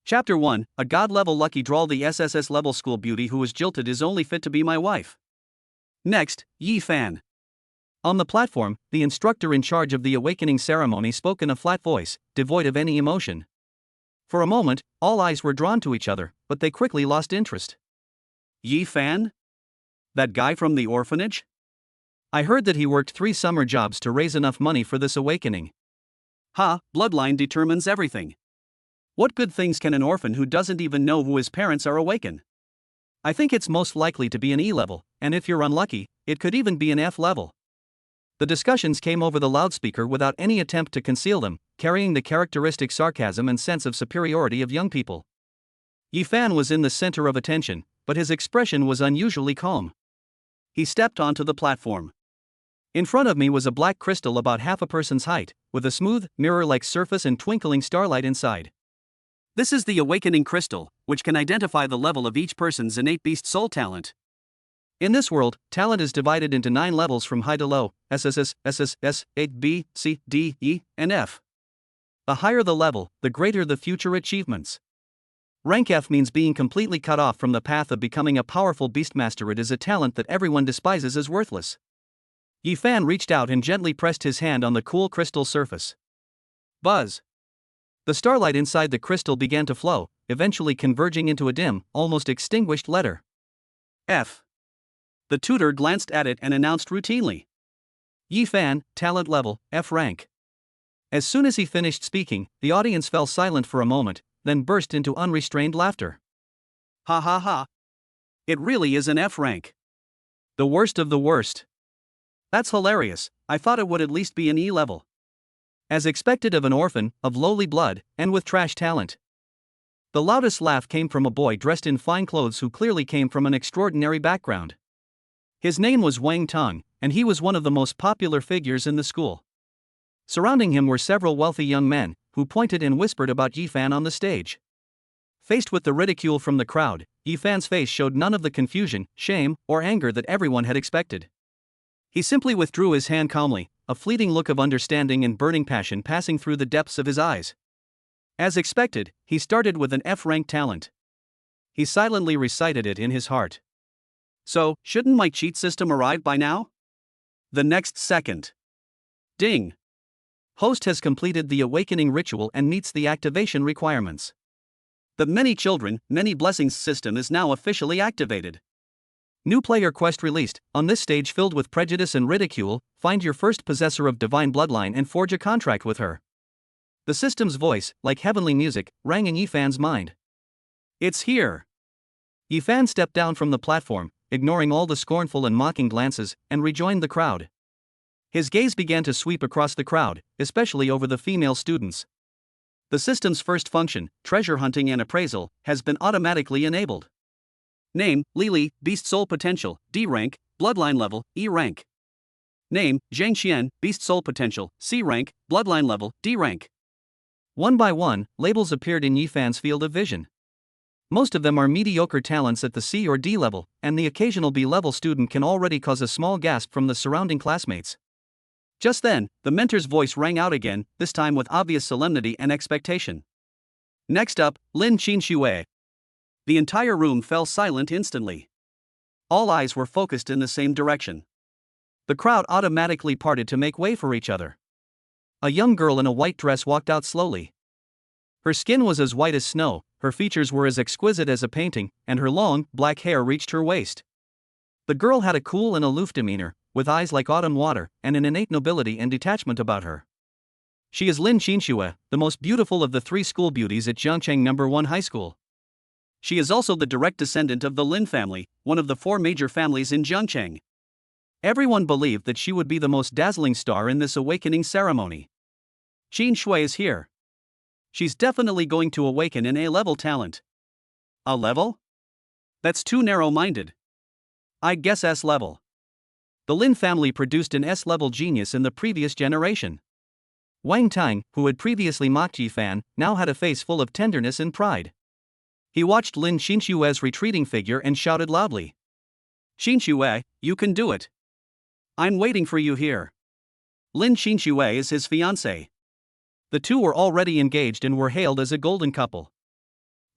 Chapter 1, a god-level lucky draw. The SSS-level school beauty who was jilted is only fit to be my wife. Next, Yi Fan. On the platform, the instructor in charge of the awakening ceremony spoke in a flat voice, devoid of any emotion. For a moment, all eyes were drawn to each other, but they quickly lost interest. Yi Fan? That guy from the orphanage? I heard that he worked 3 summer jobs to raise enough money for this awakening. Ha, bloodline determines everything. What good things can an orphan who doesn't even know who his parents are awaken? I think it's most likely to be an E level, and if you're unlucky, it could even be an F level. The discussions came over the loudspeaker without any attempt to conceal them, carrying the characteristic sarcasm and sense of superiority of young people. Yi Fan was in the center of attention, but his expression was unusually calm. He stepped onto the platform. In front of me was a black crystal about half a person's height, with a smooth, mirror-like surface and twinkling starlight inside. This is the awakening crystal, which can identify the level of each person's innate beast soul talent. In this world, talent is divided into 9 levels from high to low: SSS, SSS, 8B, C, D, E, and F. The higher the level, the greater the future achievements. Rank F means being completely cut off from the path of becoming a powerful beastmaster. It is a talent that everyone despises as worthless. Yi Fan reached out and gently pressed his hand on the cool crystal surface. Buzz! The starlight inside the crystal began to flow, eventually converging into a dim, almost extinguished letter. F. The tutor glanced at it and announced routinely. Yi Fan, talent level, F rank. As soon as he finished speaking, the audience fell silent for a moment, then burst into unrestrained laughter. Ha ha ha. It really is an F rank. The worst of the worst. That's hilarious. I thought it would at least be an E level. As expected of an orphan, of lowly blood, and with trash talent. The loudest laugh came from a boy dressed in fine clothes who clearly came from an extraordinary background. His name was Wang Tong, and he was one of the most popular figures in the school. Surrounding him were several wealthy young men, who pointed and whispered about Yi Fan on the stage. Faced with the ridicule from the crowd, Yi Fan's face showed none of the confusion, shame, or anger that everyone had expected. He simply withdrew his hand calmly, a fleeting look of understanding and burning passion passing through the depths of his eyes. As expected, he started with an F-rank talent. He silently recited it in his heart. So, shouldn't my cheat system arrive by now? The next second. Ding! Host has completed the awakening ritual and meets the activation requirements. The Many Children, Many Blessings system is now officially activated. New player quest released. On this stage filled with prejudice and ridicule, find your first possessor of divine bloodline and forge a contract with her. The system's voice, like heavenly music, rang in Yi Fan's mind. It's here. Yi Fan stepped down from the platform, ignoring all the scornful and mocking glances, and rejoined the crowd. His gaze began to sweep across the crowd, especially over the female students. The system's first function, treasure hunting and appraisal, has been automatically enabled. Name, Lili, Beast Soul Potential, D rank, Bloodline level, E rank. Name, Zhang Xian, Beast Soul Potential, C rank, Bloodline level, D rank. One by one, labels appeared in Yi Fan's field of vision. Most of them are mediocre talents at the C or D level, and the occasional B level student can already cause a small gasp from the surrounding classmates. Just then, the mentor's voice rang out again, this time with obvious solemnity and expectation. Next up, Lin Qinshui. The entire room fell silent instantly. All eyes were focused in the same direction. The crowd automatically parted to make way for each other. A young girl in a white dress walked out slowly. Her skin was as white as snow, her features were as exquisite as a painting, and her long, black hair reached her waist. The girl had a cool and aloof demeanor, with eyes like autumn water, and an innate nobility and detachment about her. She is Lin Qinshui, the most beautiful of the 3 school beauties at Jiangcheng No. 1 High School. She is also the direct descendant of the Lin family, one of the 4 major families in Jiangcheng. Everyone believed that she would be the most dazzling star in this awakening ceremony. Qinshui is here. She's definitely going to awaken an A-level talent. A level? That's too narrow-minded. I guess S-level. The Lin family produced an S-level genius in the previous generation. Wang Tang, who had previously mocked Yi Fan, now had a face full of tenderness and pride. He watched Lin Qinshui's retreating figure and shouted loudly. Qinshui, you can do it. I'm waiting for you here. Lin Qinshui is his fiancée. The two were already engaged and were hailed as a golden couple.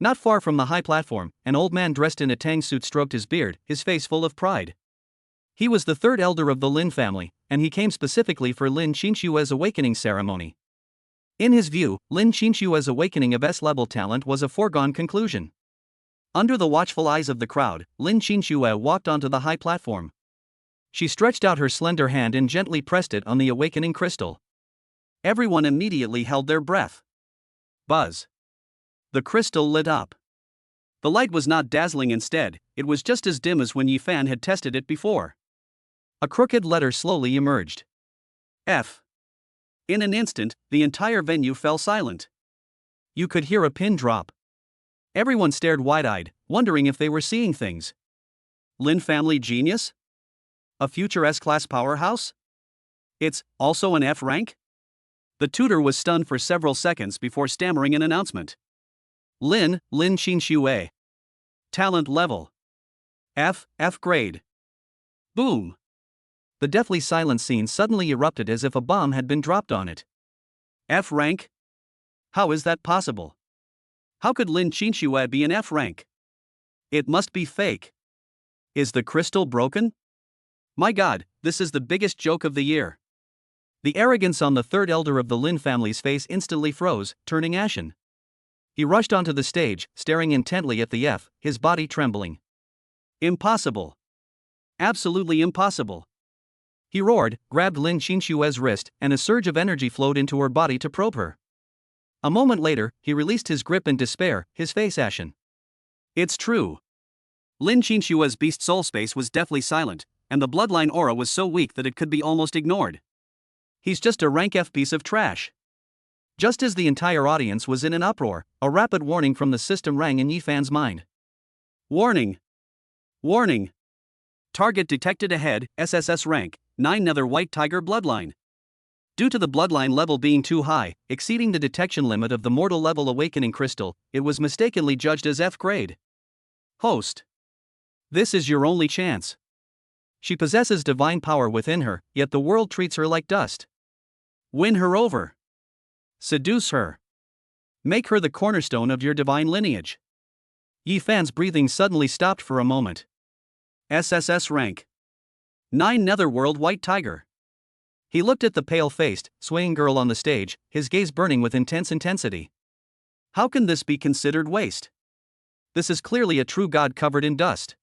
Not far from the high platform, an old man dressed in a tang suit stroked his beard, his face full of pride. He was the third elder of the Lin family, and he came specifically for Lin Qinshue's awakening ceremony. In his view, Lin Qinshue's awakening of S-level talent was a foregone conclusion. Under the watchful eyes of the crowd, Lin Qinshu walked onto the high platform. She stretched out her slender hand and gently pressed it on the awakening crystal. Everyone immediately held their breath. Buzz. The crystal lit up. The light was not dazzling, instead, it was just as dim as when Yifan had tested it before. A crooked letter slowly emerged. F. In an instant, the entire venue fell silent. You could hear a pin drop. Everyone stared wide-eyed, wondering if they were seeing things. Lin family genius? A future S-class powerhouse? It's also an F rank? The tutor was stunned for several seconds before stammering an announcement. Lin Qinshu. Talent level. F grade. Boom. The deathly silent scene suddenly erupted as if a bomb had been dropped on it. F rank? How is that possible? How could Lin Qinshu be an F rank? It must be fake. Is the crystal broken? My god, this is the biggest joke of the year. The arrogance on the third elder of the Lin family's face instantly froze, turning ashen. He rushed onto the stage, staring intently at the F, his body trembling. Impossible. Absolutely impossible. He roared, grabbed Lin Qinshue's wrist, and a surge of energy flowed into her body to probe her. A moment later, he released his grip in despair, his face ashen. It's true. Lin Qinshue's beast soul space was deathly silent, and the bloodline aura was so weak that it could be almost ignored. He's just a rank F piece of trash. Just as the entire audience was in an uproar, a rapid warning from the system rang in Yifan's mind. Warning! Warning! Target detected ahead, SSS-rank, 9 Nether White Tiger bloodline. Due to the bloodline level being too high, exceeding the detection limit of the mortal level awakening crystal, it was mistakenly judged as F grade. Host. This is your only chance. She possesses divine power within her, yet the world treats her like dust. Win her over. Seduce her. Make her the cornerstone of your divine lineage. Yifan's breathing suddenly stopped for a moment. SSS rank. 9 Netherworld White Tiger. He looked at the pale-faced, swaying girl on the stage, his gaze burning with intense intensity. How can this be considered waste? This is clearly a true god covered in dust.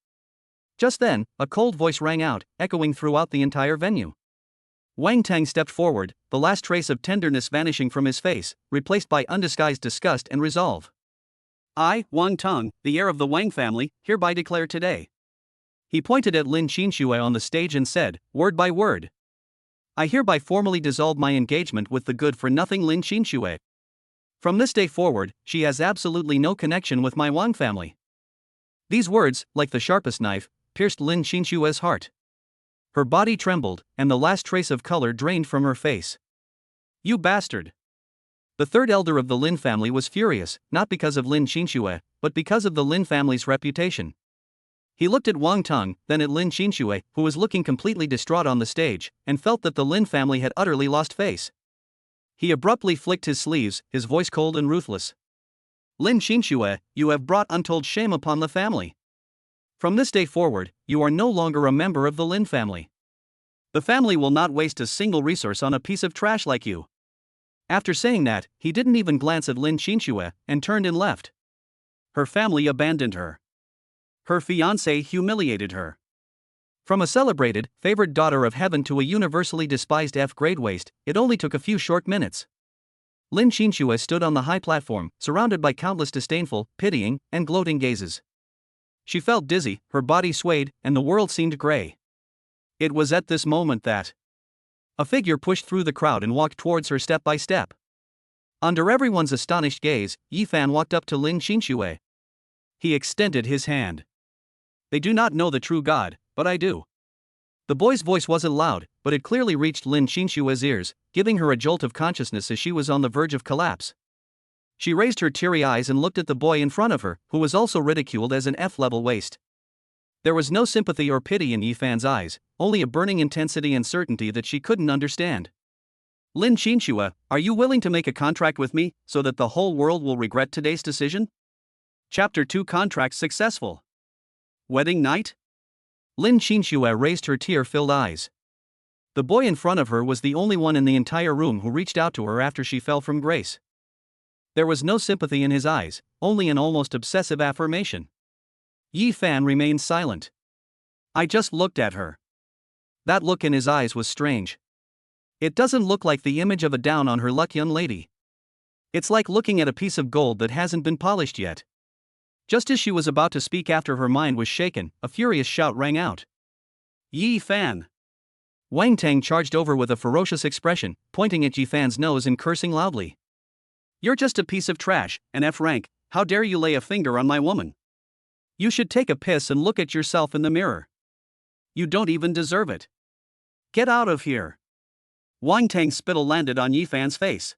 Just then, a cold voice rang out, echoing throughout the entire venue. Wang Tang stepped forward, the last trace of tenderness vanishing from his face, replaced by undisguised disgust and resolve. I, Wang Tang, the heir of the Wang family, hereby declare today. He pointed at Lin Qinshu on the stage and said, word by word. I hereby formally dissolve my engagement with the good-for-nothing Lin Qinshu. From this day forward, she has absolutely no connection with my Wang family. These words, like the sharpest knife, pierced Lin Qinshue's heart. Her body trembled, and the last trace of color drained from her face. You bastard! The third elder of the Lin family was furious, not because of Lin Qinshu, but because of the Lin family's reputation. He looked at Wang Tang, then at Lin Qinshu, who was looking completely distraught on the stage, and felt that the Lin family had utterly lost face. He abruptly flicked his sleeves, his voice cold and ruthless. Lin Qinshu, you have brought untold shame upon the family. From this day forward, you are no longer a member of the Lin family. The family will not waste a single resource on a piece of trash like you. After saying that, he didn't even glance at Lin Qinshu and turned and left. Her family abandoned her. Her fiancé humiliated her. From a celebrated, favored daughter of heaven to a universally despised F-grade waste, it only took a few short minutes. Lin Qinshu stood on the high platform, surrounded by countless disdainful, pitying, and gloating gazes. She felt dizzy, her body swayed, and the world seemed gray. It was at this moment that a figure pushed through the crowd and walked towards her step by step. Under everyone's astonished gaze, Yifan walked up to Lin Qinshu. He extended his hand. They do not know the true God, but I do. The boy's voice wasn't loud, but it clearly reached Lin Qinshue's ears, giving her a jolt of consciousness as she was on the verge of collapse. She raised her teary eyes and looked at the boy in front of her, who was also ridiculed as an F-level waste. There was no sympathy or pity in Yifan's eyes, only a burning intensity and certainty that she couldn't understand. Lin Qinshu, are you willing to make a contract with me, so that the whole world will regret today's decision? Chapter 2 Contract Successful. Wedding Night? Lin Qinxue raised her tear-filled eyes. The boy in front of her was the only one in the entire room who reached out to her after she fell from grace. There was no sympathy in his eyes, only an almost obsessive affirmation. Yi Fan remained silent. I just looked at her. That look in his eyes was strange. It doesn't look like the image of a down on her luck young lady. It's like looking at a piece of gold that hasn't been polished yet. Just as she was about to speak after her mind was shaken, a furious shout rang out. Yi Fan! Wang Tang charged over with a ferocious expression, pointing at Yi Fan's nose and cursing loudly. You're just a piece of trash, an F rank, how dare you lay a finger on my woman? You should take a piss and look at yourself in the mirror. You don't even deserve it. Get out of here. Wang Tang's spittle landed on Yi Fan's face.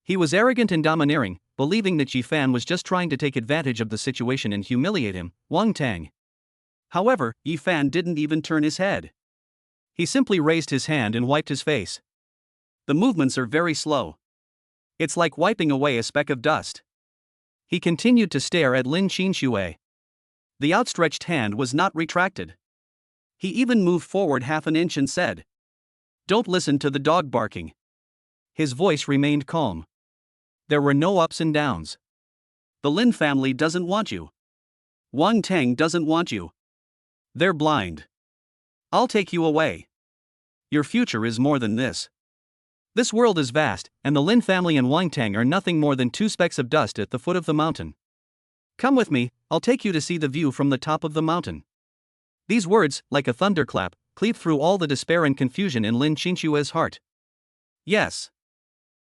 He was arrogant and domineering, believing that Yi Fan was just trying to take advantage of the situation and humiliate him, Wang Tang. However, Yi Fan didn't even turn his head. He simply raised his hand and wiped his face. The movements are very slow. It's like wiping away a speck of dust. He continued to stare at Lin Qinxue. The outstretched hand was not retracted. He even moved forward half an inch and said, Don't listen to the dog barking. His voice remained calm. There were no ups and downs. The Lin family doesn't want you. Wang Tang doesn't want you. They're blind. I'll take you away. Your future is more than this. This world is vast, and the Lin family and Wang Tang are nothing more than two specks of dust at the foot of the mountain. Come with me, I'll take you to see the view from the top of the mountain. These words, like a thunderclap, cleaved through all the despair and confusion in Lin Qinxue's heart. Yes.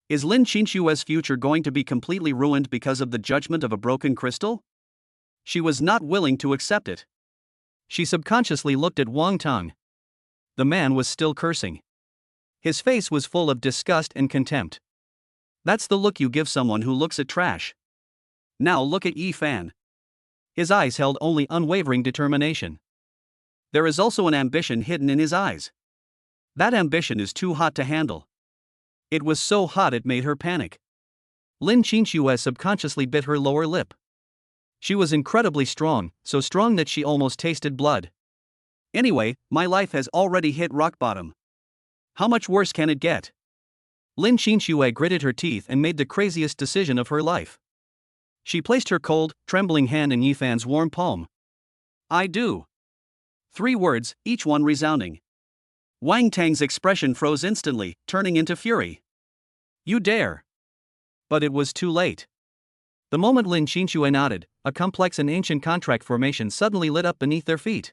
Is Lin Qinxue's future going to be completely ruined because of the judgment of a broken crystal? She was not willing to accept it. She subconsciously looked at Wang Tang. The man was still cursing. His face was full of disgust and contempt. That's the look you give someone who looks at trash. Now look at Yi Fan. His eyes held only unwavering determination. There is also an ambition hidden in his eyes. That ambition is too hot to handle. It was so hot it made her panic. Lin Qinxue subconsciously bit her lower lip. She was incredibly strong, so strong that she almost tasted blood. Anyway, my life has already hit rock bottom. How much worse can it get? Lin Qinxue gritted her teeth and made the craziest decision of her life. She placed her cold, trembling hand in Yi Fan's warm palm. I do. 3 words, each one resounding. Wang Tang's expression froze instantly, turning into fury. You dare. But it was too late. The moment Lin Qinxue nodded, a complex and ancient contract formation suddenly lit up beneath their feet.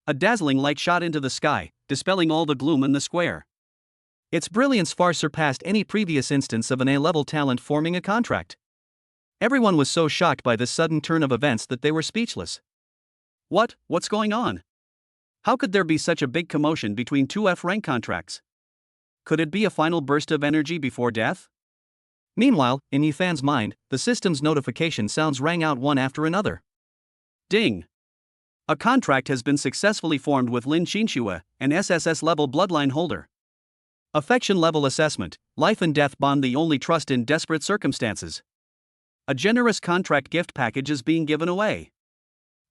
A dazzling light shot into the sky, dispelling all the gloom in the square. Its brilliance far surpassed any previous instance of an A-level talent forming a contract. Everyone was so shocked by this sudden turn of events that they were speechless. What's going on? How could there be such a big commotion between 2 F-rank contracts? Could it be a final burst of energy before death? Meanwhile, in Yi Fan's mind, the system's notification sounds rang out one after another. Ding! A contract has been successfully formed with Lin Qinxue, an SSS-level bloodline holder. Affection level assessment, life and death bond the only trust in desperate circumstances. A generous contract gift package is being given away.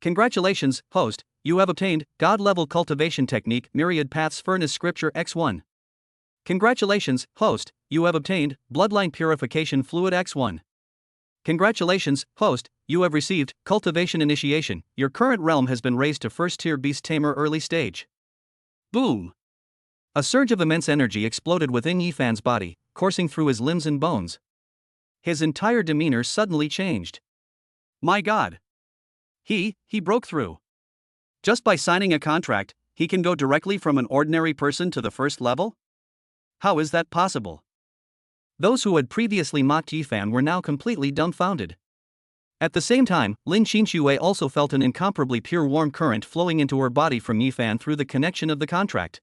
Congratulations, host, you have obtained God-level cultivation technique Myriad Paths Furnace Scripture X1. Congratulations, host, you have obtained Bloodline Purification Fluid X1. Congratulations, host, you have received Cultivation Initiation. Your current realm has been raised to first-tier Beast Tamer early stage. Boom! A surge of immense energy exploded within Yi Fan's body, coursing through his limbs and bones. His entire demeanor suddenly changed. My God! He broke through. Just by signing a contract, he can go directly from an ordinary person to the first level? How is that possible? Those who had previously mocked Yi Fan were now completely dumbfounded. At the same time, Lin Qinxue also felt an incomparably pure warm current flowing into her body from Yi Fan through the connection of the contract.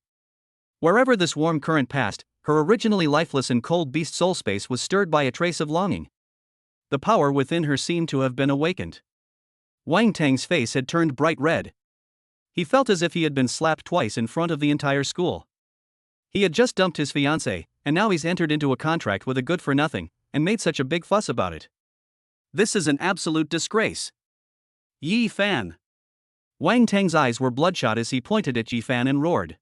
Wherever this warm current passed, her originally lifeless and cold beast soul space was stirred by a trace of longing. The power within her seemed to have been awakened. Wang Tang's face had turned bright red. He felt as if he had been slapped twice in front of the entire school. He had just dumped his fiancée, and now he's entered into a contract with a good-for-nothing, and made such a big fuss about it. This is an absolute disgrace. Yi Fan. Wang Tang's eyes were bloodshot as he pointed at Yi Fan and roared.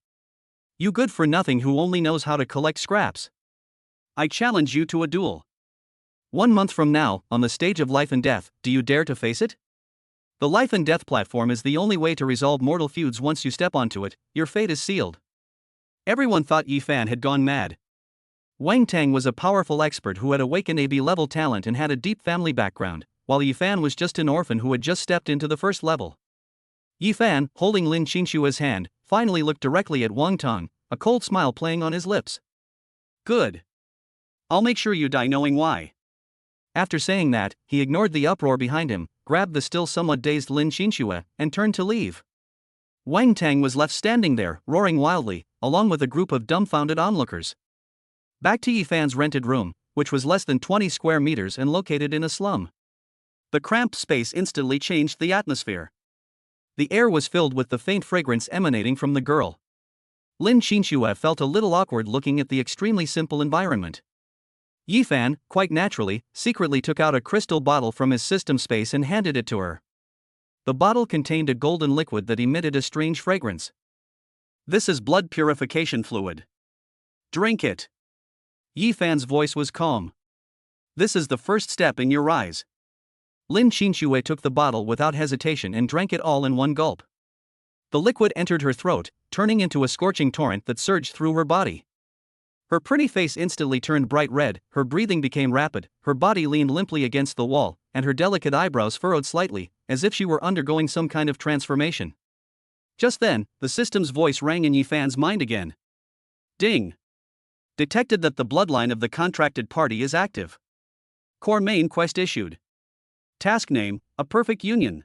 You good for nothing who only knows how to collect scraps. I challenge you to a duel. 1 month from now, on the stage of life and death, do you dare to face it? The life and death platform is the only way to resolve mortal feuds. Once you step onto it, your fate is sealed. Everyone thought Yi Fan had gone mad. Wang Tang was a powerful expert who had awakened AB-level talent and had a deep family background, while Yi Fan was just an orphan who had just stepped into the first level. Yi Fan, holding Lin Qinshua's hand, finally looked directly at Wang Tang, a cold smile playing on his lips. Good. I'll make sure you die knowing why. After saying that, he ignored the uproar behind him, grabbed the still somewhat dazed Lin Qinshu, and turned to leave. Wang Tang was left standing there, roaring wildly, along with a group of dumbfounded onlookers. Back to Yi Fan's rented room, which was less than 20 square meters and located in a slum. The cramped space instantly changed the atmosphere. The air was filled with the faint fragrance emanating from the girl. Lin Qinshu felt a little awkward looking at the extremely simple environment. Yi Fan, quite naturally, secretly took out a crystal bottle from his system space and handed it to her. The bottle contained a golden liquid that emitted a strange fragrance. This is blood purification fluid. Drink it. Yi Fan's voice was calm. This is the first step in your rise. Lin Qinshu took the bottle without hesitation and drank it all in one gulp. The liquid entered her throat, turning into a scorching torrent that surged through her body. Her pretty face instantly turned bright red, her breathing became rapid, her body leaned limply against the wall, and her delicate eyebrows furrowed slightly, as if she were undergoing some kind of transformation. Just then, the system's voice rang in Yi Fan's mind again. Ding! Detected that the bloodline of the contracted party is active. Core main quest issued. Task name, A Perfect Union.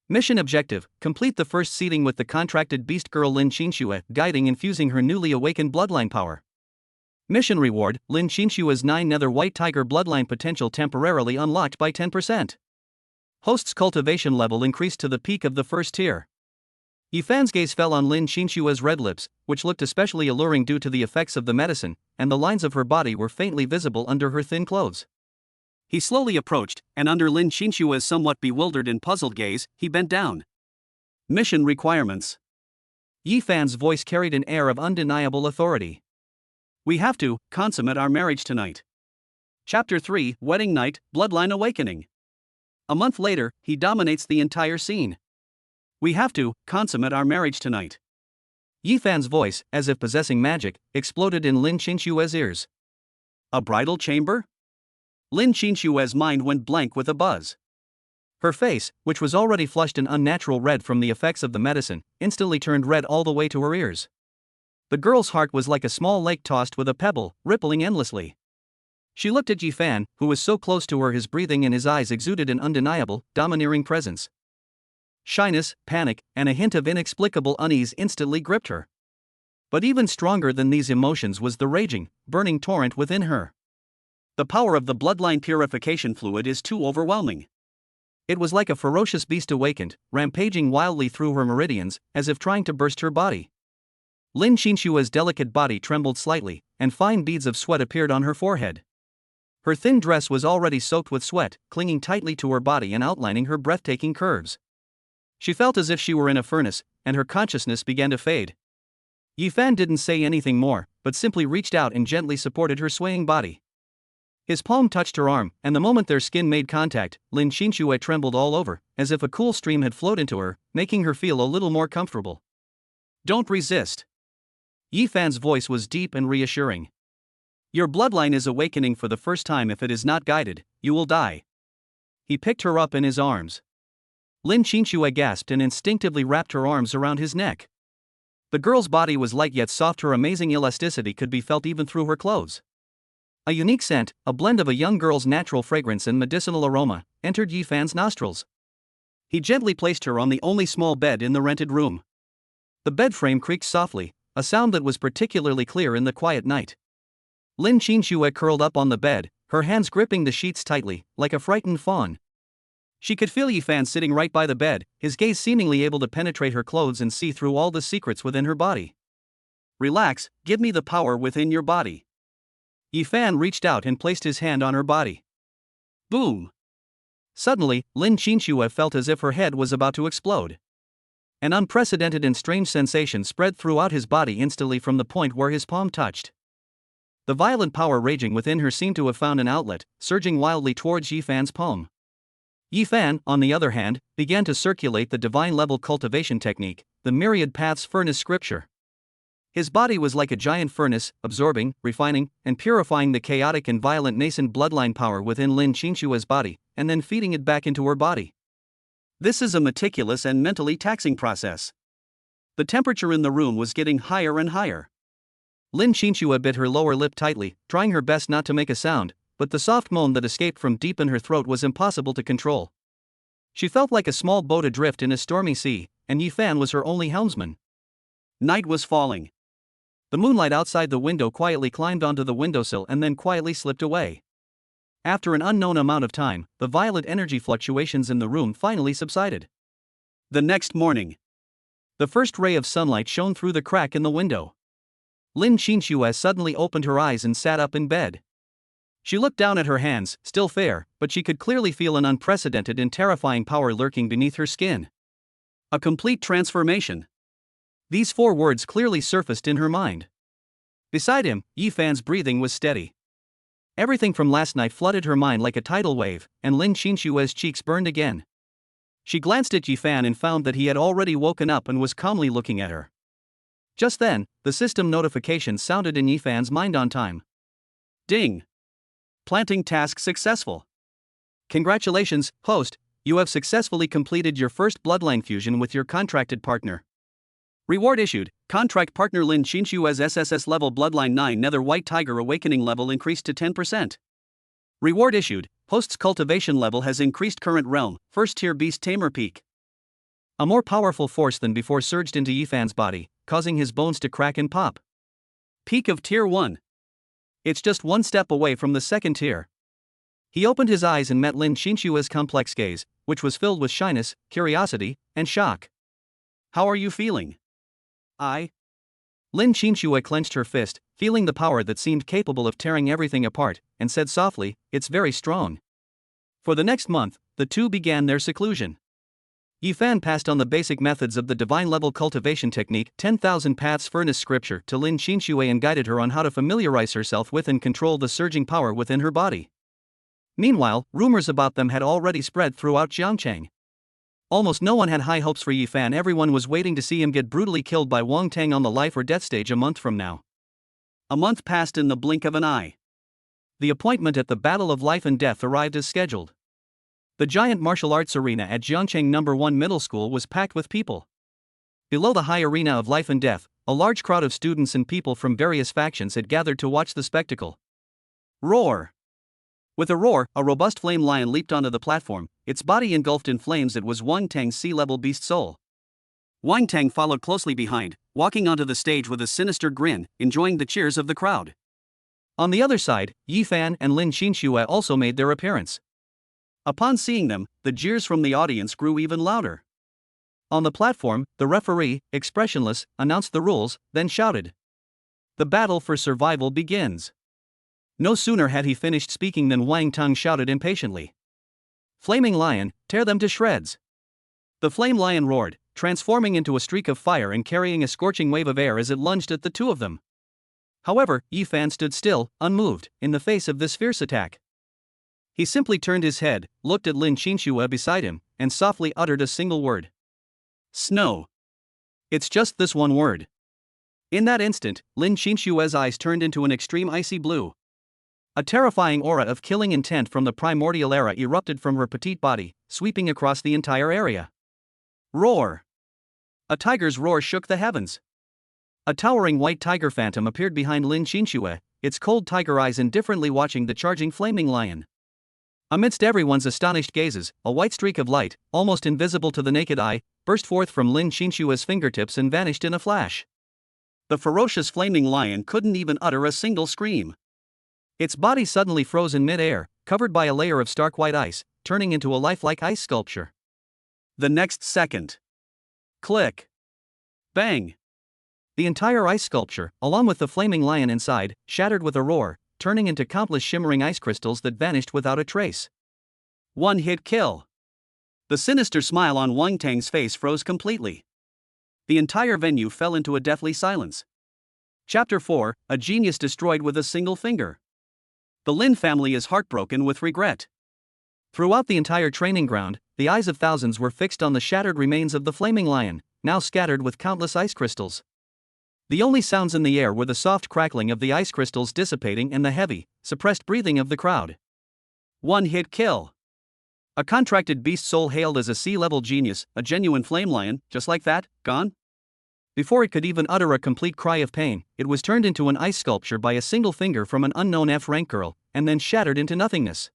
Mission objective, complete the first seeding with the contracted beast girl Lin Qinshu, guiding infusing her newly awakened bloodline power. Mission reward, Lin Qinshu's 9 nether white tiger bloodline potential temporarily unlocked by 10%. Host's cultivation level increased to the peak of the first tier. Yi Fan's gaze fell on Lin Qinshu's red lips, which looked especially alluring due to the effects of the medicine, and the lines of her body were faintly visible under her thin clothes. He slowly approached, and under Lin Qinshu's somewhat bewildered and puzzled gaze, he bent down. Mission requirements. Yi Fan's voice carried an air of undeniable authority. We have to consummate our marriage tonight. Chapter 3, Wedding Night, Bloodline Awakening. A month later, he dominates the entire scene. We have to consummate our marriage tonight. Yi Fan's voice, as if possessing magic, exploded in Lin Qinshu's ears. A bridal chamber? Lin Qinshu's mind went blank with a buzz. Her face, which was already flushed an unnatural red from the effects of the medicine, instantly turned red all the way to her ears. The girl's heart was like a small lake tossed with a pebble, rippling endlessly. She looked at Yi Fan, who was so close to her his breathing and his eyes exuded an undeniable, domineering presence. Shyness, panic, and a hint of inexplicable unease instantly gripped her. But even stronger than these emotions was the raging, burning torrent within her. The power of the bloodline purification fluid is too overwhelming. It was like a ferocious beast awakened, rampaging wildly through her meridians, as if trying to burst her body. Lin Qinshu's delicate body trembled slightly, and fine beads of sweat appeared on her forehead. Her thin dress was already soaked with sweat, clinging tightly to her body and outlining her breathtaking curves. She felt as if she were in a furnace, and her consciousness began to fade. Yi Fan didn't say anything more, but simply reached out and gently supported her swaying body. His palm touched her arm, and the moment their skin made contact, Lin Qinshu trembled all over, as if a cool stream had flowed into her, making her feel a little more comfortable. Don't resist. Yi Fan's voice was deep and reassuring. Your bloodline is awakening for the first time. If it is not guided, you will die. He picked her up in his arms. Lin Qinshu gasped and instinctively wrapped her arms around his neck. The girl's body was light yet soft. Her amazing elasticity could be felt even through her clothes. A unique scent, a blend of a young girl's natural fragrance and medicinal aroma, entered Yi Fan's nostrils. He gently placed her on the only small bed in the rented room. The bed frame creaked softly, a sound that was particularly clear in the quiet night. Lin Qinshu curled up on the bed, her hands gripping the sheets tightly, like a frightened fawn. She could feel Yi Fan sitting right by the bed, his gaze seemingly able to penetrate her clothes and see through all the secrets within her body. Relax, give me the power within your body. Yi Fan reached out and placed his hand on her body. Boom! Suddenly, Lin Qinxue felt as if her head was about to explode. An unprecedented and strange sensation spread throughout his body instantly from the point where his palm touched. The violent power raging within her seemed to have found an outlet, surging wildly towards Yifan's palm. Yifan, on the other hand, began to circulate the divine-level cultivation technique, the myriad paths furnace scripture. His body was like a giant furnace, absorbing, refining, and purifying the chaotic and violent nascent bloodline power within Lin Qinxue's body, and then feeding it back into her body. This is a meticulous and mentally taxing process. The temperature in the room was getting higher and higher. Lin Qinxue bit her lower lip tightly, trying her best not to make a sound, but the soft moan that escaped from deep in her throat was impossible to control. She felt like a small boat adrift in a stormy sea, and Yifan was her only helmsman. Night was falling. The moonlight outside the window quietly climbed onto the windowsill and then quietly slipped away. After an unknown amount of time, the violent energy fluctuations in the room finally subsided. The next morning, the first ray of sunlight shone through the crack in the window. Lin Qinxue suddenly opened her eyes and sat up in bed. She looked down at her hands, still fair, but she could clearly feel an unprecedented and terrifying power lurking beneath her skin. A complete transformation. These 4 words clearly surfaced in her mind. Beside him, Yifan's breathing was steady. Everything from last night flooded her mind like a tidal wave, and Lin Qinxue's cheeks burned again. She glanced at Yifan and found that he had already woken up and was calmly looking at her. Just then, the system notification sounded in Yifan's mind on time. Ding! Planting task successful. Congratulations, host, you have successfully completed your first bloodline fusion with your contracted partner. Reward issued, contract partner Lin Qinshua's SSS level bloodline 9 Nether White Tiger awakening level increased to 10%. Reward issued, host's cultivation level has increased current realm, first tier beast tamer peak. A more powerful force than before surged into Yifan's body, causing his bones to crack and pop. Peak of tier 1. It's just one step away from the second tier. He opened his eyes and met Lin Qinshua's complex gaze, which was filled with shyness, curiosity, and shock. How are you feeling? Lin Qinxue clenched her fist, feeling the power that seemed capable of tearing everything apart, and said softly, "It's very strong." For the next month, the two began their seclusion. Yifan passed on the basic methods of the divine-level cultivation technique 10,000 Paths Furnace Scripture to Lin Qinxue and guided her on how to familiarize herself with and control the surging power within her body. Meanwhile, rumors about them had already spread throughout Jiangcheng. Almost no one had high hopes for Yifan. Everyone was waiting to see him get brutally killed by Wang Tang on the life or death stage a month from now. A month passed in the blink of an eye. The appointment at the Battle of Life and Death arrived as scheduled. The giant martial arts arena at Jiangcheng No. 1 Middle School was packed with people. Below the high arena of life and death, a large crowd of students and people from various factions had gathered to watch the spectacle. Roar! With a roar, a robust flame lion leaped onto the platform, its body engulfed in flames. It was Wang Tang's sea-level beast soul. Wang Tang followed closely behind, walking onto the stage with a sinister grin, enjoying the cheers of the crowd. On the other side, Yifan and Lin Qinxue also made their appearance. Upon seeing them, the jeers from the audience grew even louder. On the platform, the referee, expressionless, announced the rules, then shouted, "The battle for survival begins." No sooner had he finished speaking than Wang Tang shouted impatiently, "Flaming Lion, tear them to shreds." The flame lion roared, transforming into a streak of fire and carrying a scorching wave of air as it lunged at the two of them. However, Yifan stood still, unmoved, in the face of this fierce attack. He simply turned his head, looked at Lin Qinxue beside him, and softly uttered a single word. "Snow." It's just this one word. In that instant, Lin Qinshue's eyes turned into an extreme icy blue. A terrifying aura of killing intent from the primordial era erupted from her petite body, sweeping across the entire area. Roar! A tiger's roar shook the heavens. A towering white tiger phantom appeared behind Lin Qinxue, its cold tiger eyes indifferently watching the charging flaming lion. Amidst everyone's astonished gazes, a white streak of light, almost invisible to the naked eye, burst forth from Lin Qinshue's fingertips and vanished in a flash. The ferocious flaming lion couldn't even utter a single scream. Its body suddenly froze in mid-air, covered by a layer of stark white ice, turning into a lifelike ice sculpture. The next second. Click. Bang. The entire ice sculpture, along with the flaming lion inside, shattered with a roar, turning into countless shimmering ice crystals that vanished without a trace. One-hit kill. The sinister smile on Wang Tang's face froze completely. The entire venue fell into a deathly silence. Chapter 4, A Genius Destroyed with a Single Finger. The Lin family is heartbroken with regret. Throughout the entire training ground, the eyes of thousands were fixed on the shattered remains of the flaming lion, now scattered with countless ice crystals. The only sounds in the air were the soft crackling of the ice crystals dissipating and the heavy, suppressed breathing of the crowd. One-hit kill. A contracted beast soul hailed as a sea-level genius, a genuine flame lion, just like that, gone? Before it could even utter a complete cry of pain, it was turned into an ice sculpture by a single finger from an unknown F-rank girl, and then shattered into nothingness.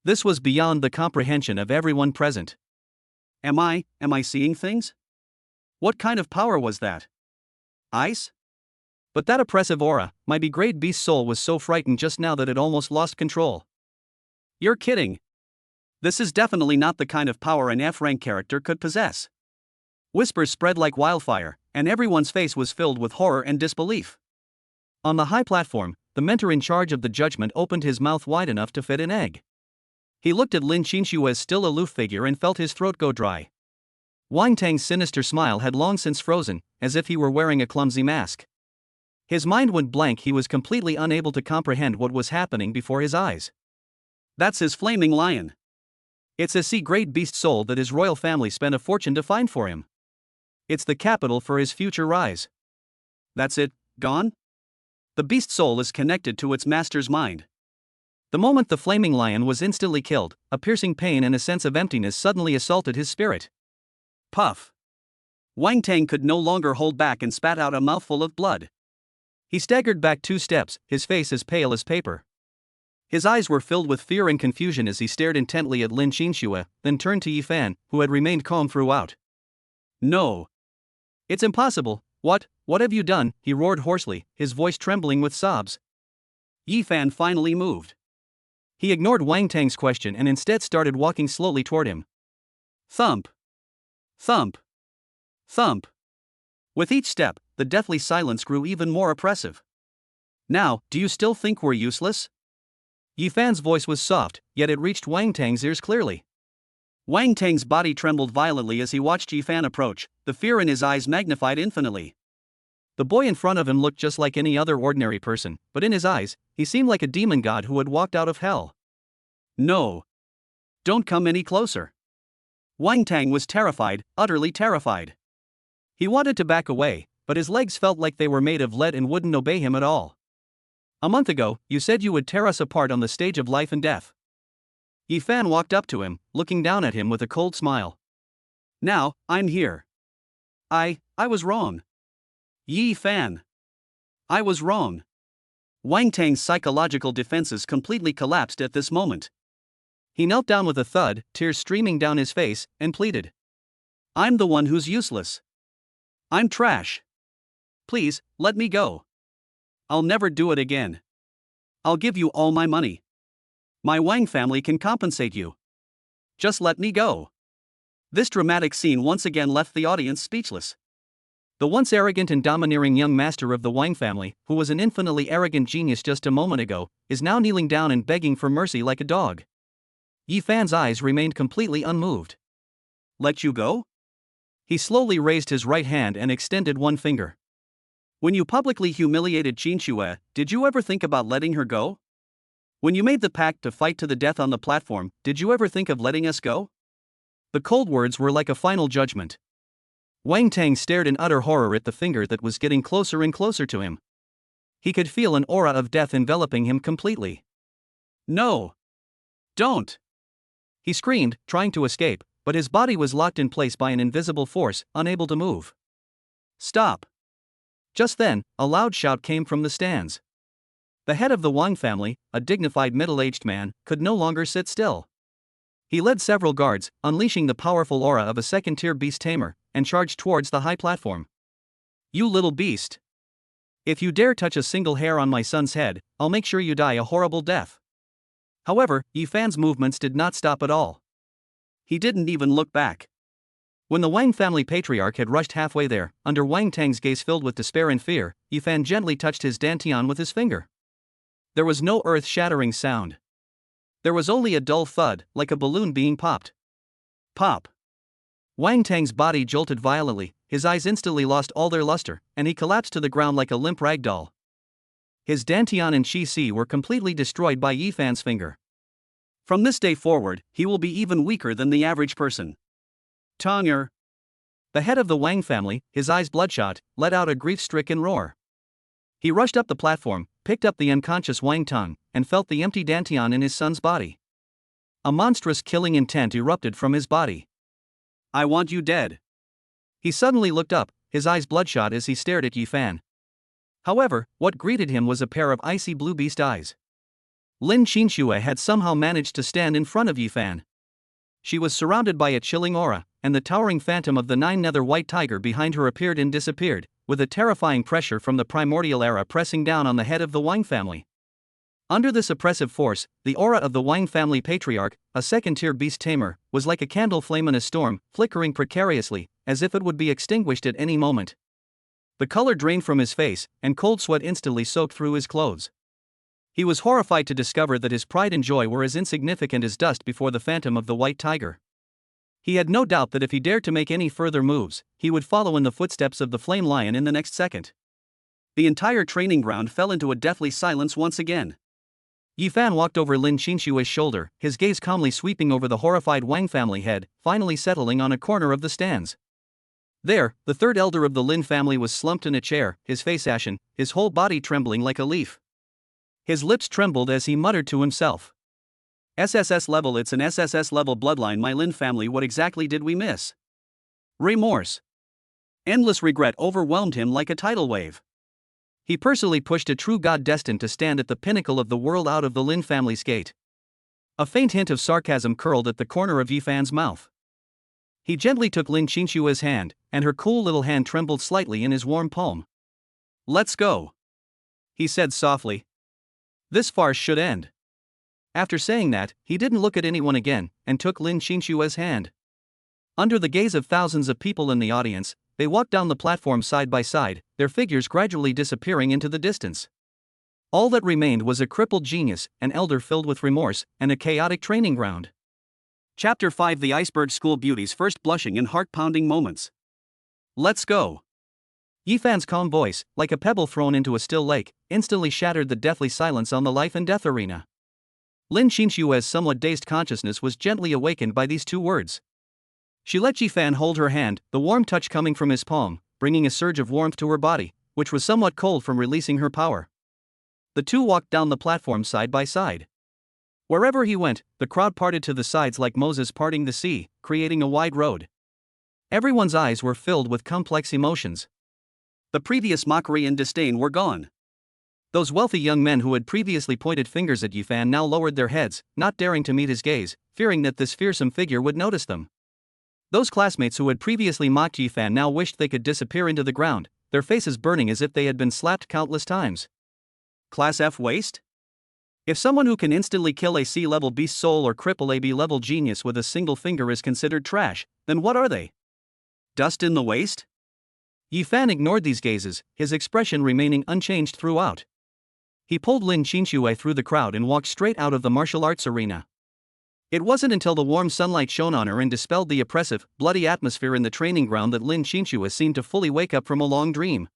This was beyond the comprehension of everyone present. Am I seeing things? What kind of power was that? Ice? But that oppressive aura, my degraded beast soul was so frightened just now that it almost lost control. You're kidding. This is definitely not the kind of power an F-rank character could possess. Whispers spread like wildfire, and everyone's face was filled with horror and disbelief. On the high platform, the mentor in charge of the judgment opened his mouth wide enough to fit an egg. He looked at Lin Qinshua's still aloof figure and felt his throat go dry. Wang Tang's sinister smile had long since frozen, as if he were wearing a clumsy mask. His mind went blank. He was completely unable to comprehend what was happening before his eyes. That's his flaming lion. It's a sea-grade beast soul that his royal family spent a fortune to find for him. It's the capital for his future rise. That's it, gone? The beast soul is connected to its master's mind. The moment the flaming lion was instantly killed, a piercing pain and a sense of emptiness suddenly assaulted his spirit. Puff. Wang Tang could no longer hold back and spat out a mouthful of blood. He staggered back 2 steps, his face as pale as paper. His eyes were filled with fear and confusion as he stared intently at Lin Qinshuo, then turned to Yi Fan, who had remained calm throughout. No. It's impossible. What have you done? He roared hoarsely, his voice trembling with sobs. Yi Fan finally moved. He ignored Wang Tang's question and instead started walking slowly toward him. Thump. Thump. Thump. With each step, the deathly silence grew even more oppressive. Now, do you still think we're useless? Yi Fan's voice was soft, yet it reached Wang Tang's ears clearly. Wang Tang's body trembled violently as he watched Yi Fan approach, the fear in his eyes magnified infinitely. The boy in front of him looked just like any other ordinary person, but in his eyes, he seemed like a demon god who had walked out of hell. No. Don't come any closer. Wang Tang was terrified, utterly terrified. He wanted to back away, but his legs felt like they were made of lead and wouldn't obey him at all. A month ago, you said you would tear us apart on the stage of life and death. Yi Fan walked up to him, looking down at him with a cold smile. Now, I'm here. I was wrong. Yi Fan. I was wrong. Wang Tang's psychological defenses completely collapsed at this moment. He knelt down with a thud, tears streaming down his face, and pleaded. I'm the one who's useless. I'm trash. Please, let me go. I'll never do it again. I'll give you all my money. My Wang family can compensate you. Just let me go. This dramatic scene once again left the audience speechless. The once arrogant and domineering young master of the Wang family, who was an infinitely arrogant genius just a moment ago, is now kneeling down and begging for mercy like a dog. Yi Fan's eyes remained completely unmoved. Let you go? He slowly raised his right hand and extended one finger. When you publicly humiliated Qinshuo, did you ever think about letting her go? When you made the pact to fight to the death on the platform, did you ever think of letting us go? The cold words were like a final judgment. Wang Tang stared in utter horror at the finger that was getting closer and closer to him. He could feel an aura of death enveloping him completely. No! Don't! He screamed, trying to escape, but his body was locked in place by an invisible force, unable to move. Stop! Just then, a loud shout came from the stands. The head of the Wang family, a dignified middle-aged man, could no longer sit still. He led several guards, unleashing the powerful aura of a second-tier beast tamer, and charged towards the high platform. You little beast! If you dare touch a single hair on my son's head, I'll make sure you die a horrible death. However, Yi Fan's movements did not stop at all. He didn't even look back. When the Wang family patriarch had rushed halfway there, under Wang Tang's gaze filled with despair and fear, Yi Fan gently touched his dantian with his finger. There was no earth-shattering sound. There was only a dull thud, like a balloon being popped. Pop. Wang Tang's body jolted violently, his eyes instantly lost all their luster, and he collapsed to the ground like a limp rag doll. His dantian and Qi Si were completely destroyed by Yi Fan's finger. From this day forward, he will be even weaker than the average person. Tonger. The head of the Wang family, his eyes bloodshot, let out a grief-stricken roar. He rushed up the platform, picked up the unconscious Wang Tang, and felt the empty dantian in his son's body. A monstrous killing intent erupted from his body. I want you dead. He suddenly looked up, his eyes bloodshot as he stared at Yi Fan. However, what greeted him was a pair of icy blue beast eyes. Lin Qinxue had somehow managed to stand in front of Yi Fan. She was surrounded by a chilling aura, and the towering phantom of the nine-nether white tiger behind her appeared and disappeared, with a terrifying pressure from the primordial era pressing down on the head of the Wang family. Under this oppressive force, the aura of the Wang family patriarch, a second-tier beast tamer, was like a candle flame in a storm, flickering precariously, as if it would be extinguished at any moment. The color drained from his face, and cold sweat instantly soaked through his clothes. He was horrified to discover that his pride and joy were as insignificant as dust before the phantom of the white tiger. He had no doubt that if he dared to make any further moves, he would follow in the footsteps of the flame lion in the next second. The entire training ground fell into a deathly silence once again. Yi Fan walked over Lin Qinshue's shoulder, his gaze calmly sweeping over the horrified Wang family head, finally settling on a corner of the stands. There, the third elder of the Lin family was slumped in a chair, his face ashen, his whole body trembling like a leaf. His lips trembled as he muttered to himself. SSS level, it's an SSS level bloodline, my Lin family, what exactly did we miss? Remorse. Endless regret overwhelmed him like a tidal wave. He personally pushed a true god destined to stand at the pinnacle of the world out of the Lin family's gate. A faint hint of sarcasm curled at the corner of Yi Fan's mouth. He gently took Lin Qinshue's hand, and her cool little hand trembled slightly in his warm palm. Let's go, he said softly. This farce should end. After saying that, he didn't look at anyone again, and took Lin Qinshue's hand. Under the gaze of thousands of people in the audience, they walked down the platform side by side, their figures gradually disappearing into the distance. All that remained was a crippled genius, an elder filled with remorse, and a chaotic training ground. Chapter 5: The Iceberg School Beauty's First Blushing and Heart-Pounding Moments. Let's go. Yi Fan's calm voice, like a pebble thrown into a still lake, instantly shattered the deathly silence on the life and death arena. Lin Qinshue's somewhat dazed consciousness was gently awakened by these two words. She let Yi Fan hold her hand, the warm touch coming from his palm, bringing a surge of warmth to her body, which was somewhat cold from releasing her power. The two walked down the platform side by side. Wherever he went, the crowd parted to the sides like Moses parting the sea, creating a wide road. Everyone's eyes were filled with complex emotions. The previous mockery and disdain were gone. Those wealthy young men who had previously pointed fingers at Yi Fan now lowered their heads, not daring to meet his gaze, fearing that this fearsome figure would notice them. Those classmates who had previously mocked Yi Fan now wished they could disappear into the ground, their faces burning as if they had been slapped countless times. Class F waste? If someone who can instantly kill a C-level beast soul or cripple a B-level genius with a single finger is considered trash, then what are they? Dust in the waste? Yi Fan ignored these gazes, his expression remaining unchanged throughout. He pulled Lin Qinshuo through the crowd and walked straight out of the martial arts arena. It wasn't until the warm sunlight shone on her and dispelled the oppressive, bloody atmosphere in the training ground that Lin Qinshuo seemed to fully wake up from a long dream.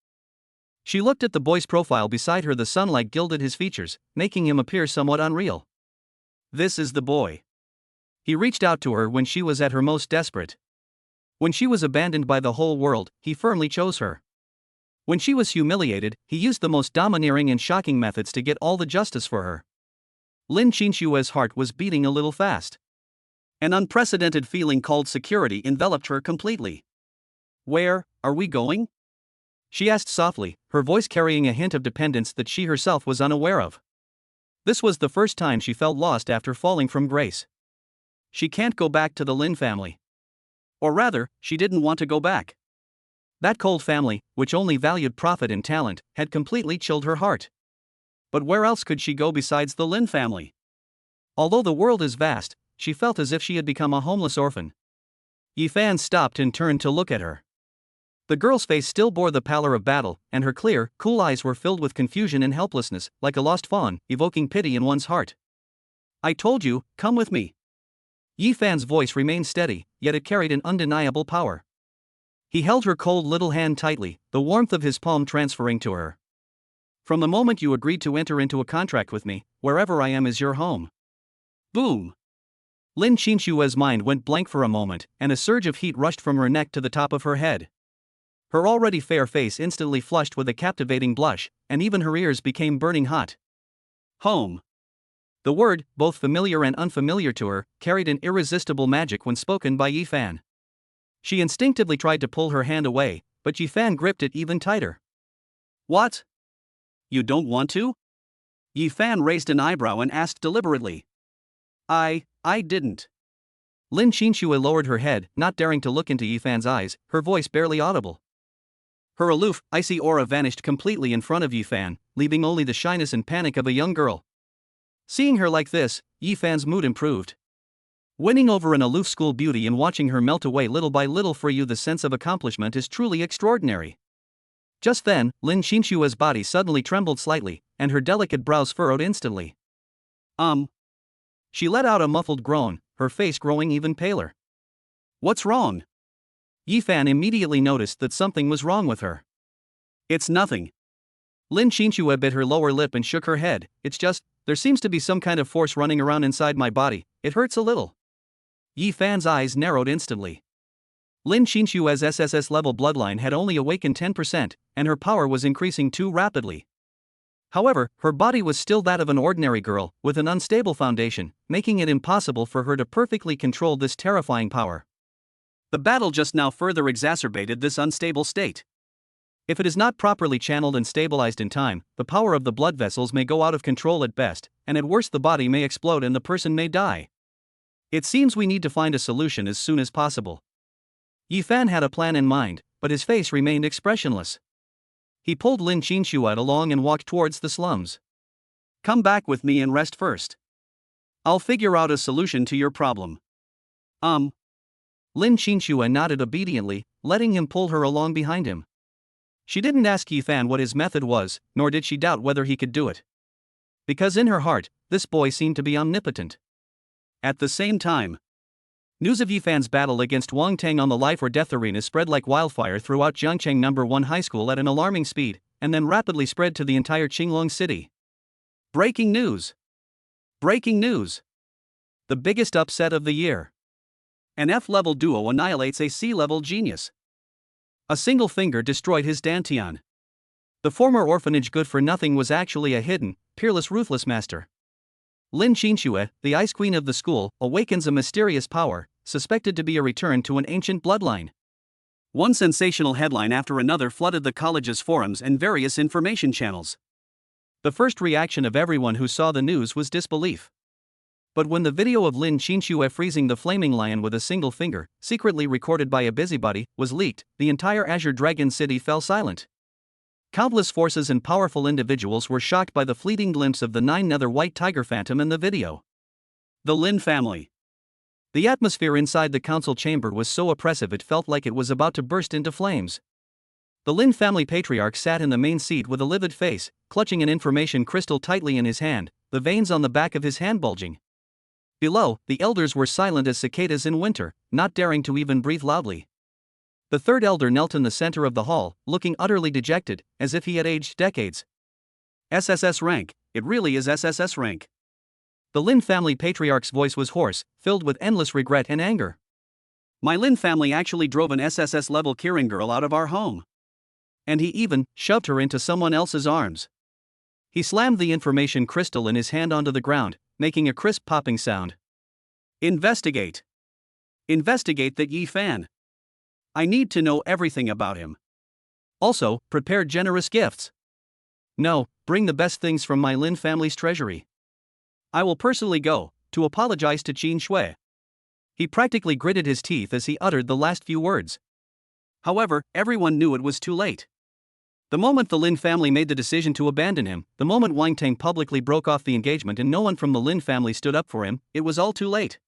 She looked at the boy's profile beside her. The sunlight gilded his features, making him appear somewhat unreal. This is the boy. He reached out to her when she was at her most desperate. When she was abandoned by the whole world, he firmly chose her. When she was humiliated, he used the most domineering and shocking methods to get all the justice for her. Lin Qinshue's heart was beating a little fast. An unprecedented feeling called security enveloped her completely. Where are we going? She asked softly, her voice carrying a hint of dependence that she herself was unaware of. This was the first time she felt lost after falling from grace. She can't go back to the Lin family. Or rather, she didn't want to go back. That cold family, which only valued profit and talent, had completely chilled her heart. But where else could she go besides the Lin family? Although the world is vast, she felt as if she had become a homeless orphan. Yi Fan stopped and turned to look at her. The girl's face still bore the pallor of battle, and her clear, cool eyes were filled with confusion and helplessness, like a lost fawn, evoking pity in one's heart. I told you, come with me. Yi Fan's voice remained steady, yet it carried an undeniable power. He held her cold little hand tightly, the warmth of his palm transferring to her. From the moment you agreed to enter into a contract with me, wherever I am is your home. Boom! Lin Qinshua's mind went blank for a moment, and a surge of heat rushed from her neck to the top of her head. Her already fair face instantly flushed with a captivating blush, and even her ears became burning hot. Home. The word, both familiar and unfamiliar to her, carried an irresistible magic when spoken by Yi Fan. She instinctively tried to pull her hand away, but Yi Fan gripped it even tighter. What? You don't want to? Yi Fan raised an eyebrow and asked deliberately. I didn't. Lin Qinshui lowered her head, not daring to look into Yi Fan's eyes, her voice barely audible. Her aloof, icy aura vanished completely in front of Yi Fan, leaving only the shyness and panic of a young girl. Seeing her like this, Yi Fan's mood improved. Winning over an aloof school beauty and watching her melt away little by little for you, the sense of accomplishment is truly extraordinary. Just then, Lin Qinshua's body suddenly trembled slightly, and her delicate brows furrowed instantly. She let out a muffled groan, her face growing even paler. What's wrong? Yi Fan immediately noticed that something was wrong with her. It's nothing. Lin Qinshui bit her lower lip and shook her head. It's just, there seems to be some kind of force running around inside my body, it hurts a little. Yi Fan's eyes narrowed instantly. Lin Qinshua's SSS level bloodline had only awakened 10%, and her power was increasing too rapidly. However, her body was still that of an ordinary girl, with an unstable foundation, making it impossible for her to perfectly control this terrifying power. The battle just now further exacerbated this unstable state. If it is not properly channeled and stabilized in time, the power of the blood vessels may go out of control at best, and at worst the body may explode and the person may die. It seems we need to find a solution as soon as possible. Yi Fan had a plan in mind, but his face remained expressionless. He pulled Lin Qinshui along and walked towards the slums. Come back with me and rest first. I'll figure out a solution to your problem. Lin Qinshui nodded obediently, letting him pull her along behind him. She didn't ask Yi Fan what his method was, nor did she doubt whether he could do it. Because in her heart, this boy seemed to be omnipotent. At the same time, news of Yi Fan's battle against Wang Tang on the life or death arena spread like wildfire throughout Jiangcheng No. 1 High School at an alarming speed, and then rapidly spread to the entire Qinglong city. Breaking news! Breaking news! The biggest upset of the year. An F-level duo annihilates a C-level genius. A single finger destroyed his dantian. The former orphanage good-for-nothing was actually a hidden, peerless ruthless master. Lin Qinshui, the ice queen of the school, awakens a mysterious power, suspected to be a return to an ancient bloodline. One sensational headline after another flooded the college's forums and various information channels. The first reaction of everyone who saw the news was disbelief. But when the video of Lin Qinshui freezing the flaming lion with a single finger, secretly recorded by a busybody, was leaked, the entire Azure Dragon City fell silent. Countless forces and powerful individuals were shocked by the fleeting glimpse of the 9-nether white tiger phantom in the video. The Lin family. The atmosphere inside the council chamber was so oppressive it felt like it was about to burst into flames. The Lin family patriarch sat in the main seat with a livid face, clutching an information crystal tightly in his hand, the veins on the back of his hand bulging. Below, the elders were silent as cicadas in winter, not daring to even breathe loudly. The third elder knelt in the center of the hall, looking utterly dejected, as if he had aged decades. SSS-rank, it really is SSS-rank. The Lin family patriarch's voice was hoarse, filled with endless regret and anger. My Lin family actually drove an SSS-level Kirin girl out of our home. And he even shoved her into someone else's arms. He slammed the information crystal in his hand onto the ground, making a crisp popping sound. Investigate. Investigate that Yi Fan. I need to know everything about him. Also, prepare generous gifts. No, bring the best things from my Lin family's treasury. I will personally go to apologize to Qin Shui. He practically gritted his teeth as he uttered the last few words. However, everyone knew it was too late. The moment the Lin family made the decision to abandon him, the moment Wang Tang publicly broke off the engagement and no one from the Lin family stood up for him, it was all too late.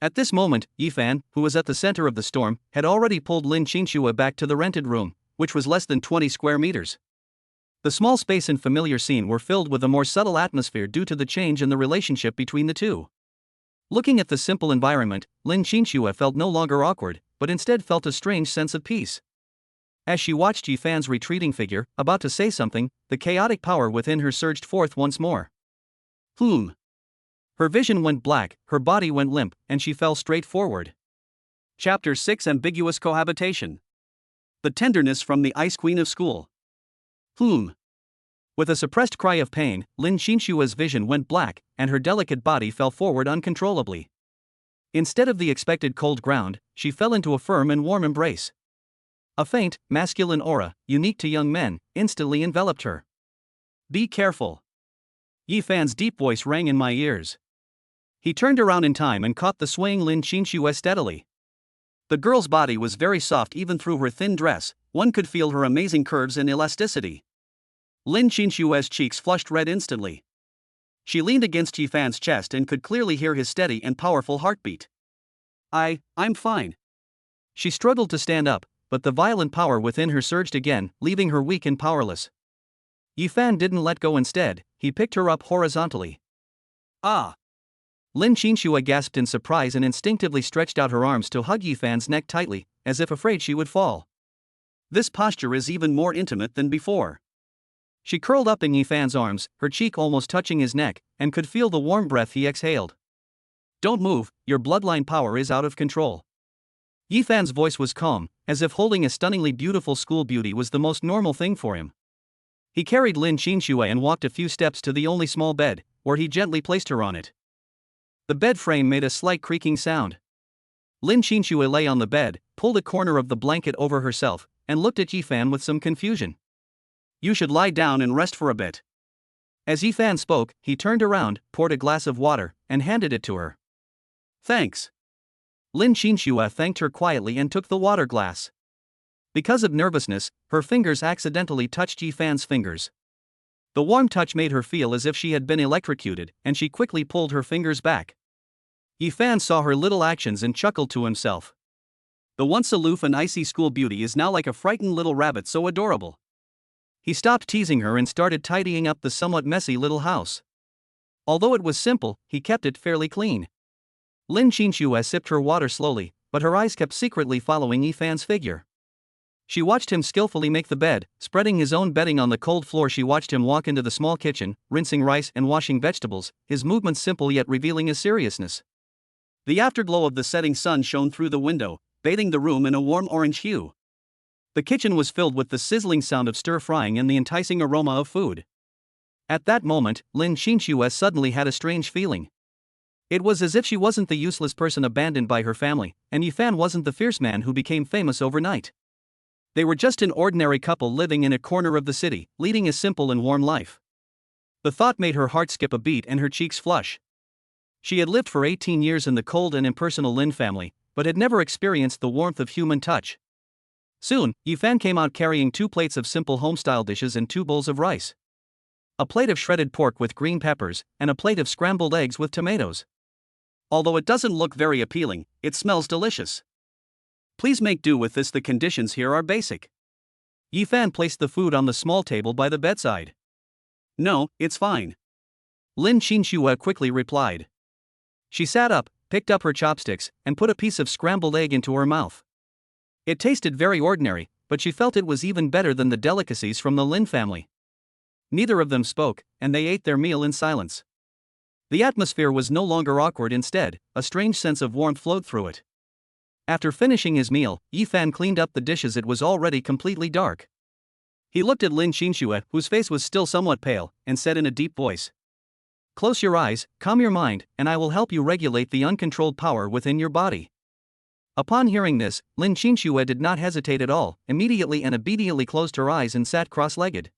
At this moment, Yi Fan, who was at the center of the storm, had already pulled Lin Qinshui back to the rented room, which was less than 20 square meters. The small space and familiar scene were filled with a more subtle atmosphere due to the change in the relationship between the two. Looking at the simple environment, Lin Qinxue felt no longer awkward, but instead felt a strange sense of peace. As she watched Yifan's retreating figure, about to say something, the chaotic power within her surged forth once more. Her vision went black, her body went limp, and she fell straight forward. Chapter 6: Ambiguous Cohabitation. The tenderness from the Ice Queen of School. With a suppressed cry of pain, Lin Qinshua's vision went black, and her delicate body fell forward uncontrollably. Instead of the expected cold ground, she fell into a firm and warm embrace. A faint, masculine aura, unique to young men, instantly enveloped her. "Be careful." Yifan's deep voice rang in my ears. He turned around in time and caught the swaying Lin Qinxue steadily. The girl's body was very soft even through her thin dress, one could feel her amazing curves and elasticity. Lin Qinshue's cheeks flushed red instantly. She leaned against Yifan's chest and could clearly hear his steady and powerful heartbeat. I'm fine." She struggled to stand up, but the violent power within her surged again, leaving her weak and powerless. Yifan didn't let go. Instead, he picked her up horizontally. "Ah!" Lin Qinshu gasped in surprise and instinctively stretched out her arms to hug Yifan's neck tightly, as if afraid she would fall. This posture is even more intimate than before. She curled up in Yifan's arms, her cheek almost touching his neck, and could feel the warm breath he exhaled. "Don't move, your bloodline power is out of control." Yifan's voice was calm, as if holding a stunningly beautiful school beauty was the most normal thing for him. He carried Lin Qinshu and walked a few steps to the only small bed, where he gently placed her on it. The bed frame made a slight creaking sound. Lin Qinshu lay on the bed, pulled a corner of the blanket over herself, and looked at Yifan with some confusion. "You should lie down and rest for a bit." As Yifan spoke, he turned around, poured a glass of water, and handed it to her. "Thanks." Lin Qinshu thanked her quietly and took the water glass. Because of nervousness, her fingers accidentally touched Yifan's fingers. The warm touch made her feel as if she had been electrocuted, and she quickly pulled her fingers back. Yifan saw her little actions and chuckled to himself. The once aloof and icy school beauty is now like a frightened little rabbit, so adorable. He stopped teasing her and started tidying up the somewhat messy little house. Although it was simple, he kept it fairly clean. Lin Qinshu sipped her water slowly, but her eyes kept secretly following Yifan's figure. She watched him skillfully make the bed, spreading his own bedding on the cold floor. She watched him walk into the small kitchen, rinsing rice and washing vegetables, his movements simple yet revealing his seriousness. The afterglow of the setting sun shone through the window, bathing the room in a warm orange hue. The kitchen was filled with the sizzling sound of stir-frying and the enticing aroma of food. At that moment, Lin Qinshu suddenly had a strange feeling. It was as if she wasn't the useless person abandoned by her family, and Yifan wasn't the fierce man who became famous overnight. They were just an ordinary couple living in a corner of the city, leading a simple and warm life. The thought made her heart skip a beat and her cheeks flush. She had lived for 18 years in the cold and impersonal Lin family, but had never experienced the warmth of human touch. Soon, Yifan came out carrying 2 plates of simple home-style dishes and 2 bowls of rice. A plate of shredded pork with green peppers, and a plate of scrambled eggs with tomatoes. Although it doesn't look very appealing, it smells delicious. Please make do with this, the conditions here are basic. Yifan placed the food on the small table by the bedside. No, it's fine. Lin Qinshu quickly replied. She sat up, picked up her chopsticks, and put a piece of scrambled egg into her mouth. It tasted very ordinary, but she felt it was even better than the delicacies from the Lin family. Neither of them spoke, and they ate their meal in silence. The atmosphere was no longer awkward. Instead, a strange sense of warmth flowed through it. After finishing his meal, Yifan cleaned up the dishes. It was already completely dark. He looked at Lin Qinshu, whose face was still somewhat pale, and said in a deep voice, "Close your eyes, calm your mind, and I will help you regulate the uncontrolled power within your body." Upon hearing this, Lin Qinshu did not hesitate at all, immediately and obediently closed her eyes and sat cross-legged.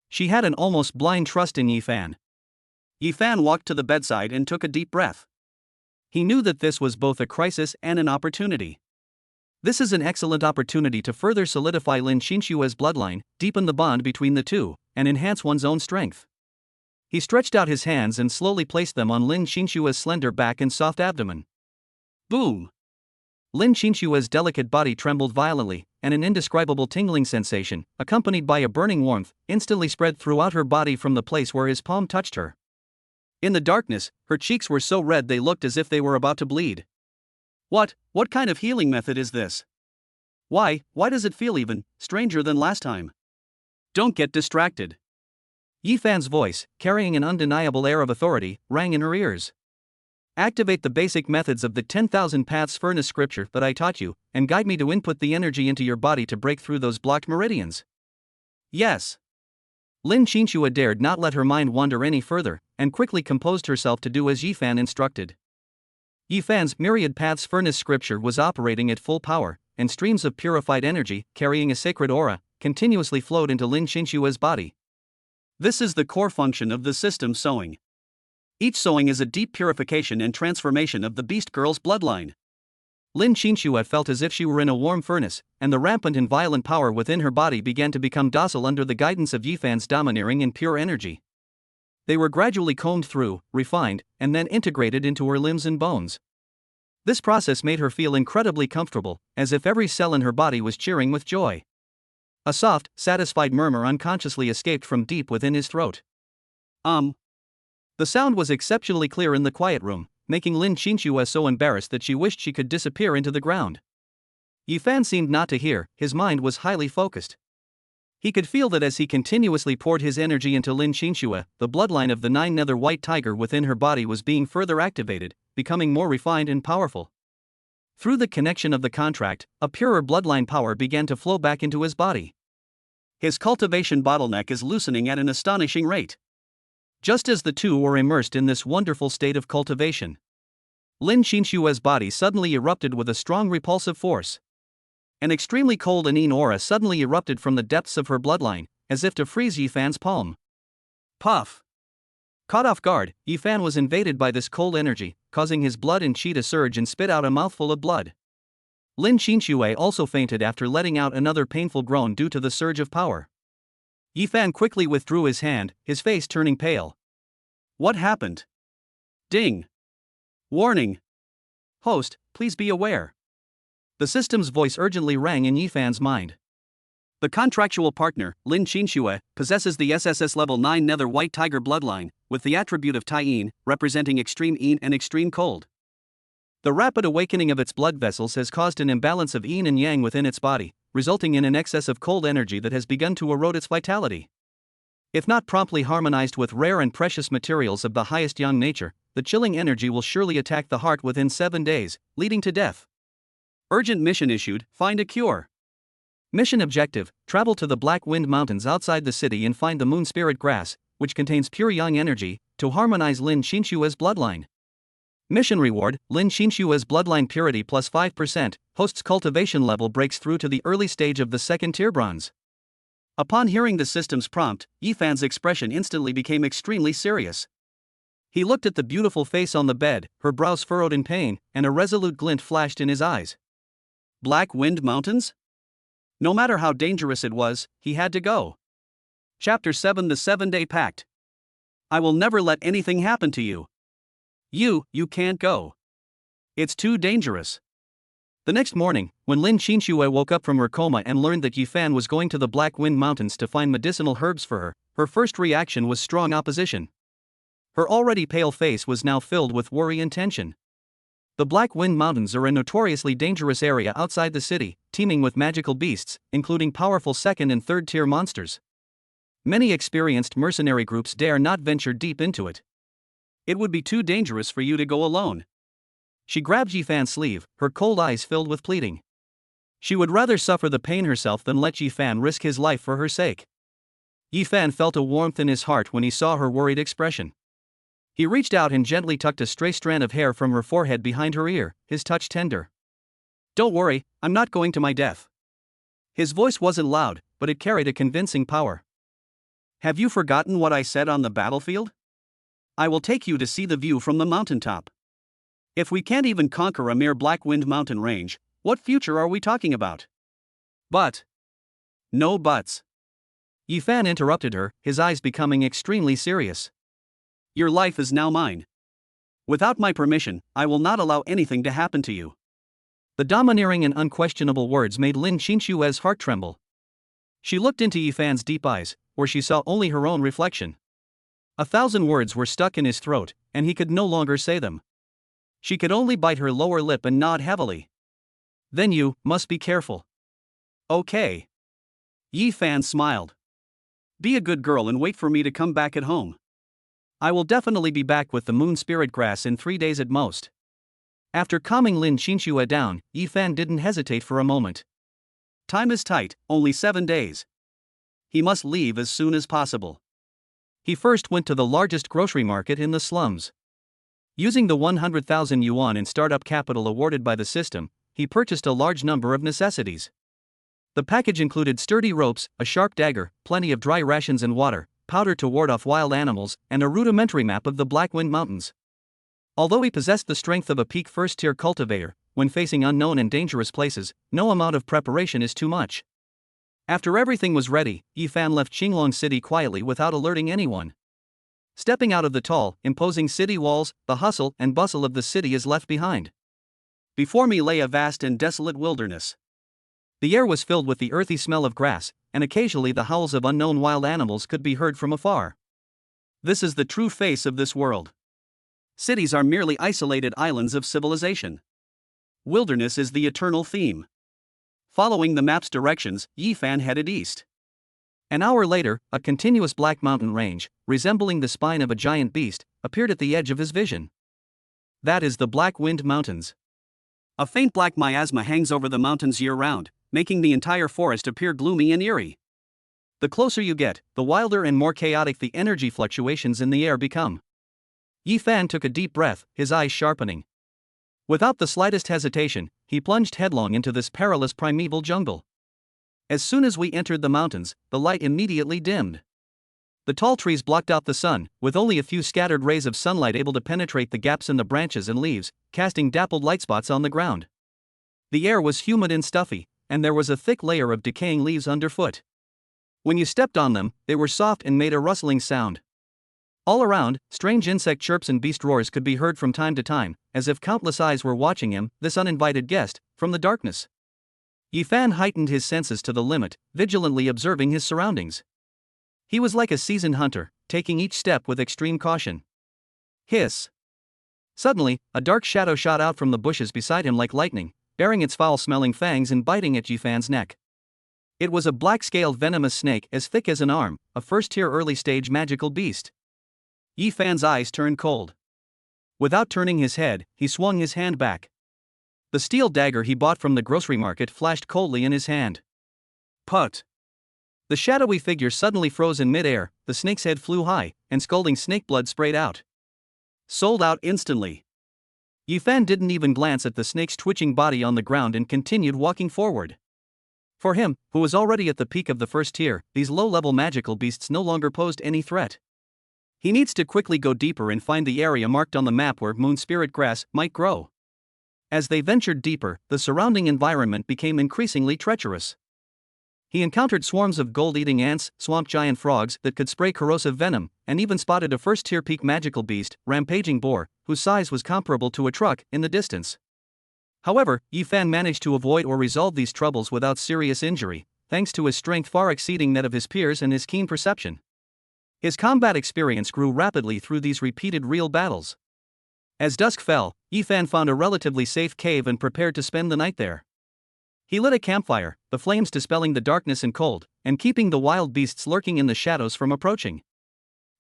She had an almost blind trust in Yifan. Yifan walked to the bedside and took a deep breath. He knew that this was both a crisis and an opportunity. This is an excellent opportunity to further solidify Lin Qinshu's bloodline, deepen the bond between the two, and enhance one's own strength. He stretched out his hands and slowly placed them on Lin Qinshu's slender back and soft abdomen. Boom! Lin Qinshu's delicate body trembled violently, and an indescribable tingling sensation, accompanied by a burning warmth, instantly spread throughout her body from the place where his palm touched her. In the darkness, her cheeks were so red they looked as if they were about to bleed. What kind of healing method is this? Why does it feel even stranger than last time? Don't get distracted. Yifan's voice, carrying an undeniable air of authority, rang in her ears. Activate the basic methods of the 10,000 Paths Furnace scripture that I taught you, and guide me to input the energy into your body to break through those blocked meridians. Yes. Lin Qinxue dared not let her mind wander any further, and quickly composed herself to do as Yifan instructed. Yifan's myriad paths furnace scripture was operating at full power, and streams of purified energy, carrying a sacred aura, continuously flowed into Lin Qinxue's body. This is the core function of the system sowing. Each sowing is a deep purification and transformation of the beast girl's bloodline. Lin Qinxue felt as if she were in a warm furnace, and the rampant and violent power within her body began to become docile under the guidance of Yifan's domineering and pure energy. They were gradually combed through, refined, and then integrated into her limbs and bones. This process made her feel incredibly comfortable, as if every cell in her body was cheering with joy. A soft, satisfied murmur unconsciously escaped from deep within his throat. The sound was exceptionally clear in the quiet room, making Lin Qinxue so embarrassed that she wished she could disappear into the ground. Yifan seemed not to hear, his mind was highly focused. He could feel that as he continuously poured his energy into Lin Qinxue, the bloodline of the nine-nether white tiger within her body was being further activated, becoming more refined and powerful. Through the connection of the contract, a purer bloodline power began to flow back into his body. His cultivation bottleneck is loosening at an astonishing rate. Just as the two were immersed in this wonderful state of cultivation, Lin Qinxue's body suddenly erupted with a strong repulsive force. An extremely cold Anin aura suddenly erupted from the depths of her bloodline, as if to freeze Yifan's palm. Puff! Caught off guard, Yifan was invaded by this cold energy, causing his blood and chi to surge and spit out a mouthful of blood. Lin Qinxue also fainted after letting out another painful groan due to the surge of power. Yifan quickly withdrew his hand, his face turning pale. What happened? Ding! Warning! Host, please be aware. The system's voice urgently rang in Yifan's mind. The contractual partner, Lin Qinxue, possesses the SSS level 9 nether white tiger bloodline, with the attribute of Tai-yin, representing extreme yin and extreme cold. The rapid awakening of its blood vessels has caused an imbalance of yin and yang within its body, resulting in an excess of cold energy that has begun to erode its vitality. If not promptly harmonized with rare and precious materials of the highest yang nature, the chilling energy will surely attack the heart within 7 days, leading to death. Urgent mission issued, find a cure. Mission objective, travel to the Black Wind Mountains outside the city and find the Moon Spirit Grass, which contains pure yang energy, to harmonize Lin Qinxue's bloodline. Mission reward, Lin Qinxue's bloodline purity plus 5%, host's cultivation level breaks through to the early stage of the second tier bronze. Upon hearing the system's prompt, Yifan's expression instantly became extremely serious. He looked at the beautiful face on the bed, her brows furrowed in pain, and a resolute glint flashed in his eyes. Black Wind Mountains? No matter how dangerous it was, he had to go. Chapter 7 The 7-Day Pact. I will never let anything happen to you. You can't go. It's too dangerous. The next morning, when Lin Qinxue woke up from her coma and learned that Yifan was going to the Black Wind Mountains to find medicinal herbs for her, her first reaction was strong opposition. Her already pale face was now filled with worry and tension. The Black Wind Mountains are a notoriously dangerous area outside the city, teeming with magical beasts, including powerful second and third tier monsters. Many experienced mercenary groups dare not venture deep into it. It would be too dangerous for you to go alone. She grabbed Yifan's sleeve, her cold eyes filled with pleading. She would rather suffer the pain herself than let Yifan risk his life for her sake. Yifan felt a warmth in his heart when he saw her worried expression. He reached out and gently tucked a stray strand of hair from her forehead behind her ear, his touch tender. Don't worry, I'm not going to my death. His voice wasn't loud, but it carried a convincing power. Have you forgotten what I said on the battlefield? I will take you to see the view from the mountaintop. If we can't even conquer a mere Black Wind mountain range, what future are we talking about? But. No buts. Yifan interrupted her, his eyes becoming extremely serious. Your life is now mine. Without my permission, I will not allow anything to happen to you. The domineering and unquestionable words made Lin Qinshue's heart tremble. She looked into Yifan's deep eyes, where she saw only her own reflection. 1,000 words were stuck in his throat, and he could no longer say them. She could only bite her lower lip and nod heavily. Then you must be careful. Okay. Yifan smiled. Be a good girl and wait for me to come back at home. I will definitely be back with the moon spirit grass in 3 days at most. After calming Lin Qinshu down, Yifan didn't hesitate for a moment. Time is tight, only 7 days. He must leave as soon as possible. He first went to the largest grocery market in the slums. Using the 100,000 yuan in startup capital awarded by the system, he purchased a large number of necessities. The package included sturdy ropes, a sharp dagger, plenty of dry rations and water, powder to ward off wild animals, and a rudimentary map of the Black Wind Mountains. Although he possessed the strength of a peak first-tier cultivator, when facing unknown and dangerous places, no amount of preparation is too much. After everything was ready, Yifan left Qinglong City quietly without alerting anyone. Stepping out of the tall, imposing city walls, the hustle and bustle of the city is left behind. Before me lay a vast and desolate wilderness. The air was filled with the earthy smell of grass, and occasionally the howls of unknown wild animals could be heard from afar. This is the true face of this world. Cities are merely isolated islands of civilization. Wilderness is the eternal theme. Following the map's directions, Yifan headed east. An hour later, a continuous black mountain range, resembling the spine of a giant beast, appeared at the edge of his vision. That is the Black Wind Mountains. A faint black miasma hangs over the mountains year-round, making the entire forest appear gloomy and eerie. The closer you get, the wilder and more chaotic the energy fluctuations in the air become. Yifan took a deep breath, his eyes sharpening. Without the slightest hesitation, he plunged headlong into this perilous primeval jungle. As soon as we entered the mountains, the light immediately dimmed. The tall trees blocked out the sun, with only a few scattered rays of sunlight able to penetrate the gaps in the branches and leaves, casting dappled light spots on the ground. The air was humid and stuffy, and there was a thick layer of decaying leaves underfoot. When you stepped on them, they were soft and made a rustling sound. All around, strange insect chirps and beast roars could be heard from time to time, as if countless eyes were watching him, this uninvited guest, from the darkness. Yifan heightened his senses to the limit, vigilantly observing his surroundings. He was like a seasoned hunter, taking each step with extreme caution. Hiss! Suddenly, a dark shadow shot out from the bushes beside him like lightning, baring its foul-smelling fangs and biting at Yifan's neck. It was a black-scaled venomous snake as thick as an arm, a first-tier early-stage magical beast. Yifan's eyes turned cold. Without turning his head, he swung his hand back. The steel dagger he bought from the grocery market flashed coldly in his hand. Put! The shadowy figure suddenly froze in mid-air, the snake's head flew high, and scalding snake blood sprayed out. Sold out instantly. Yifan didn't even glance at the snake's twitching body on the ground and continued walking forward. For him, who was already at the peak of the first tier, these low-level magical beasts no longer posed any threat. He needs to quickly go deeper and find the area marked on the map where moon spirit grass might grow. As they ventured deeper, the surrounding environment became increasingly treacherous. He encountered swarms of gold-eating ants, swamp giant frogs that could spray corrosive venom, and even spotted a first-tier peak magical beast, rampaging boar, whose size was comparable to a truck, in the distance. However, Yifan managed to avoid or resolve these troubles without serious injury, thanks to his strength far exceeding that of his peers and his keen perception. His combat experience grew rapidly through these repeated real battles. As dusk fell, Yifan found a relatively safe cave and prepared to spend the night there. He lit a campfire, the flames dispelling the darkness and cold, and keeping the wild beasts lurking in the shadows from approaching.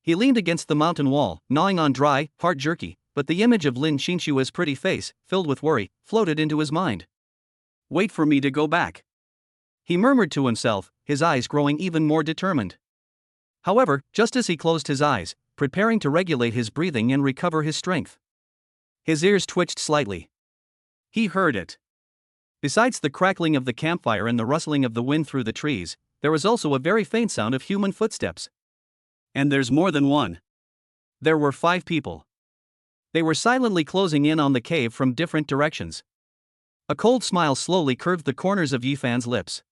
He leaned against the mountain wall, gnawing on dry, hard jerky, but the image of Lin Qinshue's pretty face, filled with worry, floated into his mind. Wait for me to go back. He murmured to himself, his eyes growing even more determined. However, just as he closed his eyes, preparing to regulate his breathing and recover his strength, his ears twitched slightly. He heard it. Besides the crackling of the campfire and the rustling of the wind through the trees, there was also a very faint sound of human footsteps. And there's more than one. There were 5 people. They were silently closing in on the cave from different directions. A cold smile slowly curved the corners of Yifan's lips.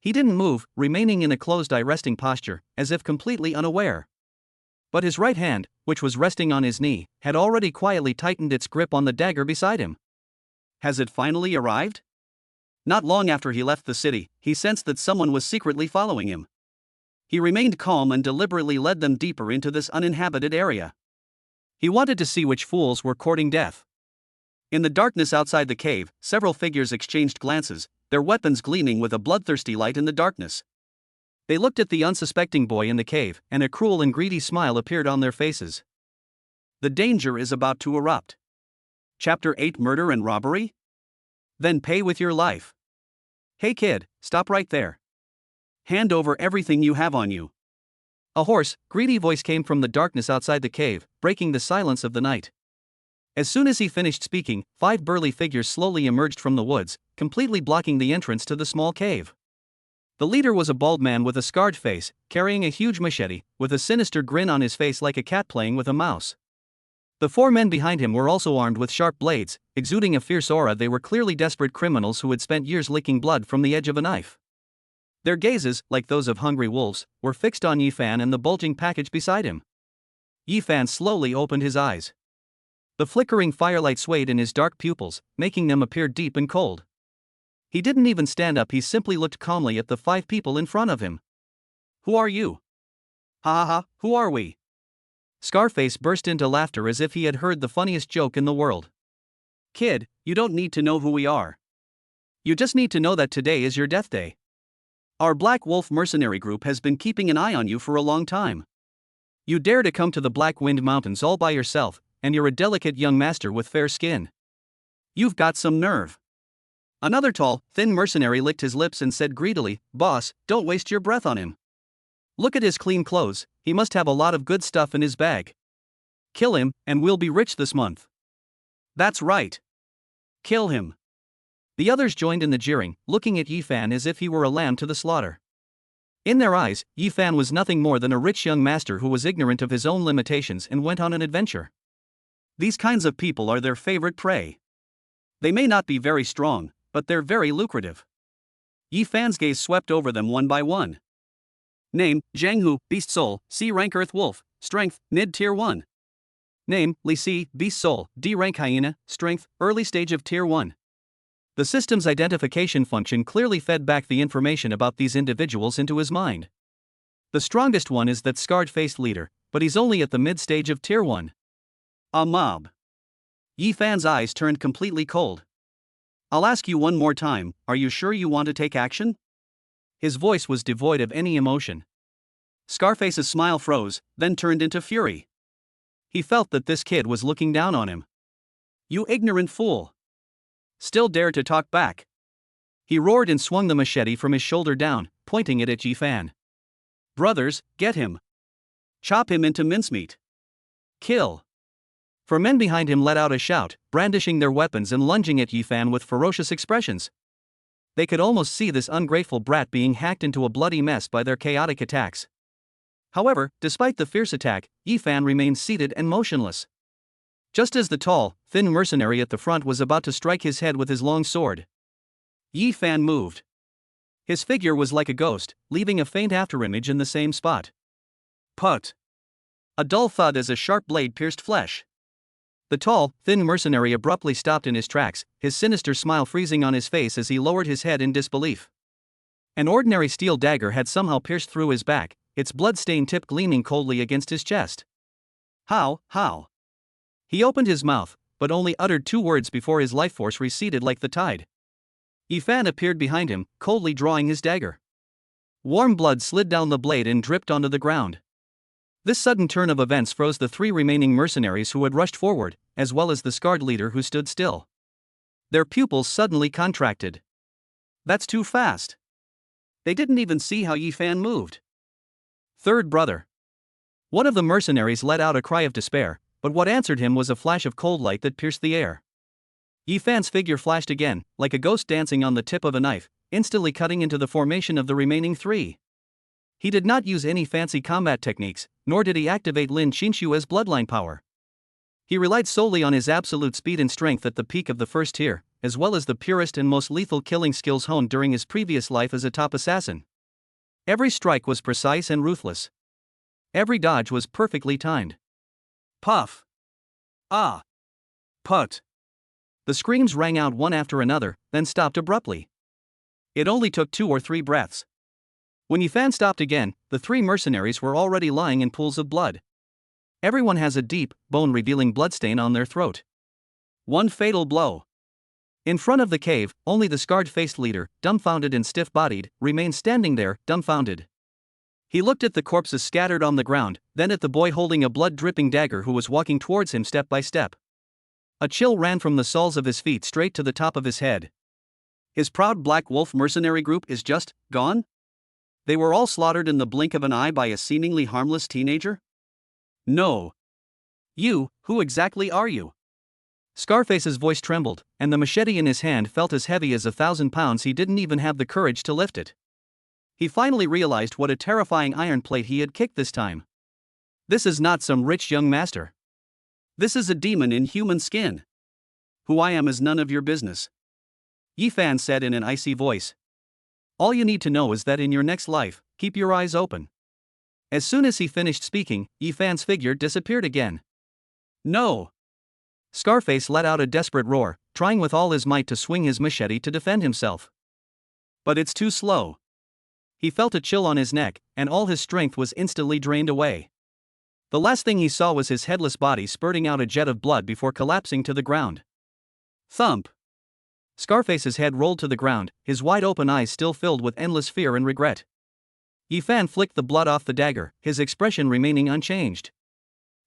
He didn't move, remaining in a closed-eye resting posture, as if completely unaware. But his right hand, which was resting on his knee, had already quietly tightened its grip on the dagger beside him. Has it finally arrived? Not long after he left the city, he sensed that someone was secretly following him. He remained calm and deliberately led them deeper into this uninhabited area. He wanted to see which fools were courting death. In the darkness outside the cave, several figures exchanged glances, their weapons gleaming with a bloodthirsty light in the darkness. They looked at the unsuspecting boy in the cave, and a cruel and greedy smile appeared on their faces. The danger is about to erupt. Chapter 8: Murder and Robbery? Then pay with your life. Hey kid, stop right there. Hand over everything you have on you. A hoarse, greedy voice came from the darkness outside the cave, breaking the silence of the night. As soon as he finished speaking, 5 burly figures slowly emerged from the woods, completely blocking the entrance to the small cave. The leader was a bald man with a scarred face, carrying a huge machete, with a sinister grin on his face like a cat playing with a mouse. The 4 men behind him were also armed with sharp blades, exuding a fierce aura. They were clearly desperate criminals who had spent years licking blood from the edge of a knife. Their gazes, like those of hungry wolves, were fixed on Yifan and the bulging package beside him. Yifan slowly opened his eyes. The flickering firelight swayed in his dark pupils, making them appear deep and cold. He didn't even stand up, he simply looked calmly at the 5 people in front of him. Who are you? Ha ha ha, who are we? Scarface burst into laughter as if he had heard the funniest joke in the world. Kid, you don't need to know who we are. You just need to know that today is your death day. Our Black Wolf mercenary group has been keeping an eye on you for a long time. You dare to come to the Black Wind Mountains all by yourself, and you're a delicate young master with fair skin. You've got some nerve. Another tall, thin mercenary licked his lips and said greedily, Boss, don't waste your breath on him. Look at his clean clothes, he must have a lot of good stuff in his bag. Kill him, and we'll be rich this month. That's right. Kill him. The others joined in the jeering, looking at Yifan as if he were a lamb to the slaughter. In their eyes, Yifan was nothing more than a rich young master who was ignorant of his own limitations and went on an adventure. These kinds of people are their favorite prey. They may not be very strong, but they're very lucrative. Yifan's gaze swept over them one by one. Name, Zhang Hu, Beast Soul, C rank Earth Wolf, Strength, Mid Tier 1. Name, Li Si, Beast Soul, D rank Hyena, Strength, Early Stage of Tier 1. The system's identification function clearly fed back the information about these individuals into his mind. The strongest one is that scarred-faced leader, but he's only at the mid-stage of Tier 1. A mob. Yifan's eyes turned completely cold. I'll ask you one more time, are you sure you want to take action? His voice was devoid of any emotion. Scarface's smile froze, then turned into fury. He felt that this kid was looking down on him. You ignorant fool! Still dare to talk back? He roared and swung the machete from his shoulder down, pointing it at Yifan. Brothers, get him! Chop him into mincemeat! Kill! 4 men behind him let out a shout, brandishing their weapons and lunging at Yifan with ferocious expressions. They could almost see this ungrateful brat being hacked into a bloody mess by their chaotic attacks. However, despite the fierce attack, Yifan remained seated and motionless. Just as the tall, thin mercenary at the front was about to strike his head with his long sword, Yifan moved. His figure was like a ghost, leaving a faint afterimage in the same spot. Put! A dull thud as a sharp blade pierced flesh. The tall, thin mercenary abruptly stopped in his tracks, his sinister smile freezing on his face as he lowered his head in disbelief. An ordinary steel dagger had somehow pierced through his back, its blood-stained tip gleaming coldly against his chest. How? He opened his mouth, but only uttered 2 words before his life force receded like the tide. Yifan appeared behind him, coldly drawing his dagger. Warm blood slid down the blade and dripped onto the ground. This sudden turn of events froze the 3 remaining mercenaries who had rushed forward, as well as the scarred leader who stood still. Their pupils suddenly contracted. That's too fast. They didn't even see how Yifan moved. Third brother. One of the mercenaries let out a cry of despair, but what answered him was a flash of cold light that pierced the air. Yifan's figure flashed again, like a ghost dancing on the tip of a knife, instantly cutting into the formation of the remaining 3. He did not use any fancy combat techniques, nor did he activate Lin Qinshua's bloodline power. He relied solely on his absolute speed and strength at the peak of the first tier, as well as the purest and most lethal killing skills honed during his previous life as a top assassin. Every strike was precise and ruthless. Every dodge was perfectly timed. Puff. Ah. Put. The screams rang out one after another, then stopped abruptly. It only took 2 or 3 breaths. When Yifan stopped again, the 3 mercenaries were already lying in pools of blood. Everyone has a deep, bone-revealing bloodstain on their throat. One fatal blow. In front of the cave, only the scarred-faced leader, dumbfounded and stiff-bodied, remained standing there, dumbfounded. He looked at the corpses scattered on the ground, then at the boy holding a blood-dripping dagger who was walking towards him step by step. A chill ran from the soles of his feet straight to the top of his head. His proud Black Wolf mercenary group is just gone? They were all slaughtered in the blink of an eye by a seemingly harmless teenager? No. You, who exactly are you? Scarface's voice trembled, and the machete in his hand felt as heavy as 1,000 pounds. He didn't even have the courage to lift it. He finally realized what a terrifying iron plate he had kicked this time. This is not some rich young master. This is a demon in human skin. Who I am is none of your business. Yifan said in an icy voice. All you need to know is that in your next life, keep your eyes open. As soon as he finished speaking, Yifan's figure disappeared again. No! Scarface let out a desperate roar, trying with all his might to swing his machete to defend himself. But it's too slow. He felt a chill on his neck, and all his strength was instantly drained away. The last thing he saw was his headless body spurting out a jet of blood before collapsing to the ground. Thump! Scarface's head rolled to the ground, his wide-open eyes still filled with endless fear and regret. Yifan flicked the blood off the dagger, his expression remaining unchanged.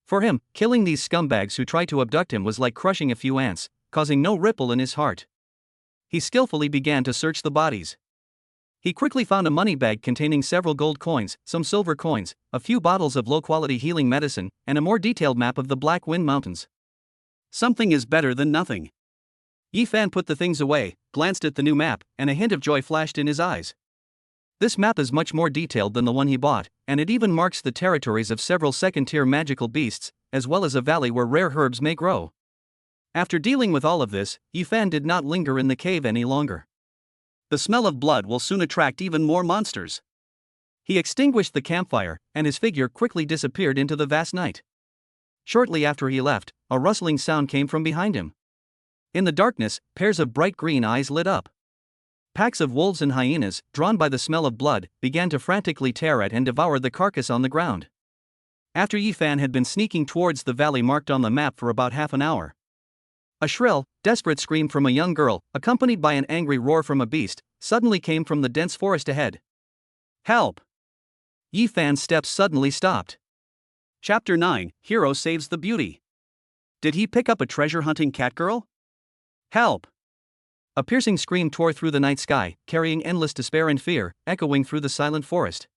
For him, killing these scumbags who tried to abduct him was like crushing a few ants, causing no ripple in his heart. He skillfully began to search the bodies. He quickly found a money bag containing several gold coins, some silver coins, a few bottles of low-quality healing medicine, and a more detailed map of the Black Wind Mountains. Something is better than nothing. Yifan put the things away, glanced at the new map, and a hint of joy flashed in his eyes. This map is much more detailed than the one he bought, and it even marks the territories of several second-tier magical beasts, as well as a valley where rare herbs may grow. After dealing with all of this, Yifan did not linger in the cave any longer. The smell of blood will soon attract even more monsters. He extinguished the campfire, and his figure quickly disappeared into the vast night. Shortly after he left, a rustling sound came from behind him. In the darkness, pairs of bright green eyes lit up. Packs of wolves and hyenas, drawn by the smell of blood, began to frantically tear at and devour the carcass on the ground. After Yifan had been sneaking towards the valley marked on the map for about half an hour, a shrill, desperate scream from a young girl, accompanied by an angry roar from a beast, suddenly came from the dense forest ahead. Help! Yifan's steps suddenly stopped. Chapter 9, Hero Saves the Beauty. Did he pick up a treasure-hunting catgirl? Help! A piercing scream tore through the night sky, carrying endless despair and fear, echoing through the silent forest.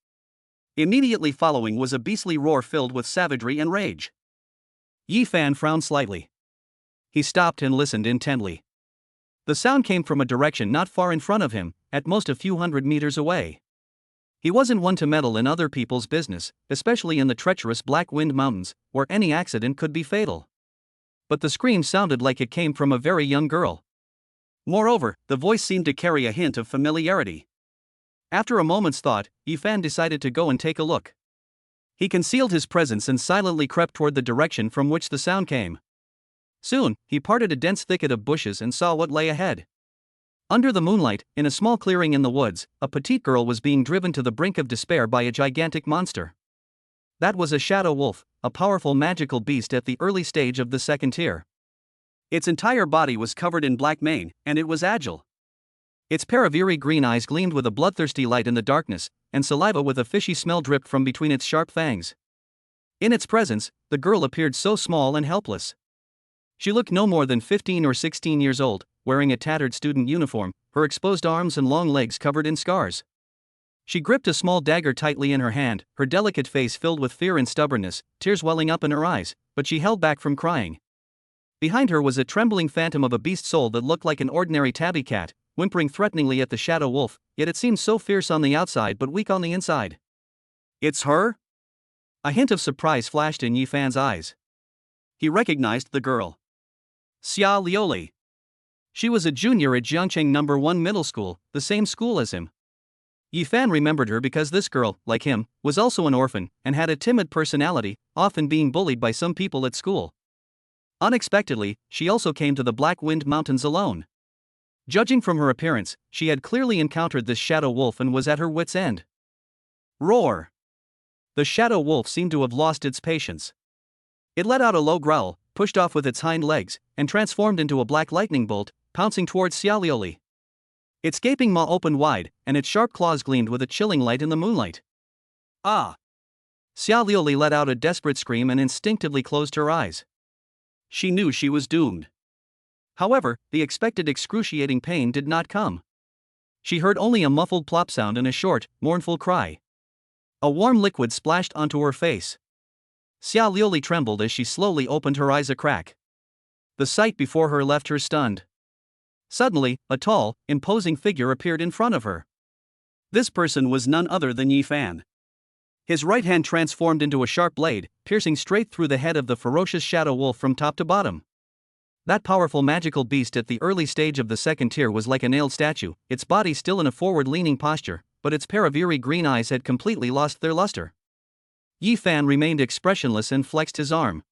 Immediately following was a beastly roar filled with savagery and rage. Yifan frowned slightly. He stopped and listened intently. The sound came from a direction not far in front of him, at most a few hundred meters away. He wasn't one to meddle in other people's business, especially in the treacherous Black Wind Mountains, where any accident could be fatal. But the scream sounded like it came from a very young girl. Moreover, the voice seemed to carry a hint of familiarity. After a moment's thought, Yifan decided to go and take a look. He concealed his presence and silently crept toward the direction from which the sound came. Soon, he parted a dense thicket of bushes and saw what lay ahead. Under the moonlight, in a small clearing in the woods, a petite girl was being driven to the brink of despair by a gigantic monster. That was a shadow wolf, a powerful magical beast at the early stage of the second tier. Its entire body was covered in black mane, and it was agile. Its pair of eerie green eyes gleamed with a bloodthirsty light in the darkness, and saliva with a fishy smell dripped from between its sharp fangs. In its presence, the girl appeared so small and helpless. She looked no more than 15 or 16 years old, wearing a tattered student uniform, her exposed arms and long legs covered in scars. She gripped a small dagger tightly in her hand, her delicate face filled with fear and stubbornness, tears welling up in her eyes, but she held back from crying. Behind her was a trembling phantom of a beast soul that looked like an ordinary tabby cat, whimpering threateningly at the shadow wolf, yet it seemed so fierce on the outside but weak on the inside. It's her? A hint of surprise flashed in Yifan's eyes. He recognized the girl. Xia Lioli. She was a junior at Jiangcheng No. 1 Middle School, the same school as him. Yifan remembered her because this girl, like him, was also an orphan, and had a timid personality, often being bullied by some people at school. Unexpectedly, she also came to the Black Wind Mountains alone. Judging from her appearance, she had clearly encountered this shadow wolf and was at her wit's end. Roar! The shadow wolf seemed to have lost its patience. It let out a low growl, pushed off with its hind legs, and transformed into a black lightning bolt, pouncing towards Xiaolioli. Its gaping maw opened wide, and its sharp claws gleamed with a chilling light in the moonlight. Ah! Xiaolioli let out a desperate scream and instinctively closed her eyes. She knew she was doomed. However, the expected excruciating pain did not come. She heard only a muffled plop sound and a short, mournful cry. A warm liquid splashed onto her face. Xiaolioli trembled as she slowly opened her eyes a crack. The sight before her left her stunned. Suddenly, a tall, imposing figure appeared in front of her. This person was none other than Yi Fan. His right hand transformed into a sharp blade, piercing straight through the head of the ferocious shadow wolf from top to bottom. That powerful magical beast at the early stage of the second tier was like a nailed statue, its body still in a forward-leaning posture, but its pair of eerie green eyes had completely lost their luster. Yi Fan remained expressionless and flexed his arm.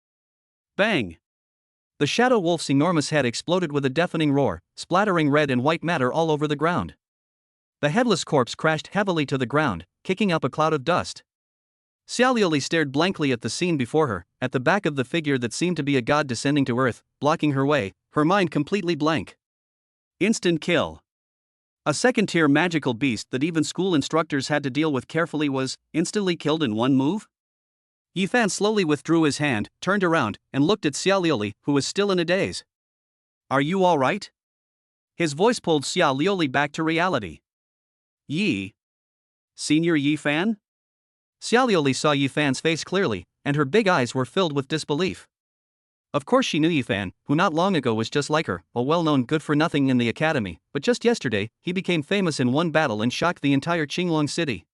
Bang! The shadow wolf's enormous head exploded with a deafening roar, splattering red and white matter all over the ground. The headless corpse crashed heavily to the ground, kicking up a cloud of dust. Xiaolioli stared blankly at the scene before her, at the back of the figure that seemed to be a god descending to earth, blocking her way, her mind completely blank. Instant kill. A second-tier magical beast that even school instructors had to deal with carefully was instantly killed in one move? Yi Fan slowly withdrew his hand, turned around, and looked at Xiaolioli, who was still in a daze. Are you all right? His voice pulled Xiaolioli back to reality. Yi? Senior Yi Fan? Xiaolioli saw Yi Fan's face clearly, and her big eyes were filled with disbelief. Of course she knew Yi Fan, who not long ago was just like her, a well-known good-for-nothing in the academy, but just yesterday, he became famous in one battle and shocked the entire Qinglong city.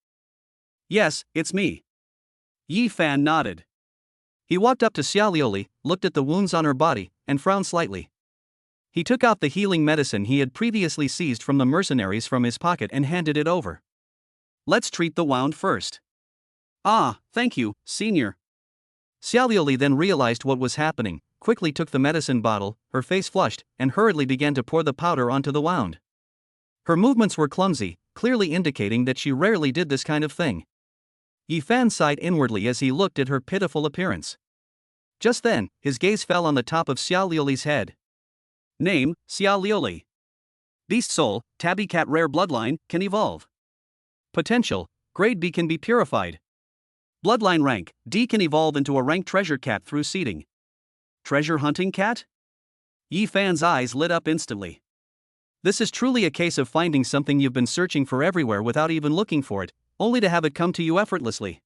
Yes, it's me. Yi Fan nodded. He walked up to Xiaolioli, looked at the wounds on her body, and frowned slightly. He took out the healing medicine he had previously seized from the mercenaries from his pocket and handed it over. Let's treat the wound first. Ah, thank you, senior. Xiaolioli then realized what was happening, quickly took the medicine bottle, her face flushed, and hurriedly began to pour the powder onto the wound. Her movements were clumsy, clearly indicating that she rarely did this kind of thing. Yi Fan sighed inwardly as he looked at her pitiful appearance. Just then, his gaze fell on the top of Xiaolioli's head. Name, Xiaolioli. Beast soul, tabby cat rare bloodline, can evolve. Potential, grade B can be purified. Bloodline rank, D can evolve into a ranked treasure cat through seeding. Treasure hunting cat? Yi Fan's eyes lit up instantly. This is truly a case of finding something you've been searching for everywhere without even looking for it, only to have it come to you effortlessly.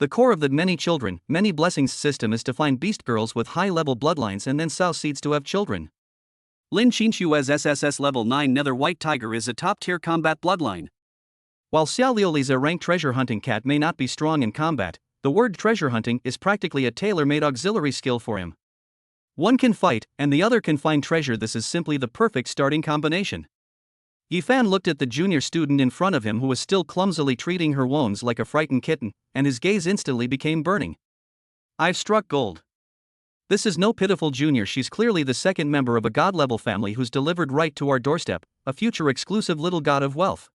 The core of the many children, many blessings system is to find beast girls with high-level bloodlines and then sow seeds to have children. Lin Qinshue's SSS level 9 Nether White Tiger is a top-tier combat bloodline. While Xiaolioli's a ranked treasure hunting cat may not be strong in combat, the word treasure hunting is practically a tailor-made auxiliary skill for him. One can fight, and the other can find treasure. This is simply the perfect starting combination. Yi Fan looked at the junior student in front of him who was still clumsily treating her wounds like a frightened kitten, and his gaze instantly became burning. I've struck gold. This is no pitiful junior, she's clearly the second member of a god-level family who's delivered right to our doorstep, a future exclusive little god of wealth.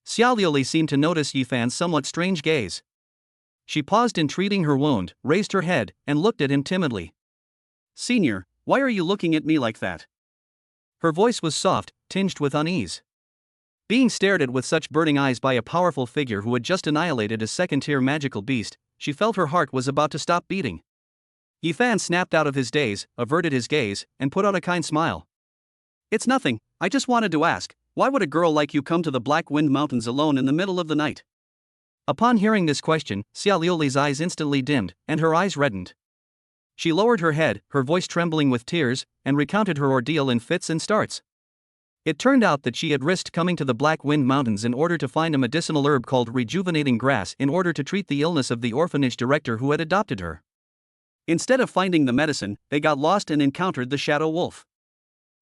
Xiaolioli seemed to notice Yi Fan's somewhat strange gaze. She paused in treating her wound, raised her head, and looked at him timidly. Senior, why are you looking at me like that? Her voice was soft, tinged with unease. Being stared at with such burning eyes by a powerful figure who had just annihilated a second-tier magical beast, she felt her heart was about to stop beating. Yi Fan snapped out of his daze, averted his gaze, and put on a kind smile. It's nothing, I just wanted to ask, why would a girl like you come to the Black Wind Mountains alone in the middle of the night? Upon hearing this question, Xiaolioli's eyes instantly dimmed, and her eyes reddened. She lowered her head, her voice trembling with tears, and recounted her ordeal in fits and starts. It turned out that she had risked coming to the Black Wind Mountains in order to find a medicinal herb called rejuvenating grass in order to treat the illness of the orphanage director who had adopted her. Instead of finding the medicine, they got lost and encountered the shadow wolf.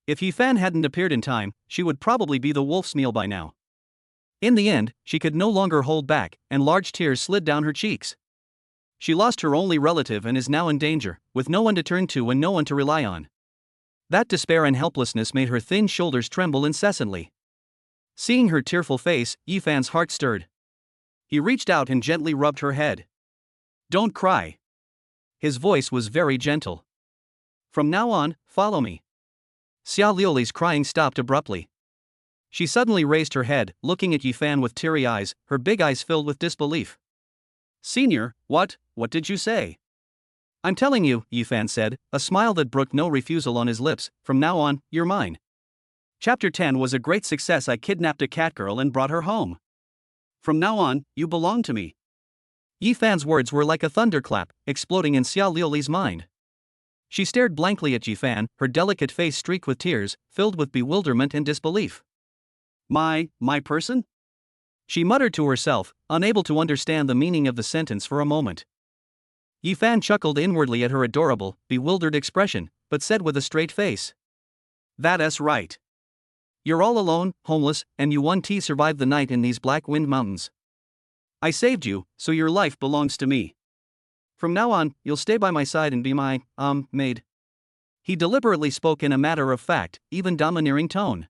If Yi Fan hadn't appeared in time, she would probably be the wolf's meal by now. In the end, she could no longer hold back, and large tears slid down her cheeks. She lost her only relative and is now in danger, with no one to turn to and no one to rely on. That despair and helplessness made her thin shoulders tremble incessantly. Seeing her tearful face, Yifan's heart stirred. He reached out and gently rubbed her head. "Don't cry." His voice was very gentle. "From now on, follow me." Xia Liuli's crying stopped abruptly. She suddenly raised her head, looking at Yifan with teary eyes, her big eyes filled with disbelief. "Senior, what did you say?" "I'm telling you," Yifan said, a smile that brooked no refusal on his lips, "from now on, you're mine. Chapter 10 was a great success. I kidnapped a catgirl and brought her home. From now on, you belong to me." Yifan's words were like a thunderclap, exploding in Xia Liuli's mind. She stared blankly at Yifan, her delicate face streaked with tears, filled with bewilderment and disbelief. My person?" She muttered to herself, unable to understand the meaning of the sentence for a moment. Yifan chuckled inwardly at her adorable, bewildered expression, but said with a straight face, "That's right. You're all alone, homeless, and you 1T survived the night in these Black Wind Mountains. I saved you, so your life belongs to me. From now on, you'll stay by my side and be my, maid." He deliberately spoke in a matter-of-fact, even domineering tone.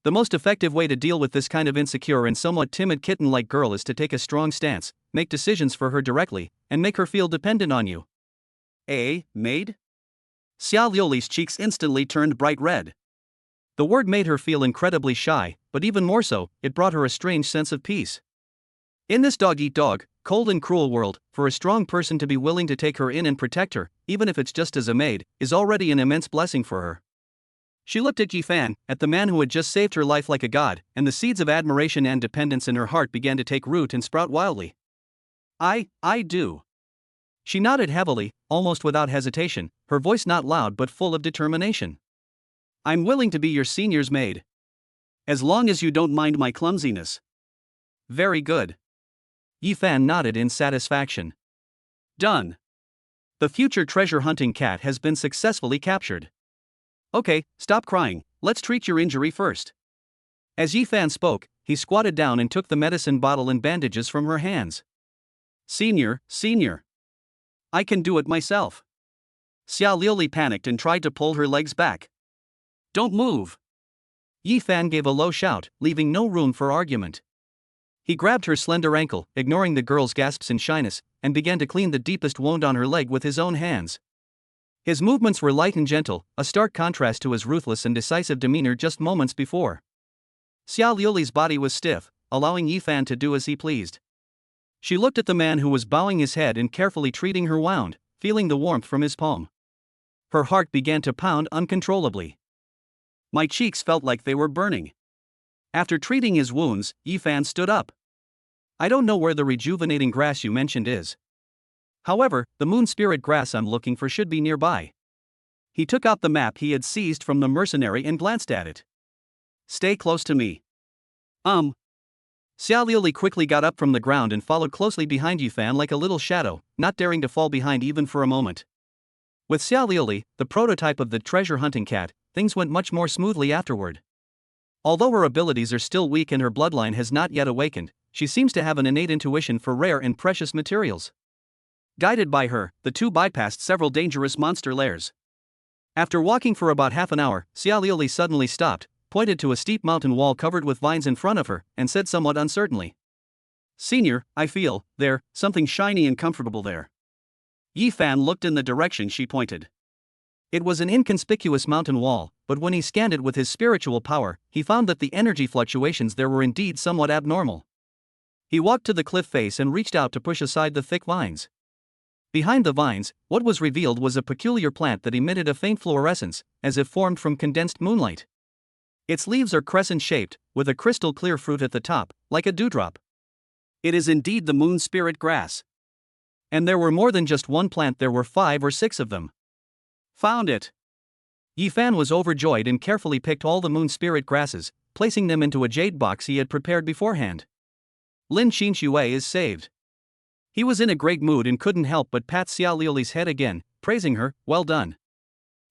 The most effective way to deal with this kind of insecure and somewhat timid kitten-like girl is to take a strong stance, make decisions for her directly, and make her feel dependent on you. Maid? Xia Liuli's cheeks instantly turned bright red. The word made her feel incredibly shy, but even more so, it brought her a strange sense of peace. In this dog-eat-dog, cold and cruel world, for a strong person to be willing to take her in and protect her, even if it's just as a maid, is already an immense blessing for her. She looked at Yifan, at the man who had just saved her life like a god, and the seeds of admiration and dependence in her heart began to take root and sprout wildly. I do." She nodded heavily, almost without hesitation, her voice not loud but full of determination. "I'm willing to be your senior's maid. As long as you don't mind my clumsiness." "Very good." Yifan nodded in satisfaction. "Done. The future treasure hunting cat has been successfully captured. Okay, stop crying, let's treat your injury first." As Yifan spoke, he squatted down and took the medicine bottle and bandages from her hands. Senior. I can do it myself." Xia Liuli panicked and tried to pull her legs back. "Don't move." Yifan gave a low shout, leaving no room for argument. He grabbed her slender ankle, ignoring the girl's gasps in shyness, and began to clean the deepest wound on her leg with his own hands. His movements were light and gentle, a stark contrast to his ruthless and decisive demeanor just moments before. Xia Liuli's body was stiff, allowing Yifan to do as he pleased. She looked at the man who was bowing his head and carefully treating her wound, feeling the warmth from his palm. Her heart began to pound uncontrollably. My cheeks felt like they were burning. After treating his wounds, Yifan stood up. "I don't know where the rejuvenating grass you mentioned is. However, the moon spirit grass I'm looking for should be nearby." He took out the map he had seized from the mercenary and glanced at it. "Stay close to me." Xia Liuli quickly got up from the ground and followed closely behind Yifan like a little shadow, not daring to fall behind even for a moment. With Xia Liuli, the prototype of the treasure hunting cat, things went much more smoothly afterward. Although her abilities are still weak and her bloodline has not yet awakened, she seems to have an innate intuition for rare and precious materials. Guided by her, the two bypassed several dangerous monster lairs. After walking for about half an hour, Xia Liuli suddenly stopped, pointed to a steep mountain wall covered with vines in front of her, and said somewhat uncertainly, "Senior, I feel something shiny and comfortable there." Yifan looked in the direction she pointed. It was an inconspicuous mountain wall, but when he scanned it with his spiritual power, he found that the energy fluctuations there were indeed somewhat abnormal. He walked to the cliff face and reached out to push aside the thick vines. Behind the vines, what was revealed was a peculiar plant that emitted a faint fluorescence, as if formed from condensed moonlight. Its leaves are crescent-shaped, with a crystal-clear fruit at the top, like a dewdrop. It is indeed the moon spirit grass. And there were more than just one plant, there were 5 or 6 of them. Found it. Yifan was overjoyed and carefully picked all the moon spirit grasses, placing them into a jade box he had prepared beforehand. Lin Qinshui is saved. He was in a great mood and couldn't help but pat Xia Liuli's head again, praising her, "Well done."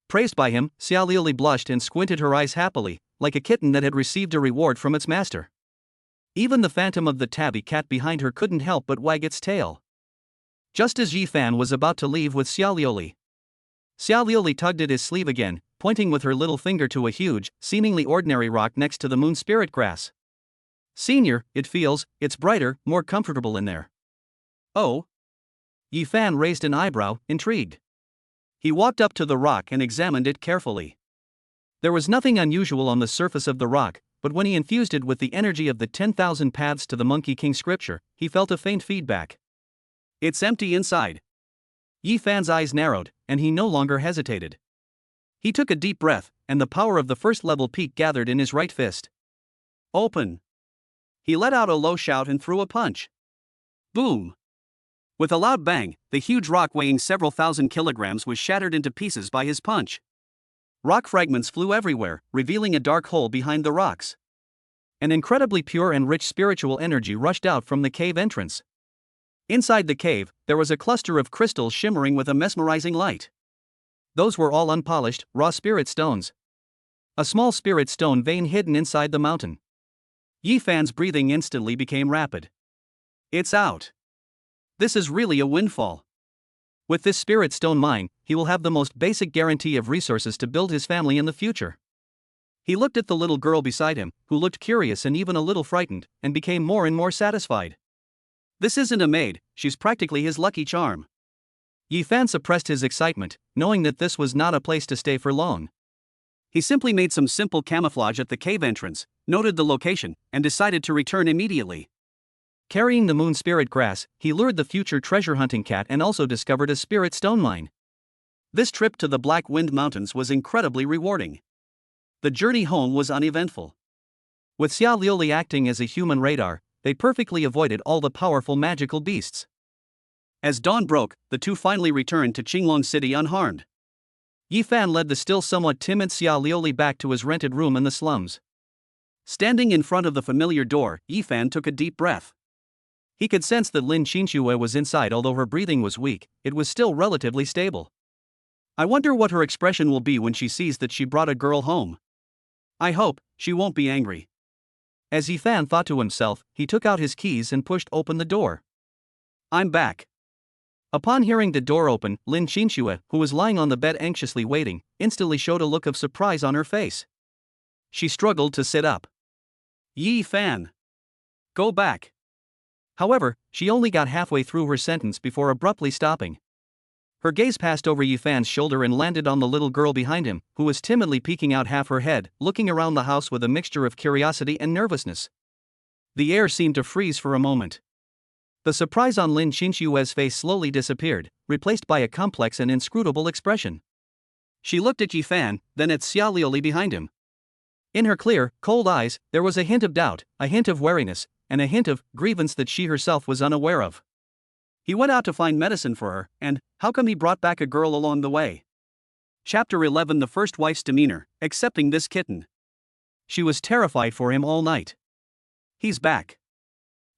Praised by him, Xia Liuli blushed and squinted her eyes happily, like a kitten that had received a reward from its master. Even the phantom of the tabby cat behind her couldn't help but wag its tail. just as Yi Fan was about to leave with Xia Liuli. Xia Liuli tugged at his sleeve again, pointing with her little finger to a huge, seemingly ordinary rock next to the moon spirit grass. Senior, it's brighter, more comfortable in there. Oh? Yi Fan raised an eyebrow, intrigued. He walked up to the rock and examined it carefully. There was nothing unusual on the surface of the rock, but when he infused it with the energy of the 10,000 paths to the Monkey King scripture, he felt a faint feedback. It's empty inside. Yi Fan's eyes narrowed, and he no longer hesitated. He took a deep breath, and the power of the first-level peak gathered in his right fist. Open! He let out a low shout and threw a punch. Boom! With a loud bang, the huge rock weighing several thousand kilograms was shattered into pieces by his punch. Rock fragments flew everywhere, revealing a dark hole behind the rocks. An incredibly pure and rich spiritual energy rushed out from the cave entrance. Inside the cave, there was a cluster of crystals shimmering with a mesmerizing light. Those were all unpolished, raw spirit stones. A small spirit stone vein hidden inside the mountain. Yi Fan's breathing instantly became rapid. It's out. This is really a windfall. With this spirit stone mine, he will have the most basic guarantee of resources to build his family in the future. He looked at the little girl beside him, who looked curious and even a little frightened, and became more and more satisfied. This isn't a maid, she's practically his lucky charm. Yi Fan suppressed his excitement, knowing that this was not a place to stay for long. He simply made some simple camouflage at the cave entrance, noted the location, and decided to return immediately. Carrying the moon spirit grass, he lured the future treasure hunting cat and also discovered a spirit stone mine. This trip to the Black Wind Mountains was incredibly rewarding. The journey home was uneventful. With Xia Liuli acting as a human radar, they perfectly avoided all the powerful magical beasts. As dawn broke, the two finally returned to Qinglong City unharmed. Yi Fan led the still somewhat timid Xia Liuli back to his rented room in the slums. Standing in front of the familiar door, Yi Fan took a deep breath. He could sense that Lin Qinxue was inside. Although her breathing was weak, it was still relatively stable. I wonder what her expression will be when she sees that she brought a girl home. I hope she won't be angry. As Yi Fan thought to himself, he took out his keys and pushed open the door. I'm back. Upon hearing the door open, Lin Qinxue, who was lying on the bed anxiously waiting, instantly showed a look of surprise on her face. She struggled to sit up. Yi Fan. Go back. However, she only got halfway through her sentence before abruptly stopping. Her gaze passed over Yi Fan's shoulder and landed on the little girl behind him, who was timidly peeking out half her head, looking around the house with a mixture of curiosity and nervousness. The air seemed to freeze for a moment. The surprise on Lin Qinxue's face slowly disappeared, replaced by a complex and inscrutable expression. She looked at Yi Fan, then at Xia Liuli behind him. In her clear, cold eyes, there was a hint of doubt, a hint of wariness, and a hint of grievance that she herself was unaware of. He went out to find medicine for her, and how come he brought back a girl along the way? Chapter 11. The first wife's demeanor, accepting this kitten. She was terrified for him all night. He's back.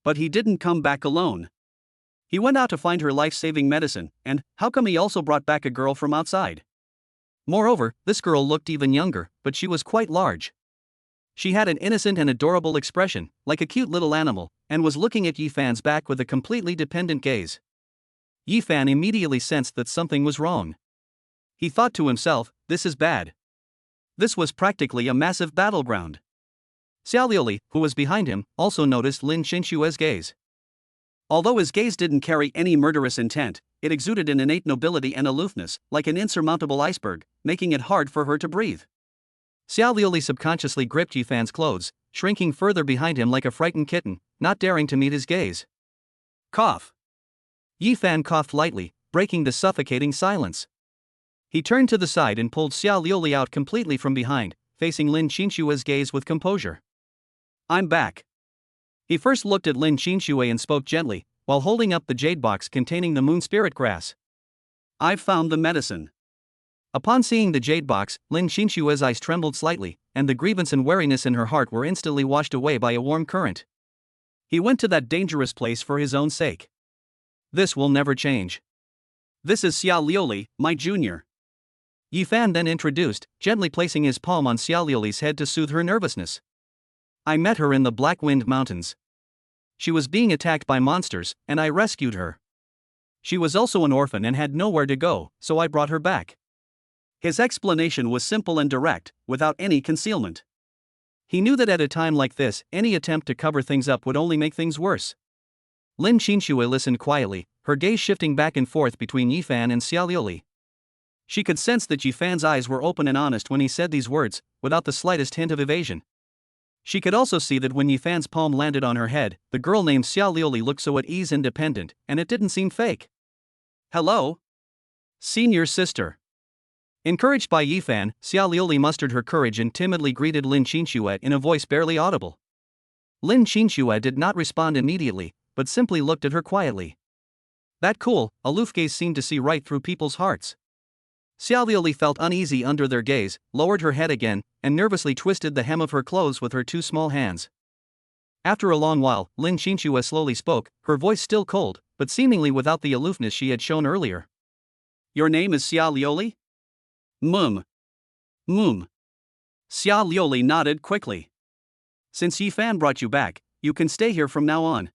But he didn't come back alone. He went out to find her life-saving medicine, and how come he also brought back a girl from outside? Moreover, this girl looked even younger, but she was quite large. She had an innocent and adorable expression, like a cute little animal, and was looking at Yi Fan's back with a completely dependent gaze. Yi Fan immediately sensed that something was wrong. He thought to himself, this is bad. This was practically a massive battleground. Xia Liuli, who was behind him, also noticed Lin Qinxue's gaze. Although his gaze didn't carry any murderous intent, it exuded an innate nobility and aloofness, like an insurmountable iceberg, making it hard for her to breathe. Xia Liuli subconsciously gripped Yi Fan's clothes, shrinking further behind him like a frightened kitten, not daring to meet his gaze. Cough. Yi Fan coughed lightly, breaking the suffocating silence. He turned to the side and pulled Xia Liuli out completely from behind, facing Lin Qinxue's gaze with composure. I'm back. He first looked at Lin Qinxue and spoke gently, while holding up the jade box containing the moon spirit grass. I've found the medicine. Upon seeing the jade box, Lin Qinxue's eyes trembled slightly, and the grievance and wariness in her heart were instantly washed away by a warm current. He went to that dangerous place for his own sake. This will never change. This is Xia Liuli, my junior. Yi Fan then introduced, gently placing his palm on Xia Liuli's head to soothe her nervousness. I met her in the Black Wind Mountains. She was being attacked by monsters, and I rescued her. She was also an orphan and had nowhere to go, so I brought her back. His explanation was simple and direct, without any concealment. He knew that at a time like this, any attempt to cover things up would only make things worse. Lin Qinxue listened quietly, her gaze shifting back and forth between Yifan and Xiaoliuli. She could sense that Yifan's eyes were open and honest when he said these words, without the slightest hint of evasion. She could also see that when Yifan's palm landed on her head, the girl named Xiaoliuli looked so at ease and dependent, and it didn't seem fake. Hello? Senior sister. Encouraged by Yifan, Xiaoliuli mustered her courage and timidly greeted Lin Qinxue in a voice barely audible. Lin Qinxue did not respond immediately, but simply looked at her quietly. That cool, aloof gaze seemed to see right through people's hearts. Xiaoliuli felt uneasy under their gaze, lowered her head again, and nervously twisted the hem of her clothes with her two small hands. After a long while, Lin Qinxue slowly spoke, her voice still cold, but seemingly without the aloofness she had shown earlier. Your name is Xiaoliuli? Mum. Xiaoliuli nodded quickly. Since Yifan brought you back, you can stay here from now on.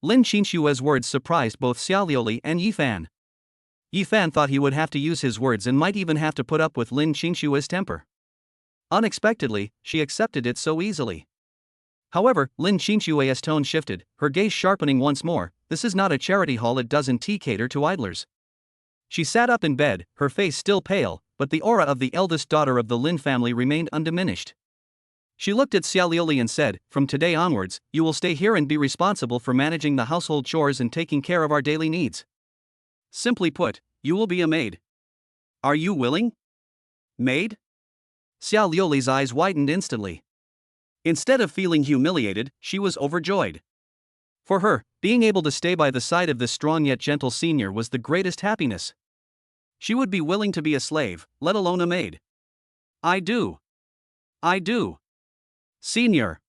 Lin Qinxue's words surprised both Xiaoliuli and Yifan. Yifan thought he would have to use his words and might even have to put up with Lin Qinxue's temper. Unexpectedly, she accepted it so easily. However, Lin Qinxue's tone shifted, her gaze sharpening once more. This is not a charity hall, it doesn't cater to idlers. She sat up in bed, her face still pale, but the aura of the eldest daughter of the Lin family remained undiminished. She looked at Xiaoliuli and said, from today onwards, you will stay here and be responsible for managing the household chores and taking care of our daily needs. Simply put, you will be a maid. Are you willing? Maid? Xiaoliuli's eyes widened instantly. Instead of feeling humiliated, she was overjoyed. For her, being able to stay by the side of this strong yet gentle senior was the greatest happiness. She would be willing to be a slave, let alone a maid. I do. Senior.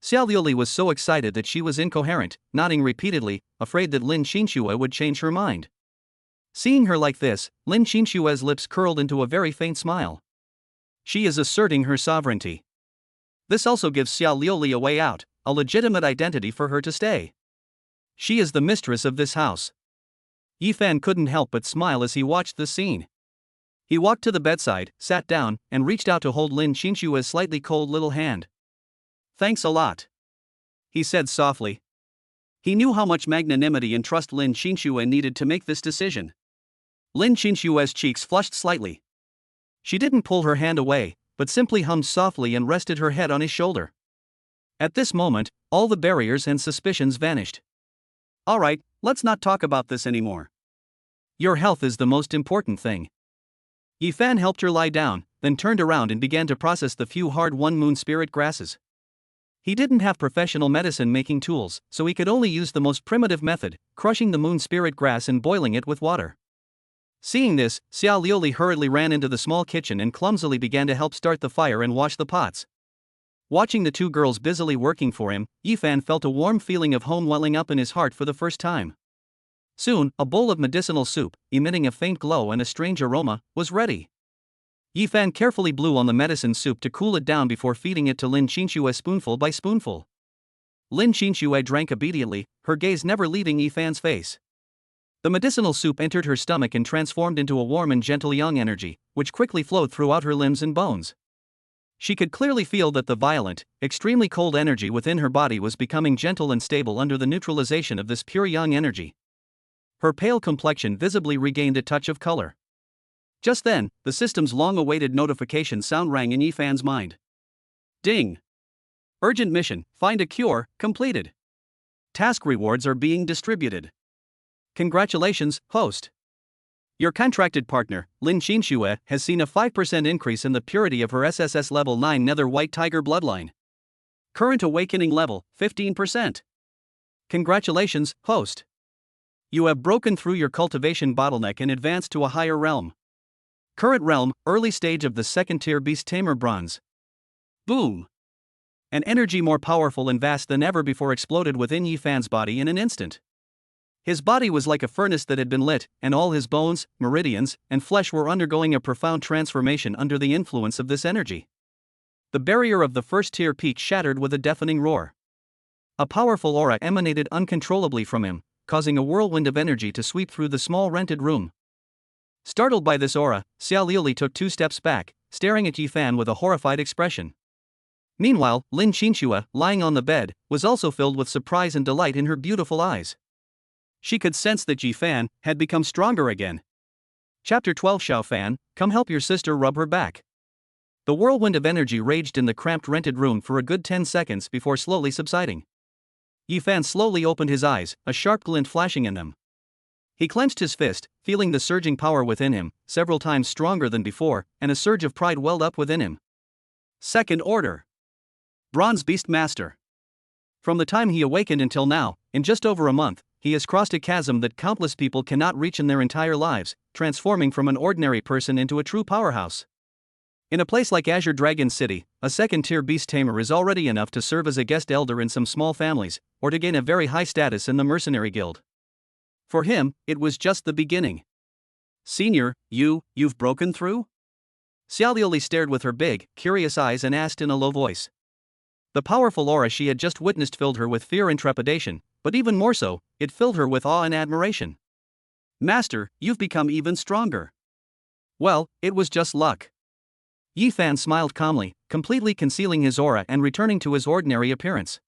Xiaoliuli was so excited that she was incoherent, nodding repeatedly, afraid that Lin Qinxue would change her mind. Seeing her like this, Lin Qinxue's lips curled into a very faint smile. She is asserting her sovereignty. This also gives Xiaoliuli a way out, a legitimate identity for her to stay. She is the mistress of this house. Yifan couldn't help but smile as he watched the scene. He walked to the bedside, sat down, and reached out to hold Lin Qinxue's slightly cold little hand. Thanks a lot, he said softly. He knew how much magnanimity and trust Lin Qinxue needed to make this decision. Lin Qinxue's cheeks flushed slightly. She didn't pull her hand away, but simply hummed softly and rested her head on his shoulder. At this moment, all the barriers and suspicions vanished. All right, let's not talk about this anymore. Your health is the most important thing. Yifan helped her lie down, then turned around and began to process the few hard-won moon spirit grasses. He didn't have professional medicine-making tools, so he could only use the most primitive method, crushing the moon spirit grass and boiling it with water. Seeing this, Xiaoliuli hurriedly ran into the small kitchen and clumsily began to help start the fire and wash the pots. Watching the two girls busily working for him, Yifan felt a warm feeling of home welling up in his heart for the first time. Soon, a bowl of medicinal soup, emitting a faint glow and a strange aroma, was ready. Yifan carefully blew on the medicine soup to cool it down before feeding it to Lin Qinxue spoonful by spoonful. Lin Qinxue drank obediently, her gaze never leaving Yifan's face. The medicinal soup entered her stomach and transformed into a warm and gentle yang energy, which quickly flowed throughout her limbs and bones. She could clearly feel that the violent, extremely cold energy within her body was becoming gentle and stable under the neutralization of this pure yang energy. Her pale complexion visibly regained a touch of color. Just then, the system's long-awaited notification sound rang in Yifan's mind. Ding! Urgent mission, find a cure, completed. Task rewards are being distributed. Congratulations, host. Your contracted partner, Lin Qinxue, has seen a 5% increase in the purity of her SSS level 9 Nether White Tiger bloodline. Current awakening level, 15%. Congratulations, host. You have broken through your cultivation bottleneck and advanced to a higher realm. Current realm, early stage of the second tier beast tamer bronze. Boom! An energy more powerful and vast than ever before exploded within Yifan's body in an instant. His body was like a furnace that had been lit, and all his bones, meridians, and flesh were undergoing a profound transformation under the influence of this energy. The barrier of the first-tier peak shattered with a deafening roar. A powerful aura emanated uncontrollably from him, causing a whirlwind of energy to sweep through the small rented room. Startled by this aura, Xiao Liuli took 2 steps back, staring at Yi Fan with a horrified expression. Meanwhile, Lin Qinxue, lying on the bed, was also filled with surprise and delight in her beautiful eyes. She could sense that Yi Fan had become stronger again. Chapter 12. Xiao Fan, come help your sister rub her back. The whirlwind of energy raged in the cramped rented room for a good 10 seconds before slowly subsiding. Yi Fan slowly opened his eyes, a sharp glint flashing in them. He clenched his fist, feeling the surging power within him, several times stronger than before, and a surge of pride welled up within him. Second Order. Bronze Beast Master. From the time he awakened until now, in just over a month, he has crossed a chasm that countless people cannot reach in their entire lives, transforming from an ordinary person into a true powerhouse. In a place like Azure Dragon City, a second-tier beast tamer is already enough to serve as a guest elder in some small families, or to gain a very high status in the mercenary guild. For him, it was just the beginning. Senior, you've broken through? Xiao Liuli stared with her big, curious eyes and asked in a low voice. The powerful aura she had just witnessed filled her with fear and trepidation, but even more so, it filled her with awe and admiration. Master, you've become even stronger. Well, it was just luck. Yi Fan smiled calmly, completely concealing his aura and returning to his ordinary appearance.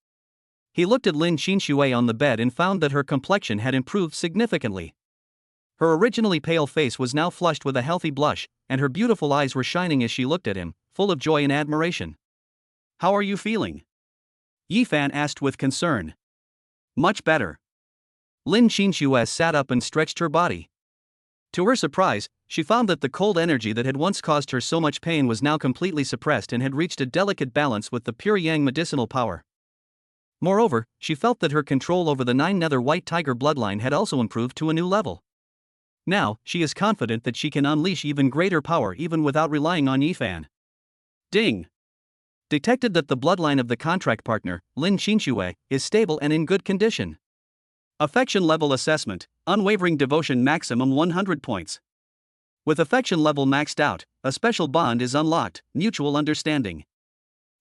He looked at Lin Qinxue on the bed and found that her complexion had improved significantly. Her originally pale face was now flushed with a healthy blush, and her beautiful eyes were shining as she looked at him, full of joy and admiration. How are you feeling? Yi Fan asked with concern. Much better. Lin Qinxue sat up and stretched her body. To her surprise, she found that the cold energy that had once caused her so much pain was now completely suppressed and had reached a delicate balance with the pure yang medicinal power. Moreover, she felt that her control over the 9 Nether White Tiger bloodline had also improved to a new level. Now, she is confident that she can unleash even greater power even without relying on Yi Fan. Ding! Detected that the bloodline of the contract partner, Lin Qinxue, is stable and in good condition. Affection level assessment, unwavering devotion maximum 100 points. With affection level maxed out, a special bond is unlocked, mutual understanding.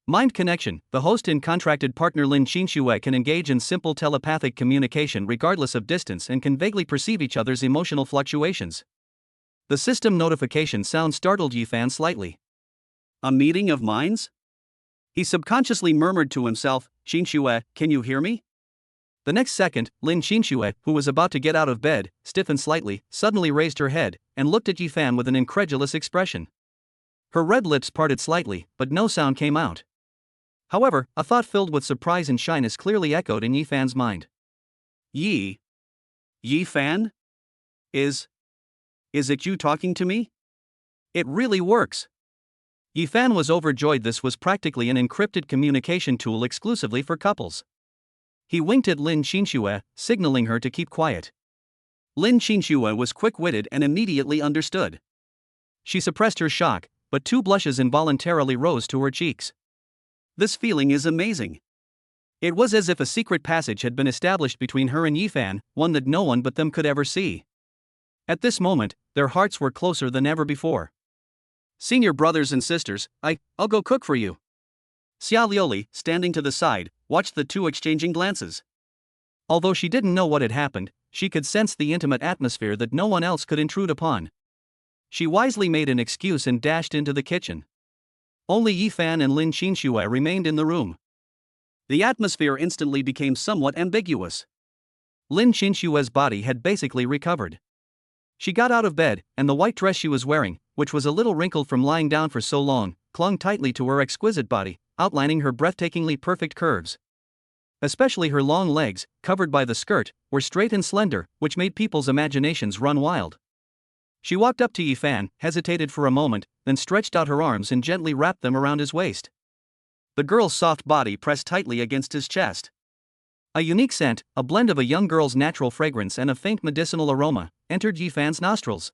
Mind connection, the host and contracted partner Lin Qinxue can engage in simple telepathic communication regardless of distance and can vaguely perceive each other's emotional fluctuations. The system notification sound startled Yi Fan slightly. A meeting of minds? He subconsciously murmured to himself, Qinxue, can you hear me? The next second, Lin Qinxue, who was about to get out of bed, stiffened slightly, suddenly raised her head, and looked at Yi Fan with an incredulous expression. Her red lips parted slightly, but no sound came out. However, a thought filled with surprise and shyness clearly echoed in Yi Fan's mind. Yi Fan? Is it you talking to me? It really works. Yi Fan was overjoyed. This was practically an encrypted communication tool exclusively for couples. He winked at Lin Qinxue, signaling her to keep quiet. Lin Qinxue was quick-witted and immediately understood. She suppressed her shock, but 2 blushes involuntarily rose to her cheeks. This feeling is amazing. It was as if a secret passage had been established between her and Yi Fan, one that no one but them could ever see. At this moment, their hearts were closer than ever before. Senior brothers and sisters, I'll go cook for you. Xiao Liuli, standing to the side, watched the 2 exchanging glances. Although she didn't know what had happened, she could sense the intimate atmosphere that no one else could intrude upon. She wisely made an excuse and dashed into the kitchen. Only Yi Fan and Lin Qinxue remained in the room. The atmosphere instantly became somewhat ambiguous. Lin Qinxue's body had basically recovered. She got out of bed, and the white dress she was wearing, which was a little wrinkled from lying down for so long, clung tightly to her exquisite body, outlining her breathtakingly perfect curves. Especially her long legs, covered by the skirt, were straight and slender, which made people's imaginations run wild. She walked up to Yi Fan, hesitated for a moment, then stretched out her arms and gently wrapped them around his waist. The girl's soft body pressed tightly against his chest. A unique scent, a blend of a young girl's natural fragrance and a faint medicinal aroma, entered Yi Fan's nostrils.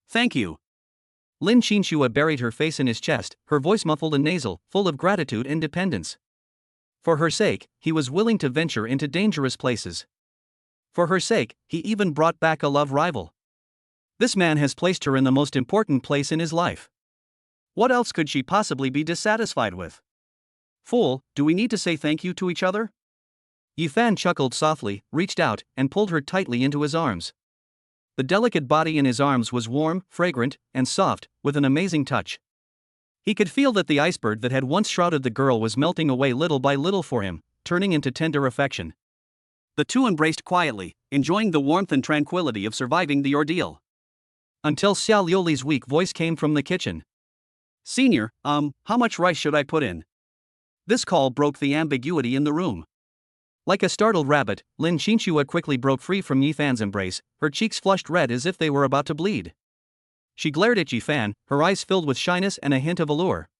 Thank you. Lin Qinxue buried her face in his chest, her voice muffled and nasal, full of gratitude and dependence. For her sake, he was willing to venture into dangerous places. For her sake, he even brought back a love rival. This man has placed her in the most important place in his life. What else could she possibly be dissatisfied with? Fool, do we need to say thank you to each other? Yifan chuckled softly, reached out, and pulled her tightly into his arms. The delicate body in his arms was warm, fragrant, and soft, with an amazing touch. He could feel that the iceberg that had once shrouded the girl was melting away little by little for him, turning into tender affection. The two embraced quietly, enjoying the warmth and tranquility of surviving the ordeal. Until Xiao Liuli's weak voice came from the kitchen. "Senior, how much rice should I put in?" This call broke the ambiguity in the room. Like a startled rabbit, Lin Xinxua quickly broke free from Yifan's embrace, her cheeks flushed red as if they were about to bleed. She glared at Yifan, her eyes filled with shyness and a hint of allure.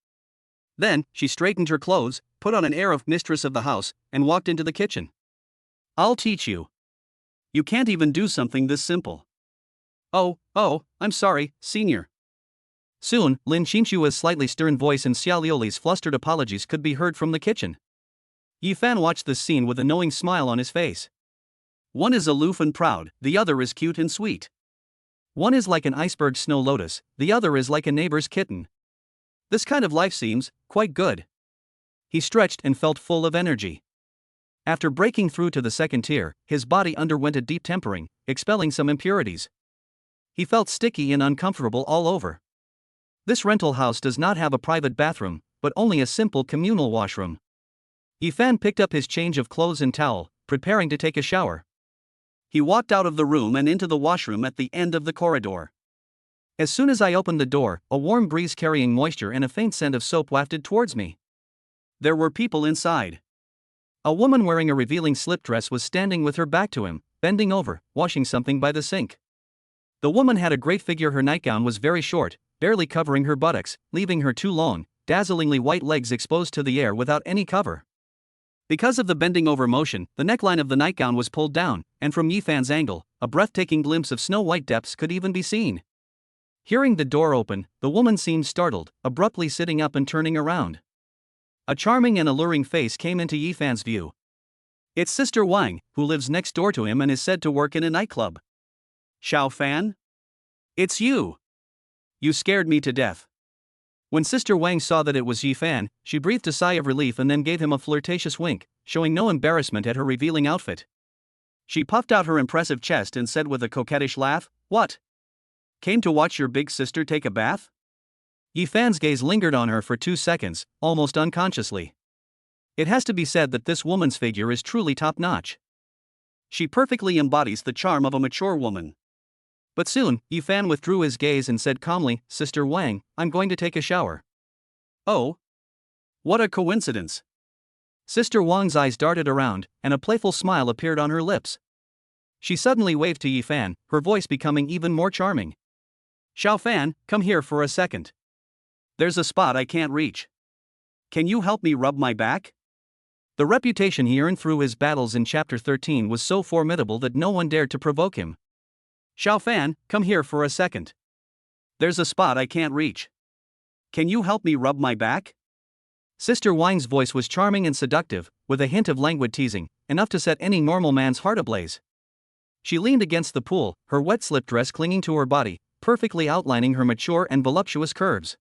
Then, she straightened her clothes, put on an air of mistress of the house, and walked into the kitchen. "I'll teach you. You can't even do something this simple." Oh, I'm sorry, senior." Soon, Lin Xinxua's slightly stern voice and Xiao Liuli's flustered apologies could be heard from the kitchen. Yifan watched this scene with a knowing smile on his face. One is aloof and proud, the other is cute and sweet. One is like an iceberg snow lotus, the other is like a neighbor's kitten. This kind of life seems quite good. He stretched and felt full of energy. After breaking through to the second tier, his body underwent a deep tempering, expelling some impurities. He felt sticky and uncomfortable all over. This rental house does not have a private bathroom, but only a simple communal washroom. Yifan picked up his change of clothes and towel, preparing to take a shower. He walked out of the room and into the washroom at the end of the corridor. As soon as I opened the door, a warm breeze carrying moisture and a faint scent of soap wafted towards me. There were people inside. A woman wearing a revealing slip dress was standing with her back to him, bending over, washing something by the sink. The woman had a great figure. Her nightgown was very short, barely covering her buttocks, leaving her two long, dazzlingly white legs exposed to the air without any cover. Because of the bending over motion, the neckline of the nightgown was pulled down, and from Yifan's angle, a breathtaking glimpse of snow-white depths could even be seen. Hearing the door open, the woman seemed startled, abruptly sitting up and turning around. A charming and alluring face came into Yifan's view. It's Sister Wang, who lives next door to him and is said to work in a nightclub. "Xiao Fan? It's you! You scared me to death." When Sister Wang saw that it was Yifan, she breathed a sigh of relief and then gave him a flirtatious wink, showing no embarrassment at her revealing outfit. She puffed out her impressive chest and said with a coquettish laugh, "What? Came to watch your big sister take a bath?" Yifan's gaze lingered on her for 2 seconds, almost unconsciously. It has to be said that this woman's figure is truly top-notch. She perfectly embodies the charm of a mature woman. But soon, Yifan withdrew his gaze and said calmly, "Sister Wang, I'm going to take a shower." "Oh? What a coincidence." Sister Wang's eyes darted around, and a playful smile appeared on her lips. She suddenly waved to Yifan, her voice becoming even more charming. "Xiao Fan, come here for a second. There's a spot I can't reach. Can you help me rub my back?" The reputation he earned through his battles in Chapter 13 was so formidable that no one dared to provoke him. "Xiao Fan, come here for a second. There's a spot I can't reach. Can you help me rub my back?" Sister Wang's voice was charming and seductive, with a hint of languid teasing, enough to set any normal man's heart ablaze. She leaned against the pool, her wet slip dress clinging to her body, perfectly outlining her mature and voluptuous curves.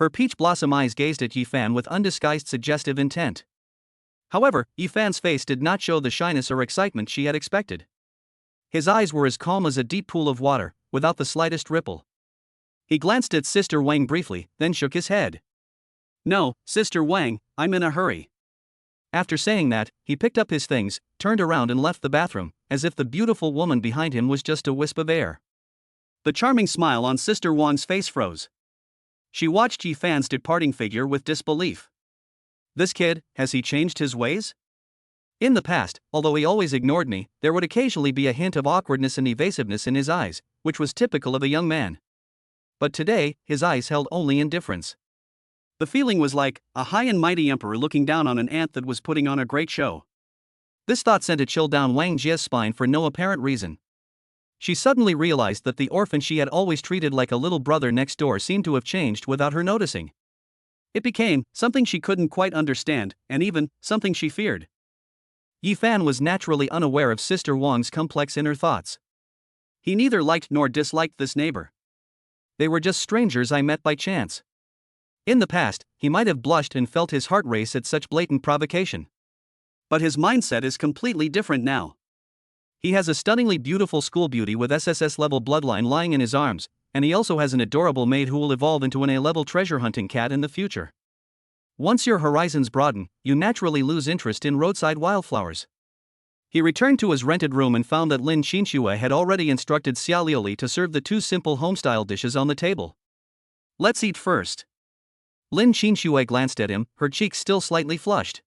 Her peach blossom eyes gazed at Yifan with undisguised suggestive intent. However, Yifan's face did not show the shyness or excitement she had expected. His eyes were as calm as a deep pool of water, without the slightest ripple. He glanced at Sister Wang briefly, then shook his head. "No, Sister Wang, I'm in a hurry." After saying that, he picked up his things, turned around and left the bathroom, as if the beautiful woman behind him was just a wisp of air. The charming smile on Sister Wang's face froze. She watched Yifan's departing figure with disbelief. This kid, has he changed his ways? In the past, although he always ignored me, there would occasionally be a hint of awkwardness and evasiveness in his eyes, which was typical of a young man. But today, his eyes held only indifference. The feeling was like a high and mighty emperor looking down on an ant that was putting on a great show. This thought sent a chill down Wang Jie's spine for no apparent reason. She suddenly realized that the orphan she had always treated like a little brother next door seemed to have changed without her noticing. It became something she couldn't quite understand, and even something she feared. Yifan was naturally unaware of Sister Wang's complex inner thoughts. He neither liked nor disliked this neighbor. They were just strangers I met by chance. In the past, he might have blushed and felt his heart race at such blatant provocation. But his mindset is completely different now. He has a stunningly beautiful school beauty with SSS level bloodline lying in his arms, and he also has an adorable maid who will evolve into an A level treasure hunting cat in the future. Once your horizons broaden, you naturally lose interest in roadside wildflowers. He returned to his rented room and found that Lin Qinxue had already instructed Xia Liuli to serve the two simple homestyle dishes on the table. Let's eat first. Lin Qinxue glanced at him, her cheeks still slightly flushed.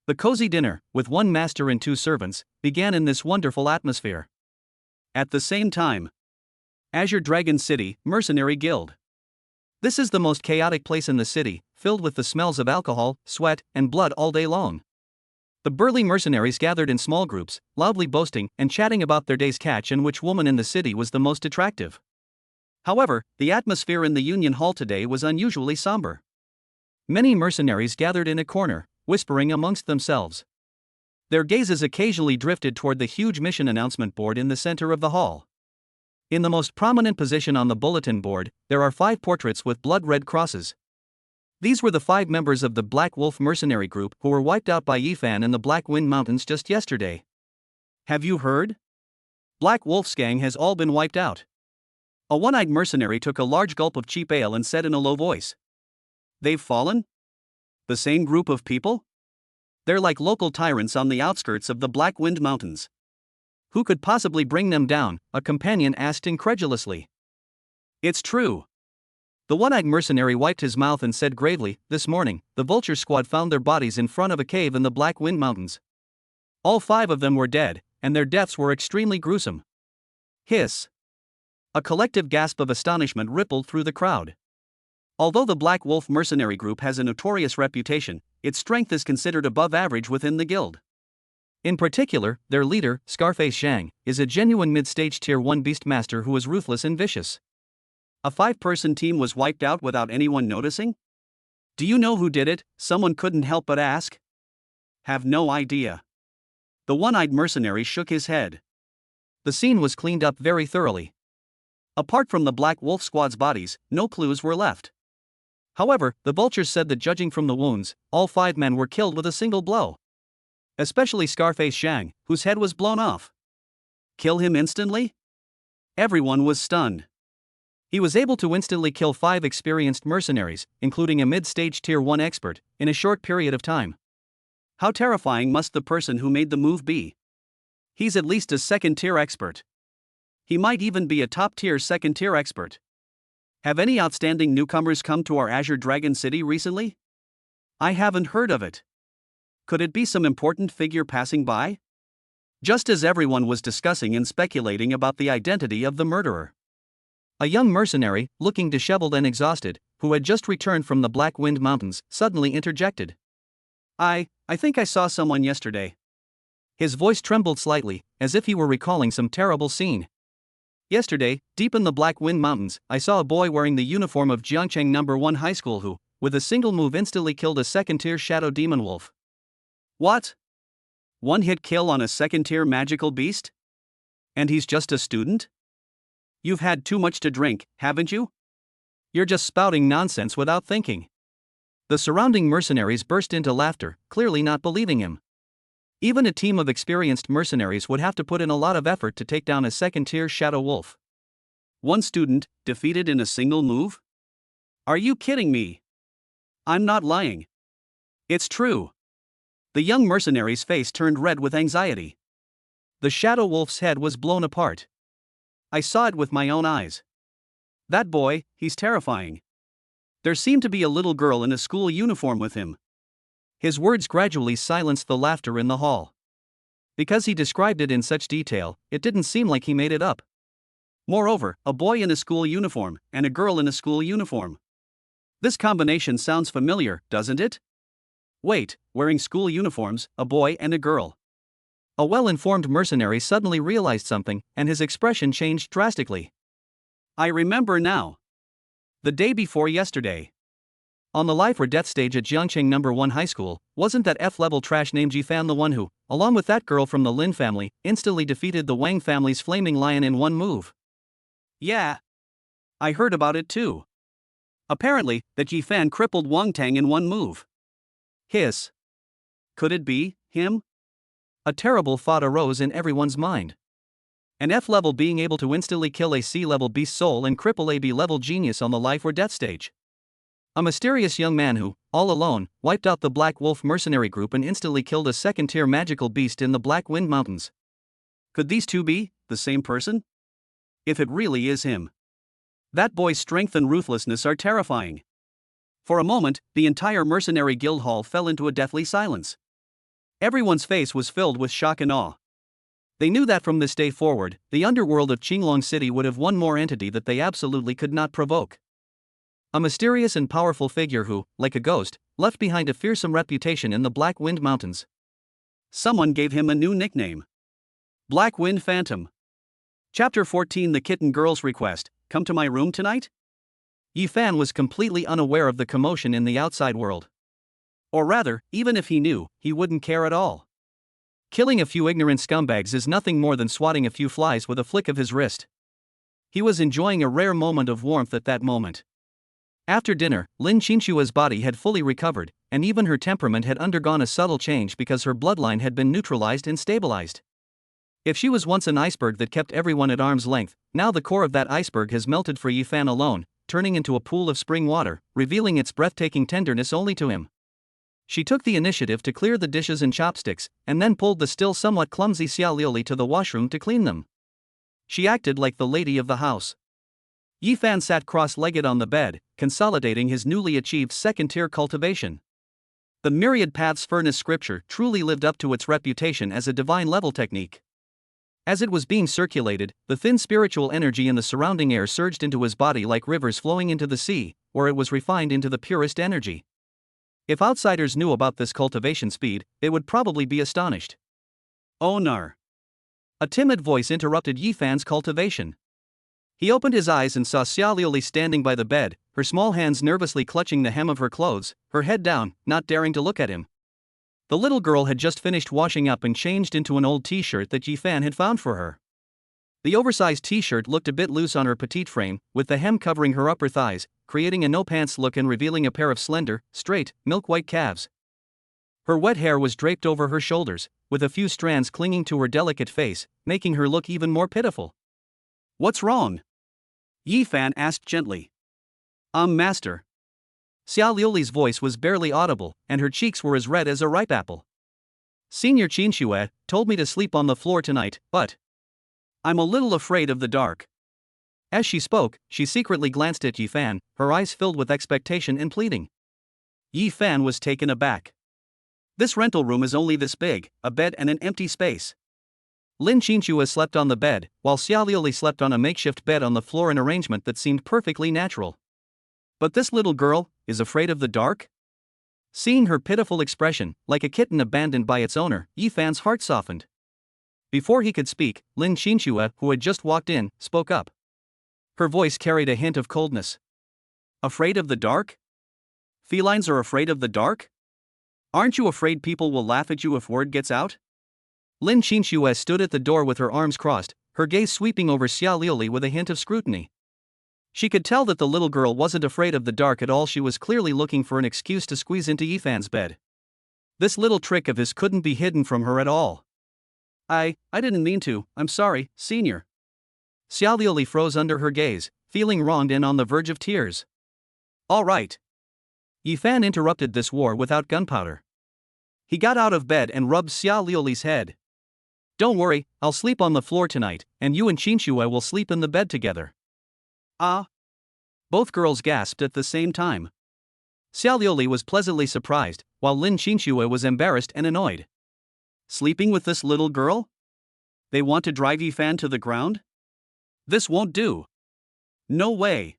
The cozy dinner, with one master and two servants, began in this wonderful atmosphere. At the same time, Azure Dragon City, Mercenary Guild. This is the most chaotic place in the city, filled with the smells of alcohol, sweat, and blood all day long. The burly mercenaries gathered in small groups, loudly boasting and chatting about their day's catch and which woman in the city was the most attractive. However, the atmosphere in the Union Hall today was unusually somber. Many mercenaries gathered in a corner, whispering amongst themselves. Their gazes occasionally drifted toward the huge mission announcement board in the center of the hall. In the most prominent position on the bulletin board, there are 5 portraits with blood-red crosses. These were the 5 members of the Black Wolf mercenary group who were wiped out by Yifan in the Black Wind Mountains just yesterday. Have you heard? Black Wolf's gang has all been wiped out. A one-eyed mercenary took a large gulp of cheap ale and said in a low voice. They've fallen? The same group of people? They're like local tyrants on the outskirts of the Black Wind Mountains. Who could possibly bring them down? A companion asked incredulously. It's true. The one-eyed mercenary wiped his mouth and said gravely, this morning, the Vulture Squad found their bodies in front of a cave in the Black Wind Mountains. All 5 of them were dead, and their deaths were extremely gruesome. Hiss. A collective gasp of astonishment rippled through the crowd. Although the Black Wolf mercenary group has a notorious reputation, its strength is considered above average within the guild. In particular, their leader, Scarface Zhang, is a genuine mid-stage tier 1 beastmaster who is ruthless and vicious. A 5-person team was wiped out without anyone noticing? Do you know who did it? Someone couldn't help but ask. Have no idea. The one-eyed mercenary shook his head. The scene was cleaned up very thoroughly. Apart from the Black Wolf Squad's bodies, no clues were left. However, the vultures said that judging from the wounds, all 5 men were killed with a single blow. Especially Scarface Zhang, whose head was blown off. Kill him instantly? Everyone was stunned. He was able to instantly kill 5 experienced mercenaries, including a mid-stage tier 1 expert, in a short period of time. How terrifying must the person who made the move be? He's at least a second-tier expert. He might even be a top-tier second-tier expert. Have any outstanding newcomers come to our Azure Dragon City recently? I haven't heard of it. Could it be some important figure passing by? Just as everyone was discussing and speculating about the identity of the murderer, a young mercenary, looking disheveled and exhausted, who had just returned from the Black Wind Mountains, suddenly interjected. I think I saw someone yesterday. His voice trembled slightly, as if he were recalling some terrible scene. Yesterday, deep in the Black Wind Mountains, I saw a boy wearing the uniform of Jiangcheng No. 1 High School who, with a single move instantly killed a second-tier shadow demon wolf. What? One-hit kill on a second-tier magical beast? And he's just a student? You've had too much to drink, haven't you? You're just spouting nonsense without thinking. The surrounding mercenaries burst into laughter, clearly not believing him. Even a team of experienced mercenaries would have to put in a lot of effort to take down a second-tier shadow wolf. One student, defeated in a single move? Are you kidding me? I'm not lying. It's true. The young mercenary's face turned red with anxiety. The shadow wolf's head was blown apart. I saw it with my own eyes. That boy, he's terrifying. There seemed to be a little girl in a school uniform with him. His words gradually silenced the laughter in the hall. Because he described it in such detail, it didn't seem like he made it up. Moreover, a boy in a school uniform and a girl in a school uniform. This combination sounds familiar, doesn't it? Wait, wearing school uniforms, a boy and a girl. A well-informed mercenary suddenly realized something, and his expression changed drastically. I remember now. The day before yesterday. On the life or death stage at Jiangcheng No. 1 High School, wasn't that F-level trash named Jifan the one who, along with that girl from the Lin family, instantly defeated the Wang family's flaming lion in one move? Yeah. I heard about it too. Apparently, that Jifan crippled Wang Tang in one move. Hiss. Could it be him? A terrible thought arose in everyone's mind. An F level being able to instantly kill a C level beast soul and cripple a B level genius on the life or death stage. A mysterious young man who, all alone, wiped out the Black Wolf mercenary group and instantly killed a second-tier magical beast in the Black Wind Mountains. Could these two be the same person? If it really is him. That boy's strength and ruthlessness are terrifying. For a moment, the entire mercenary guild hall fell into a deathly silence. Everyone's face was filled with shock and awe. They knew that from this day forward, the underworld of Qinglong City would have one more entity that they absolutely could not provoke. A mysterious and powerful figure who, like a ghost, left behind a fearsome reputation in the Black Wind Mountains. Someone gave him a new nickname. Black Wind Phantom. Chapter 14 The Kitten Girl's Request, Come to my room tonight? Yi Fan was completely unaware of the commotion in the outside world. Or rather, even if he knew, he wouldn't care at all. Killing a few ignorant scumbags is nothing more than swatting a few flies with a flick of his wrist. He was enjoying a rare moment of warmth at that moment. After dinner, Lin Qinshua's body had fully recovered, and even her temperament had undergone a subtle change because her bloodline had been neutralized and stabilized. If she was once an iceberg that kept everyone at arm's length, now the core of that iceberg has melted for Yi Fan alone, turning into a pool of spring water, revealing its breathtaking tenderness only to him. She took the initiative to clear the dishes and chopsticks, and then pulled the still somewhat clumsy Xia Liuli to the washroom to clean them. She acted like the lady of the house. Yi Fan sat cross-legged on the bed, consolidating his newly achieved second-tier cultivation. The Myriad Paths Furnace scripture truly lived up to its reputation as a divine-level technique. As it was being circulated, the thin spiritual energy in the surrounding air surged into his body like rivers flowing into the sea, where it was refined into the purest energy. If outsiders knew about this cultivation speed, they would probably be astonished. Oh nar! A timid voice interrupted Yi Fan's cultivation. He opened his eyes and saw Xia Liuli standing by the bed, her small hands nervously clutching the hem of her clothes, her head down, not daring to look at him. The little girl had just finished washing up and changed into an old t-shirt that Yi Fan had found for her. The oversized t-shirt looked a bit loose on her petite frame, with the hem covering her upper thighs, creating a no-pants look and revealing a pair of slender, straight, milk-white calves. Her wet hair was draped over her shoulders, with a few strands clinging to her delicate face, making her look even more pitiful. What's wrong? Yi Fan asked gently. Master. Xia Liuli's voice was barely audible, and her cheeks were as red as a ripe apple. Senior Qinshue told me to sleep on the floor tonight, but I'm a little afraid of the dark. As she spoke, she secretly glanced at Yi Fan, her eyes filled with expectation and pleading. Yi Fan was taken aback. This rental room is only this big, a bed and an empty space. Lin Qinshuo slept on the bed, while Xia Liuli slept on a makeshift bed on the floor, an arrangement that seemed perfectly natural. But this little girl is afraid of the dark? Seeing her pitiful expression, like a kitten abandoned by its owner, Yi Fan's heart softened. Before he could speak, Lin Qinshuo, who had just walked in, spoke up. Her voice carried a hint of coldness. Afraid of the dark? Felines are afraid of the dark? Aren't you afraid people will laugh at you if word gets out? Lin Qinshuo stood at the door with her arms crossed, her gaze sweeping over Xia Liuli with a hint of scrutiny. She could tell that the little girl wasn't afraid of the dark at all. She was clearly looking for an excuse to squeeze into Yi Fan's bed. This little trick of his couldn't be hidden from her at all. I didn't mean to, I'm sorry, senior. Xia Liuli froze under her gaze, feeling wronged and on the verge of tears. All right. Yi Fan interrupted this war without gunpowder. He got out of bed and rubbed Xia Liuli's head. Don't worry, I'll sleep on the floor tonight, and you and Qinshuo will sleep in the bed together. Ah? Both girls gasped at the same time. Xia Liuli was pleasantly surprised, while Lin Qinshuo was embarrassed and annoyed. Sleeping with this little girl? They want to drive Yi Fan to the ground? This won't do. No way.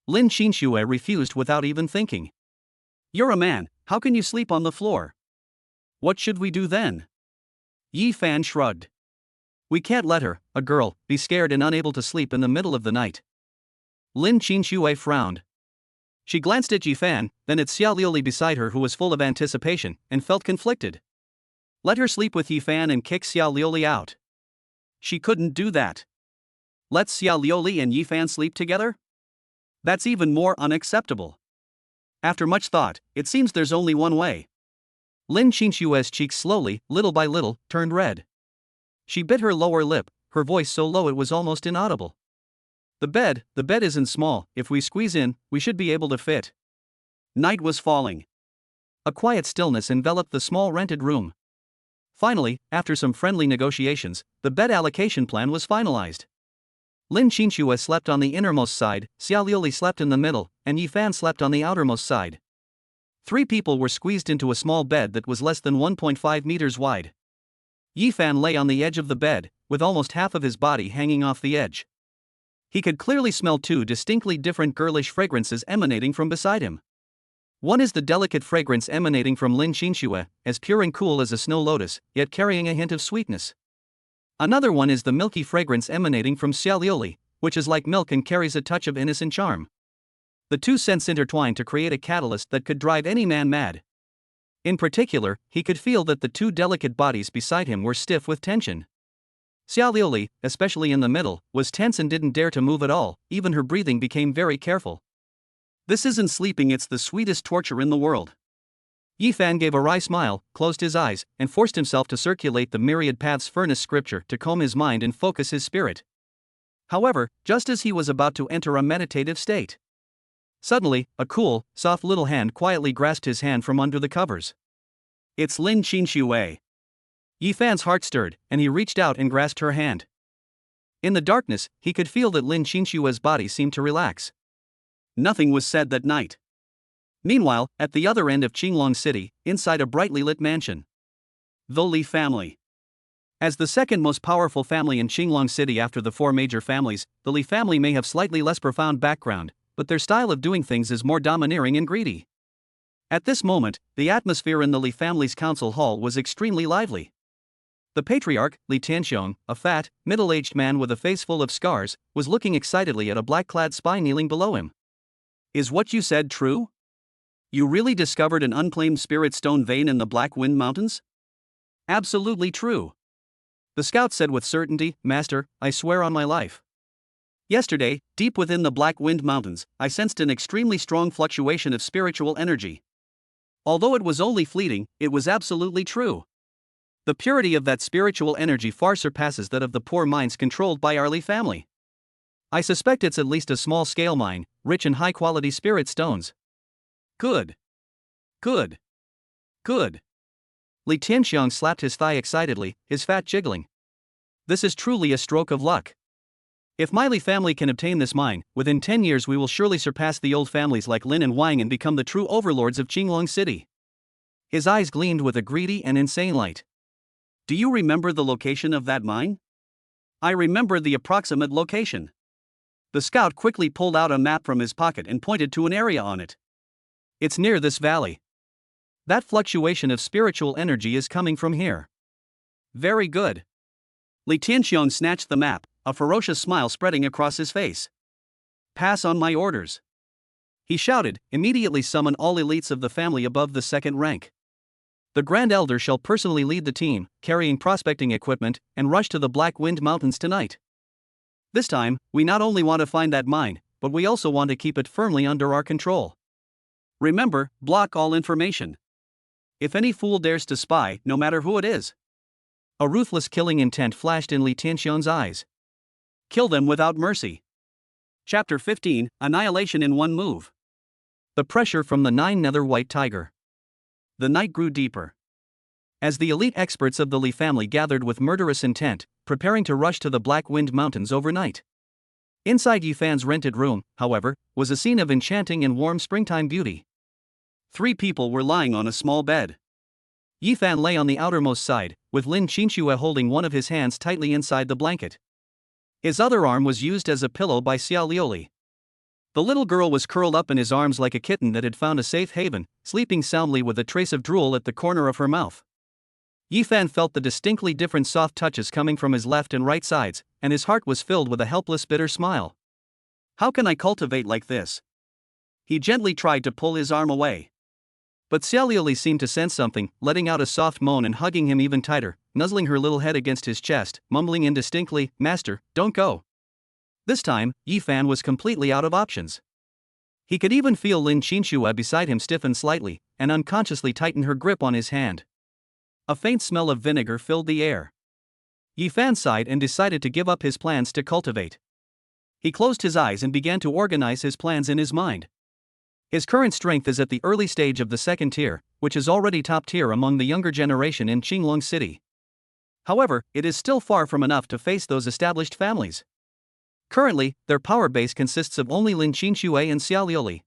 Lin Qinshuo refused without even thinking. You're a man, how can you sleep on the floor? What should we do then? Yi Fan shrugged. We can't let her, a girl, be scared and unable to sleep in the middle of the night. Lin Qinshuo frowned. She glanced at Yi Fan, then at Xia Liuli beside her, who was full of anticipation, and felt conflicted. Let her sleep with Yi Fan and kick Xia Liuli out. She couldn't do that. Let Xia Liuli and Yi Fan sleep together? That's even more unacceptable. After much thought, it seems there's only one way. Lin Qinshue's cheeks slowly, little by little, turned red. She bit her lower lip, her voice so low it was almost inaudible. The bed isn't small, if we squeeze in, we should be able to fit. Night was falling. A quiet stillness enveloped the small rented room. Finally, after some friendly negotiations, the bed allocation plan was finalized. Lin Qinshu slept on the innermost side, Xia Liuli slept in the middle, and Yi Fan slept on the outermost side. 3 people were squeezed into a small bed that was less than 1.5 meters wide. Yi Fan lay on the edge of the bed, with almost half of his body hanging off the edge. He could clearly smell 2 distinctly different girlish fragrances emanating from beside him. One is the delicate fragrance emanating from Lin Qinshu, as pure and cool as a snow lotus, yet carrying a hint of sweetness. Another one is the milky fragrance emanating from Xia Liuli, which is like milk and carries a touch of innocent charm. The 2 scents intertwined to create a catalyst that could drive any man mad. In particular, he could feel that the 2 delicate bodies beside him were stiff with tension. Xia Liuli, especially in the middle, was tense and didn't dare to move at all, even her breathing became very careful. This isn't sleeping, it's the sweetest torture in the world. Yi Fan gave a wry smile, closed his eyes, and forced himself to circulate the myriad paths furnace scripture to calm his mind and focus his spirit. However, just as he was about to enter a meditative state, suddenly, a cool, soft little hand quietly grasped his hand from under the covers. It's Lin Qinshu. Yi Fan's heart stirred, and he reached out and grasped her hand. In the darkness, he could feel that Lin Qinshue's body seemed to relax. Nothing was said that night. Meanwhile, at the other end of Qinglong City, inside a brightly lit mansion, the Li family. As the second most powerful family in Qinglong City after the 4 major families, the Li family may have slightly less profound background, but their style of doing things is more domineering and greedy. At this moment, the atmosphere in the Li family's council hall was extremely lively. The patriarch, Li Tianxiong, a fat, middle-aged man with a face full of scars, was looking excitedly at a black-clad spy kneeling below him. Is what you said true? You really discovered an unclaimed spirit stone vein in the Black Wind Mountains? Absolutely true. The scout said with certainty, Master, I swear on my life. Yesterday, deep within the Black Wind Mountains, I sensed an extremely strong fluctuation of spiritual energy. Although it was only fleeting, it was absolutely true. The purity of that spiritual energy far surpasses that of the poor mines controlled by our Li family. I suspect it's at least a small-scale mine, rich in high-quality spirit stones. Good. Good. Good. Li Tianxiong slapped his thigh excitedly, his fat jiggling. This is truly a stroke of luck. If my Li family can obtain this mine, within 10 years we will surely surpass the old families like Lin and Wang and become the true overlords of Qinglong City. His eyes gleamed with a greedy and insane light. Do you remember the location of that mine? I remember the approximate location. The scout quickly pulled out a map from his pocket and pointed to an area on it. It's near this valley. That fluctuation of spiritual energy is coming from here. Very good. Li Tianxiong snatched the map, a ferocious smile spreading across his face. Pass on my orders. He shouted, immediately summon all elites of the family above the 2nd rank. The Grand Elder shall personally lead the team, carrying prospecting equipment, and rush to the Black Wind Mountains tonight. This time, we not only want to find that mine, but we also want to keep it firmly under our control. Remember, block all information. If any fool dares to spy, no matter who it is. A ruthless killing intent flashed in Li Tianxiong's eyes. Kill them without mercy. Chapter 15, Annihilation in one move. The pressure from the 9 nether white tiger. The night grew deeper. As the elite experts of the Li family gathered with murderous intent, preparing to rush to the Black Wind Mountains overnight. Inside Yi Fan's rented room, however, was a scene of enchanting and warm springtime beauty. 3 people were lying on a small bed. Yi Fan lay on the outermost side, with Lin Qinshu holding one of his hands tightly inside the blanket. His other arm was used as a pillow by Xia Liuli. The little girl was curled up in his arms like a kitten that had found a safe haven, sleeping soundly with a trace of drool at the corner of her mouth. Yi Fan felt the distinctly different soft touches coming from his left and right sides, and his heart was filled with a helpless bitter smile. How can I cultivate like this? He gently tried to pull his arm away. But Xia Liuli seemed to sense something, letting out a soft moan and hugging him even tighter, nuzzling her little head against his chest, mumbling indistinctly, Master, don't go. This time, Yi Fan was completely out of options. He could even feel Lin Qinxue beside him stiffen slightly, and unconsciously tighten her grip on his hand. A faint smell of vinegar filled the air. Yi Fan sighed and decided to give up his plans to cultivate. He closed his eyes and began to organize his plans in his mind. His current strength is at the early stage of the second tier, which is already top tier among the younger generation in Qinglong City. However, it is still far from enough to face those established families. Currently, their power base consists of only Lin Qinxue and Xiao Liuli.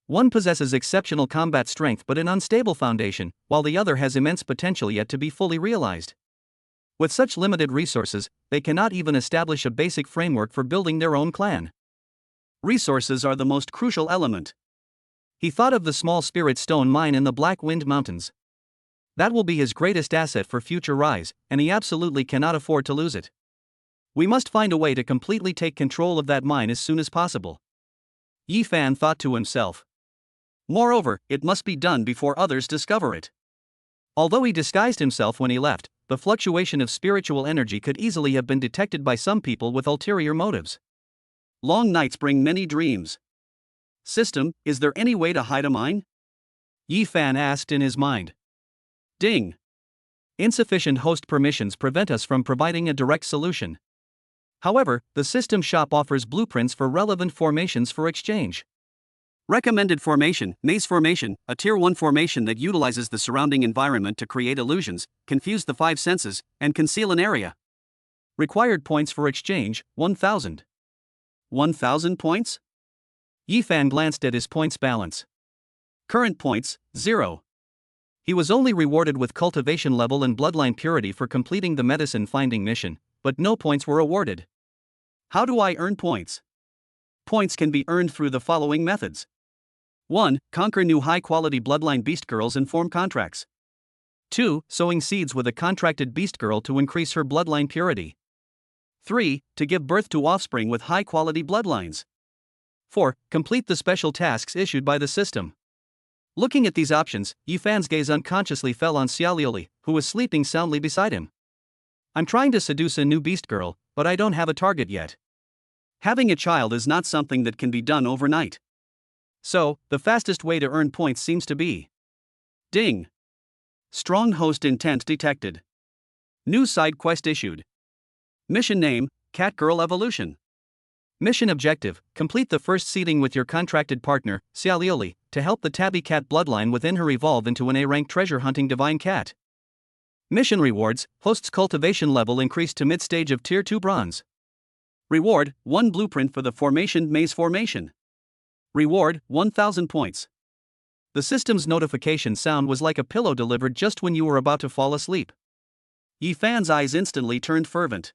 One possesses exceptional combat strength but an unstable foundation, while the other has immense potential yet to be fully realized. With such limited resources, they cannot even establish a basic framework for building their own clan. Resources are the most crucial element. He thought of the small spirit stone mine in the Black Wind Mountains. That will be his greatest asset for future rise, and he absolutely cannot afford to lose it. We must find a way to completely take control of that mine as soon as possible. Yi Fan thought to himself. Moreover, it must be done before others discover it. Although he disguised himself when he left, the fluctuation of spiritual energy could easily have been detected by some people with ulterior motives. Long nights bring many dreams. System, is there any way to hide a mine? Yi Fan asked in his mind. Ding. Insufficient host permissions prevent us from providing a direct solution. However, the system shop offers blueprints for relevant formations for exchange. Recommended formation, maze formation, a tier 1 formation that utilizes the surrounding environment to create illusions, confuse the 5 senses, and conceal an area. Required points for exchange, 1,000. 1,000 points? Yi Fan glanced at his points balance. Current points, 0. He was only rewarded with cultivation level and bloodline purity for completing the medicine finding mission, but no points were awarded. How do I earn points? Points can be earned through the following methods. 1. Conquer new high-quality bloodline beast girls and form contracts. 2. Sowing seeds with a contracted beast girl to increase her bloodline purity. 3. To give birth to offspring with high-quality bloodlines. 4. Complete the special tasks issued by the system. Looking at these options, Yi Fan's gaze unconsciously fell on Xiao Liuli, who was sleeping soundly beside him. I'm trying to seduce a new beast girl, but I don't have a target yet. Having a child is not something that can be done overnight. So, the fastest way to earn points seems to be. Ding. Strong host intent detected. New side quest issued. Mission name, Cat Girl Evolution. Mission objective, complete the first seeding with your contracted partner, Xiao Liuli, to help the tabby cat bloodline within her evolve into an A-rank treasure hunting divine cat. Mission rewards, host's cultivation level increased to mid-stage of tier 2 bronze. Reward, 1 blueprint for the formation maze formation. Reward, 1,000 points. The system's notification sound was like a pillow delivered just when you were about to fall asleep. Yi Fan's eyes instantly turned fervent.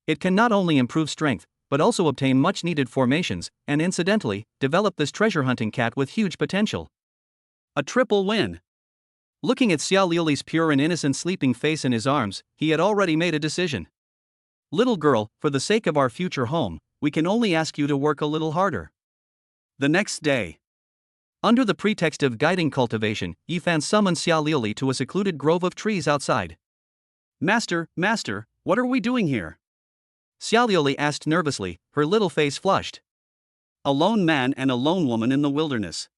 It can not only improve strength, but also obtain much-needed formations, and incidentally, develop this treasure hunting cat with huge potential. A triple win. Looking at Xiao Liuli's pure and innocent sleeping face in his arms, he had already made a decision. Little girl, for the sake of our future home, we can only ask you to work a little harder. The next day. Under the pretext of guiding cultivation, Yi Fan summoned Xiao Liuli to a secluded grove of trees outside. Master, what are we doing here? Xiao Liuli asked nervously, her little face flushed. A lone man and a lone woman in the wilderness.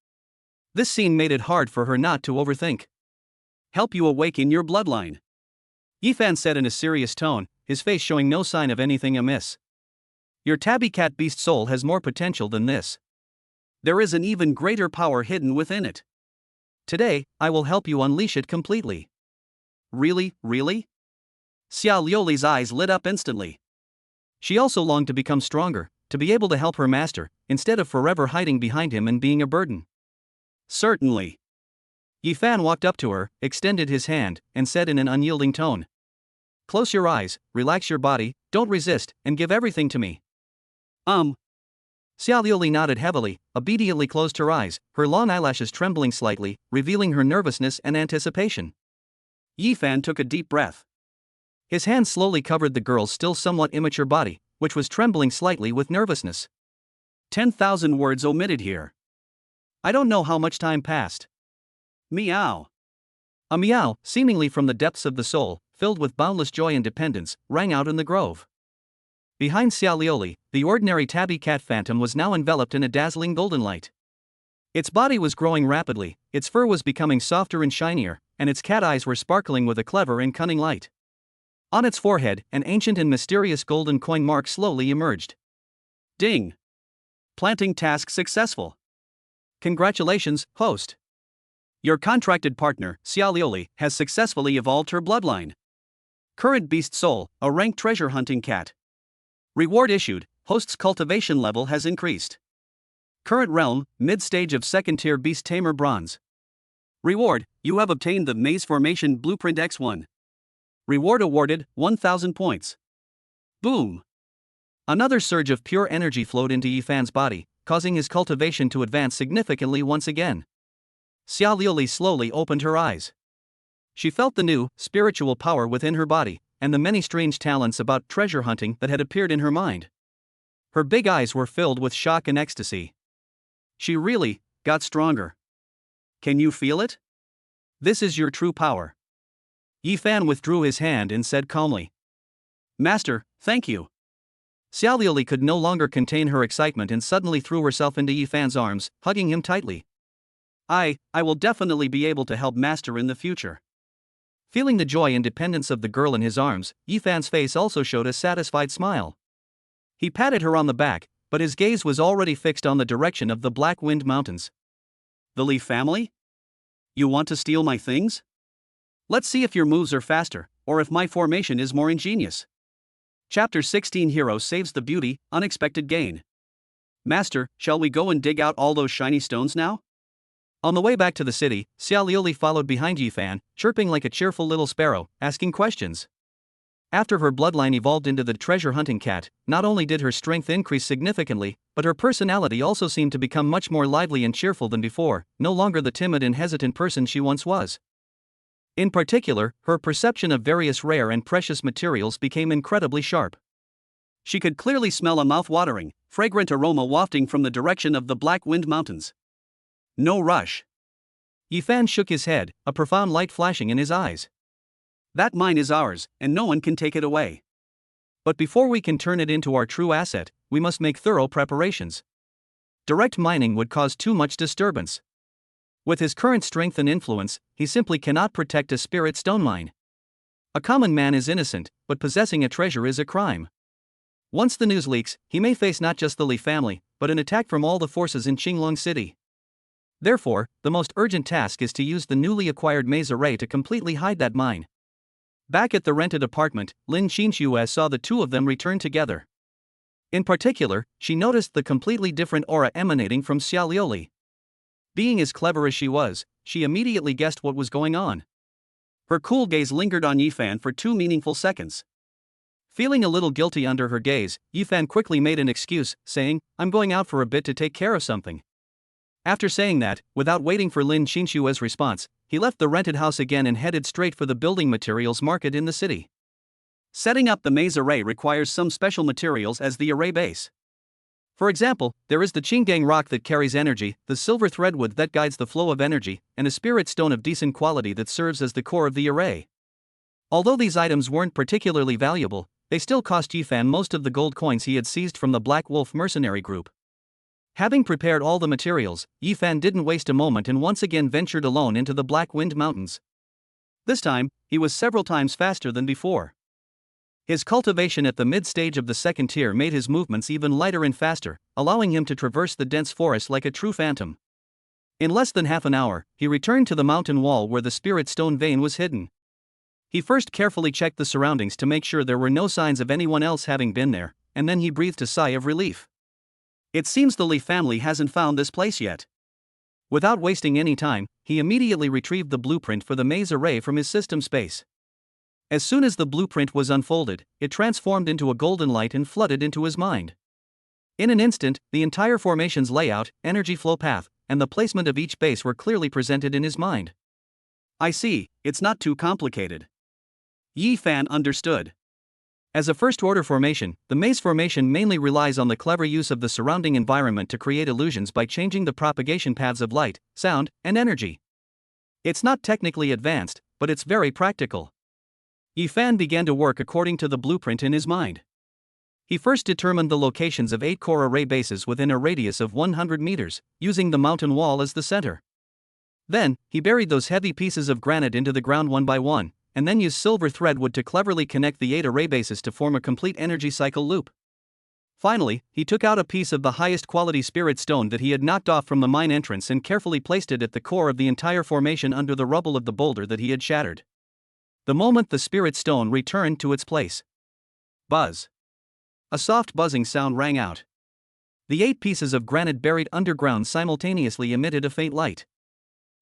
This scene made it hard for her not to overthink. Help you awaken your bloodline. Yi Fan said in a serious tone, his face showing no sign of anything amiss. Your tabby cat beast soul has more potential than this. There is an even greater power hidden within it. Today, I will help you unleash it completely. Really? Xiao Liuli's eyes lit up instantly. She also longed to become stronger, to be able to help her master, instead of forever hiding behind him and being a burden. Certainly. Yi Fan walked up to her, extended his hand, and said in an unyielding tone. Close your eyes, relax your body, don't resist, and give everything to me. Xiao Liuli nodded heavily, obediently closed her eyes, her long eyelashes trembling slightly, revealing her nervousness and anticipation. Yi Fan took a deep breath. His hand slowly covered the girl's still somewhat immature body, which was trembling slightly with nervousness. 10,000 words omitted here. I don't know how much time passed. Meow. A meow, seemingly from the depths of the soul, filled with boundless joy and dependence, rang out in the grove. Behind Xiaolioli, the ordinary tabby cat phantom was now enveloped in a dazzling golden light. Its body was growing rapidly, its fur was becoming softer and shinier, and its cat eyes were sparkling with a clever and cunning light. On its forehead, an ancient and mysterious golden coin mark slowly emerged. Ding! Planting task successful. Congratulations, host. Your contracted partner, Xiaolioli, has successfully evolved her bloodline. Current beast soul, a rank treasure hunting cat. Reward issued, host's cultivation level has increased. Current realm, mid-stage of second tier beast tamer bronze. Reward, you have obtained the Maze Formation Blueprint X1. Reward awarded, 1000 points. Boom! Another surge of pure energy flowed into Yifan's body, causing his cultivation to advance significantly once again. Xiaolioli slowly opened her eyes. She felt the new, spiritual power within her body, and the many strange talents about treasure hunting that had appeared in her mind. Her big eyes were filled with shock and ecstasy. She really got stronger. Can you feel it? This is your true power. Yifan withdrew his hand and said calmly, Master, thank you. Xiaolioli could no longer contain her excitement and suddenly threw herself into Yifan's arms, hugging him tightly. I will definitely be able to help Master in the future. Feeling the joy and dependence of the girl in his arms, Yifan's face also showed a satisfied smile. He patted her on the back, but his gaze was already fixed on the direction of the Black Wind Mountains. The Li family? You want to steal my things? Let's see if your moves are faster, or if my formation is more ingenious. Chapter 16 Hero saves the beauty, unexpected gain. Master, shall we go and dig out all those shiny stones now? On the way back to the city, Xiaolioli followed behind Yifan, chirping like a cheerful little sparrow, asking questions. After her bloodline evolved into the treasure hunting cat, not only did her strength increase significantly, but her personality also seemed to become much more lively and cheerful than before, no longer the timid and hesitant person she once was. In particular, her perception of various rare and precious materials became incredibly sharp. She could clearly smell a mouth-watering, fragrant aroma wafting from the direction of the Black Wind Mountains. No rush. Yifan shook his head, a profound light flashing in his eyes. That mine is ours, and no one can take it away. But before we can turn it into our true asset, we must make thorough preparations. Direct mining would cause too much disturbance. With his current strength and influence, he simply cannot protect a spirit stone mine. A common man is innocent, but possessing a treasure is a crime. Once the news leaks, he may face not just the Li family, but an attack from all the forces in Qinglong City. Therefore, the most urgent task is to use the newly acquired maze array to completely hide that mine. Back at the rented apartment, Lin Qinxue saw the two of them return together. In particular, she noticed the completely different aura emanating from Xiaolioli. Being as clever as she was, she immediately guessed what was going on. Her cool gaze lingered on Yifan for 2 meaningful seconds. Feeling a little guilty under her gaze, Yifan quickly made an excuse, saying, I'm going out for a bit to take care of something. After saying that, without waiting for Lin Qinxue's response, he left the rented house again and headed straight for the building materials market in the city. Setting up the maze array requires some special materials as the array base. For example, there is the Qinggang rock that carries energy, the silver threadwood that guides the flow of energy, and a spirit stone of decent quality that serves as the core of the array. Although these items weren't particularly valuable, they still cost Yifan most of the gold coins he had seized from the Black Wolf mercenary group. Having prepared all the materials, Yifan didn't waste a moment and once again ventured alone into the Black Wind Mountains. This time, he was several times faster than before. His cultivation at the mid-stage of the second tier made his movements even lighter and faster, allowing him to traverse the dense forest like a true phantom. In less than half an hour, he returned to the mountain wall where the spirit stone vein was hidden. He first carefully checked the surroundings to make sure there were no signs of anyone else having been there, and then he breathed a sigh of relief. It seems the Li family hasn't found this place yet. Without wasting any time, he immediately retrieved the blueprint for the maze array from his system space. As soon as the blueprint was unfolded, it transformed into a golden light and flooded into his mind. In an instant, the entire formation's layout, energy flow path, and the placement of each base were clearly presented in his mind. I see, it's not too complicated. Yifan understood. As a first-order formation, the maze formation mainly relies on the clever use of the surrounding environment to create illusions by changing the propagation paths of light, sound, and energy. It's not technically advanced, but it's very practical. Yifan began to work according to the blueprint in his mind. He first determined the locations of 8 core array bases within a radius of 100 meters, using the mountain wall as the center. Then, he buried those heavy pieces of granite into the ground one by one, and then used silver threadwood to cleverly connect the 8 array bases to form a complete energy cycle loop. Finally, he took out a piece of the highest quality spirit stone that he had knocked off from the mine entrance and carefully placed it at the core of the entire formation under the rubble of the boulder that he had shattered. The moment the spirit stone returned to its place, buzz! A soft buzzing sound rang out. The 8 pieces of granite buried underground simultaneously emitted a faint light.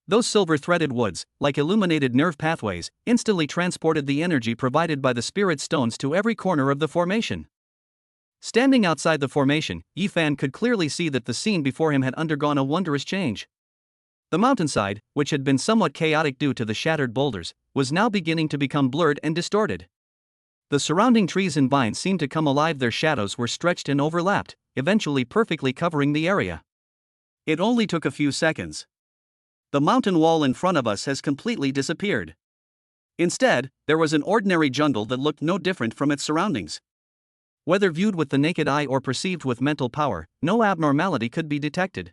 Those silver-threaded woods, like illuminated nerve pathways, instantly transported the energy provided by the spirit stones to every corner of the formation. Standing outside the formation, Yifan could clearly see that the scene before him had undergone a wondrous change. The mountainside, which had been somewhat chaotic due to the shattered boulders, was now beginning to become blurred and distorted. The surrounding trees and vines seemed to come alive, their shadows were stretched and overlapped, eventually perfectly covering the area. It only took a few seconds. The mountain wall in front of us has completely disappeared. Instead, there was an ordinary jungle that looked no different from its surroundings. Whether viewed with the naked eye or perceived with mental power, no abnormality could be detected.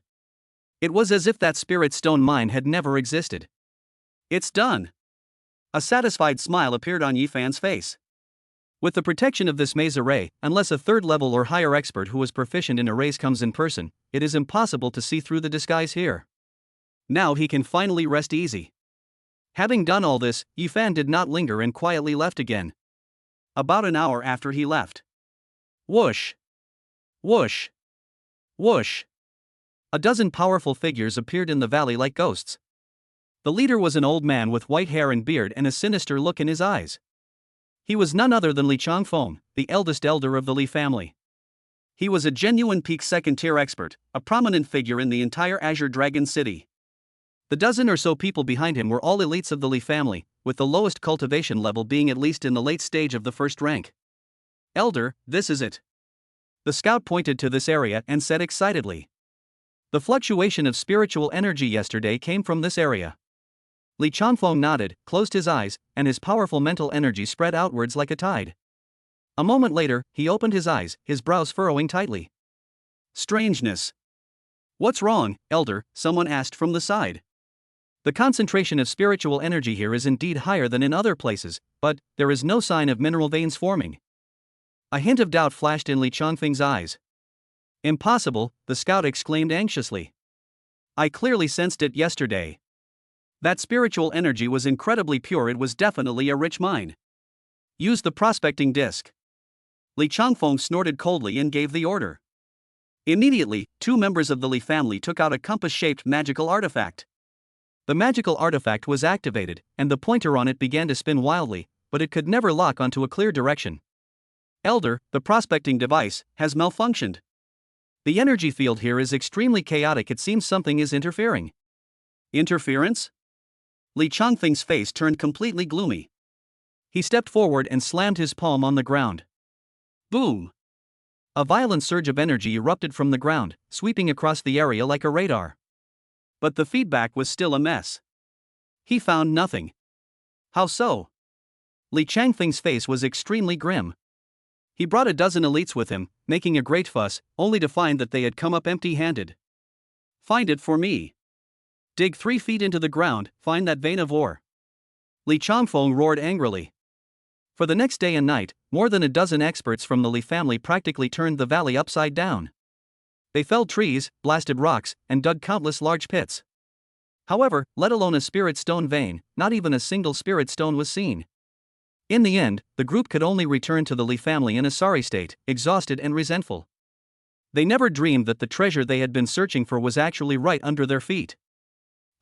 It was as if that spirit stone mine had never existed. It's done. A satisfied smile appeared on Yifan's face. With the protection of this maze array, unless a third-level or higher expert who is proficient in arrays comes in person, it is impossible to see through the disguise here. Now he can finally rest easy. Having done all this, Yifan did not linger and quietly left again. About an hour after he left. Whoosh! Whoosh! Whoosh! A dozen powerful figures appeared in the valley like ghosts. The leader was an old man with white hair and beard and a sinister look in his eyes. He was none other than Li Changfeng, the eldest elder of the Li family. He was a genuine peak second-tier expert, a prominent figure in the entire Azure Dragon City. The dozen or so people behind him were all elites of the Li family, with the lowest cultivation level being at least in the late stage of the first rank. Elder, this is it. The scout pointed to this area and said excitedly. The fluctuation of spiritual energy yesterday came from this area. Li Changfeng nodded, closed his eyes, and his powerful mental energy spread outwards like a tide. A moment later, he opened his eyes, his brows furrowing tightly. Strangeness. What's wrong, Elder? Someone asked from the side. The concentration of spiritual energy here is indeed higher than in other places, but there is no sign of mineral veins forming. A hint of doubt flashed in Li Changfeng's eyes. Impossible, the scout exclaimed anxiously. I clearly sensed it yesterday. That spiritual energy was incredibly pure, it was definitely a rich mine. Use the prospecting disc. Li Changfeng snorted coldly and gave the order. Immediately, 2 members of the Li family took out a compass-shaped magical artifact. The magical artifact was activated, and the pointer on it began to spin wildly, but it could never lock onto a clear direction. Elder, the prospecting device has malfunctioned. The energy field here is extremely chaotic, it seems something is interfering. Interference? Li Changfeng's face turned completely gloomy. He stepped forward and slammed his palm on the ground. Boom! A violent surge of energy erupted from the ground, sweeping across the area like a radar. But the feedback was still a mess. He found nothing. How so? Li Changfeng's face was extremely grim. He brought a dozen elites with him, making a great fuss, only to find that they had come up empty-handed. Find it for me. Dig 3 feet into the ground, find that vein of ore. Li Changfeng roared angrily. For the next day and night, more than a dozen experts from the Li family practically turned the valley upside down. They felled trees, blasted rocks, and dug countless large pits. However, let alone a spirit stone vein, not even a single spirit stone was seen. In the end, the group could only return to the Li family in a sorry state, exhausted and resentful. They never dreamed that the treasure they had been searching for was actually right under their feet.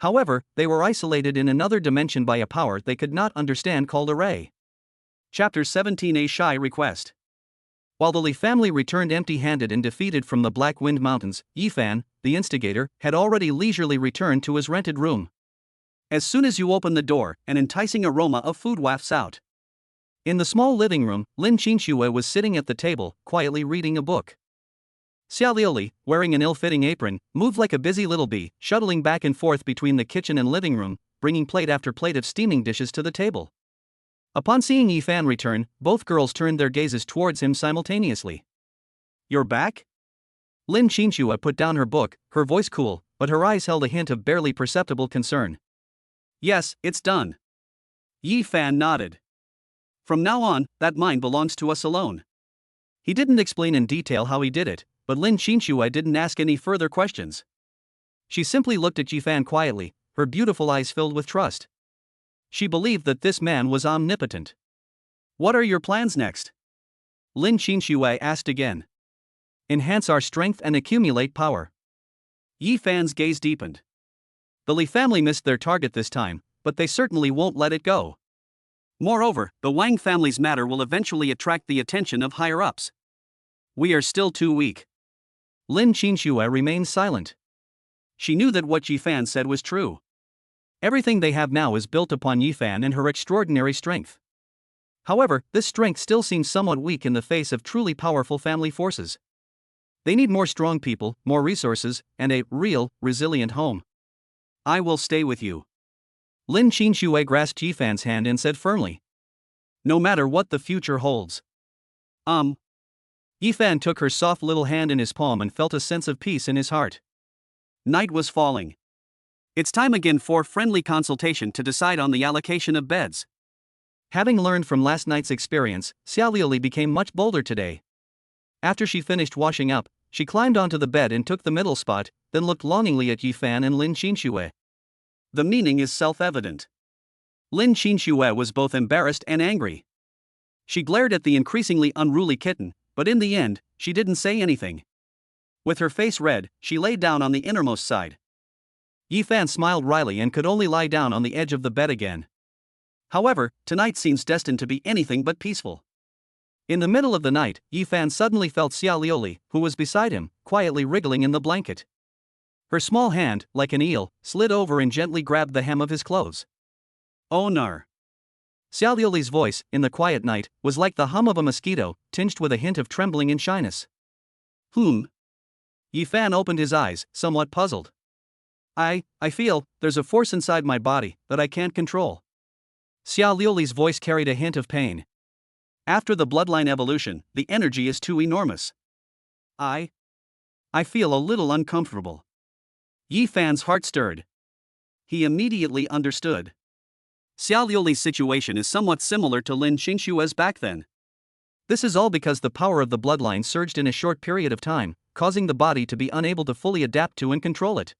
However, they were isolated in another dimension by a power they could not understand called Array. Chapter 17, A Shy Request. While the Li family returned empty-handed and defeated from the Black Wind Mountains, Yifan, the instigator, had already leisurely returned to his rented room. As soon as you open the door, an enticing aroma of food wafts out. In the small living room, Lin Qinxue was sitting at the table, quietly reading a book. Xia Liuli, wearing an ill-fitting apron, moved like a busy little bee, shuttling back and forth between the kitchen and living room, bringing plate after plate of steaming dishes to the table. Upon seeing Yifan return, both girls turned their gazes towards him simultaneously. You're back? Lin Qinxue put down her book, her voice cool, but her eyes held a hint of barely perceptible concern. Yes, it's done. Yi Fan nodded. From now on, that mine belongs to us alone. He didn't explain in detail how he did it, but Lin Qinxue didn't ask any further questions. She simply looked at Yi Fan quietly, her beautiful eyes filled with trust. She believed that this man was omnipotent. What are your plans next? Lin Qinxue asked again. Enhance our strength and accumulate power. Yi Fan's gaze deepened. The Li family missed their target this time, but they certainly won't let it go. Moreover, the Wang family's matter will eventually attract the attention of higher-ups. We are still too weak. Lin Qinxue remained silent. She knew that what Yi Fan said was true. Everything they have now is built upon Yi Fan and her extraordinary strength. However, this strength still seems somewhat weak in the face of truly powerful family forces. They need more strong people, more resources, and a real, resilient home. I will stay with you. Lin Qinxue grasped Yi Fan's hand and said firmly. No matter what the future holds. Yi Fan took her soft little hand in his palm and felt a sense of peace in his heart. Night was falling. It's time again for friendly consultation to decide on the allocation of beds. Having learned from last night's experience, Xiao Liuli became much bolder today. After she finished washing up, she climbed onto the bed and took the middle spot, then looked longingly at Yi Fan and Lin Qinxue. The meaning is self-evident. Lin Qinxue was both embarrassed and angry. She glared at the increasingly unruly kitten, but in the end, she didn't say anything. With her face red, she lay down on the innermost side. Yi Fan smiled wryly and could only lie down on the edge of the bed again. However, tonight seems destined to be anything but peaceful. In the middle of the night, Yi Fan suddenly felt Xiao Liuli, who was beside him, quietly wriggling in the blanket. Her small hand, like an eel, slid over and gently grabbed the hem of his clothes. Oh nar. Xiao Liuli's voice, in the quiet night, was like the hum of a mosquito, tinged with a hint of trembling and shyness. Yi Fan opened his eyes, somewhat puzzled. I feel, there's a force inside my body that I can't control. Xiao Liuli's voice carried a hint of pain. After the bloodline evolution, the energy is too enormous. I feel a little uncomfortable. Yi Fan's heart stirred. He immediately understood. Xiao Liuli's situation is somewhat similar to Lin Qinxue's back then. This is all because the power of the bloodline surged in a short period of time, causing the body to be unable to fully adapt to and control it.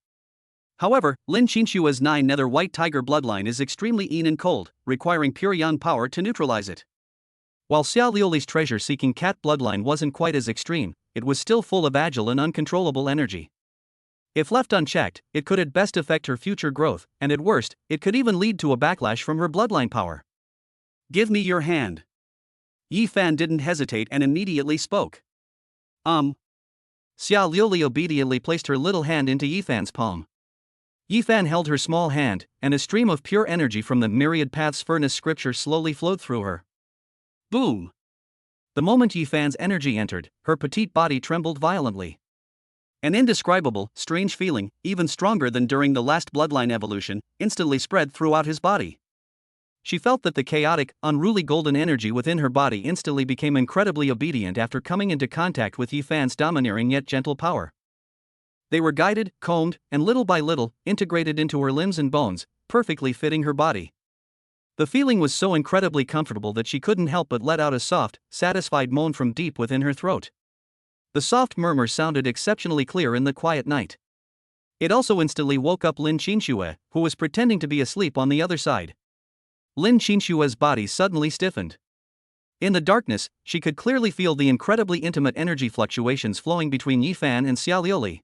However, Lin Qinxue's 9 nether white tiger bloodline is extremely Yin and cold, requiring pure Yang power to neutralize it. While Xiao Liuli's treasure-seeking cat bloodline wasn't quite as extreme, it was still full of agile and uncontrollable energy. If left unchecked, it could at best affect her future growth, and at worst, it could even lead to a backlash from her bloodline power. Give me your hand. Yi Fan didn't hesitate and immediately spoke. Xiao Liuli obediently placed her little hand into Yi Fan's palm. Yi Fan held her small hand, and a stream of pure energy from the myriad paths furnace scripture slowly flowed through her. Boom! The moment Yi Fan's energy entered, her petite body trembled violently. An indescribable, strange feeling, even stronger than during the last bloodline evolution, instantly spread throughout his body. She felt that the chaotic, unruly golden energy within her body instantly became incredibly obedient after coming into contact with Yi Fan's domineering yet gentle power. They were guided, combed, and little by little, integrated into her limbs and bones, perfectly fitting her body. The feeling was so incredibly comfortable that she couldn't help but let out a soft, satisfied moan from deep within her throat. The soft murmur sounded exceptionally clear in the quiet night. It also instantly woke up Lin Qinxue, who was pretending to be asleep on the other side. Lin Qinxue's body suddenly stiffened. In the darkness, she could clearly feel the incredibly intimate energy fluctuations flowing between Yi Fan and Xiao Liuli.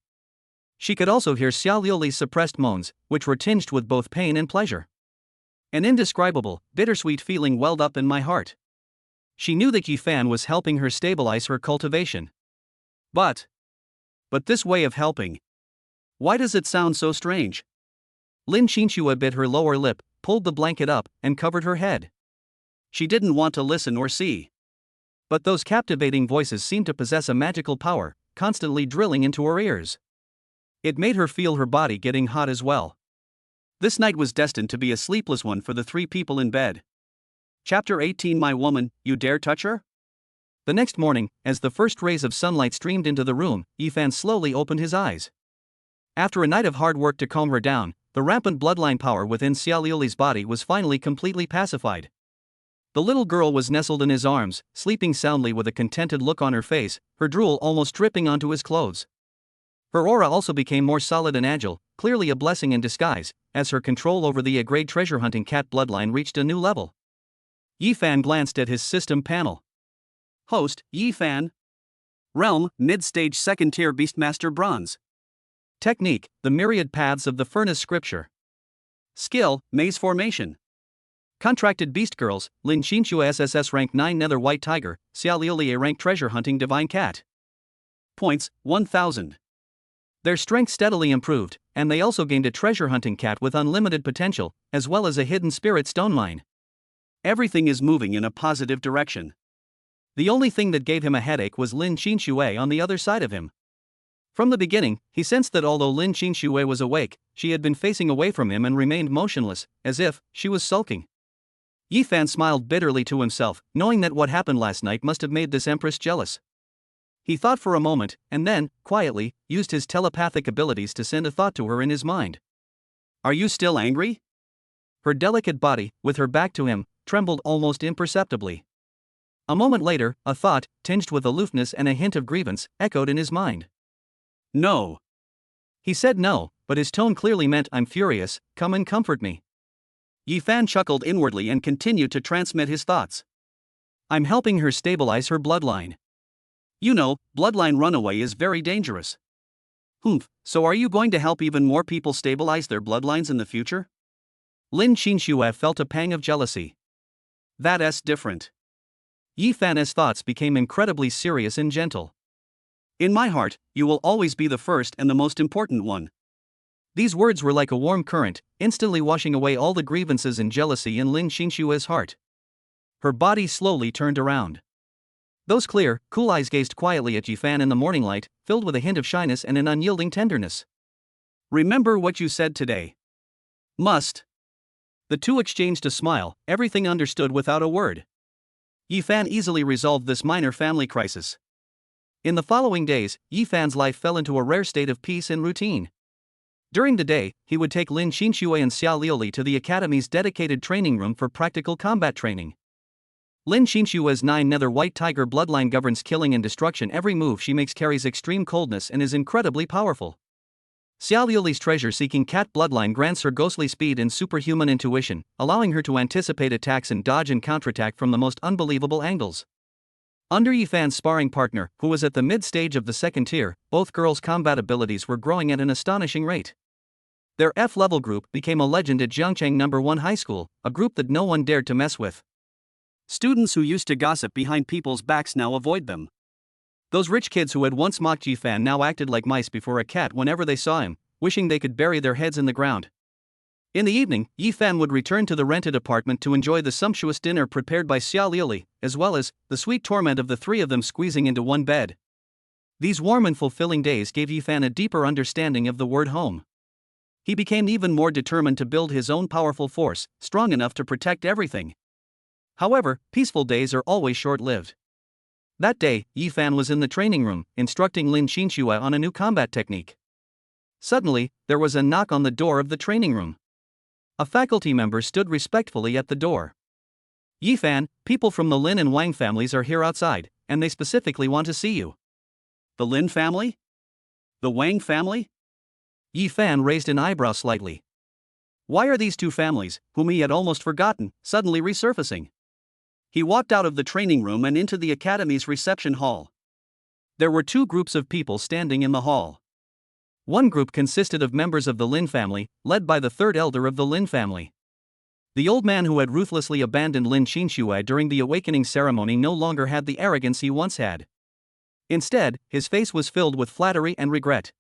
She could also hear Xiao Liuli's suppressed moans, which were tinged with both pain and pleasure. An indescribable, bittersweet feeling welled up in my heart. She knew that Yi Fan was helping her stabilize her cultivation. But this way of helping. Why does it sound so strange? Lin Qinxue bit her lower lip, pulled the blanket up, and covered her head. She didn't want to listen or see. But those captivating voices seemed to possess a magical power, constantly drilling into her ears. It made her feel her body getting hot as well. This night was destined to be a sleepless one for the 3 people in bed. Chapter 18. My woman, you dare touch her? The next morning, as the first rays of sunlight streamed into the room, Yifan slowly opened his eyes. After a night of hard work to calm her down, the rampant bloodline power within Xiaoliuli's body was finally completely pacified. The little girl was nestled in his arms, sleeping soundly with a contented look on her face, her drool almost dripping onto his clothes. Her aura also became more solid and agile, clearly a blessing in disguise, as her control over the A-grade treasure-hunting cat bloodline reached a new level. Yifan glanced at his system panel. Host, Yifan. Realm, mid-stage second-tier Beastmaster Bronze. Technique, the myriad paths of the furnace scripture. Skill, maze formation. Contracted beast girls, Lin Xinxue SSS-rank 9 nether white tiger, Xiaoliuli A-rank treasure hunting divine cat. Points, 1000. Their strength steadily improved, and they also gained a treasure hunting cat with unlimited potential, as well as a hidden spirit stone mine. Everything is moving in a positive direction. The only thing that gave him a headache was Lin Xinxue on the other side of him. From the beginning, he sensed that although Lin Xinxue was awake, she had been facing away from him and remained motionless, as if she was sulking. Yifan smiled bitterly to himself, knowing that what happened last night must have made this empress jealous. He thought for a moment, and then, quietly, used his telepathic abilities to send a thought to her in his mind. Are you still angry? Her delicate body, with her back to him, trembled almost imperceptibly. A moment later, a thought, tinged with aloofness and a hint of grievance, echoed in his mind. No. He said no, but his tone clearly meant I'm furious, come and comfort me. Yifan chuckled inwardly and continued to transmit his thoughts. I'm helping her stabilize her bloodline. You know, bloodline runaway is very dangerous. So are you going to help even more people stabilize their bloodlines in the future? Lin Xinxue felt a pang of jealousy. That's different. Yifan's thoughts became incredibly serious and gentle. In my heart, you will always be the first and the most important one. These words were like a warm current, instantly washing away all the grievances and jealousy in Lin Xinxue's heart. Her body slowly turned around. Those clear, cool eyes gazed quietly at Yifan in the morning light, filled with a hint of shyness and an unyielding tenderness. Remember what you said today. Must. The two exchanged a smile, everything understood without a word. Yifan easily resolved this minor family crisis. In the following days, Yifan's life fell into a rare state of peace and routine. During the day, he would take Lin Xinxue and Xiaoliuli to the academy's dedicated training room for practical combat training. Lin Xinxue's 9 nether white tiger bloodline governs killing and destruction. Every move she makes carries extreme coldness and is incredibly powerful. Xiaoliuli's treasure-seeking cat bloodline grants her ghostly speed and superhuman intuition, allowing her to anticipate attacks and dodge and counterattack from the most unbelievable angles. Under Yifan's sparring partner, who was at the mid-stage of the second tier, both girls' combat abilities were growing at an astonishing rate. Their F-level group became a legend at Jiangcheng No. 1 High School, a group that no one dared to mess with. Students who used to gossip behind people's backs now avoid them. Those rich kids who had once mocked Yifan now acted like mice before a cat whenever they saw him, wishing they could bury their heads in the ground. In the evening, Yifan would return to the rented apartment to enjoy the sumptuous dinner prepared by Xiaoliuli, as well as the sweet torment of the three of them squeezing into one bed. These warm and fulfilling days gave Yifan a deeper understanding of the word home. He became even more determined to build his own powerful force, strong enough to protect everything. However, peaceful days are always short-lived. That day, Yifan was in the training room, instructing Lin Xinxue on a new combat technique. Suddenly, there was a knock on the door of the training room. A faculty member stood respectfully at the door. Yifan, people from the Lin and Wang families are here outside, and they specifically want to see you. The Lin family? The Wang family? Yifan raised an eyebrow slightly. Why are these two families, whom he had almost forgotten, suddenly resurfacing? He walked out of the training room and into the academy's reception hall. There were two groups of people standing in the hall. One group consisted of members of the Lin family, led by the third elder of the Lin family. The old man who had ruthlessly abandoned Lin Xinxue during the awakening ceremony no longer had the arrogance he once had. Instead, his face was filled with flattery and regret.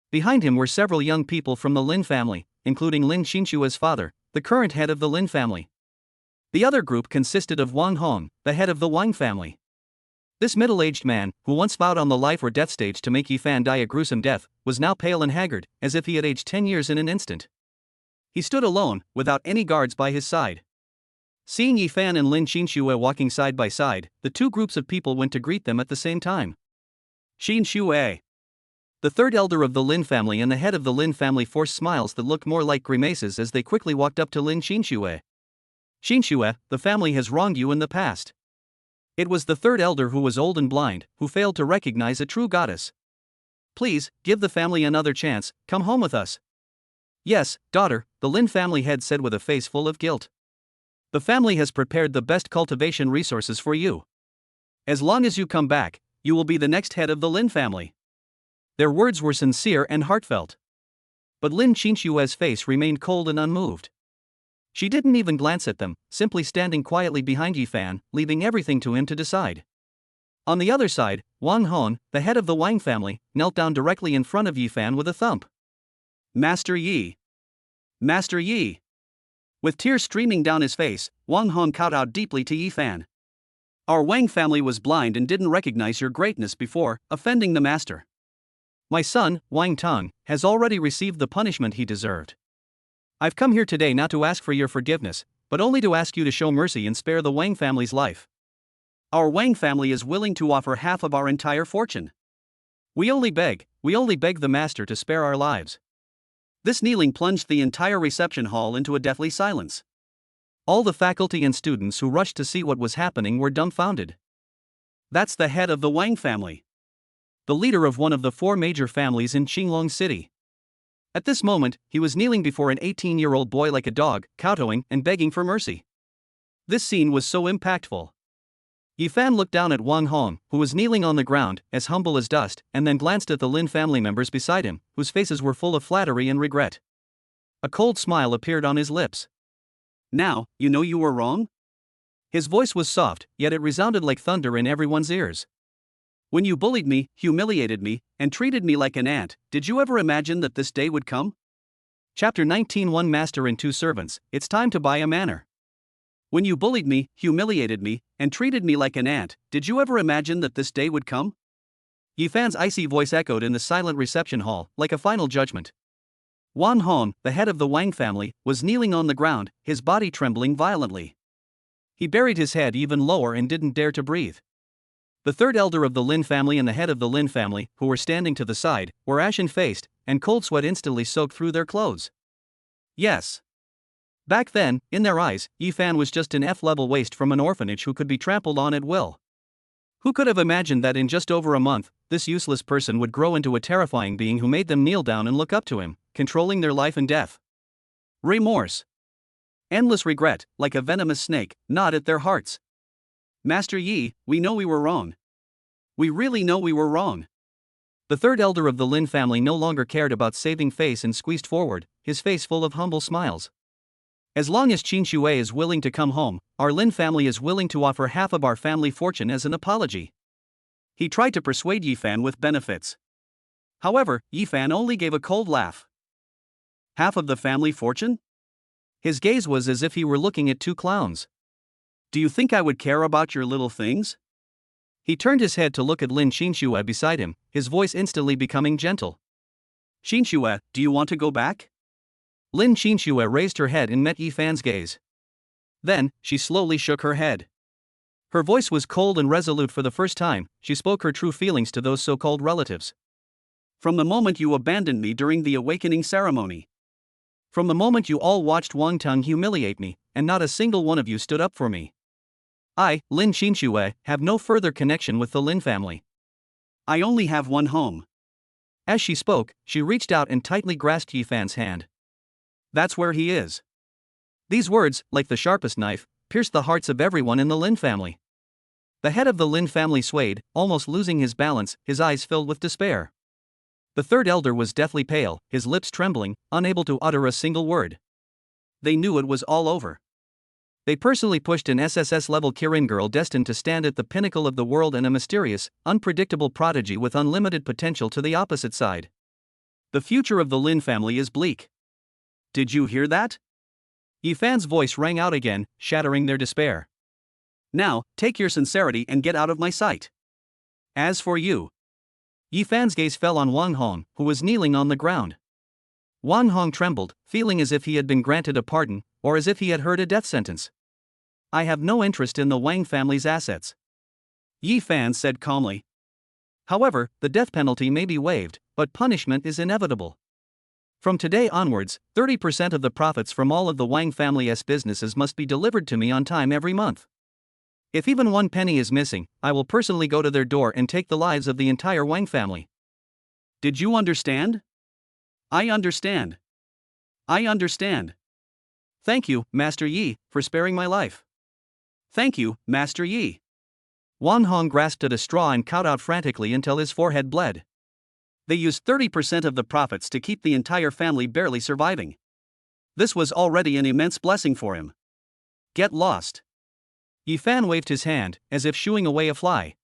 Behind him were several young people from the Lin family, including Lin Xinxue's father, the current head of the Lin family. The other group consisted of Wang Hong, the head of the Wang family. This middle-aged man, who once vowed on the life or death stage to make Yifan die a gruesome death, was now pale and haggard, as if he had aged 10 years in an instant. He stood alone, without any guards by his side. Seeing Yi Fan and Lin Xinxue walking side by side, the two groups of people went to greet them at the same time. Xinxue, the third elder of the Lin family and the head of the Lin family, forced smiles that looked more like grimaces as they quickly walked up to Lin Xinxue. Xinxue, the family has wronged you in the past. It was the third elder, who was old and blind, who failed to recognize a true goddess. Please, give the family another chance, come home with us. Yes, daughter, the Lin family head said with a face full of guilt. The family has prepared the best cultivation resources for you. As long as you come back, you will be the next head of the Lin family. Their words were sincere and heartfelt. But Lin Xinxue's face remained cold and unmoved. She didn't even glance at them, simply standing quietly behind Yi Fan, leaving everything to him to decide. On the other side, Wang Hon, the head of the Wang family, knelt down directly in front of Yi Fan with a thump. Master Yi! Master Yi! With tears streaming down his face, Wang Hon kowtowed deeply to Yi Fan. Our Wang family was blind and didn't recognize your greatness before offending the master. My son, Wang Tong, has already received the punishment he deserved. I've come here today not to ask for your forgiveness, but only to ask you to show mercy and spare the Wang family's life. Our Wang family is willing to offer half of our entire fortune. We only beg the master to spare our lives. This kneeling plunged the entire reception hall into a deathly silence. All the faculty and students who rushed to see what was happening were dumbfounded. That's the head of the Wang family. The leader of one of the four major families in Qinglong City. At this moment, he was kneeling before an 18-year-old boy like a dog, kowtowing and begging for mercy. This scene was so impactful. Yi Fan looked down at Wang Hong, who was kneeling on the ground, as humble as dust, and then glanced at the Lin family members beside him, whose faces were full of flattery and regret. A cold smile appeared on his lips. Now, you know you were wrong? His voice was soft, yet it resounded like thunder in everyone's ears. When you bullied me, humiliated me, and treated me like an ant, did you ever imagine that this day would come? Chapter 19. One master and two servants, it's time to buy a manor. When you bullied me, humiliated me, and treated me like an ant, did you ever imagine that this day would come? Yi Fan's icy voice echoed in the silent reception hall, like a final judgment. Wang Hong, the head of the Wang family, was kneeling on the ground, his body trembling violently. He buried his head even lower and didn't dare to breathe. The third elder of the Lin family and the head of the Lin family, who were standing to the side, were ashen-faced, and cold sweat instantly soaked through their clothes. Yes. Back then, in their eyes, Yi Fan was just an F-level waste from an orphanage who could be trampled on at will. Who could have imagined that in just over a month, this useless person would grow into a terrifying being who made them kneel down and look up to him, controlling their life and death? Remorse. Endless regret, like a venomous snake, gnawed at their hearts. Master Yi, we know we were wrong. We really know we were wrong. The third elder of the Lin family no longer cared about saving face and squeezed forward, his face full of humble smiles. As long as Xinxue is willing to come home, our Lin family is willing to offer half of our family fortune as an apology. He tried to persuade Yi Fan with benefits. However, Yi Fan only gave a cold laugh. Half of the family fortune? His gaze was as if he were looking at two clowns. Do you think I would care about your little things? He turned his head to look at Lin Xinxue beside him, his voice instantly becoming gentle. Xinxue, do you want to go back? Lin Xinxue raised her head and met Yi Fan's gaze. Then, she slowly shook her head. Her voice was cold and resolute. For the first time, she spoke her true feelings to those so-called relatives. From the moment you abandoned me during the awakening ceremony. From the moment you all watched Wang Tong humiliate me, and not a single one of you stood up for me. I, Lin Xinxue, have no further connection with the Lin family. I only have one home. As she spoke, she reached out and tightly grasped Yi Fan's hand. That's where he is. These words, like the sharpest knife, pierced the hearts of everyone in the Lin family. The head of the Lin family swayed, almost losing his balance, his eyes filled with despair. The third elder was deathly pale, his lips trembling, unable to utter a single word. They knew it was all over. They personally pushed an SSS-level Kirin girl destined to stand at the pinnacle of the world and a mysterious, unpredictable prodigy with unlimited potential to the opposite side. The future of the Lin family is bleak. Did you hear that? Yi Fan's voice rang out again, shattering their despair. Now, take your sincerity and get out of my sight. As for you. Yi Fan's gaze fell on Wang Hong, who was kneeling on the ground. Wang Hong trembled, feeling as if he had been granted a pardon, or as if he had heard a death sentence. I have no interest in the Wang family's assets. Yi Fan said calmly. However, the death penalty may be waived, but punishment is inevitable. From today onwards, 30% of the profits from all of the Wang family's businesses must be delivered to me on time every month. If even one penny is missing, I will personally go to their door and take the lives of the entire Wang family. Did you understand? I understand. I understand. Thank you, Master Yi, for sparing my life. Thank you, Master Yi. Wan Hong grasped at a straw and cowed out frantically until his forehead bled. They used 30% of the profits to keep the entire family barely surviving. This was already an immense blessing for him. Get lost. Yi Fan waved his hand, as if shooing away a fly.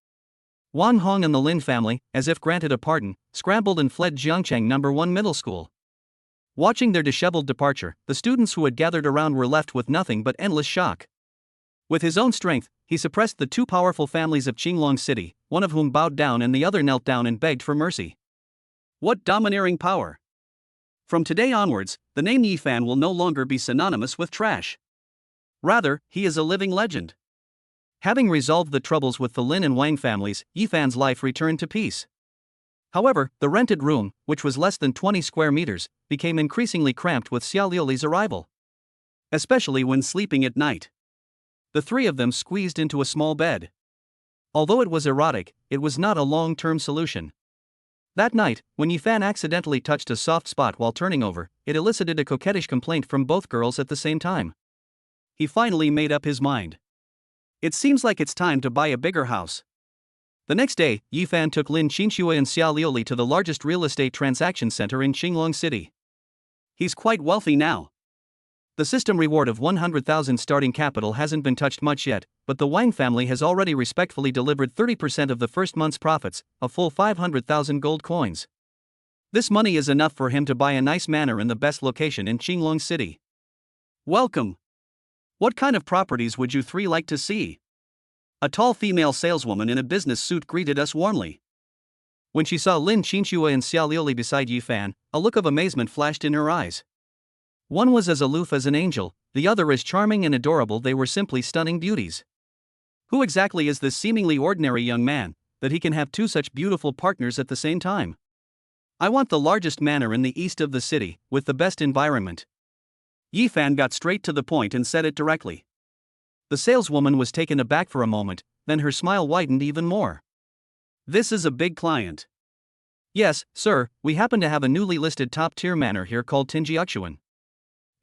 Wan Hong and the Lin family, as if granted a pardon, scrambled and fled Jiangcheng No. 1 Middle School. Watching their disheveled departure, the students who had gathered around were left with nothing but endless shock. With his own strength, he suppressed the two powerful families of Qinglong City, one of whom bowed down and the other knelt down and begged for mercy. What domineering power! From today onwards, the name Yi Fan will no longer be synonymous with trash. Rather, he is a living legend. Having resolved the troubles with the Lin and Wang families, Yi Fan's life returned to peace. However, the rented room, which was less than 20 square meters, became increasingly cramped with Xia Liuli's arrival. Especially when sleeping at night. The three of them squeezed into a small bed. Although it was erotic, it was not a long-term solution. That night, when Yi Fan accidentally touched a soft spot while turning over, it elicited a coquettish complaint from both girls at the same time. He finally made up his mind. It seems like it's time to buy a bigger house. The next day, Yi Fan took Lin Qinxue and Xia Liuli to the largest real estate transaction center in Qinglong City. He's quite wealthy now. The system reward of 100,000 starting capital hasn't been touched much yet, but the Wang family has already respectfully delivered 30% of the first month's profits, a full 500,000 gold coins. This money is enough for him to buy a nice manor in the best location in Qinglong City. Welcome. What kind of properties would you three like to see? A tall female saleswoman in a business suit greeted us warmly. When she saw Lin Qinxue and Xia Liuli beside Yi Fan, a look of amazement flashed in her eyes. One was as aloof as an angel, the other as charming and adorable. They were simply stunning beauties. Who exactly is this seemingly ordinary young man, that he can have two such beautiful partners at the same time? I want the largest manor in the east of the city, with the best environment. Yi Fan got straight to the point and said it directly. The saleswoman was taken aback for a moment, then her smile widened even more. This is a big client. Yes, sir, we happen to have a newly listed top-tier manor here called Tinjiuxuan.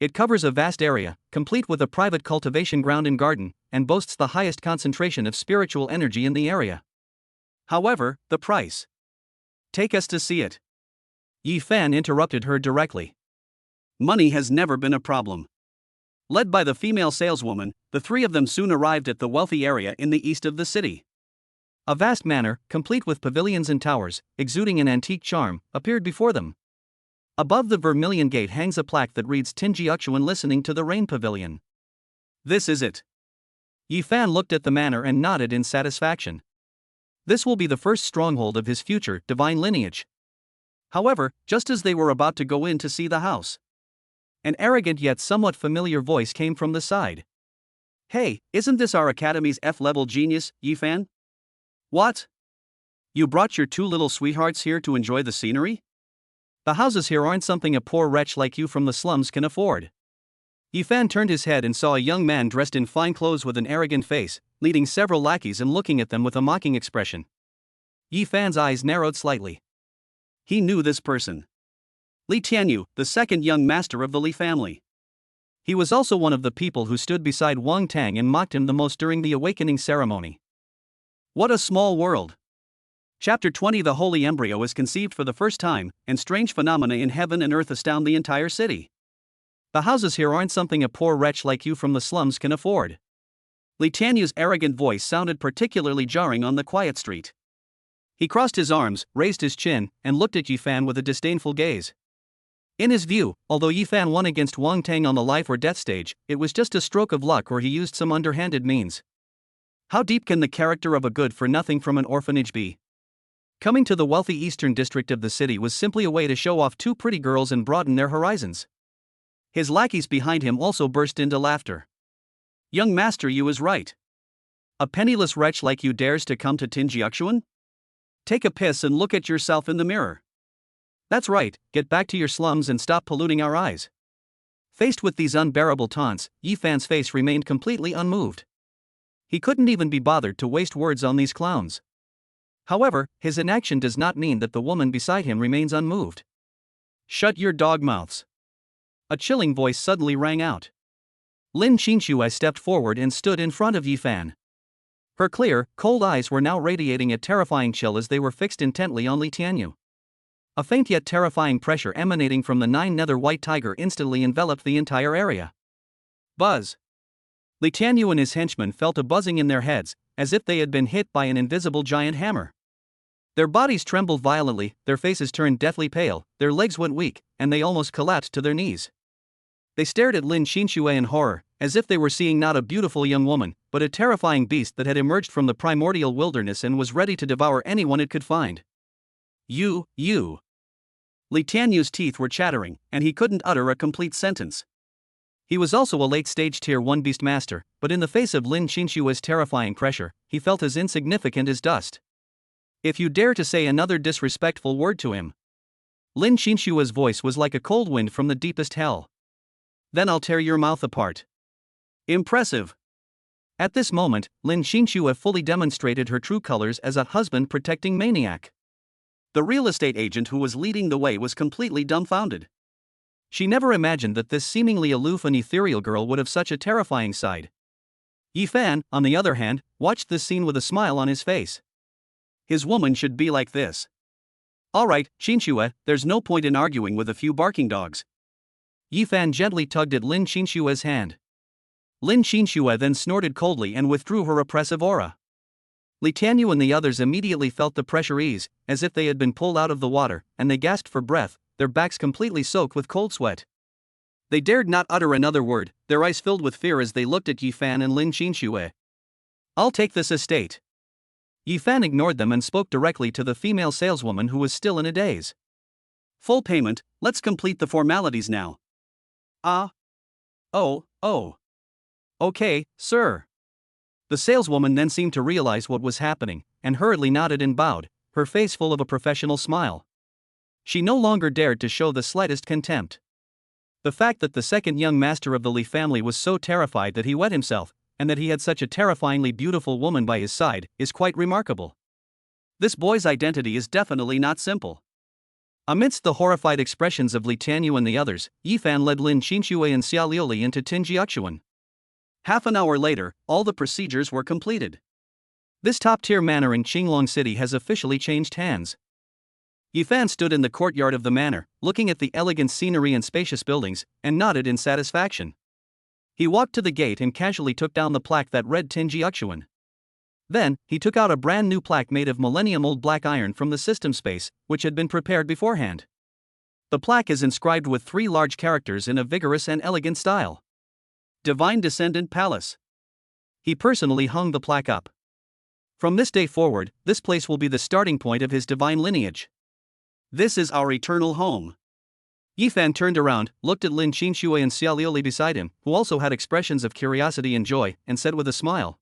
It covers a vast area, complete with a private cultivation ground and garden, and boasts the highest concentration of spiritual energy in the area. However, the price. Take us to see it. Yi Fan interrupted her directly. Money has never been a problem. Led by the female saleswoman, the three of them soon arrived at the wealthy area in the east of the city. A vast manor, complete with pavilions and towers, exuding an antique charm, appeared before them. Above the Vermilion Gate hangs a plaque that reads Tinjiuxuan listening to the Rain Pavilion. This is it. Yi Fan looked at the manor and nodded in satisfaction. This will be the first stronghold of his future divine lineage. However, just as they were about to go in to see the house, an arrogant yet somewhat familiar voice came from the side. Hey, isn't this our academy's F-level genius, Yi Fan? What? You brought your two little sweethearts here to enjoy the scenery? The houses here aren't something a poor wretch like you from the slums can afford. Yi Fan turned his head and saw a young man dressed in fine clothes with an arrogant face, leading several lackeys and looking at them with a mocking expression. Yi Fan's eyes narrowed slightly. He knew this person. Li Tianyu, the second young master of the Li family. He was also one of the people who stood beside Wang Tang and mocked him the most during the awakening ceremony. What a small world. Chapter 20. The Holy Embryo is conceived for the first time, and strange phenomena in heaven and earth astound the entire city. The houses here aren't something a poor wretch like you from the slums can afford. Li Tianyu's arrogant voice sounded particularly jarring on the quiet street. He crossed his arms, raised his chin, and looked at Yi Fan with a disdainful gaze. In his view, although Yi Fan won against Wang Tang on the life or death stage, it was just a stroke of luck or he used some underhanded means. How deep can the character of a good-for-nothing from an orphanage be? Coming to the wealthy eastern district of the city was simply a way to show off two pretty girls and broaden their horizons. His lackeys behind him also burst into laughter. Young master, you is right. A penniless wretch like you dares to come to Tinjiakshuan? Take a piss and look at yourself in the mirror. That's right, get back to your slums and stop polluting our eyes. Faced with these unbearable taunts, Yifan's face remained completely unmoved. He couldn't even be bothered to waste words on these clowns. However, his inaction does not mean that the woman beside him remains unmoved. Shut your dog mouths. A chilling voice suddenly rang out. Lin Qinxue stepped forward and stood in front of Yifan. Her clear, cold eyes were now radiating a terrifying chill as they were fixed intently on Li Tianyu. A faint yet terrifying pressure emanating from the 9-nether white tiger instantly enveloped the entire area. Buzz! Li Tianyu and his henchmen felt a buzzing in their heads, as if they had been hit by an invisible giant hammer. Their bodies trembled violently, their faces turned deathly pale, their legs went weak, and they almost collapsed to their knees. They stared at Lin Qinxue in horror, as if they were seeing not a beautiful young woman, but a terrifying beast that had emerged from the primordial wilderness and was ready to devour anyone it could find. You. Li Tianyu's teeth were chattering, and he couldn't utter a complete sentence. He was also a late-stage Tier 1 beast master, but in the face of Lin Qinxue's terrifying pressure, he felt as insignificant as dust. If you dare to say another disrespectful word to him. Lin Qinxue's voice was like a cold wind from the deepest hell. Then I'll tear your mouth apart. Impressive. At this moment, Lin Qinxue fully demonstrated her true colors as a husband-protecting maniac. The real estate agent who was leading the way was completely dumbfounded. She never imagined that this seemingly aloof and ethereal girl would have such a terrifying side. Yifan, on the other hand, watched this scene with a smile on his face. His woman should be like this. Alright, Qinxue, there's no point in arguing with a few barking dogs. Yifan gently tugged at Lin Qinxue's hand. Lin Qinxue then snorted coldly and withdrew her oppressive aura. Li Tianyu and the others immediately felt the pressure ease, as if they had been pulled out of the water, and they gasped for breath, their backs completely soaked with cold sweat. They dared not utter another word, their eyes filled with fear as they looked at Yifan and Lin Qinxue. I'll take this estate. Yifan ignored them and spoke directly to the female saleswoman who was still in a daze. Full payment, let's complete the formalities now. Oh. Okay, sir. The saleswoman then seemed to realize what was happening, and hurriedly nodded and bowed, her face full of a professional smile. She no longer dared to show the slightest contempt. The fact that the second young master of the Li family was so terrified that he wet himself, and that he had such a terrifyingly beautiful woman by his side, is quite remarkable. This boy's identity is definitely not simple. Amidst the horrified expressions of Li Tianyu and the others, Yifan led Lin Qinxue and Xia Liuli into Tinjiakshuan. Half an hour later, all the procedures were completed. This top-tier manor in Qinglong City has officially changed hands. Yifan stood in the courtyard of the manor, looking at the elegant scenery and spacious buildings, and nodded in satisfaction. He walked to the gate and casually took down the plaque that read Tinjiakshuan. Then, he took out a brand new plaque made of millennium-old black iron from the system space, which had been prepared beforehand. The plaque is inscribed with 3 large characters in a vigorous and elegant style. Divine Descendant Palace. He personally hung the plaque up. From this day forward, this place will be the starting point of his divine lineage. This is our eternal home. Yifan turned around, looked at Lin Qinxue and Xia Liuli beside him, who also had expressions of curiosity and joy, and said with a smile.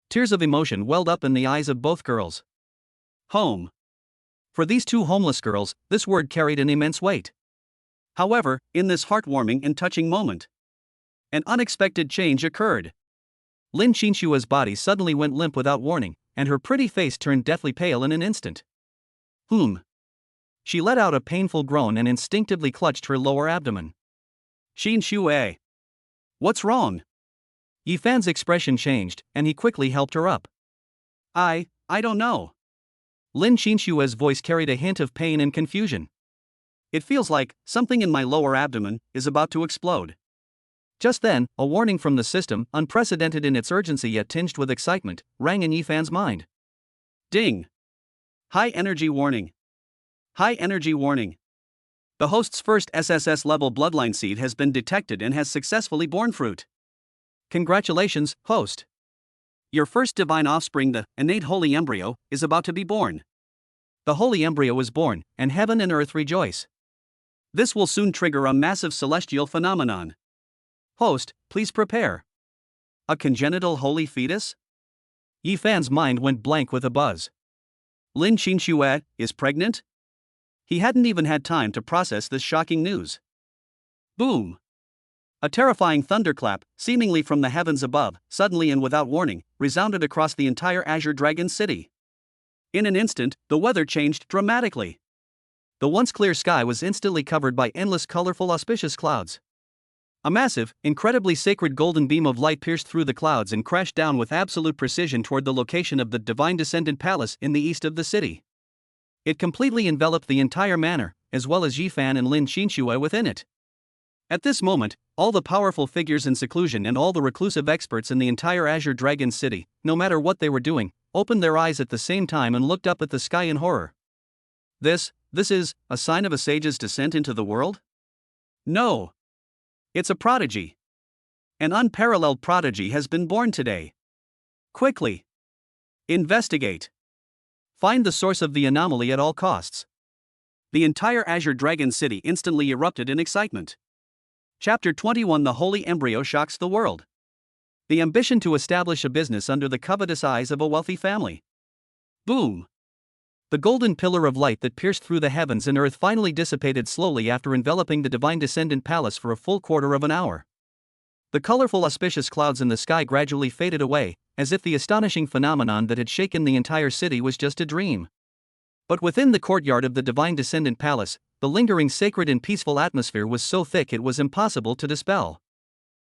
Tears of emotion welled up in the eyes of both girls. Home. For these 2 homeless girls, this word carried an immense weight. However, in this heartwarming and touching moment, an unexpected change occurred. Lin Qinxue's body suddenly went limp without warning, and her pretty face turned deathly pale in an instant. She let out a painful groan and instinctively clutched her lower abdomen. Qinxue. What's wrong? Yifan's expression changed, and he quickly helped her up. I don't know. Lin Qinxue's voice carried a hint of pain and confusion. It feels like something in my lower abdomen is about to explode. Just then, a warning from the system, unprecedented in its urgency yet tinged with excitement, rang in Yifan's mind. Ding! High energy warning. High energy warning. The host's first SSS level bloodline seed has been detected and has successfully borne fruit. Congratulations, host. Your first divine offspring, the innate holy embryo, is about to be born. The holy embryo is born, and heaven and earth rejoice. This will soon trigger a massive celestial phenomenon. Host, please prepare. A congenital holy fetus? Yi Fan's mind went blank with a buzz. Lin Qinxue is pregnant? He hadn't even had time to process this shocking news. Boom! A terrifying thunderclap, seemingly from the heavens above, suddenly and without warning, resounded across the entire Azure Dragon city. In an instant, the weather changed dramatically. The once clear sky was instantly covered by endless colorful auspicious clouds. A massive, incredibly sacred golden beam of light pierced through the clouds and crashed down with absolute precision toward the location of the Divine Descendant Palace in the east of the city. It completely enveloped the entire manor, as well as Yi Fan and Lin Qinxue within it. At this moment, all the powerful figures in seclusion and all the reclusive experts in the entire Azure Dragon city, no matter what they were doing, opened their eyes at the same time and looked up at the sky in horror. This is a sign of a sage's descent into the world? No. It's a prodigy. An unparalleled prodigy has been born today. Quickly. Investigate. Find the source of the anomaly at all costs. The entire Azure Dragon city instantly erupted in excitement. Chapter 21: The Holy Embryo Shocks the World. The ambition to establish a business under the covetous eyes of a wealthy family. Boom! The golden pillar of light that pierced through the heavens and earth finally dissipated slowly after enveloping the Divine Descendant Palace for a full quarter of an hour. The colorful auspicious clouds in the sky gradually faded away, as if the astonishing phenomenon that had shaken the entire city was just a dream. But within the courtyard of the Divine Descendant Palace, the lingering sacred and peaceful atmosphere was so thick it was impossible to dispel.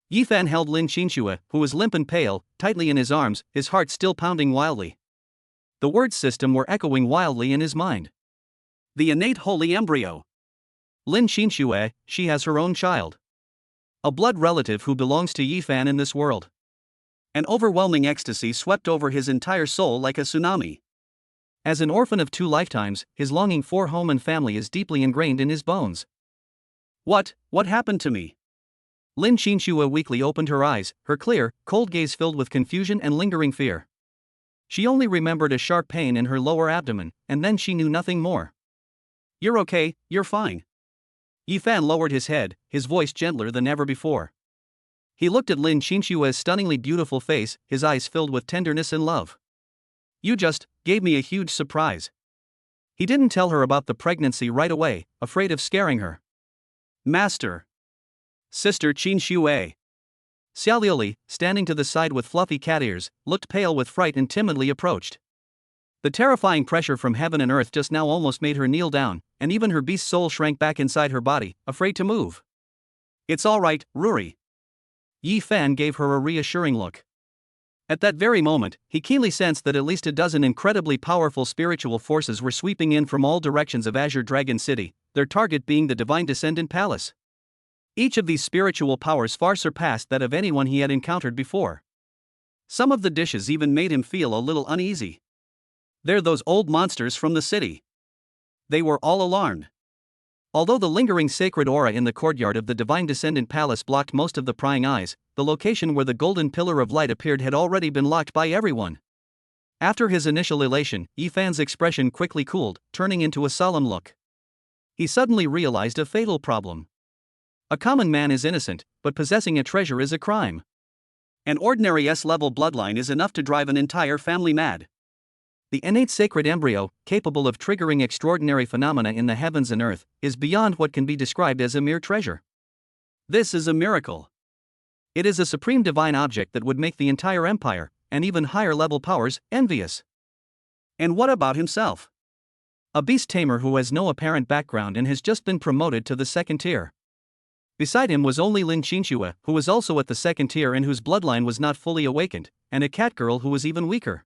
Yi Fan held Lin Qinxue, who was limp and pale, tightly in his arms, his heart still pounding wildly. The word system were echoing wildly in his mind. The innate holy embryo. Lin Qinxue, she has her own child. A blood relative who belongs to Yi Fan in this world. An overwhelming ecstasy swept over his entire soul like a tsunami. As an orphan of 2 lifetimes, his longing for home and family is deeply ingrained in his bones. What happened to me? Lin Qinxue weakly opened her eyes, her clear, cold gaze filled with confusion and lingering fear. She only remembered a sharp pain in her lower abdomen, and then she knew nothing more. You're okay, you're fine. Yi Fan lowered his head, his voice gentler than ever before. He looked at Lin Qinxue's stunningly beautiful face, his eyes filled with tenderness and love. You just gave me a huge surprise. He didn't tell her about the pregnancy right away, afraid of scaring her. Master. Sister Qinxue. Xiaoliuli, standing to the side with fluffy cat ears, looked pale with fright and timidly approached. The terrifying pressure from heaven and earth just now almost made her kneel down, and even her beast soul shrank back inside her body, afraid to move. It's all right, Ruri. Yi Fan gave her a reassuring look. At that very moment, he keenly sensed that at least a dozen incredibly powerful spiritual forces were sweeping in from all directions of Azure Dragon City, their target being the Divine Descendant Palace. Each of these spiritual powers far surpassed that of anyone he had encountered before. Some of the dishes even made him feel a little uneasy. They're those old monsters from the city. They were all alarmed. Although the lingering sacred aura in the courtyard of the Divine Descendant Palace blocked most of the prying eyes, the location where the golden pillar of light appeared had already been locked by everyone. After his initial elation, Yi Fan's expression quickly cooled, turning into a solemn look. He suddenly realized a fatal problem. A common man is innocent, but possessing a treasure is a crime. An ordinary S-level bloodline is enough to drive an entire family mad. The innate sacred embryo, capable of triggering extraordinary phenomena in the heavens and earth, is beyond what can be described as a mere treasure. This is a miracle. It is a supreme divine object that would make the entire empire, and even higher level powers, envious. And what about himself? A beast tamer who has no apparent background and has just been promoted to the 2nd tier. Beside him was only Lin Qinxue, who was also at the 2nd tier and whose bloodline was not fully awakened, and a cat girl who was even weaker.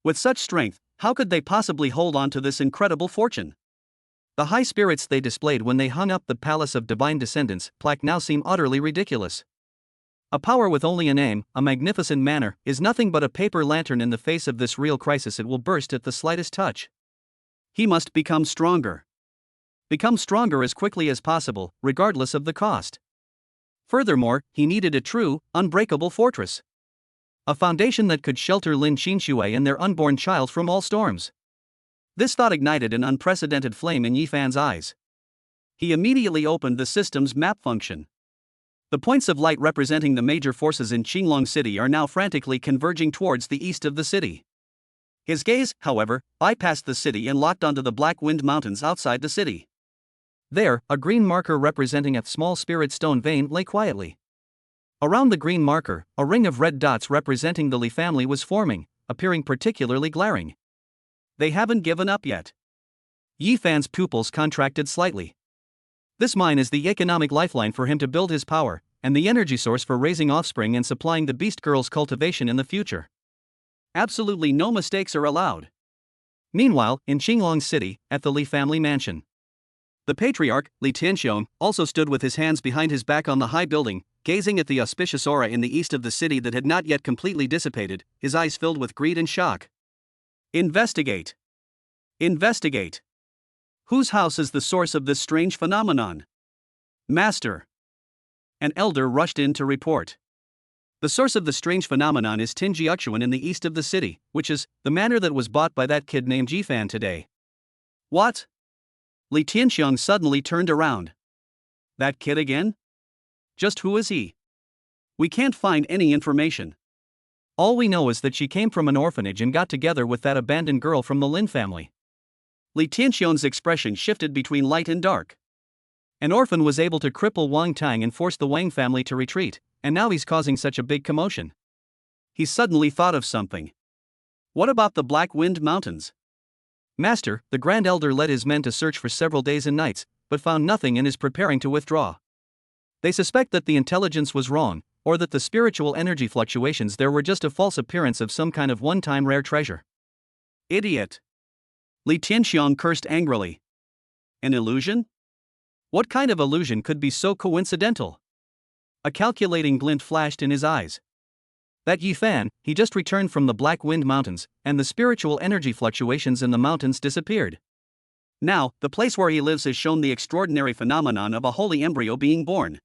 With such strength, how could they possibly hold on to this incredible fortune? The high spirits they displayed when they hung up the Palace of Divine Descendants plaque now seem utterly ridiculous. A power with only a name, a magnificent manner, is nothing but a paper lantern in the face of this real crisis. It will burst at the slightest touch. He must become stronger. Become stronger as quickly as possible, regardless of the cost. Furthermore, he needed a true, unbreakable fortress. A foundation that could shelter Lin Qinxue and their unborn child from all storms. This thought ignited an unprecedented flame in Yi Fan's eyes. He immediately opened the system's map function. The points of light representing the major forces in Qinglong City are now frantically converging towards the east of the city. His gaze, however, bypassed the city and locked onto the Black Wind Mountains outside the city. There, a green marker representing a small spirit stone vein lay quietly. Around the green marker, a ring of red dots representing the Li family was forming, appearing particularly glaring. They haven't given up yet. Yi Fan's pupils contracted slightly. This mine is the economic lifeline for him to build his power, and the energy source for raising offspring and supplying the beast girl's cultivation in the future. Absolutely no mistakes are allowed. Meanwhile, in Qinglong City, at the Li family mansion, the patriarch, Li Tianxiong, also stood with his hands behind his back on the high building, gazing at the auspicious aura in the east of the city that had not yet completely dissipated, his eyes filled with greed and shock. Investigate. Investigate. Whose house is the source of this strange phenomenon? Master. An elder rushed in to report. The source of the strange phenomenon is Tinjiuxuan in the east of the city, which is the manor that was bought by that kid named Jifan today. What? Li Tianxiong suddenly turned around. That kid again? Just who is he? We can't find any information. All we know is that she came from an orphanage and got together with that abandoned girl from the Lin family. Li Tianxiong's expression shifted between light and dark. An orphan was able to cripple Wang Tang and force the Wang family to retreat, and now he's causing such a big commotion. He suddenly thought of something. What about the Black Wind Mountains? Master, the Grand Elder led his men to search for several days and nights, but found nothing and is preparing to withdraw. They suspect that the intelligence was wrong, or that the spiritual energy fluctuations there were just a false appearance of some kind of one-time rare treasure. Idiot! Li Tianxiong cursed angrily. An illusion? What kind of illusion could be so coincidental? A calculating glint flashed in his eyes. That Yi Fan, he just returned from the Black Wind Mountains, and the spiritual energy fluctuations in the mountains disappeared. Now, the place where he lives has shown the extraordinary phenomenon of a holy embryo being born.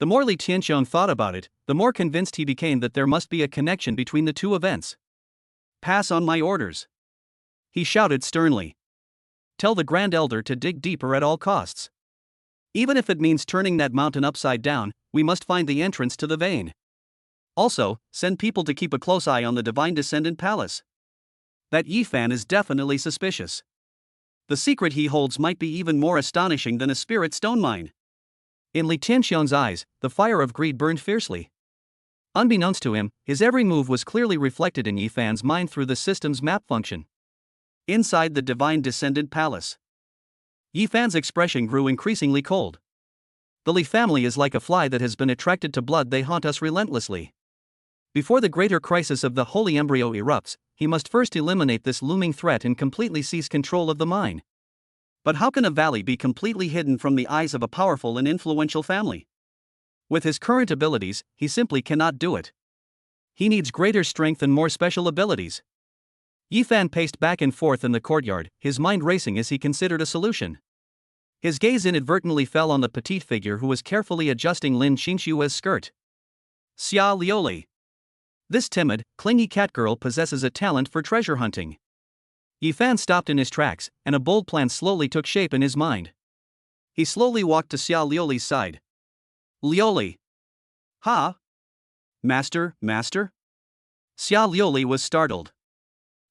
The more Li Tianxiong thought about it, the more convinced he became that there must be a connection between the two events. Pass on my orders. He shouted sternly. Tell the Grand Elder to dig deeper at all costs. Even if it means turning that mountain upside down, we must find the entrance to the vein. Also, send people to keep a close eye on the Divine Descendant Palace. That Yi Fan is definitely suspicious. The secret he holds might be even more astonishing than a spirit stone mine. In Li Tianxiong's eyes, the fire of greed burned fiercely. Unbeknownst to him, his every move was clearly reflected in Yi Fan's mind through the system's map function. Inside the Divine Descendant Palace, Yi Fan's expression grew increasingly cold. The Li family is like a fly that has been attracted to blood. They haunt us relentlessly. Before the greater crisis of the holy embryo erupts, he must first eliminate this looming threat and completely seize control of the mine. But how can a valley be completely hidden from the eyes of a powerful and influential family? With his current abilities, he simply cannot do it. He needs greater strength and more special abilities. Yi Fan paced back and forth in the courtyard, his mind racing as he considered a solution. His gaze inadvertently fell on the petite figure who was carefully adjusting Lin Xingshue's skirt. Xia Lioli. This timid, clingy catgirl possesses a talent for treasure hunting. Yi Fan stopped in his tracks, and a bold plan slowly took shape in his mind. He slowly walked to Xia Lioli's side. Lioli. Ha? Master? Xia Lioli was startled.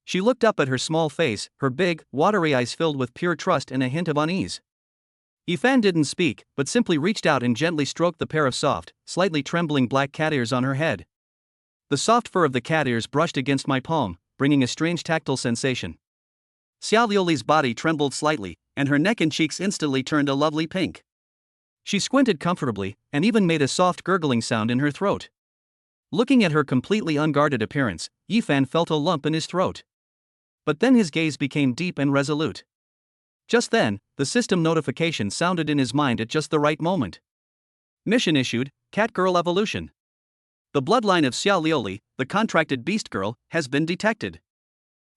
She looked up at her small face, her big, watery eyes filled with pure trust and a hint of unease. Yi Fan didn't speak, but simply reached out and gently stroked the pair of soft, slightly trembling black cat ears on her head. The soft fur of the cat ears brushed against my palm, bringing a strange tactile sensation. Xia Lioli's body trembled slightly, and her neck and cheeks instantly turned a lovely pink. She squinted comfortably, and even made a soft gurgling sound in her throat. Looking at her completely unguarded appearance, Yi Fan felt a lump in his throat. But then his gaze became deep and resolute. Just then, the system notification sounded in his mind at just the right moment. Mission issued, Catgirl Evolution. The bloodline of Xia Lioli, the contracted beast girl, has been detected.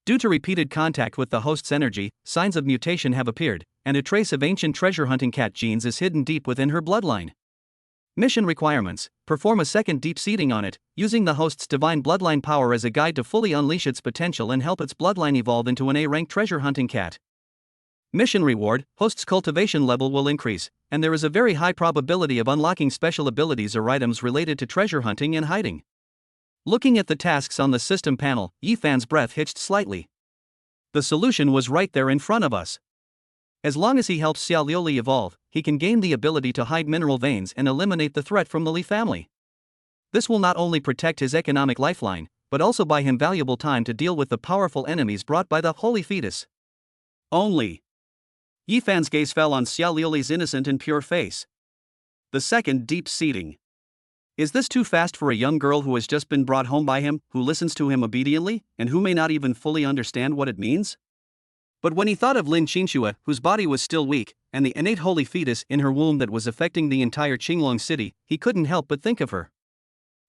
Due to repeated contact with the host's energy, signs of mutation have appeared, and a trace of ancient treasure-hunting cat genes is hidden deep within her bloodline. Mission requirements: perform a second deep seeding on it, using the host's divine bloodline power as a guide to fully unleash its potential and help its bloodline evolve into an A-rank treasure-hunting cat. Mission reward, host's cultivation level will increase, and there is a very high probability of unlocking special abilities or items related to treasure hunting and hiding. Looking at the tasks on the system panel, Yifan's breath hitched slightly. The solution was right there in front of us. As long as he helps Xiaolioli evolve, he can gain the ability to hide mineral veins and eliminate the threat from the Li family. This will not only protect his economic lifeline, but also buy him valuable time to deal with the powerful enemies brought by the holy fetus. Only. Yifan's gaze fell on Xiaolioli's innocent and pure face. The second deep-seating. Is this too fast for a young girl who has just been brought home by him, who listens to him obediently, and who may not even fully understand what it means? But when he thought of Lin Qinxue, whose body was still weak, and the innate holy fetus in her womb that was affecting the entire Qinglong city, he couldn't help but think of her.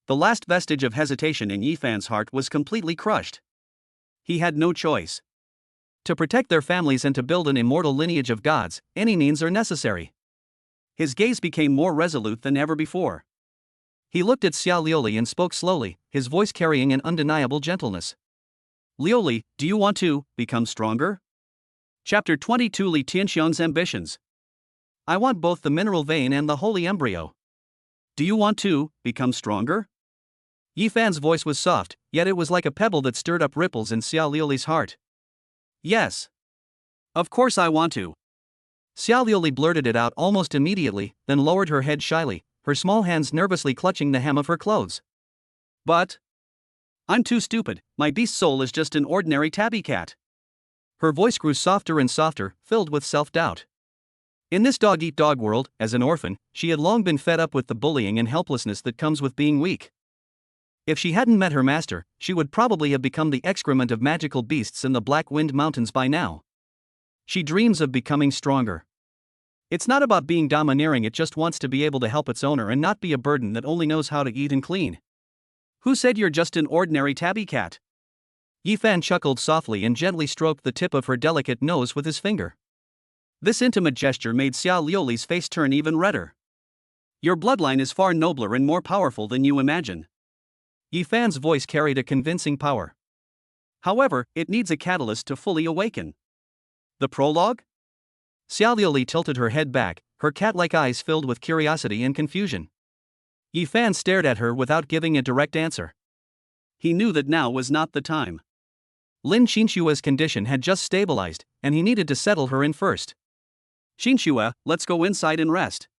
The last vestige of hesitation in Yifan's heart was completely crushed. He had no choice. To protect their families and to build an immortal lineage of gods, any means are necessary. His gaze became more resolute than ever before. He looked at Xiaolioli and spoke slowly, his voice carrying an undeniable gentleness. Lioli, do you want to become stronger? Chapter 22 Li Tianxiang's ambitions. I want both the mineral vein and the holy embryo. Do you want to become stronger? Yifan's voice was soft, yet it was like a pebble that stirred up ripples in Xiaolioli's heart. Yes. Of course I want to. Xiaolioli blurted it out almost immediately, then lowered her head shyly, her small hands nervously clutching the hem of her clothes. But I'm too stupid, my beast soul is just an ordinary tabby cat. Her voice grew softer and softer, filled with self-doubt. In this dog-eat-dog world, as an orphan, she had long been fed up with the bullying and helplessness that comes with being weak. If she hadn't met her master, she would probably have become the excrement of magical beasts in the Black Wind Mountains by now. She dreams of becoming stronger. It's not about being domineering, it just wants to be able to help its owner and not be a burden that only knows how to eat and clean. Who said you're just an ordinary tabby cat? Yifan chuckled softly and gently stroked the tip of her delicate nose with his finger. This intimate gesture made Xiaolioli's face turn even redder. Your bloodline is far nobler and more powerful than you imagine. Yifan's voice carried a convincing power. However, it needs a catalyst to fully awaken. The prologue? Xiaolioli tilted her head back, her cat-like eyes filled with curiosity and confusion. Yifan stared at her without giving a direct answer. He knew that now was not the time. Lin Qinxue's condition had just stabilized, and he needed to settle her in first. Qinxue, let's go inside and rest.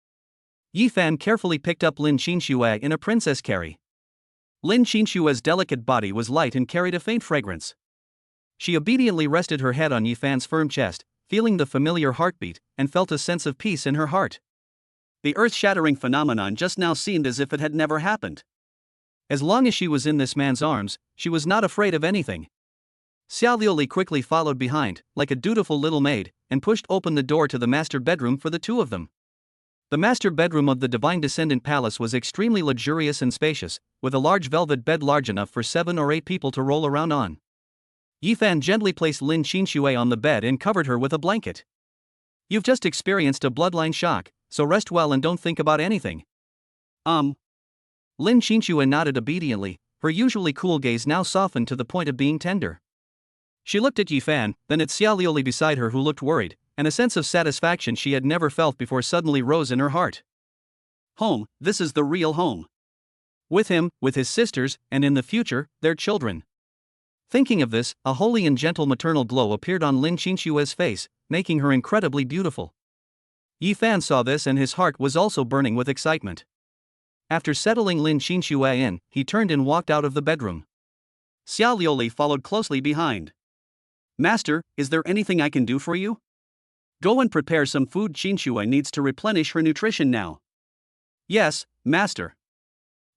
Yifan carefully picked up Lin Qinxue in a princess carry. Lin Qinxue's delicate body was light and carried a faint fragrance. She obediently rested her head on Yifan's firm chest, feeling the familiar heartbeat, and felt a sense of peace in her heart. The earth-shattering phenomenon just now seemed as if it had never happened. As long as she was in this man's arms, she was not afraid of anything. Xiaolioli quickly followed behind, like a dutiful little maid, and pushed open the door to the master bedroom for the two of them. The master bedroom of the Divine Descendant Palace was extremely luxurious and spacious, with a large velvet bed large enough for 7 or 8 people to roll around on. Yifan gently placed Lin Qinxue on the bed and covered her with a blanket. You've just experienced a bloodline shock, so rest well and don't think about anything. Lin Qinxue nodded obediently, her usually cool gaze now softened to the point of being tender. She looked at Yifan, then at Xiaolioli beside her who looked worried, and a sense of satisfaction she had never felt before suddenly rose in her heart. Home, this is the real home. With him, with his sisters, and in the future, their children. Thinking of this, a holy and gentle maternal glow appeared on Lin Qinxue's face, making her incredibly beautiful. Yifan saw this and his heart was also burning with excitement. After settling Lin Qinxue in, he turned and walked out of the bedroom. Xiaolioli followed closely behind. Master, is there anything I can do for you? Go and prepare some food. Qinxue needs to replenish her nutrition now. Yes, master.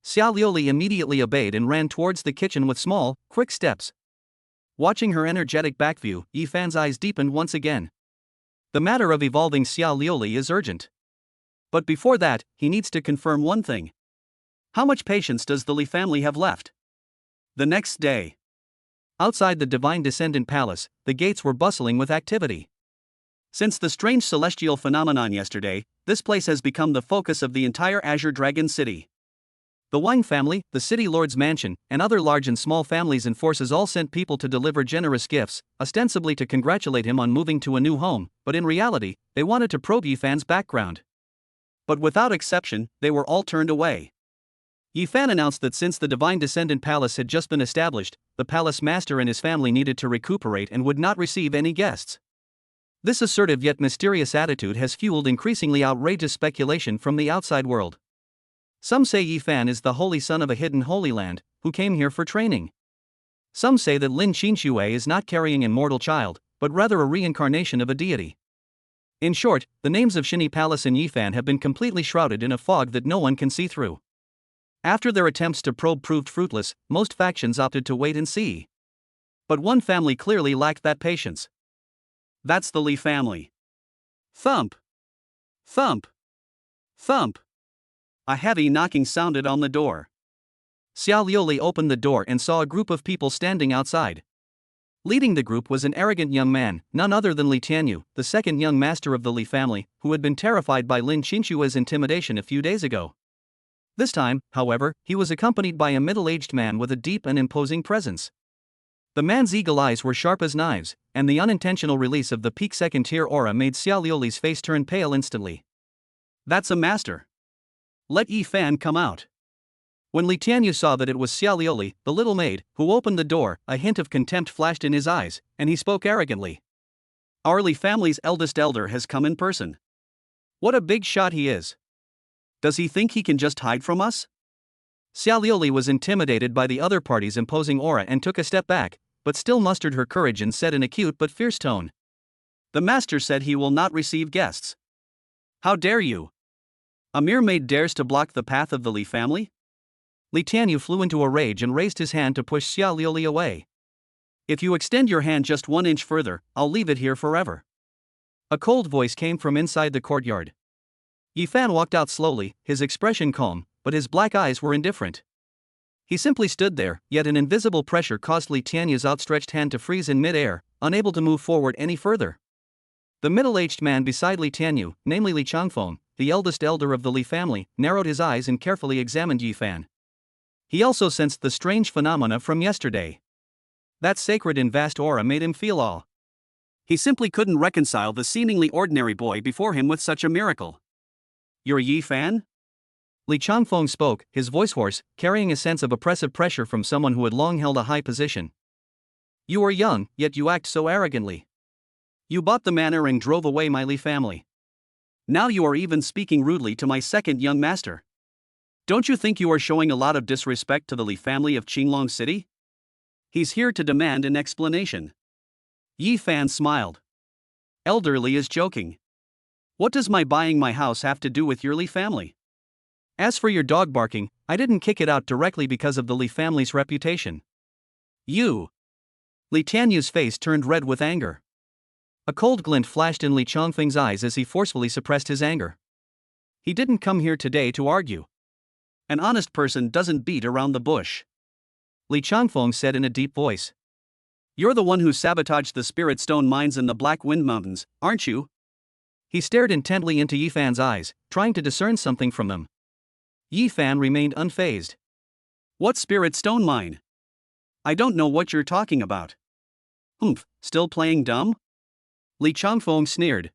Xiaolioli immediately obeyed and ran towards the kitchen with small, quick steps. Watching her energetic back view, Yifan's eyes deepened once again. The matter of evolving Xiaolioli is urgent. But before that, he needs to confirm one thing. How much patience does the Li family have left? The next day. Outside the Divine Descendant Palace, the gates were bustling with activity. Since the strange celestial phenomenon yesterday, this place has become the focus of the entire Azure Dragon City. The Wang family, the city lord's mansion, and other large and small families and forces all sent people to deliver generous gifts, ostensibly to congratulate him on moving to a new home, but in reality, they wanted to probe Yifan's background. But without exception, they were all turned away. Yifan announced that since the Divine Descendant Palace had just been established, the palace master and his family needed to recuperate and would not receive any guests. This assertive yet mysterious attitude has fueled increasingly outrageous speculation from the outside world. Some say Yifan is the holy son of a hidden Holy Land, who came here for training. Some say that Lin Qinxue is not carrying an mortal child, but rather a reincarnation of a deity. In short, the names of Shini Palace and Yifan have been completely shrouded in a fog that no one can see through. After their attempts to probe proved fruitless, most factions opted to wait and see. But one family clearly lacked that patience. That's the Li family. Thump! Thump! Thump! A heavy knocking sounded on the door. Xiao Liuli opened the door and saw a group of people standing outside. Leading the group was an arrogant young man, none other than Li Tianyu, the second young master of the Li family, who had been terrified by Lin Qinshue's intimidation a few days ago. This time, however, he was accompanied by a middle-aged man with a deep and imposing presence. The man's eagle eyes were sharp as knives, and the unintentional release of the peak second-tier aura made Xiao Liuli's face turn pale instantly. That's a master. Let Yifan come out. When Li Tianyu saw that it was Xiao Liuli, the little maid, who opened the door, a hint of contempt flashed in his eyes, and he spoke arrogantly. Our Li family's eldest elder has come in person. What a big shot he is. Does he think he can just hide from us? Xiao Liuli was intimidated by the other party's imposing aura and took a step back, but still mustered her courage and said in a cute but fierce tone. The master said he will not receive guests. How dare you? A mere maid dares to block the path of the Li family? Li Tianyu flew into a rage and raised his hand to push Xiao Liuli away. If you extend your hand just 1 inch further, I'll leave it here forever. A cold voice came from inside the courtyard. Yifan walked out slowly, his expression calm, but his black eyes were indifferent. He simply stood there, yet an invisible pressure caused Li Tianyu's outstretched hand to freeze in mid-air, unable to move forward any further. The middle-aged man beside Li Tianyu, namely Li Changfeng, the eldest elder of the Li family, narrowed his eyes and carefully examined Yifan. He also sensed the strange phenomena from yesterday. That sacred and vast aura made him feel awe. He simply couldn't reconcile the seemingly ordinary boy before him with such a miracle. You're Yifan? Li Changfeng spoke, his voice hoarse, carrying a sense of oppressive pressure from someone who had long held a high position. You are young, yet you act so arrogantly. You bought the manor and drove away my Li family. Now you are even speaking rudely to my second young master. Don't you think you are showing a lot of disrespect to the Li family of Qinglong City? He's here to demand an explanation. Yifan smiled. Elder Li is joking. What does my buying my house have to do with your Li family? As for your dog barking, I didn't kick it out directly because of the Li family's reputation. You! Li Tianyu's face turned red with anger. A cold glint flashed in Li Changfeng's eyes as he forcefully suppressed his anger. He didn't come here today to argue. An honest person doesn't beat around the bush. Li Changfeng said in a deep voice. You're the one who sabotaged the Spirit Stone mines in the Black Wind Mountains, aren't you? He stared intently into Yifan's eyes, trying to discern something from them. Yifan remained unfazed. What Spirit Stone mine? I don't know what you're talking about. Humph, still playing dumb? Li Changfeng sneered.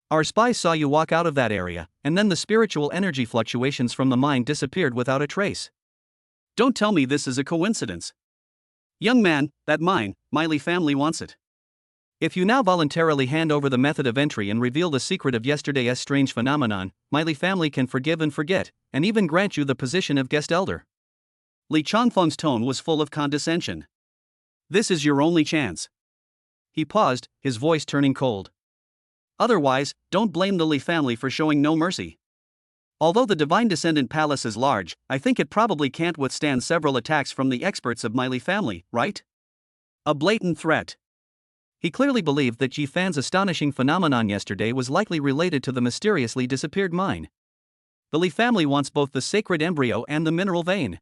Our spies saw you walk out of that area, and then the spiritual energy fluctuations from the mine disappeared without a trace. Don't tell me this is a coincidence. Young man, that mine, my Li family wants it. If you now voluntarily hand over the method of entry and reveal the secret of yesterday's strange phenomenon, my Li family can forgive and forget, and even grant you the position of guest elder. Li Changfeng's tone was full of condescension. This is your only chance. He paused, his voice turning cold. Otherwise, don't blame the Li family for showing no mercy. Although the Divine Descendant Palace is large, I think it probably can't withstand several attacks from the experts of my Li family, right? A blatant threat. He clearly believed that Yifan's astonishing phenomenon yesterday was likely related to the mysteriously disappeared mine. The Li family wants both the sacred embryo and the mineral vein.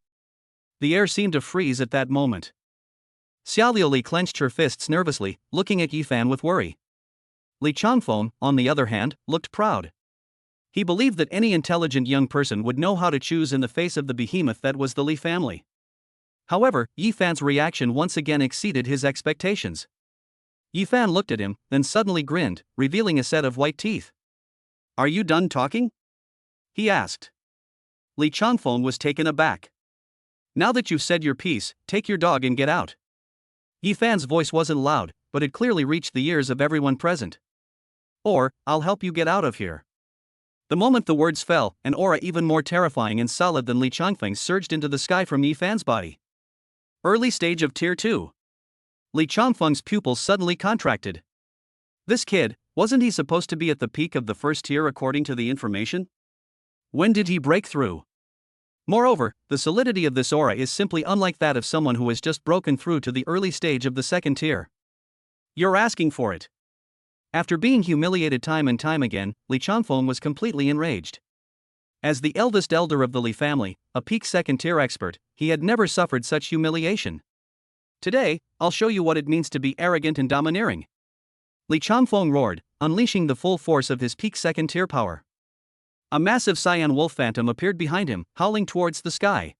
The air seemed to freeze at that moment. Xiao Liuli clenched her fists nervously, looking at Yifan with worry. Li Changfeng, on the other hand, looked proud. He believed that any intelligent young person would know how to choose in the face of the behemoth that was the Li family. However, Yifan's reaction once again exceeded his expectations. Yifan looked at him, then suddenly grinned, revealing a set of white teeth. "Are you done talking?" he asked. Li Changfeng was taken aback. "Now that you've said your piece, take your dog and get out." Yifan's voice wasn't loud, but it clearly reached the ears of everyone present. "Or, I'll help you get out of here." The moment the words fell, an aura even more terrifying and solid than Li Changfeng's surged into the sky from Yifan's body. Early stage of Tier 2. Li Changfeng's pupils suddenly contracted. This kid, wasn't he supposed to be at the peak of the first tier according to the information? When did he break through? Moreover, the solidity of this aura is simply unlike that of someone who has just broken through to the early stage of the second tier. You're asking for it. After being humiliated time and time again, Li Changfeng was completely enraged. As the eldest elder of the Li family, a peak second tier expert, he had never suffered such humiliation. Today, I'll show you what it means to be arrogant and domineering. Li Changfeng roared, unleashing the full force of his peak second tier power. A massive cyan wolf phantom appeared behind him, howling towards the sky.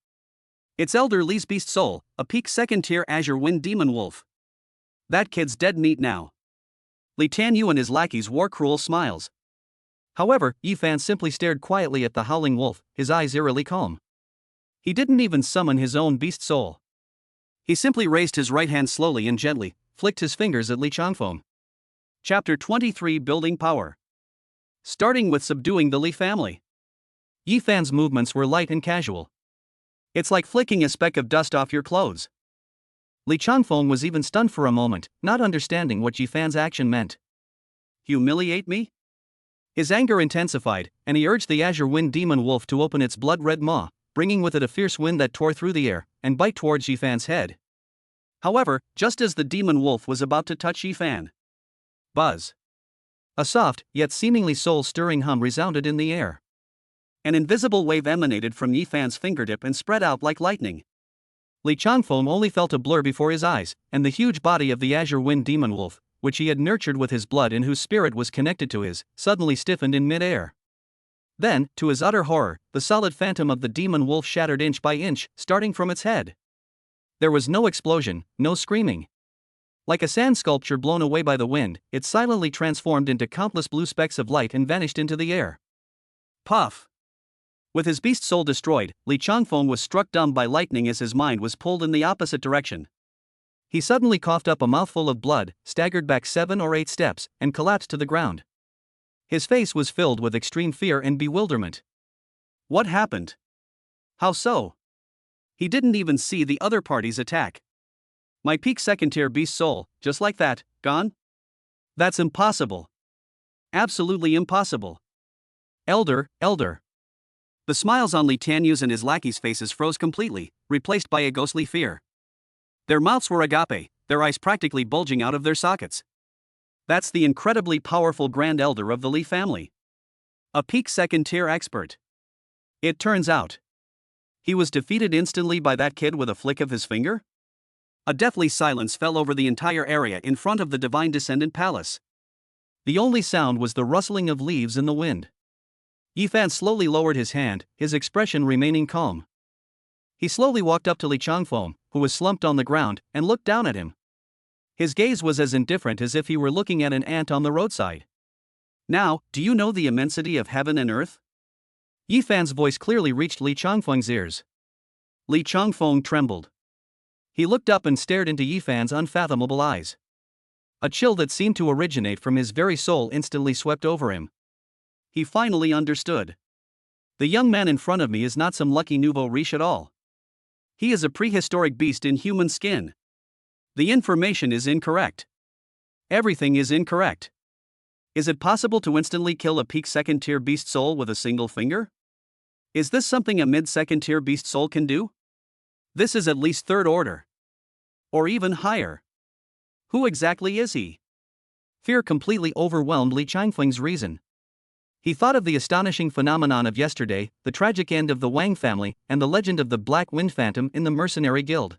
It's Elder Li's beast soul, a peak second tier azure wind demon wolf. That kid's dead meat now. Li Tanyu and his lackeys wore cruel smiles. However, Yifan simply stared quietly at the howling wolf, his eyes eerily calm. He didn't even summon his own beast soul. He simply raised his right hand slowly and gently, flicked his fingers at Li Changfeng. Chapter 23 Building Power. Starting with subduing the Li family. Yifan's movements were light and casual. It's like flicking a speck of dust off your clothes. Li Changfeng was even stunned for a moment, not understanding what Yifan's action meant. Humiliate me? His anger intensified, and he urged the azure wind demon wolf to open its blood-red maw, bringing with it a fierce wind that tore through the air, and bite towards Yifan's head. However, just as the demon wolf was about to touch Yifan, buzz! A soft, yet seemingly soul-stirring hum resounded in the air. An invisible wave emanated from Yifan's fingertip and spread out like lightning. Li Changfeng only felt a blur before his eyes, and the huge body of the azure wind demon wolf, which he had nurtured with his blood and whose spirit was connected to his, suddenly stiffened in mid-air. Then, to his utter horror, the solid phantom of the demon wolf shattered inch by inch, starting from its head. There was no explosion, no screaming. Like a sand sculpture blown away by the wind, it silently transformed into countless blue specks of light and vanished into the air. Puff! With his beast soul destroyed, Li Changfeng was struck dumb by lightning as his mind was pulled in the opposite direction. He suddenly coughed up a mouthful of blood, staggered back 7 or 8 steps, and collapsed to the ground. His face was filled with extreme fear and bewilderment. What happened? How so? He didn't even see the other party's attack. My peak second tier beast soul, just like that, gone? That's impossible. Absolutely impossible. Elder. The smiles on Li Tanyu's and his lackeys' faces froze completely, replaced by a ghostly fear. Their mouths were agape, their eyes practically bulging out of their sockets. That's the incredibly powerful Grand Elder of the Li family. A peak second tier expert. It turns out, he was defeated instantly by that kid with a flick of his finger? A deathly silence fell over the entire area in front of the Divine Descendant Palace. The only sound was the rustling of leaves in the wind. Yifan slowly lowered his hand, his expression remaining calm. He slowly walked up to Li Changfeng, who was slumped on the ground, and looked down at him. His gaze was as indifferent as if he were looking at an ant on the roadside. Now, do you know the immensity of heaven and earth? Yifan's voice clearly reached Li Changfeng's ears. Li Changfeng trembled. He looked up and stared into Yifan's unfathomable eyes. A chill that seemed to originate from his very soul instantly swept over him. He finally understood. The young man in front of me is not some lucky nouveau riche at all. He is a prehistoric beast in human skin. The information is incorrect. Everything is incorrect. Is it possible to instantly kill a peak second tier beast soul with a single finger? Is this something a mid second tier beast soul can do? This is at least third order. Or even higher. Who exactly is he? Fear completely overwhelmed Li Changfeng's reason. He thought of the astonishing phenomenon of yesterday, the tragic end of the Wang family, and the legend of the Black Wind Phantom in the Mercenary Guild.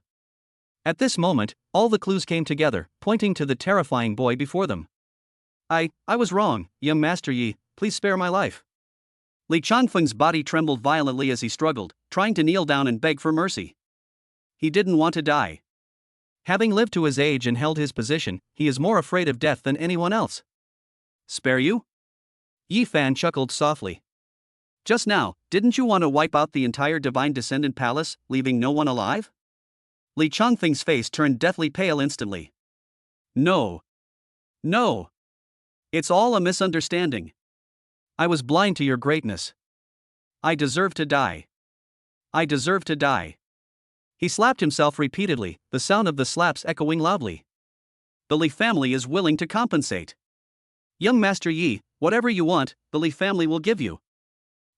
At this moment, all the clues came together, pointing to the terrifying boy before them. I was wrong, young Master Yi, please spare my life. Li Changfeng's body trembled violently as he struggled, trying to kneel down and beg for mercy. He didn't want to die. Having lived to his age and held his position, he is more afraid of death than anyone else. Spare you? Yi Fan chuckled softly. Just now, didn't you want to wipe out the entire Divine Descendant Palace, leaving no one alive? Li Changfeng's face turned deathly pale instantly. No. No. It's all a misunderstanding. I was blind to your greatness. I deserve to die. I deserve to die. He slapped himself repeatedly, the sound of the slaps echoing loudly. The Li family is willing to compensate. Young Master Yi, whatever you want, the Li family will give you.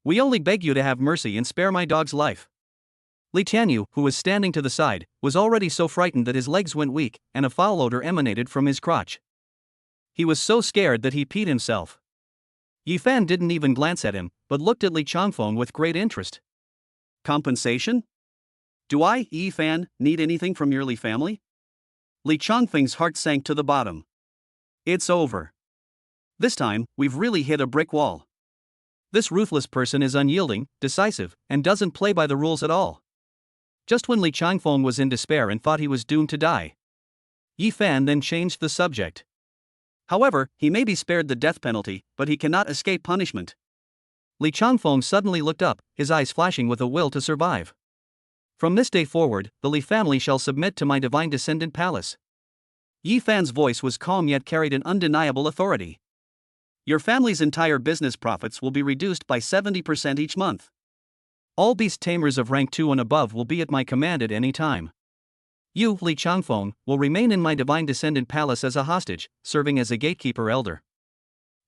We only beg you to have mercy and spare my dog's life. Li Tianyu, who was standing to the side, was already so frightened that his legs went weak, and a foul odor emanated from his crotch. He was so scared that he peed himself. Yi Fan didn't even glance at him, but looked at Li Changfeng with great interest. Compensation? Do I, Yi Fan, need anything from your Li family? Li Changfeng's heart sank to the bottom. It's over. This time, we've really hit a brick wall. This ruthless person is unyielding, decisive, and doesn't play by the rules at all. Just when Li Changfeng was in despair and thought he was doomed to die, Yi Fan then changed the subject. However, he may be spared the death penalty, but he cannot escape punishment. Li Changfeng suddenly looked up, his eyes flashing with a will to survive. From this day forward, the Li family shall submit to my Divine Descendant Palace. Yi Fan's voice was calm yet carried an undeniable authority. Your family's entire business profits will be reduced by 70% each month. All beast tamers of rank 2 and above will be at my command at any time. You, Li Changfeng, will remain in my Divine Descendant Palace as a hostage, serving as a gatekeeper elder.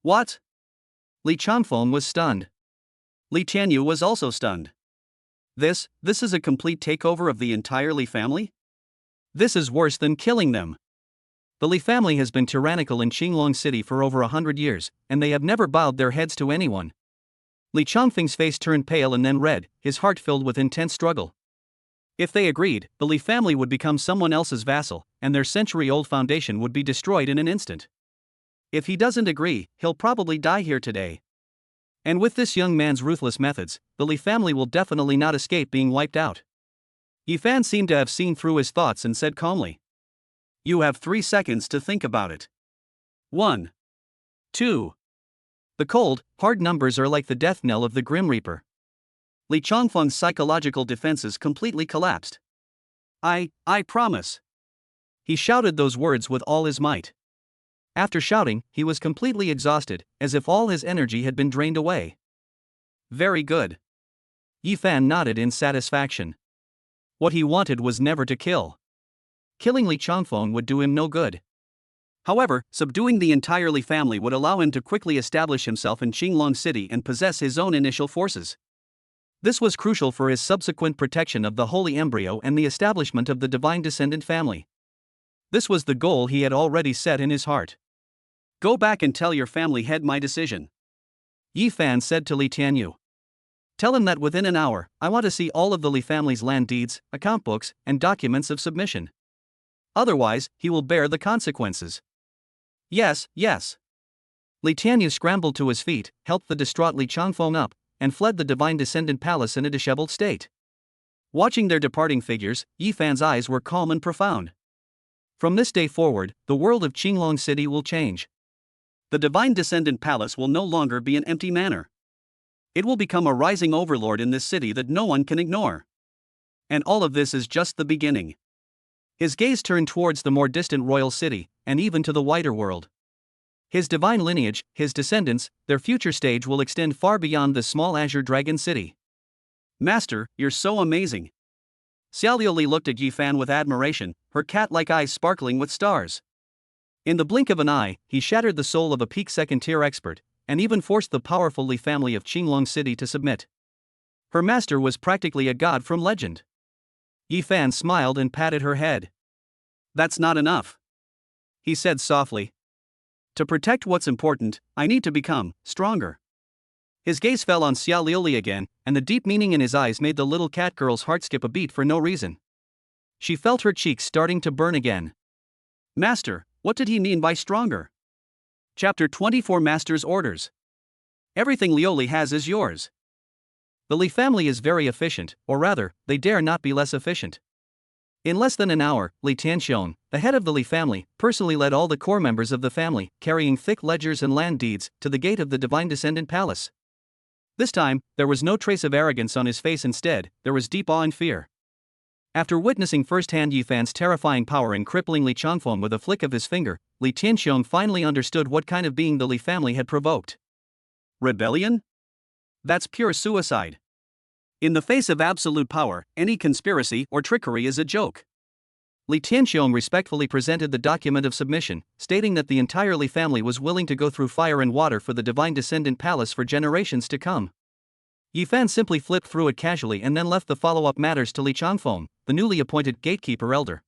What? Li Changfeng was stunned. Li Tianyu was also stunned. This is a complete takeover of the entire Li family? This is worse than killing them. The Li family has been tyrannical in Qinglong City for over 100 years, and they have never bowed their heads to anyone. Li Changfeng's face turned pale and then red, his heart filled with intense struggle. If they agreed, the Li family would become someone else's vassal, and their century-old foundation would be destroyed in an instant. If he doesn't agree, he'll probably die here today. And with this young man's ruthless methods, the Li family will definitely not escape being wiped out. Yi Fan seemed to have seen through his thoughts and said calmly. You have 3 seconds to think about it. 1. 2. The cold, hard numbers are like the death knell of the Grim Reaper. Li Changfeng's psychological defenses completely collapsed. I promise. He shouted those words with all his might. After shouting, he was completely exhausted, as if all his energy had been drained away. Very good. Yi Fan nodded in satisfaction. What he wanted was never to kill. Killing Li Changfeng would do him no good. However, subduing the entire Li family would allow him to quickly establish himself in Qinglong City and possess his own initial forces. This was crucial for his subsequent protection of the Holy Embryo and the establishment of the Divine Descendant family. This was the goal he had already set in his heart. Go back and tell your family head my decision. Yi Fan said to Li Tianyu. Tell him that within an hour, I want to see all of the Li family's land deeds, account books, and documents of submission. Otherwise, he will bear the consequences. Yes. Li Tianyu scrambled to his feet, helped the distraught Li Changfeng up, and fled the Divine Descendant Palace in a disheveled state. Watching their departing figures, Yi Fan's eyes were calm and profound. From this day forward, the world of Qinglong City will change. The Divine Descendant Palace will no longer be an empty manor. It will become a rising overlord in this city that no one can ignore. And all of this is just the beginning. His gaze turned towards the more distant royal city, and even to the wider world. His divine lineage, his descendants, their future stage will extend far beyond the small azure dragon city. Master, you're so amazing. Xiaoliuli looked at Yi Fan with admiration, her cat-like eyes sparkling with stars. In the blink of an eye, he shattered the soul of a peak second-tier expert, and even forced the powerful Li family of Qinglong City to submit. Her master was practically a god from legend. Yi Fan smiled and patted her head. That's not enough. He said softly. To protect what's important, I need to become stronger. His gaze fell on Xiaoliuli again, and the deep meaning in his eyes made the little cat girl's heart skip a beat for no reason. She felt her cheeks starting to burn again. Master, what did he mean by stronger? Chapter 24 Master's Orders. Everything Lioli has is yours. The Li family is very efficient, or rather, they dare not be less efficient. In less than an hour, Li Tianxiong, the head of the Li family, personally led all the core members of the family, carrying thick ledgers and land deeds, to the gate of the Divine Descendant Palace. This time, there was no trace of arrogance on his face. Instead, there was deep awe and fear. After witnessing firsthand Yi Fan's terrifying power and crippling Li Changfeng with a flick of his finger, Li Tianxiong finally understood what kind of being the Li family had provoked. Rebellion? That's pure suicide. In the face of absolute power, any conspiracy or trickery is a joke. Li Tianxiong respectfully presented the document of submission, stating that the entire Li family was willing to go through fire and water for the Divine Descendant Palace for generations to come. Yi Fan simply flipped through it casually and then left the follow-up matters to Li Changfeng, the newly appointed gatekeeper elder.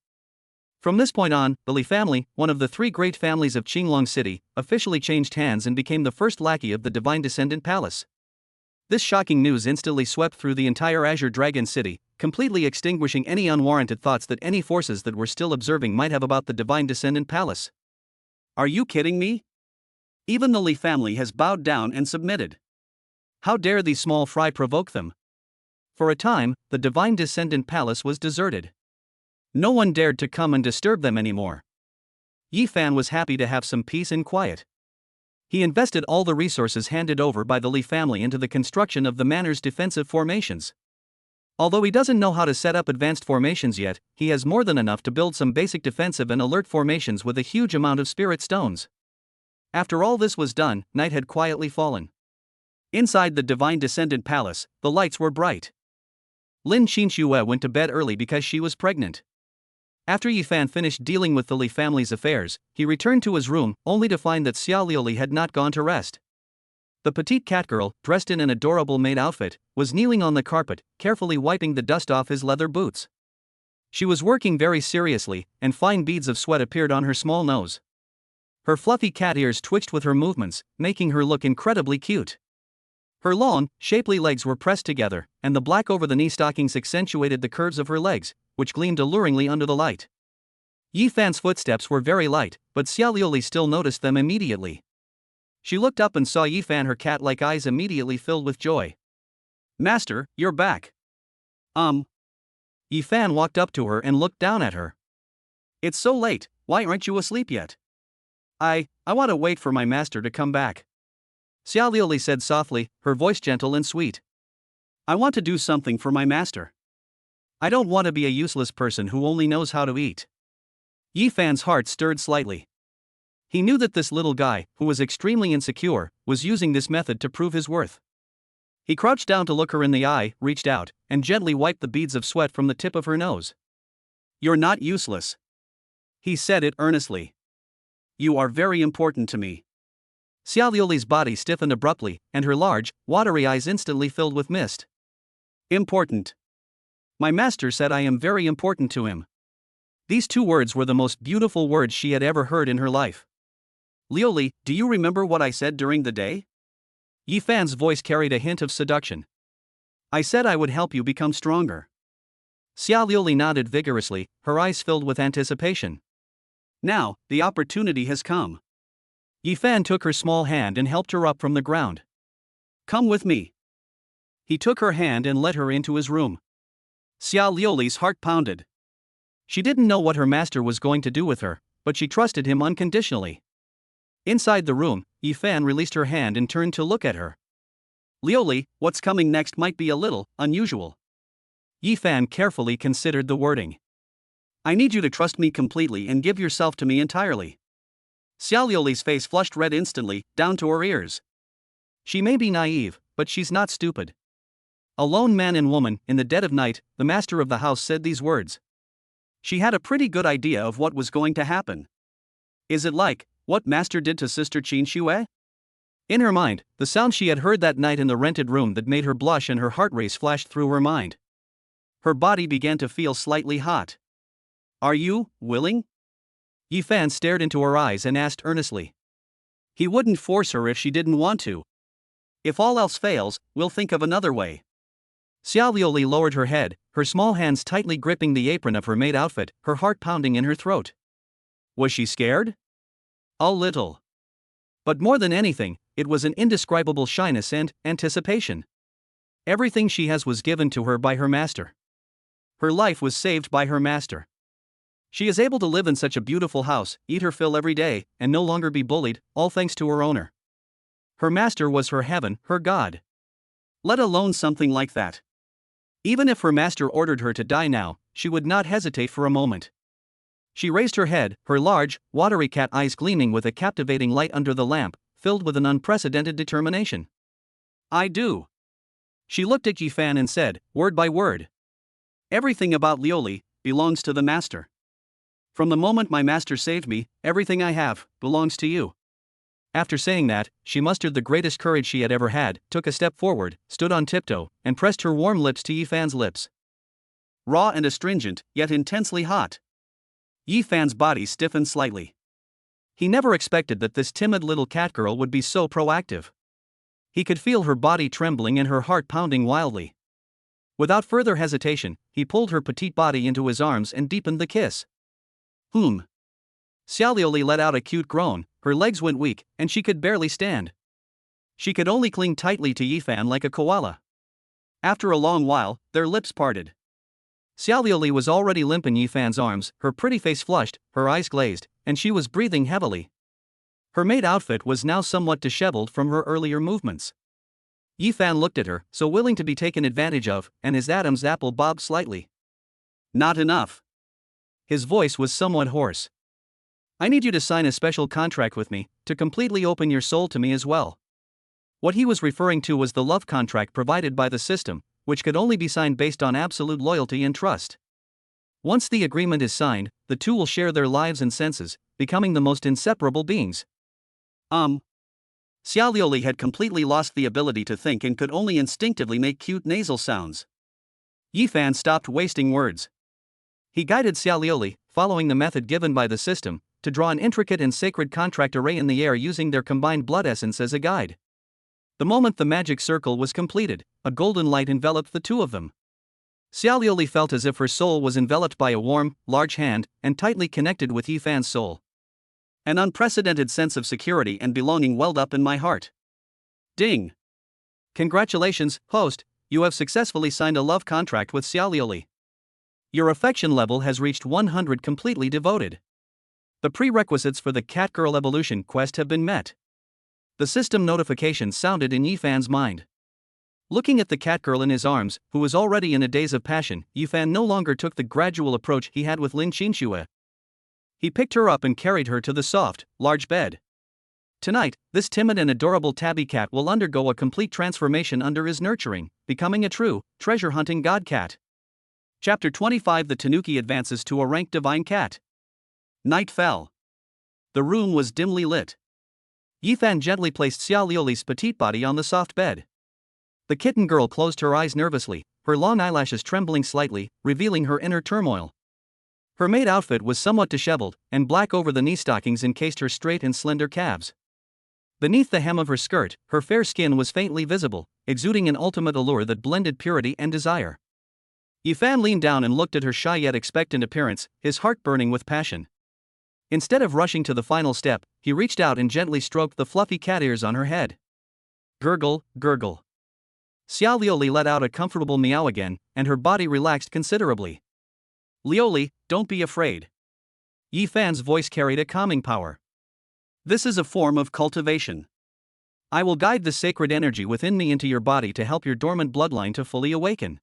From this point on, the Li family, one of the three great families of Qinglong City, officially changed hands and became the first lackey of the Divine Descendant Palace. This shocking news instantly swept through the entire Azure Dragon City, completely extinguishing any unwarranted thoughts that any forces that were still observing might have about the Divine Descendant Palace. Are you kidding me? Even the Li family has bowed down and submitted. How dare these small fry provoke them? For a time, the Divine Descendant Palace was deserted. No one dared to come and disturb them anymore. Yi Fan was happy to have some peace and quiet. He invested all the resources handed over by the Li family into the construction of the manor's defensive formations. Although he doesn't know how to set up advanced formations yet, he has more than enough to build some basic defensive and alert formations with a huge amount of spirit stones. After all this was done, night had quietly fallen. Inside the Divine Descendant Palace, the lights were bright. Lin Qinxue went to bed early because she was pregnant. After Yi Fan finished dealing with the Li family's affairs, he returned to his room, only to find that Xia Liuli had not gone to rest. The petite cat girl, dressed in an adorable maid outfit, was kneeling on the carpet, carefully wiping the dust off his leather boots. She was working very seriously, and fine beads of sweat appeared on her small nose. Her fluffy cat ears twitched with her movements, making her look incredibly cute. Her long, shapely legs were pressed together, and the black over-the-knee stockings accentuated the curves of her legs, which gleamed alluringly under the light. Yi Fan's footsteps were very light, but Xia Liuli still noticed them immediately. She looked up and saw Yi Fan. Her cat-like eyes immediately filled with joy. "Master, you're back." Yi Fan walked up to her and looked down at her. "It's so late, why aren't you asleep yet?" I want to wait for my master to come back." Xia Liuli said softly, her voice gentle and sweet. "I want to do something for my master. I don't want to be a useless person who only knows how to eat." Yi Fan's heart stirred slightly. He knew that this little guy, who was extremely insecure, was using this method to prove his worth. He crouched down to look her in the eye, reached out, and gently wiped the beads of sweat from the tip of her nose. "You're not useless." He said it earnestly. "You are very important to me." Xia Liuli's body stiffened abruptly, and her large, watery eyes instantly filled with mist. "Important. My master said I am very important to him." These two words were the most beautiful words she had ever heard in her life. "Liuli, do you remember what I said during the day?" Yi Fan's voice carried a hint of seduction. "I said I would help you become stronger." Xia Liuli nodded vigorously, her eyes filled with anticipation. "Now, the opportunity has come." Yi Fan took her small hand and helped her up from the ground. "Come with me." He took her hand and led her into his room. Xia Liuli's heart pounded. She didn't know what her master was going to do with her, but she trusted him unconditionally. Inside the room, Yi Fan released her hand and turned to look at her. "Liuli, what's coming next might be a little unusual." Yi Fan carefully considered the wording. "I need you to trust me completely and give yourself to me entirely." Xia Liuli's face flushed red instantly, down to her ears. She may be naive, but she's not stupid. A lone man and woman, in the dead of night, the master of the house said these words. She had a pretty good idea of what was going to happen. Is it like what master did to Sister Qin Xue? In her mind, the sound she had heard that night in the rented room that made her blush and her heart race flashed through her mind. Her body began to feel slightly hot. "Are you willing?" Yi Fan stared into her eyes and asked earnestly. He wouldn't force her if she didn't want to. "If all else fails, we'll think of another way." Xia Liuli lowered her head, her small hands tightly gripping the apron of her maid outfit, her heart pounding in her throat. Was she scared? A little. But more than anything, it was an indescribable shyness and anticipation. Everything she has was given to her by her master. Her life was saved by her master. She is able to live in such a beautiful house, eat her fill every day, and no longer be bullied, all thanks to her owner. Her master was her heaven, her God. Let alone something like that. Even if her master ordered her to die now, she would not hesitate for a moment. She raised her head, her large, watery cat eyes gleaming with a captivating light under the lamp, filled with an unprecedented determination. I do. She looked at Yifan and said, word by word. Everything about Lioli belongs to the master. From the moment my master saved me, everything I have belongs to you. After saying that, she mustered the greatest courage she had ever had, took a step forward, stood on tiptoe, and pressed her warm lips to Yifan's lips. Raw and astringent, yet intensely hot. Yifan's body stiffened slightly. He never expected that this timid little cat girl would be so proactive. He could feel her body trembling and her heart pounding wildly. Without further hesitation, he pulled her petite body into his arms and deepened the kiss. Xiaolioli let out a cute groan, her legs went weak, and she could barely stand. She could only cling tightly to Yifan like a koala. After a long while, their lips parted. Xiaolioli was already limp in Yifan's arms, her pretty face flushed, her eyes glazed, and she was breathing heavily. Her maid outfit was now somewhat disheveled from her earlier movements. Yifan looked at her, so willing to be taken advantage of, and his Adam's apple bobbed slightly. Not enough. His voice was somewhat hoarse. I need you to sign a special contract with me, to completely open your soul to me as well. What he was referring to was the love contract provided by the system, which could only be signed based on absolute loyalty and trust. Once the agreement is signed, the two will share their lives and senses, becoming the most inseparable beings. Xiaolioli had completely lost the ability to think and could only instinctively make cute nasal sounds. Yifan stopped wasting words. He guided Xiaolioli, following the method given by the system, to draw an intricate and sacred contract array in the air using their combined blood essence as a guide. The moment the magic circle was completed, a golden light enveloped the two of them. Xiaolioli felt as if her soul was enveloped by a warm, large hand, and tightly connected with Yifan's soul. An unprecedented sense of security and belonging welled up in my heart. Ding! Congratulations, host, you have successfully signed a love contract with Xiaolioli. Your affection level has reached 100 completely devoted. The prerequisites for the Catgirl evolution quest have been met. The system notification sounded in Yifan's mind. Looking at the Catgirl in his arms, who was already in a daze of passion, Yifan no longer took the gradual approach he had with Lin Qinxue. He picked her up and carried her to the soft, large bed. Tonight, this timid and adorable tabby cat will undergo a complete transformation under his nurturing, becoming a true, treasure-hunting god cat. Chapter 25 The Tanuki advances to a rank divine cat. Night fell. The room was dimly lit. Yifan gently placed Xiaolioli's petite body on the soft bed. The kitten girl closed her eyes nervously, her long eyelashes trembling slightly, revealing her inner turmoil. Her maid outfit was somewhat disheveled, and black over the knee stockings encased her straight and slender calves. Beneath the hem of her skirt, her fair skin was faintly visible, exuding an ultimate allure that blended purity and desire. Yifan leaned down and looked at her shy yet expectant appearance, his heart burning with passion. Instead of rushing to the final step, he reached out and gently stroked the fluffy cat ears on her head. Gurgle, gurgle. Xiaolioli let out a comfortable meow again, and her body relaxed considerably. Lioli, don't be afraid. Yifan's voice carried a calming power. This is a form of cultivation. I will guide the sacred energy within me into your body to help your dormant bloodline to fully awaken.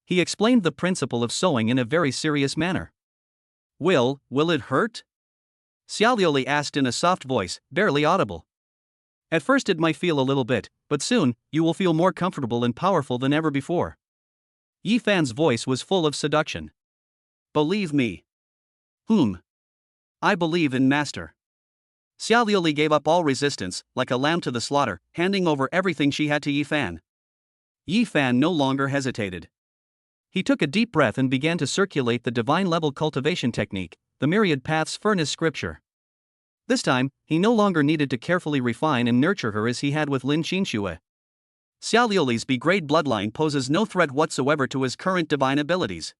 He explained the principle of sowing in a very serious manner. Will it hurt? Xiaolioli asked in a soft voice, barely audible. At first it might feel a little bit, but soon, you will feel more comfortable and powerful than ever before. Yifan's voice was full of seduction. Believe me. I believe in Master. Xiaolioli gave up all resistance, like a lamb to the slaughter, handing over everything she had to Yifan. Yifan no longer hesitated. He took a deep breath and began to circulate the divine-level cultivation technique, the myriad paths furnace scripture. This time, he no longer needed to carefully refine and nurture her as he had with Lin Qinxue. Xiaolioli's B-grade bloodline poses no threat whatsoever to his current divine abilities.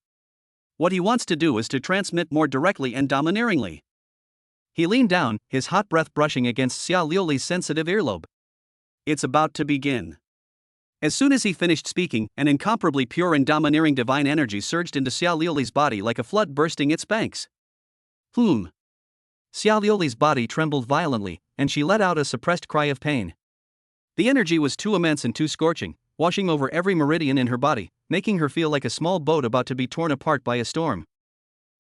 What he wants to do is to transmit more directly and domineeringly. He leaned down, his hot breath brushing against Xiaolioli's sensitive earlobe. It's about to begin. As soon as he finished speaking, an incomparably pure and domineering divine energy surged into Xiaoliuli's body like a flood bursting its banks. Xiao Xiaoliuli's body trembled violently, and she let out a suppressed cry of pain. The energy was too immense and too scorching, washing over every meridian in her body, making her feel like a small boat about to be torn apart by a storm.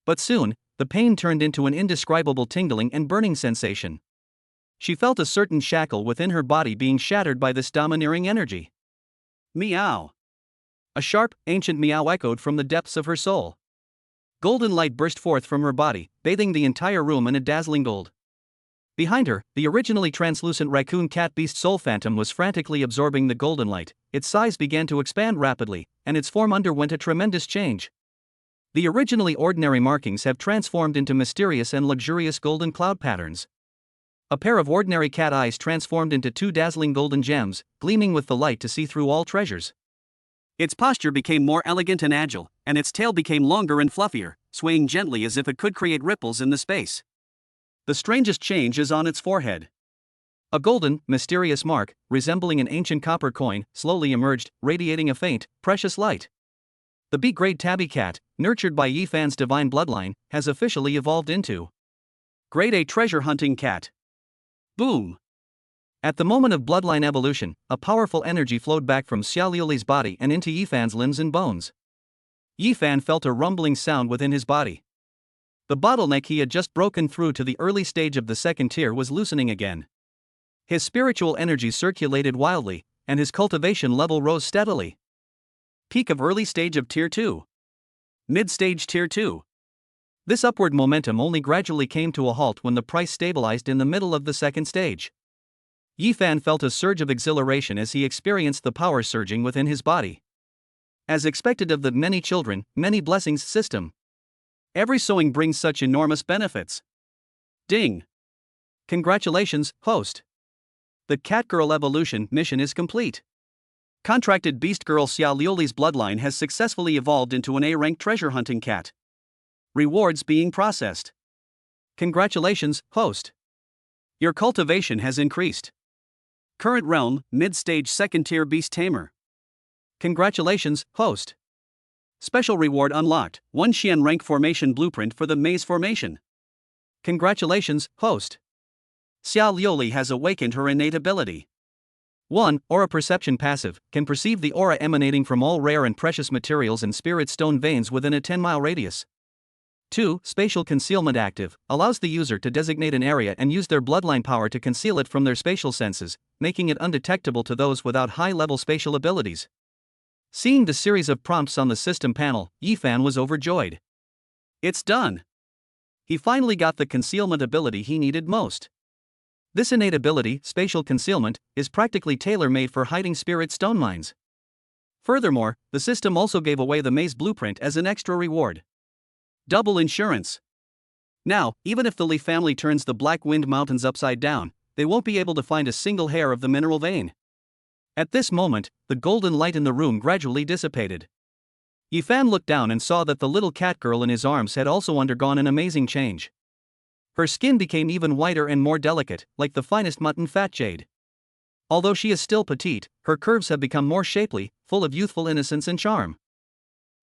But soon, the pain turned into an indescribable tingling and burning sensation. She felt a certain shackle within her body being shattered by this domineering energy. Meow. A sharp, ancient meow echoed from the depths of her soul. Golden light burst forth from her body, bathing the entire room in a dazzling gold. Behind her, the originally translucent raccoon cat beast soul phantom was frantically absorbing the golden light. Its size began to expand rapidly, and its form underwent a tremendous change. The originally ordinary markings have transformed into mysterious and luxurious golden cloud patterns. A pair of ordinary cat eyes transformed into two dazzling golden gems, gleaming with the light to see through all treasures. Its posture became more elegant and agile, and its tail became longer and fluffier, swaying gently as if it could create ripples in the space. The strangest change is on its forehead. A golden, mysterious mark, resembling an ancient copper coin, slowly emerged, radiating a faint, precious light. The B-grade tabby cat, nurtured by Yifan's divine bloodline, has officially evolved into Grade A treasure hunting cat. Boom! At the moment of bloodline evolution, a powerful energy flowed back from Xiaoliuli's body and into Yifan's limbs and bones. Yifan felt a rumbling sound within his body. The bottleneck he had just broken through to the early stage of the second tier was loosening again. His spiritual energy circulated wildly, and his cultivation level rose steadily. Peak of early stage of Tier 2. Mid-stage Tier 2. This upward momentum only gradually came to a halt when the price stabilized in the middle of the second stage. Yifan felt a surge of exhilaration as he experienced the power surging within his body. As expected of the many children, many blessings system. Every sowing brings such enormous benefits. Ding! Congratulations, host. The Catgirl evolution mission is complete. Contracted Beast Girl Xiaoliuli's bloodline has successfully evolved into an A-rank treasure hunting cat. Rewards being processed. Congratulations, host. Your cultivation has increased. Current realm, mid-stage second-tier beast tamer. Congratulations, host. Special reward unlocked, 1 Xian rank formation blueprint for the maze formation. Congratulations, host. Xiaoliuli has awakened her innate ability. 1. Aura perception passive, can perceive the aura emanating from all rare and precious materials and spirit stone veins within a 10-mile radius. 2. Spatial concealment active, allows the user to designate an area and use their bloodline power to conceal it from their spatial senses, making it undetectable to those without high-level spatial abilities. Seeing the series of prompts on the system panel, Yifan was overjoyed. It's done! He finally got the concealment ability he needed most. This innate ability, spatial concealment, is practically tailor-made for hiding spirit stone mines. Furthermore, the system also gave away the maze blueprint as an extra reward. Double insurance. Now, even if the Li family turns the Black Wind Mountains upside down, they won't be able to find a single hair of the mineral vein. At this moment, the golden light in the room gradually dissipated. Yifan looked down and saw that the little cat girl in his arms had also undergone an amazing change. Her skin became even whiter and more delicate, like the finest mutton fat jade. Although she is still petite, her curves have become more shapely, full of youthful innocence and charm.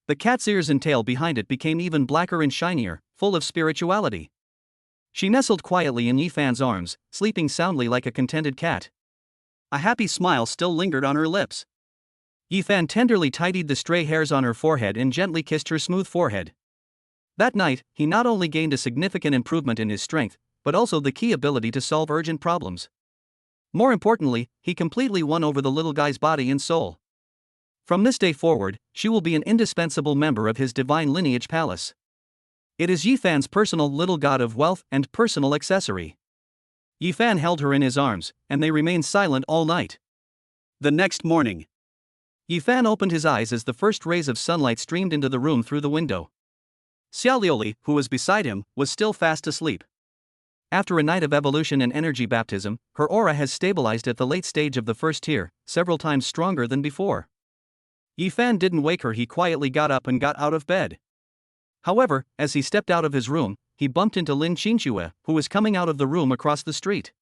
The cat's ears and tail behind it became even blacker and shinier, full of spirituality. She nestled quietly in Yifan's arms, sleeping soundly like a contented cat. A happy smile still lingered on her lips. Yifan tenderly tidied the stray hairs on her forehead and gently kissed her smooth forehead. That night, he not only gained a significant improvement in his strength, but also the key ability to solve urgent problems. More importantly, he completely won over the little guy's body and soul. From this day forward, she will be an indispensable member of his divine lineage palace. It is Yifan's personal little god of wealth and personal accessory. Yifan held her in his arms, and they remained silent all night. The next morning, Yifan opened his eyes as the first rays of sunlight streamed into the room through the window. Xiaoliuli, who was beside him, was still fast asleep. After a night of evolution and energy baptism, her aura has stabilized at the late stage of the first tier, several times stronger than before. Yifan didn't wake her. He quietly got up and got out of bed. However, as he stepped out of his room, he bumped into Lin Qingxue, who was coming out of the room across the street.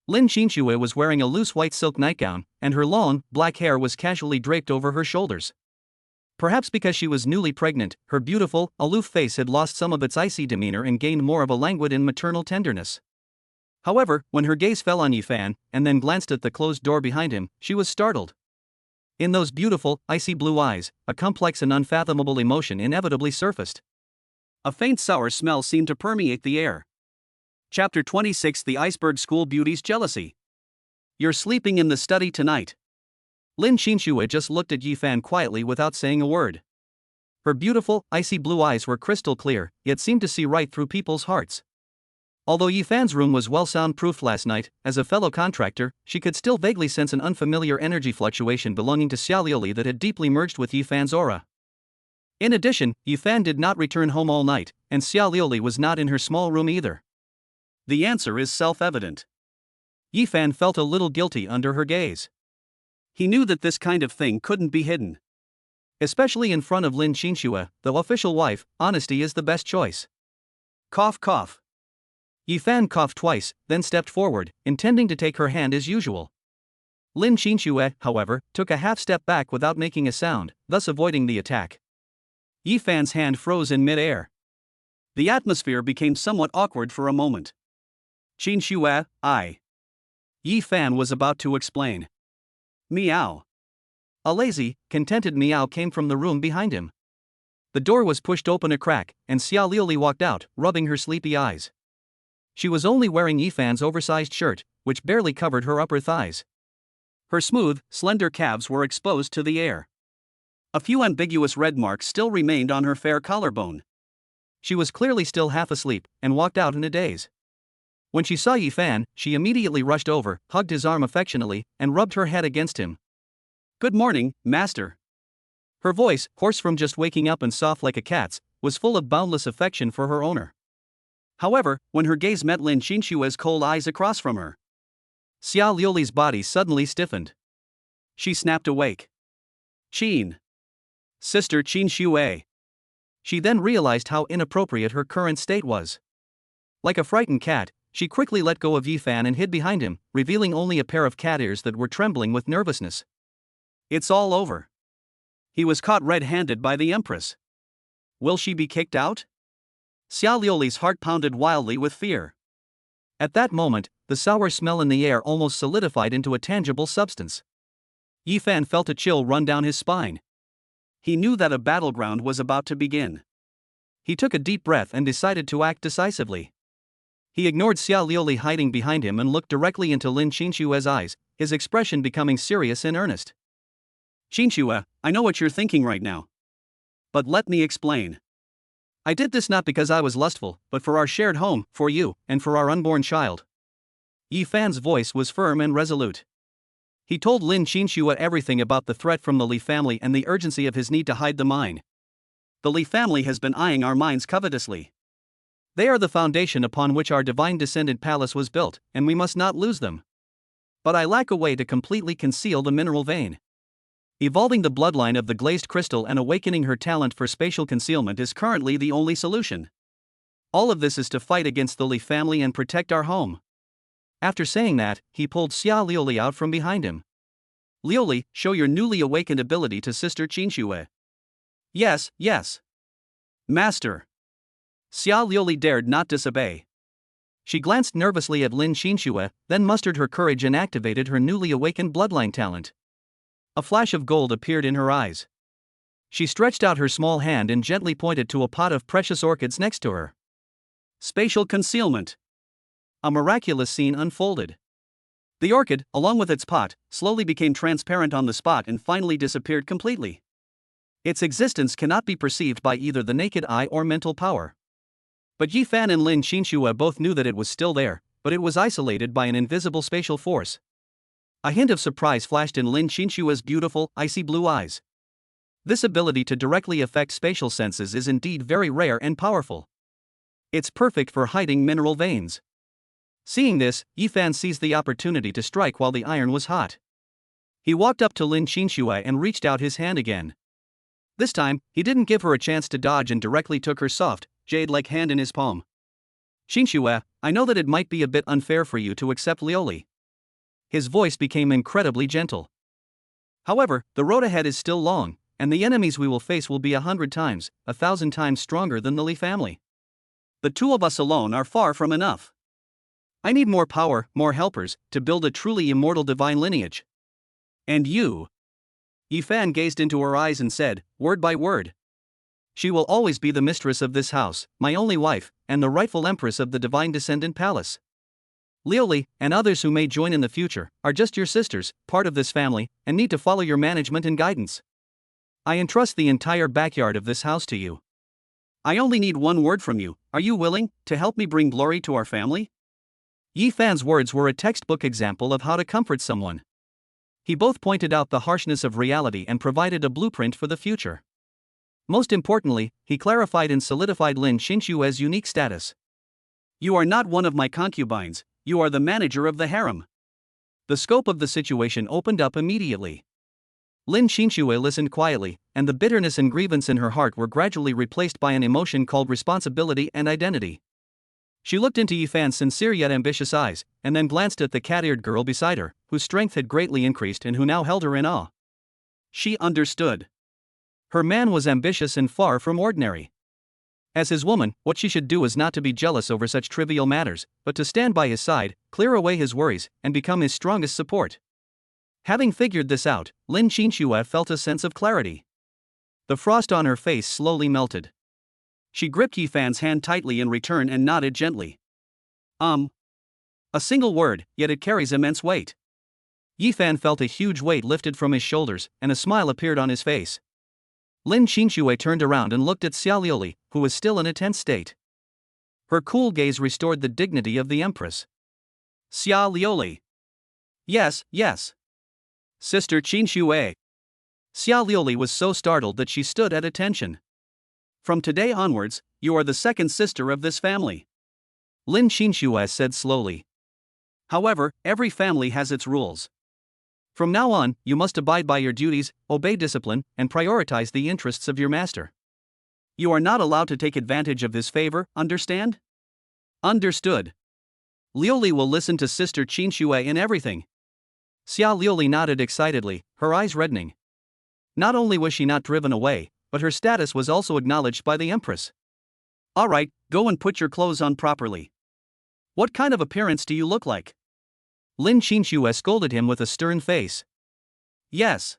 Lin Qinxue was wearing a loose white silk nightgown, and her long, black hair was casually draped over her shoulders. Perhaps because she was newly pregnant, her beautiful, aloof face had lost some of its icy demeanor and gained more of a languid and maternal tenderness. However, when her gaze fell on Yifan, and then glanced at the closed door behind him, she was startled. In those beautiful, icy blue eyes, a complex and unfathomable emotion inevitably surfaced. A faint sour smell seemed to permeate the air. Chapter 26: The Iceberg School Beauty's Jealousy. You're sleeping in the study tonight. Lin Qinxue just looked at Yifan quietly without saying a word. Her beautiful, icy blue eyes were crystal clear, yet seemed to see right through people's hearts. Although Yifan's room was well soundproofed last night, as a fellow contractor, she could still vaguely sense an unfamiliar energy fluctuation belonging to Xia Liuli that had deeply merged with Yifan's aura. In addition, Yifan did not return home all night, and Xia Liuli was not in her small room either. The answer is self-evident. Yifan felt a little guilty under her gaze. He knew that this kind of thing couldn't be hidden. Especially in front of Lin Qinxue, the official wife, honesty is the best choice. Cough cough. Yifan coughed twice, then stepped forward, intending to take her hand as usual. Lin Qinxue, however, took a half step back without making a sound, thus avoiding the attack. Yifan's hand froze in mid-air. The atmosphere became somewhat awkward for a moment. Qinxue, I. Yifan was about to explain. Meow. A lazy, contented meow came from the room behind him. The door was pushed open a crack, and Xia Liuli walked out, rubbing her sleepy eyes. She was only wearing Yifan's oversized shirt, which barely covered her upper thighs. Her smooth, slender calves were exposed to the air. A few ambiguous red marks still remained on her fair collarbone. She was clearly still half asleep, and walked out in a daze. When she saw Yifan, she immediately rushed over, hugged his arm affectionately, and rubbed her head against him. Good morning, master. Her voice, hoarse from just waking up and soft like a cat's, was full of boundless affection for her owner. However, when her gaze met Lin Qinshue's cold eyes across from her, Xia Liuli's body suddenly stiffened. She snapped awake. Qin. Sister Qinxue. She then realized how inappropriate her current state was. Like a frightened cat, she quickly let go of Yifan and hid behind him, revealing only a pair of cat ears that were trembling with nervousness. It's all over. He was caught red-handed by the Empress. Will she be kicked out? Xia Liuli's heart pounded wildly with fear. At that moment, the sour smell in the air almost solidified into a tangible substance. Yifan felt a chill run down his spine. He knew that a battleground was about to begin. He took a deep breath and decided to act decisively. He ignored Xia Liuli hiding behind him and looked directly into Lin Qinshue's eyes, his expression becoming serious and earnest. Qinxue, I know what you're thinking right now. But let me explain. I did this not because I was lustful, but for our shared home, for you, and for our unborn child. Yifan's voice was firm and resolute. He told Lin Qinshu everything about the threat from the Li family and the urgency of his need to hide the mine. The Li family has been eyeing our mines covetously. They are the foundation upon which our divine descendant palace was built, and we must not lose them. But I lack a way to completely conceal the mineral vein. Evolving the bloodline of the glazed crystal and awakening her talent for spatial concealment is currently the only solution. All of this is to fight against the Li family and protect our home. After saying that, he pulled Xia Liuli out from behind him. Liuli, show your newly awakened ability to Sister Qinxue. Yes, yes. Master. Xia Liuli dared not disobey. She glanced nervously at Lin Qinshu, then mustered her courage and activated her newly awakened bloodline talent. A flash of gold appeared in her eyes. She stretched out her small hand and gently pointed to a pot of precious orchids next to her. Spatial concealment. A miraculous scene unfolded. The orchid, along with its pot, slowly became transparent on the spot and finally disappeared completely. Its existence cannot be perceived by either the naked eye or mental power. But Yifan and Lin Qinshu both knew that it was still there, but it was isolated by an invisible spatial force. A hint of surprise flashed in Lin Qinshu's beautiful, icy blue eyes. This ability to directly affect spatial senses is indeed very rare and powerful. It's perfect for hiding mineral veins. Seeing this, Yifan seized the opportunity to strike while the iron was hot. He walked up to Lin Qinshu and reached out his hand again. This time, he didn't give her a chance to dodge and directly took her soft, jade-like hand in his palm. Qinshu, I know that it might be a bit unfair for you to accept Liuli, His voice became incredibly gentle. However, the road ahead is still long, and the enemies we will face will be 100 times, 1,000 times stronger than the Li family. The two of us alone are far from enough. I need more power, more helpers, to build a truly immortal divine lineage. And you? Yifan gazed into her eyes and said, word by word. She will always be the mistress of this house, my only wife, and the rightful empress of the divine descendant palace. Lioli, and others who may join in the future, are just your sisters, part of this family, and need to follow your management and guidance. I entrust the entire backyard of this house to you. I only need one word from you. Are you willing to help me bring glory to our family? Yifan's words were a textbook example of how to comfort someone. He both pointed out the harshness of reality and provided a blueprint for the future. Most importantly, he clarified and solidified Lin Xinshue's unique status. You are not one of my concubines, you are the manager of the harem. The scope of the situation opened up immediately. Lin Xinshui listened quietly, and the bitterness and grievance in her heart were gradually replaced by an emotion called responsibility and identity. She looked into Yifan's sincere yet ambitious eyes, and then glanced at the cat-eared girl beside her, whose strength had greatly increased and who now held her in awe. She understood. Her man was ambitious and far from ordinary. As his woman, what she should do is not to be jealous over such trivial matters, but to stand by his side, clear away his worries, and become his strongest support. Having figured this out, Lin Xinshui felt a sense of clarity. The frost on her face slowly melted. She gripped Yifan's hand tightly in return and nodded gently. A single word, yet it carries immense weight. Yifan felt a huge weight lifted from his shoulders, and a smile appeared on his face. Lin Xinshui turned around and looked at Xia Lioli, who was still in a tense state. Her cool gaze restored the dignity of the empress. Xia Lioli. Yes, yes. Sister Xinshui. Xia Lioli was so startled that she stood at attention. From today onwards, you are the second sister of this family. Lin Xinshui said slowly. However, every family has its rules. From now on, you must abide by your duties, obey discipline, and prioritize the interests of your master. You are not allowed to take advantage of his favor, understand? Understood. Lioli will listen to Sister Xinshui in everything. Xia Lioli nodded excitedly, her eyes reddening. Not only was she not driven away, but her status was also acknowledged by the empress. All right, go and put your clothes on properly. What kind of appearance do you look like? Lin Xinshui scolded him with a stern face. Yes.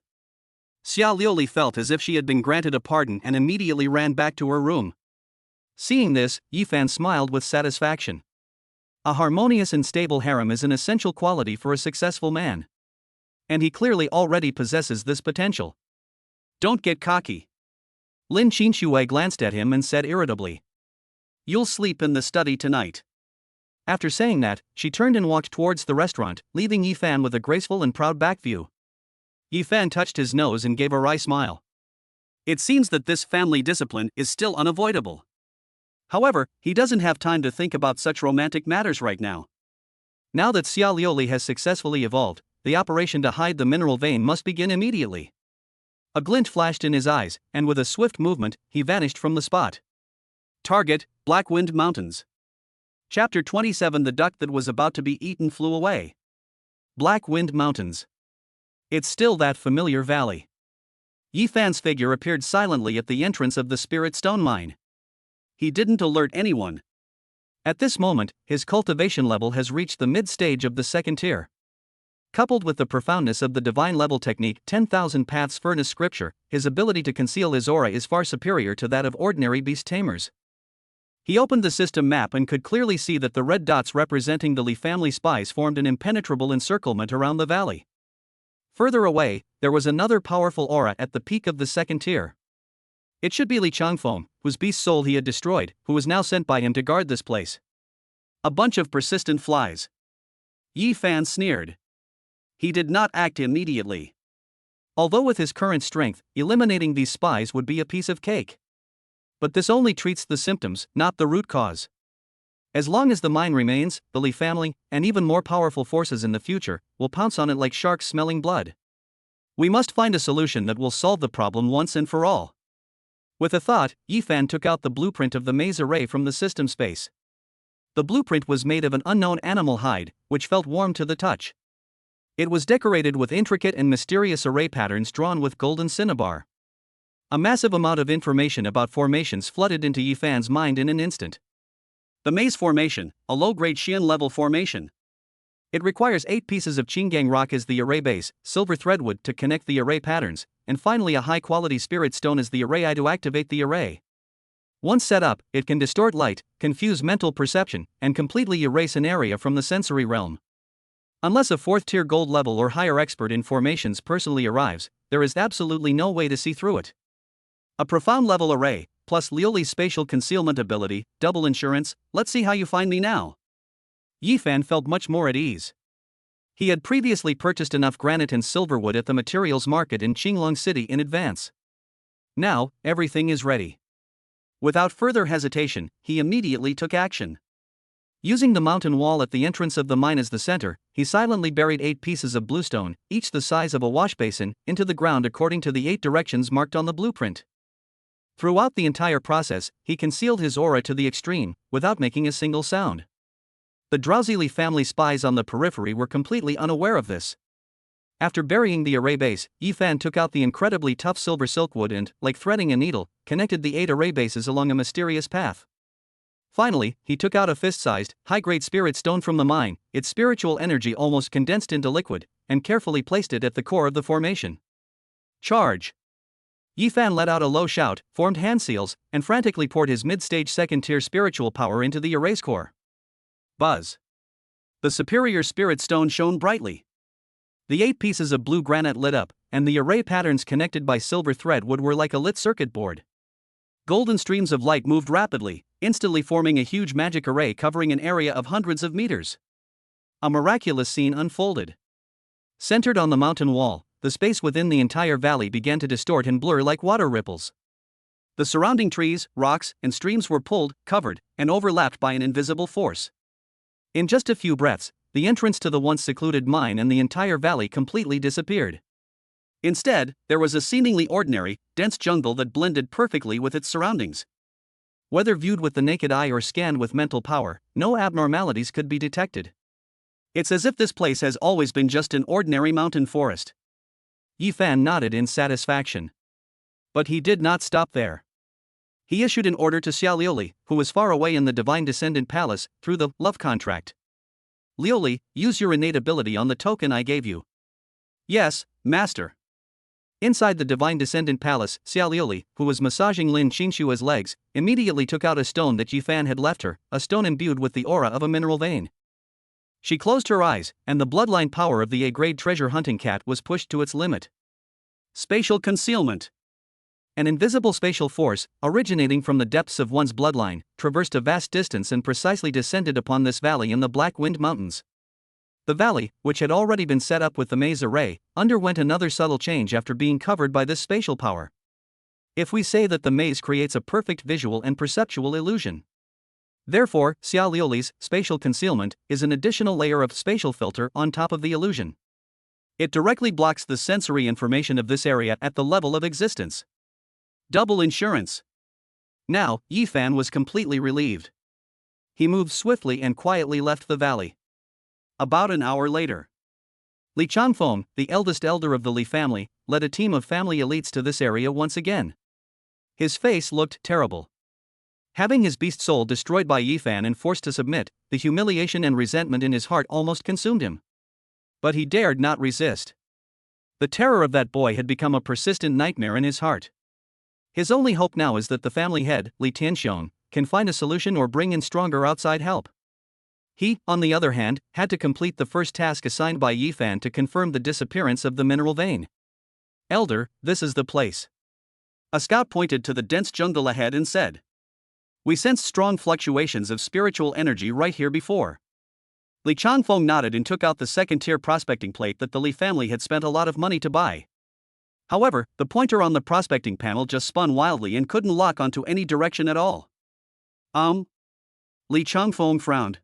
Xia Lioli felt as if she had been granted a pardon and immediately ran back to her room. Seeing this, Yifan smiled with satisfaction. A harmonious and stable harem is an essential quality for a successful man. And he clearly already possesses this potential. Don't get cocky. Lin Xinshui glanced at him and said irritably. You'll sleep in the study tonight. After saying that, she turned and walked towards the restaurant, leaving Yifan with a graceful and proud back view. Yifan touched his nose and gave a wry smile. It seems that this family discipline is still unavoidable. However, he doesn't have time to think about such romantic matters right now. Now that Xia Lioli has successfully evolved, the operation to hide the mineral vein must begin immediately. A glint flashed in his eyes, and with a swift movement, he vanished from the spot. Target, Blackwind Mountains. Chapter 27. The duck that was about to be eaten flew away. Blackwind Mountains. It's still that familiar valley. Yifan's figure appeared silently at the entrance of the Spirit Stone Mine. He didn't alert anyone. At this moment, his cultivation level has reached the mid-stage of the second tier. Coupled with the profoundness of the divine level technique 10,000 Paths Furnace scripture, his ability to conceal his aura is far superior to that of ordinary beast tamers. He opened the system map and could clearly see that the red dots representing the Li family spies formed an impenetrable encirclement around the valley. Further away, there was another powerful aura at the peak of the second tier. It should be Li Changfeng, whose beast soul he had destroyed, who was now sent by him to guard this place. A bunch of persistent flies. Yifan sneered. He did not act immediately. Although with his current strength, eliminating these spies would be a piece of cake. But this only treats the symptoms, not the root cause. As long as the mine remains, the Li family, and even more powerful forces in the future, will pounce on it like sharks smelling blood. We must find a solution that will solve the problem once and for all. With a thought, Yifan took out the blueprint of the maze array from the system space. The blueprint was made of an unknown animal hide, which felt warm to the touch. It was decorated with intricate and mysterious array patterns drawn with golden cinnabar. A massive amount of information about formations flooded into Yifan's mind in an instant. The Maze Formation, a low-grade Xian-level formation. It requires 8 pieces of Qinggang rock as the array base, silver threadwood to connect the array patterns, and finally a high-quality spirit stone as the array eye to activate the array. Once set up, it can distort light, confuse mental perception, and completely erase an area from the sensory realm. Unless a 4th-tier gold level or higher expert in formations personally arrives, there is absolutely no way to see through it. A profound level array, plus Liuli's spatial concealment ability, double insurance. Let's see how you find me now. Yifan felt much more at ease. He had previously purchased enough granite and silverwood at the materials market in Qinglong City in advance. Now, everything is ready. Without further hesitation, he immediately took action. Using the mountain wall at the entrance of the mine as the center, he silently buried 8 pieces of bluestone, each the size of a wash basin, into the ground according to the 8 directions marked on the blueprint. Throughout the entire process, he concealed his aura to the extreme, without making a single sound. The Drowsily family spies on the periphery were completely unaware of this. After burying the array base, Yifan took out the incredibly tough silver silkwood and, like threading a needle, connected the 8 array bases along a mysterious path. Finally, he took out a fist-sized, high-grade spirit stone from the mine, its spiritual energy almost condensed into liquid, and carefully placed it at the core of the formation. Charge! Yifan let out a low shout, formed hand seals, and frantically poured his mid-stage 2nd-tier spiritual power into the array's core. Buzz! The superior spirit stone shone brightly. The 8 pieces of blue granite lit up, and the array patterns connected by silver threadwood were like a lit circuit board. Golden streams of light moved rapidly, instantly forming a huge magic array covering an area of hundreds of meters. A miraculous scene unfolded. Centered on the mountain wall, the space within the entire valley began to distort and blur like water ripples. The surrounding trees, rocks, and streams were pulled, covered, and overlapped by an invisible force. In just a few breaths, the entrance to the once secluded mine and the entire valley completely disappeared. Instead, there was a seemingly ordinary, dense jungle that blended perfectly with its surroundings. Whether viewed with the naked eye or scanned with mental power, no abnormalities could be detected. It's as if this place has always been just an ordinary mountain forest. Yifan nodded in satisfaction. But he did not stop there. He issued an order to Xiao Liuli, who was far away in the Divine Descendant Palace, through the love contract. Liuli, use your innate ability on the token I gave you. Yes, Master. Inside the Divine Descendant Palace, Xiao Liuli, who was massaging Lin Qingshua's legs, immediately took out a stone that Yifan had left her, a stone imbued with the aura of a mineral vein. She closed her eyes, and the bloodline power of the A-grade treasure hunting cat was pushed to its limit. Spatial concealment. An invisible spatial force, originating from the depths of one's bloodline, traversed a vast distance and precisely descended upon this valley in the Black Wind Mountains. The valley, which had already been set up with the maze array, underwent another subtle change after being covered by this spatial power. If we say that the maze creates a perfect visual and perceptual illusion. Therefore, Xiao Liuli's spatial concealment is an additional layer of spatial filter on top of the illusion. It directly blocks the sensory information of this area at the level of existence. Double insurance. Now, Yifan was completely relieved. He moved swiftly and quietly left the valley. About an hour later, Li Changfeng, the eldest elder of the Li family, led a team of family elites to this area once again. His face looked terrible. Having his beast soul destroyed by Yifan and forced to submit, the humiliation and resentment in his heart almost consumed him. But he dared not resist. The terror of that boy had become a persistent nightmare in his heart. His only hope now is that the family head, Li Tianxiong, can find a solution or bring in stronger outside help. He, on the other hand, had to complete the first task assigned by Yifan to confirm the disappearance of the mineral vein. Elder, this is the place. A scout pointed to the dense jungle ahead and said. We sensed strong fluctuations of spiritual energy right here before. Li Changfeng nodded and took out the 2nd-tier prospecting plate that the Li family had spent a lot of money to buy. However, the pointer on the prospecting panel just spun wildly and couldn't lock onto any direction at all. Li Changfeng frowned.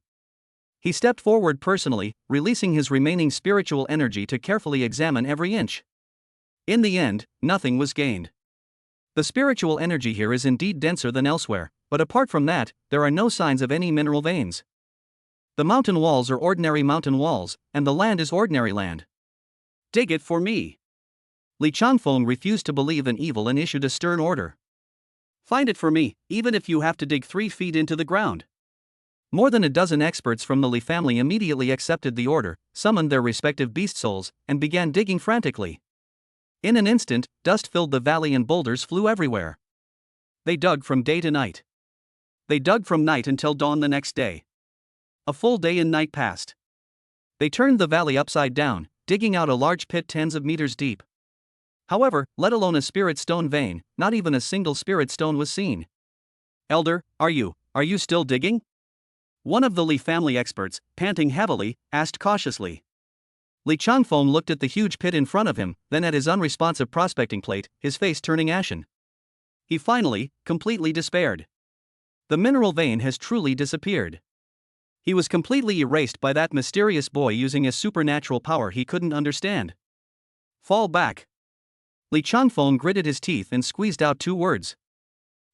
He stepped forward personally, releasing his remaining spiritual energy to carefully examine every inch. In the end, nothing was gained. The spiritual energy here is indeed denser than elsewhere, but apart from that, there are no signs of any mineral veins. The mountain walls are ordinary mountain walls, and the land is ordinary land. Dig it for me. Li Changfeng refused to believe in evil and issued a stern order. Find it for me, even if you have to dig 3 feet into the ground. More than a dozen experts from the Li family immediately accepted the order, summoned their respective beast souls, and began digging frantically. In an instant, dust filled the valley and boulders flew everywhere. They dug from day to night. They dug from night until dawn the next day. A full day and night passed. They turned the valley upside down, digging out a large pit tens of meters deep. However, let alone a spirit stone vein, not even a single spirit stone was seen. Elder, are you still digging? One of the Li family experts, panting heavily, asked cautiously. Li Changfeng looked at the huge pit in front of him, then at his unresponsive prospecting plate, his face turning ashen. He finally, completely despaired. The mineral vein has truly disappeared. He was completely erased by that mysterious boy using a supernatural power he couldn't understand. Fall back. Li Changfeng gritted his teeth and squeezed out 2 words.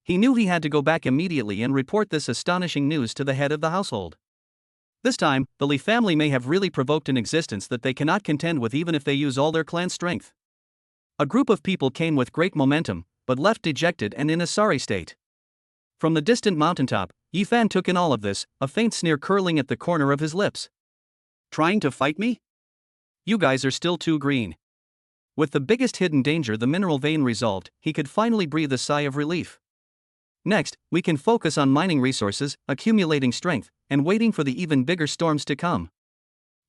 He knew he had to go back immediately and report this astonishing news to the head of the household. This time, the Li family may have really provoked an existence that they cannot contend with even if they use all their clan strength. A group of people came with great momentum, but left dejected and in a sorry state. From the distant mountaintop, Yifan took in all of this, a faint sneer curling at the corner of his lips. Trying to fight me? You guys are still too green. With the biggest hidden danger, the mineral vein, resolved, he could finally breathe a sigh of relief. Next, we can focus on mining resources, accumulating strength, and waiting for the even bigger storms to come.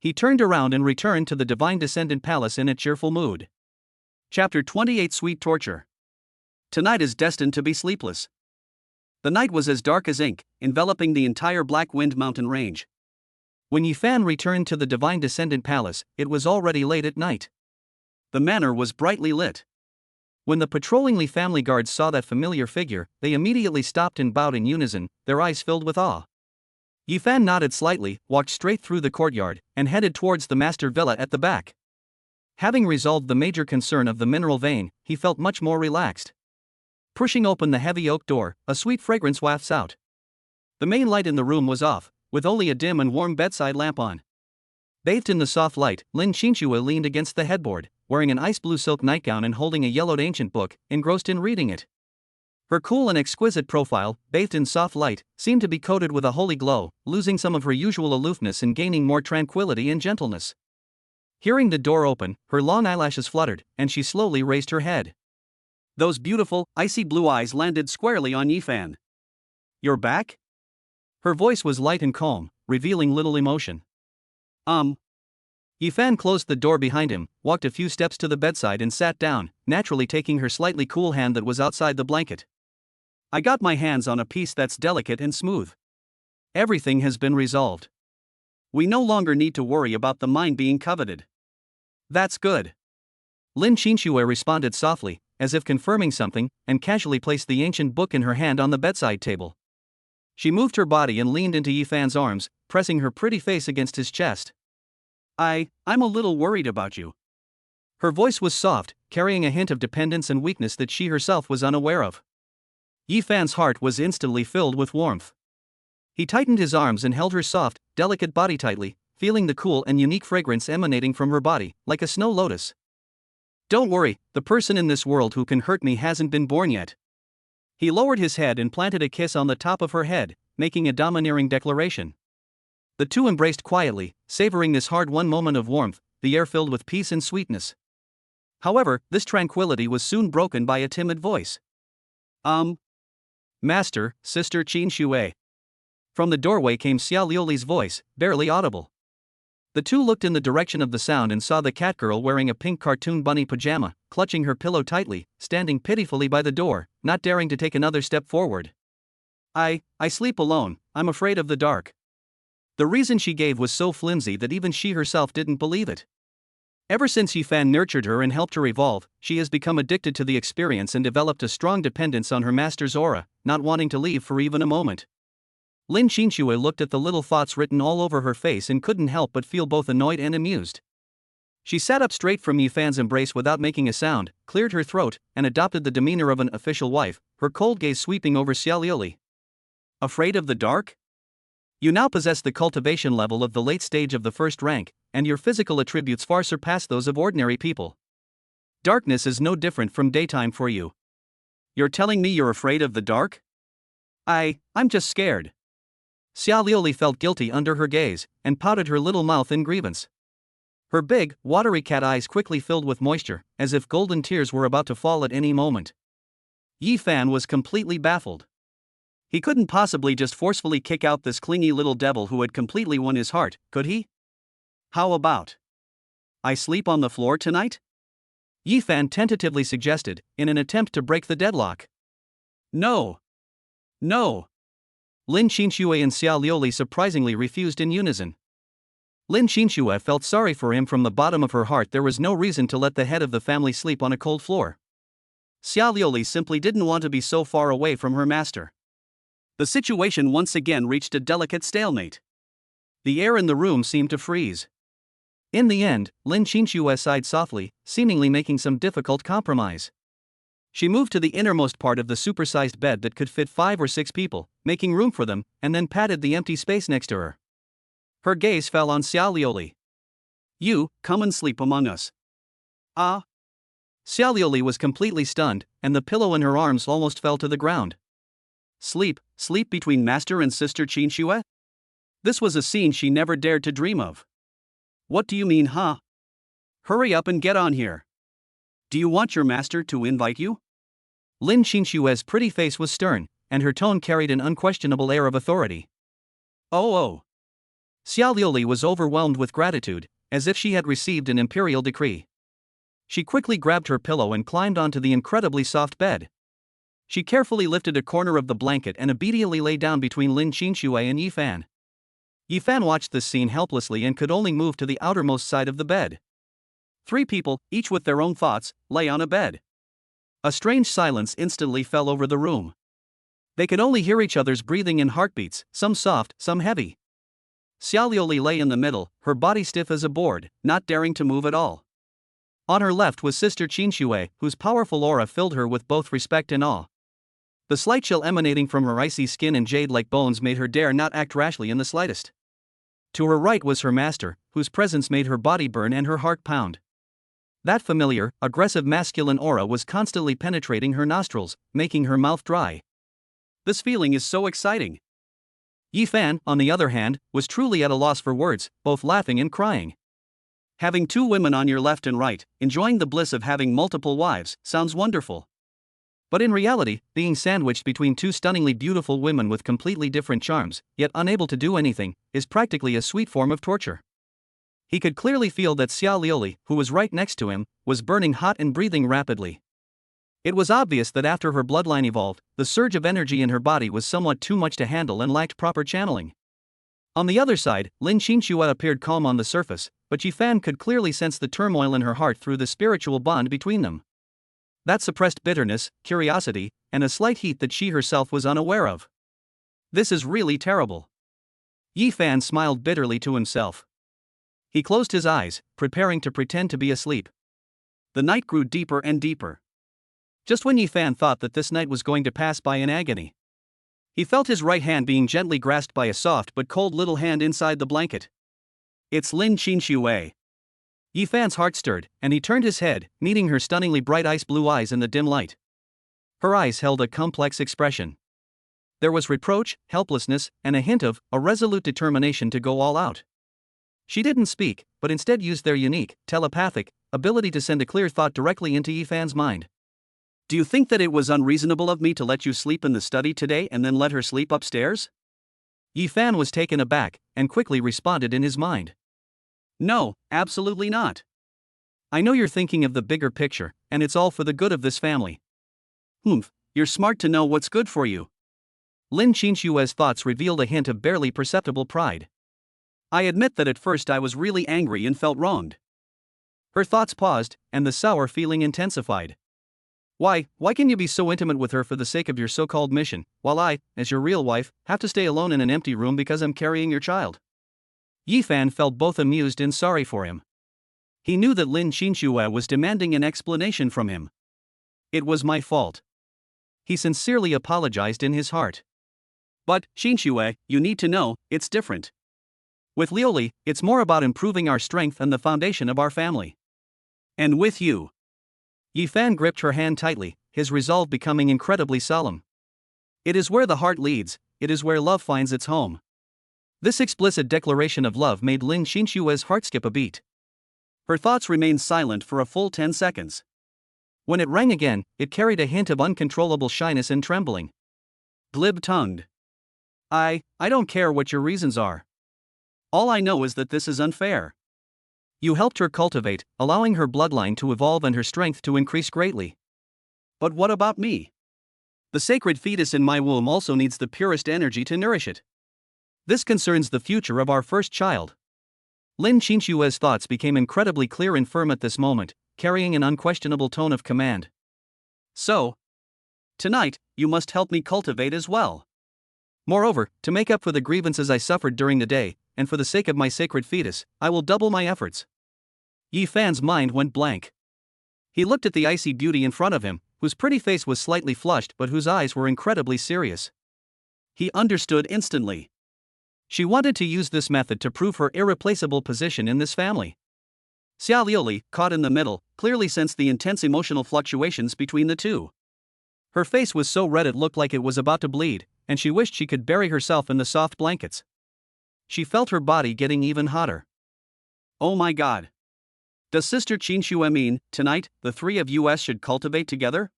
He turned around and returned to the Divine Descendant Palace in a cheerful mood. Chapter 28: Sweet Torture. Tonight is destined to be sleepless. The night was as dark as ink, enveloping the entire Black Wind Mountain range. When Yifan returned to the Divine Descendant Palace, it was already late at night. The manor was brightly lit. When the patrolling Li family guards saw that familiar figure, they immediately stopped and bowed in unison, their eyes filled with awe. Yifan nodded slightly, walked straight through the courtyard, and headed towards the master villa at the back. Having resolved the major concern of the mineral vein, he felt much more relaxed. Pushing open the heavy oak door, a sweet fragrance wafts out. The main light in the room was off, with only a dim and warm bedside lamp on. Bathed in the soft light, Lin Qingxue leaned against the headboard, wearing an ice blue silk nightgown and holding a yellowed ancient book, engrossed in reading it. Her cool and exquisite profile, bathed in soft light, seemed to be coated with a holy glow, losing some of her usual aloofness and gaining more tranquility and gentleness. Hearing the door open, her long eyelashes fluttered, and she slowly raised her head. Those beautiful, icy blue eyes landed squarely on Yifan. You're back? Her voice was light and calm, revealing little emotion. Yifan closed the door behind him, walked a few steps to the bedside and sat down, naturally taking her slightly cool hand that was outside the blanket. I got my hands on a piece that's delicate and smooth. Everything has been resolved. We no longer need to worry about the mine being coveted. That's good. Lin Qingxue responded softly, as if confirming something, and casually placed the ancient book in her hand on the bedside table. She moved her body and leaned into Yifan's arms, pressing her pretty face against his chest. I'm a little worried about you. Her voice was soft, carrying a hint of dependence and weakness that she herself was unaware of. Yifan's heart was instantly filled with warmth. He tightened his arms and held her soft, delicate body tightly, feeling the cool and unique fragrance emanating from her body, like a snow lotus. Don't worry, the person in this world who can hurt me hasn't been born yet. He lowered his head and planted a kiss on the top of her head, making a domineering declaration. The two embraced quietly, savoring this hard-won moment of warmth, the air filled with peace and sweetness. However, this tranquility was soon broken by a timid voice. Master, Sister Qingxue. From the doorway came Xia Liuli's voice, barely audible. The two looked in the direction of the sound and saw the catgirl wearing a pink cartoon bunny pajama, clutching her pillow tightly, standing pitifully by the door, not daring to take another step forward. I sleep alone, I'm afraid of the dark. The reason she gave was so flimsy that even she herself didn't believe it. Ever since Yifan nurtured her and helped her evolve, she has become addicted to the experience and developed a strong dependence on her master's aura, not wanting to leave for even a moment. Lin Qingxue looked at the little thoughts written all over her face and couldn't help but feel both annoyed and amused. She sat up straight from Yifan's embrace without making a sound, cleared her throat, and adopted the demeanor of an official wife, her cold gaze sweeping over Xia Liuli. Afraid of the dark? You now possess the cultivation level of the late stage of the first rank, and your physical attributes far surpass those of ordinary people. Darkness is no different from daytime for you. You're telling me you're afraid of the dark? I'm just scared. Xia Liuli felt guilty under her gaze, and pouted her little mouth in grievance. Her big, watery cat eyes quickly filled with moisture, as if golden tears were about to fall at any moment. Yi Fan was completely baffled. He couldn't possibly just forcefully kick out this clingy little devil who had completely won his heart, could he? How about I sleep on the floor tonight? Yi Fan tentatively suggested, in an attempt to break the deadlock. No. No. Lin Qinxue and Xia Liuli surprisingly refused in unison. Lin Qinxue felt sorry for him from the bottom of her heart. There was no reason to let the head of the family sleep on a cold floor. Xia Liuli simply didn't want to be so far away from her master. The situation once again reached a delicate stalemate. The air in the room seemed to freeze. In the end, Lin Qinxue sighed softly, seemingly making some difficult compromise. She moved to the innermost part of the supersized bed that could fit 5 or 6 people, making room for them, and then patted the empty space next to her. Her gaze fell on Xia Liuli. You, come and sleep among us. Ah. Xia Liuli was completely stunned, and the pillow in her arms almost fell to the ground. Sleep between master and sister Qinxue? This was a scene she never dared to dream of. What do you mean, huh? Hurry up and get on here. Do you want your master to invite you? Lin Qinxue's pretty face was stern, and her tone carried an unquestionable air of authority. Oh. Xia Liuli was overwhelmed with gratitude, as if she had received an imperial decree. She quickly grabbed her pillow and climbed onto the incredibly soft bed. She carefully lifted a corner of the blanket and obediently lay down between Lin Qinxue and Yi Fan. Yi Fan watched this scene helplessly and could only move to the outermost side of the bed. 3 people, each with their own thoughts, lay on a bed. A strange silence instantly fell over the room. They could only hear each other's breathing and heartbeats, some soft, some heavy. Xia Liuli lay in the middle, her body stiff as a board, not daring to move at all. On her left was Sister Qinxue, whose powerful aura filled her with both respect and awe. The slight chill emanating from her icy skin and jade-like bones made her dare not act rashly in the slightest. To her right was her master, whose presence made her body burn and her heart pound. That familiar, aggressive masculine aura was constantly penetrating her nostrils, making her mouth dry. This feeling is so exciting. Yi Fan, on the other hand, was truly at a loss for words, both laughing and crying. Having 2 women on your left and right, enjoying the bliss of having multiple wives, sounds wonderful. But in reality, being sandwiched between 2 stunningly beautiful women with completely different charms, yet unable to do anything, is practically a sweet form of torture. He could clearly feel that Xia Liuli, who was right next to him, was burning hot and breathing rapidly. It was obvious that after her bloodline evolved, the surge of energy in her body was somewhat too much to handle and lacked proper channeling. On the other side, Lin Qinxue appeared calm on the surface, but Yi Fan could clearly sense the turmoil in her heart through the spiritual bond between them. That suppressed bitterness, curiosity, and a slight heat that she herself was unaware of. This is really terrible. Yi Fan smiled bitterly to himself. He closed his eyes, preparing to pretend to be asleep. The night grew deeper and deeper. Just when Yi Fan thought that this night was going to pass by in agony, he felt his right hand being gently grasped by a soft but cold little hand inside the blanket. It's Lin Qinxue. Yi Fan's heart stirred, and he turned his head, meeting her stunningly bright ice blue eyes in the dim light. Her eyes held a complex expression. There was reproach, helplessness, and a hint of a resolute determination to go all out. She didn't speak, but instead used their unique, telepathic, ability to send a clear thought directly into Yi Fan's mind. Do you think that it was unreasonable of me to let you sleep in the study today and then let her sleep upstairs? Yi Fan was taken aback, and quickly responded in his mind. No, absolutely not. I know you're thinking of the bigger picture, and it's all for the good of this family. You're smart to know what's good for you. Lin Qinxue's thoughts revealed a hint of barely perceptible pride. I admit that at first I was really angry and felt wronged. Her thoughts paused, and the sour feeling intensified. Why can you be so intimate with her for the sake of your so-called mission, while I, as your real wife, have to stay alone in an empty room because I'm carrying your child? Yi Fan felt both amused and sorry for him. He knew that Lin Qinxue was demanding an explanation from him. It was my fault. He sincerely apologized in his heart. But, Qinxue, you need to know, it's different. With Lioli, it's more about improving our strength and the foundation of our family. And with you. Yifan gripped her hand tightly, his resolve becoming incredibly solemn. It is where the heart leads, it is where love finds its home. This explicit declaration of love made Lin Qinshue's heart skip a beat. Her thoughts remained silent for a full 10 seconds. When it rang again, it carried a hint of uncontrollable shyness and trembling. Glib-tongued. I don't care what your reasons are. All I know is that this is unfair. You helped her cultivate, allowing her bloodline to evolve and her strength to increase greatly. But what about me? The sacred fetus in my womb also needs the purest energy to nourish it. This concerns the future of our first child. Lin Qinshue's thoughts became incredibly clear and firm at this moment, carrying an unquestionable tone of command. So, tonight, you must help me cultivate as well. Moreover, to make up for the grievances I suffered during the day, and for the sake of my sacred fetus, I will double my efforts. Yifan's mind went blank. He looked at the icy beauty in front of him, whose pretty face was slightly flushed but whose eyes were incredibly serious. He understood instantly. She wanted to use this method to prove her irreplaceable position in this family. Xia Lioli, caught in the middle, clearly sensed the intense emotional fluctuations between the two. Her face was so red it looked like it was about to bleed, and she wished she could bury herself in the soft blankets. She felt her body getting even hotter. Oh my god. Does Sister Qinshu mean, tonight, the three of us should cultivate together?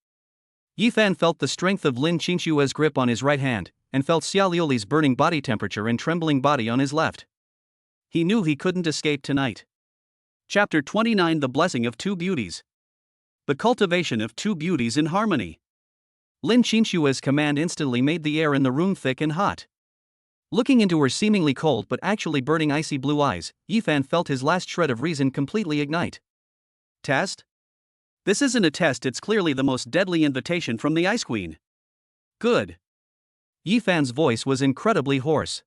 Yifan felt the strength of Lin Qinshue's grip on his right hand, and felt Xia Lioli's burning body temperature and trembling body on his left. He knew he couldn't escape tonight. Chapter 29: The Blessing of Two Beauties. The cultivation of two beauties in harmony. Lin Qinshue's command instantly made the air in the room thick and hot. Looking into her seemingly cold but actually burning icy blue eyes, Yifan felt his last shred of reason completely ignite. Test? This isn't a test, it's clearly the most deadly invitation from the Ice Queen. Good. Yifan's voice was incredibly hoarse.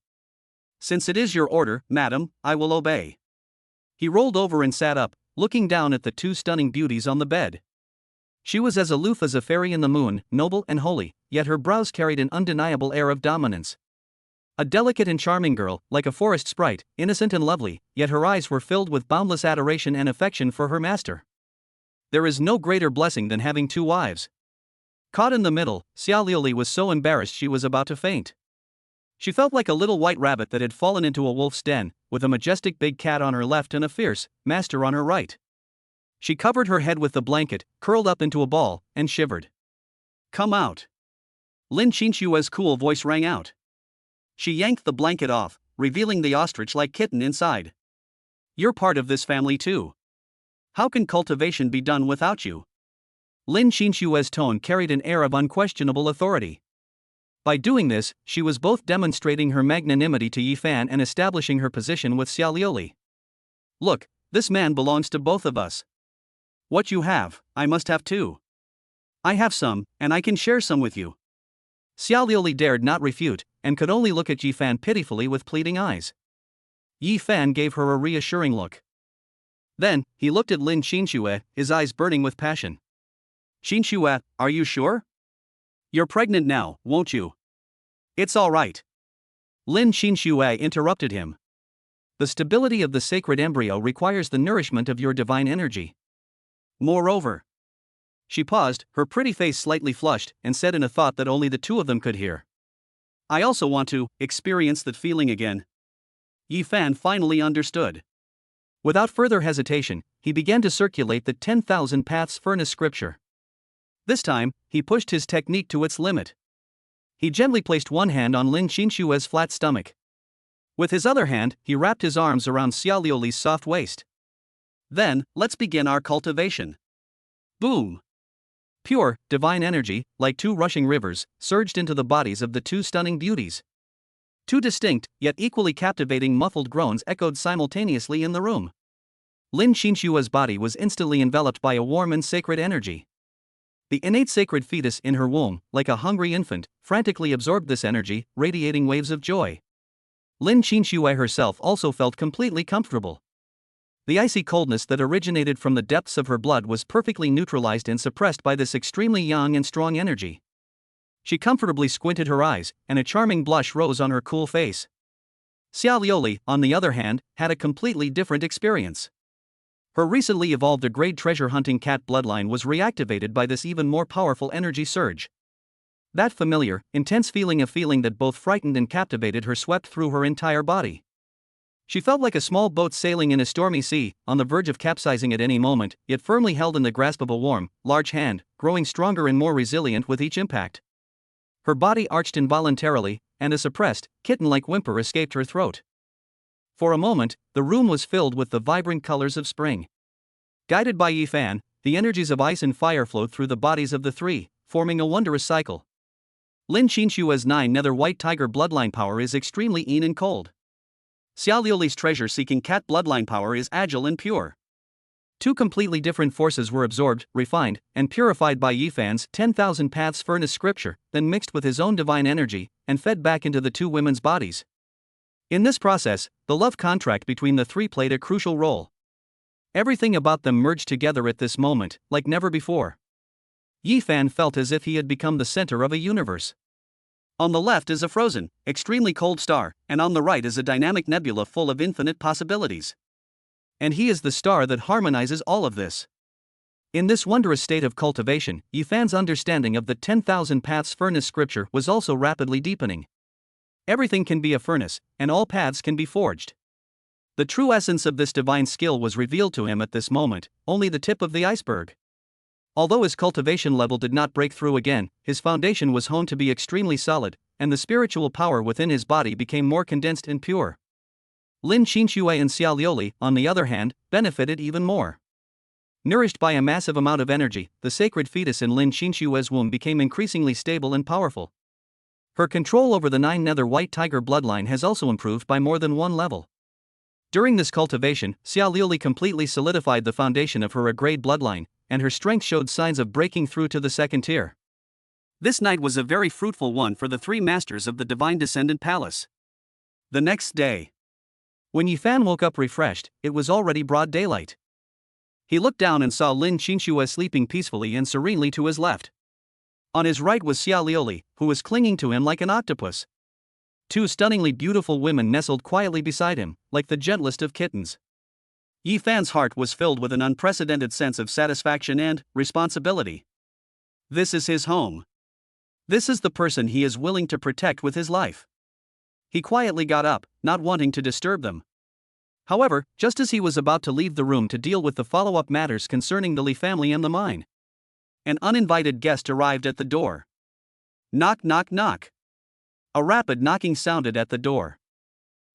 Since it is your order, madam, I will obey. He rolled over and sat up, looking down at the two stunning beauties on the bed. She was as aloof as a fairy in the moon, noble and holy, yet her brows carried an undeniable air of dominance. A delicate and charming girl, like a forest sprite, innocent and lovely, yet her eyes were filled with boundless adoration and affection for her master. There is no greater blessing than having two wives. Caught in the middle, Xia Lioli was so embarrassed she was about to faint. She felt like a little white rabbit that had fallen into a wolf's den, with a majestic big cat on her left and a fierce master on her right. She covered her head with the blanket, curled up into a ball, and shivered. Come out. Lin Qinshue's cool voice rang out. She yanked the blanket off, revealing the ostrich-like kitten inside. You're part of this family too. How can cultivation be done without you? Lin Qinshue's tone carried an air of unquestionable authority. By doing this, she was both demonstrating her magnanimity to Yifan and establishing her position with Xia Lioli. Look, this man belongs to both of us. What you have, I must have too. I have some, and I can share some with you. Xia Lioli dared not refute, and could only look at Yifan pitifully with pleading eyes. Yifan gave her a reassuring look. Then, he looked at Lin Qinshu, his eyes burning with passion. Qinshu, are you sure? You're pregnant now, won't you? It's all right. Lin Qinshu interrupted him. The stability of the sacred embryo requires the nourishment of your divine energy. Moreover. She paused, her pretty face slightly flushed, and said in a thought that only the two of them could hear. I also want to experience that feeling again. Yifan finally understood. Without further hesitation, he began to circulate the 10,000 Paths Furnace scripture. This time, he pushed his technique to its limit. He gently placed one hand on Lin Qinshue's flat stomach. With his other hand, he wrapped his arms around Xia Lioli's soft waist. Then, let's begin our cultivation. Boom! Pure, divine energy, like two rushing rivers, surged into the bodies of the two stunning beauties. Two distinct, yet equally captivating muffled groans echoed simultaneously in the room. Lin Qinshue's body was instantly enveloped by a warm and sacred energy. The innate sacred fetus in her womb, like a hungry infant, frantically absorbed this energy, radiating waves of joy. Lin Qinshu herself also felt completely comfortable. The icy coldness that originated from the depths of her blood was perfectly neutralized and suppressed by this extremely young and strong energy. She comfortably squinted her eyes, and a charming blush rose on her cool face. Xia Lioli, on the other hand, had a completely different experience. Her recently evolved grade treasure hunting cat bloodline was reactivated by this even more powerful energy surge. That familiar, intense feeling that both frightened and captivated her swept through her entire body. She felt like a small boat sailing in a stormy sea, on the verge of capsizing at any moment, yet firmly held in the grasp of a warm, large hand, growing stronger and more resilient with each impact. Her body arched involuntarily, and a suppressed, kitten-like whimper escaped her throat. For a moment, the room was filled with the vibrant colors of spring. Guided by Yi Fan, the energies of ice and fire flowed through the bodies of the three, forming a wondrous cycle. Lin Qinshua's 9 Nether White Tiger bloodline power is extremely keen and cold. Xia Lioli's treasure-seeking cat bloodline power is agile and pure. Two completely different forces were absorbed, refined, and purified by Yi Fan's 10,000 Paths Furnace scripture, then mixed with his own divine energy, and fed back into the two women's bodies. In this process, the love contract between the three played a crucial role. Everything about them merged together at this moment, like never before. Yi Fan felt as if he had become the center of a universe. On the left is a frozen, extremely cold star, and on the right is a dynamic nebula full of infinite possibilities. And he is the star that harmonizes all of this. In this wondrous state of cultivation, Yi Fan's understanding of the 10,000 Paths Furnace scripture was also rapidly deepening. Everything can be a furnace, and all paths can be forged. The true essence of this divine skill was revealed to him at this moment, only the tip of the iceberg. Although his cultivation level did not break through again, his foundation was honed to be extremely solid, and the spiritual power within his body became more condensed and pure. Lin Qinshui and Xia Lioli, on the other hand, benefited even more. Nourished by a massive amount of energy, the sacred fetus in Lin Qinshui's womb became increasingly stable and powerful. Her control over the 9 Nether White Tiger bloodline has also improved by more than one level. During this cultivation, Xia Lioli completely solidified the foundation of her grade bloodline, and her strength showed signs of breaking through to the second tier. This night was a very fruitful one for the three masters of the Divine Descendant Palace. The next day, when Yi Fan woke up refreshed, it was already broad daylight. He looked down and saw Lin Qinshui sleeping peacefully and serenely to his left. On his right was Xia Lioli, who was clinging to him like an octopus. Two stunningly beautiful women nestled quietly beside him, like the gentlest of kittens. Yi Fan's heart was filled with an unprecedented sense of satisfaction and responsibility. This is his home. This is the person he is willing to protect with his life. He quietly got up, not wanting to disturb them. However, just as he was about to leave the room to deal with the follow-up matters concerning the Li family and the mine, an uninvited guest arrived at the door. Knock, knock, knock. A rapid knocking sounded at the door.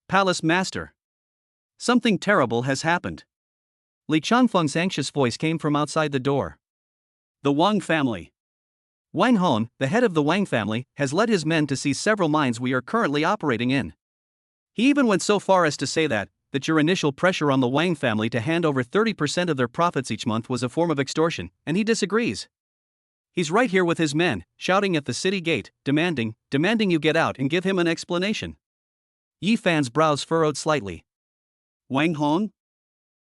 Palace Master. Something terrible has happened. Li Changfeng's anxious voice came from outside the door. The Wang family. Wang Hon, the head of the Wang family, has led his men to seize several mines we are currently operating in. He even went so far as to say that your initial pressure on the Wang family to hand over 30% of their profits each month was a form of extortion, and he disagrees. He's right here with his men, shouting at the city gate, demanding you get out and give him an explanation. Yi Fan's brows furrowed slightly. Wang Hong?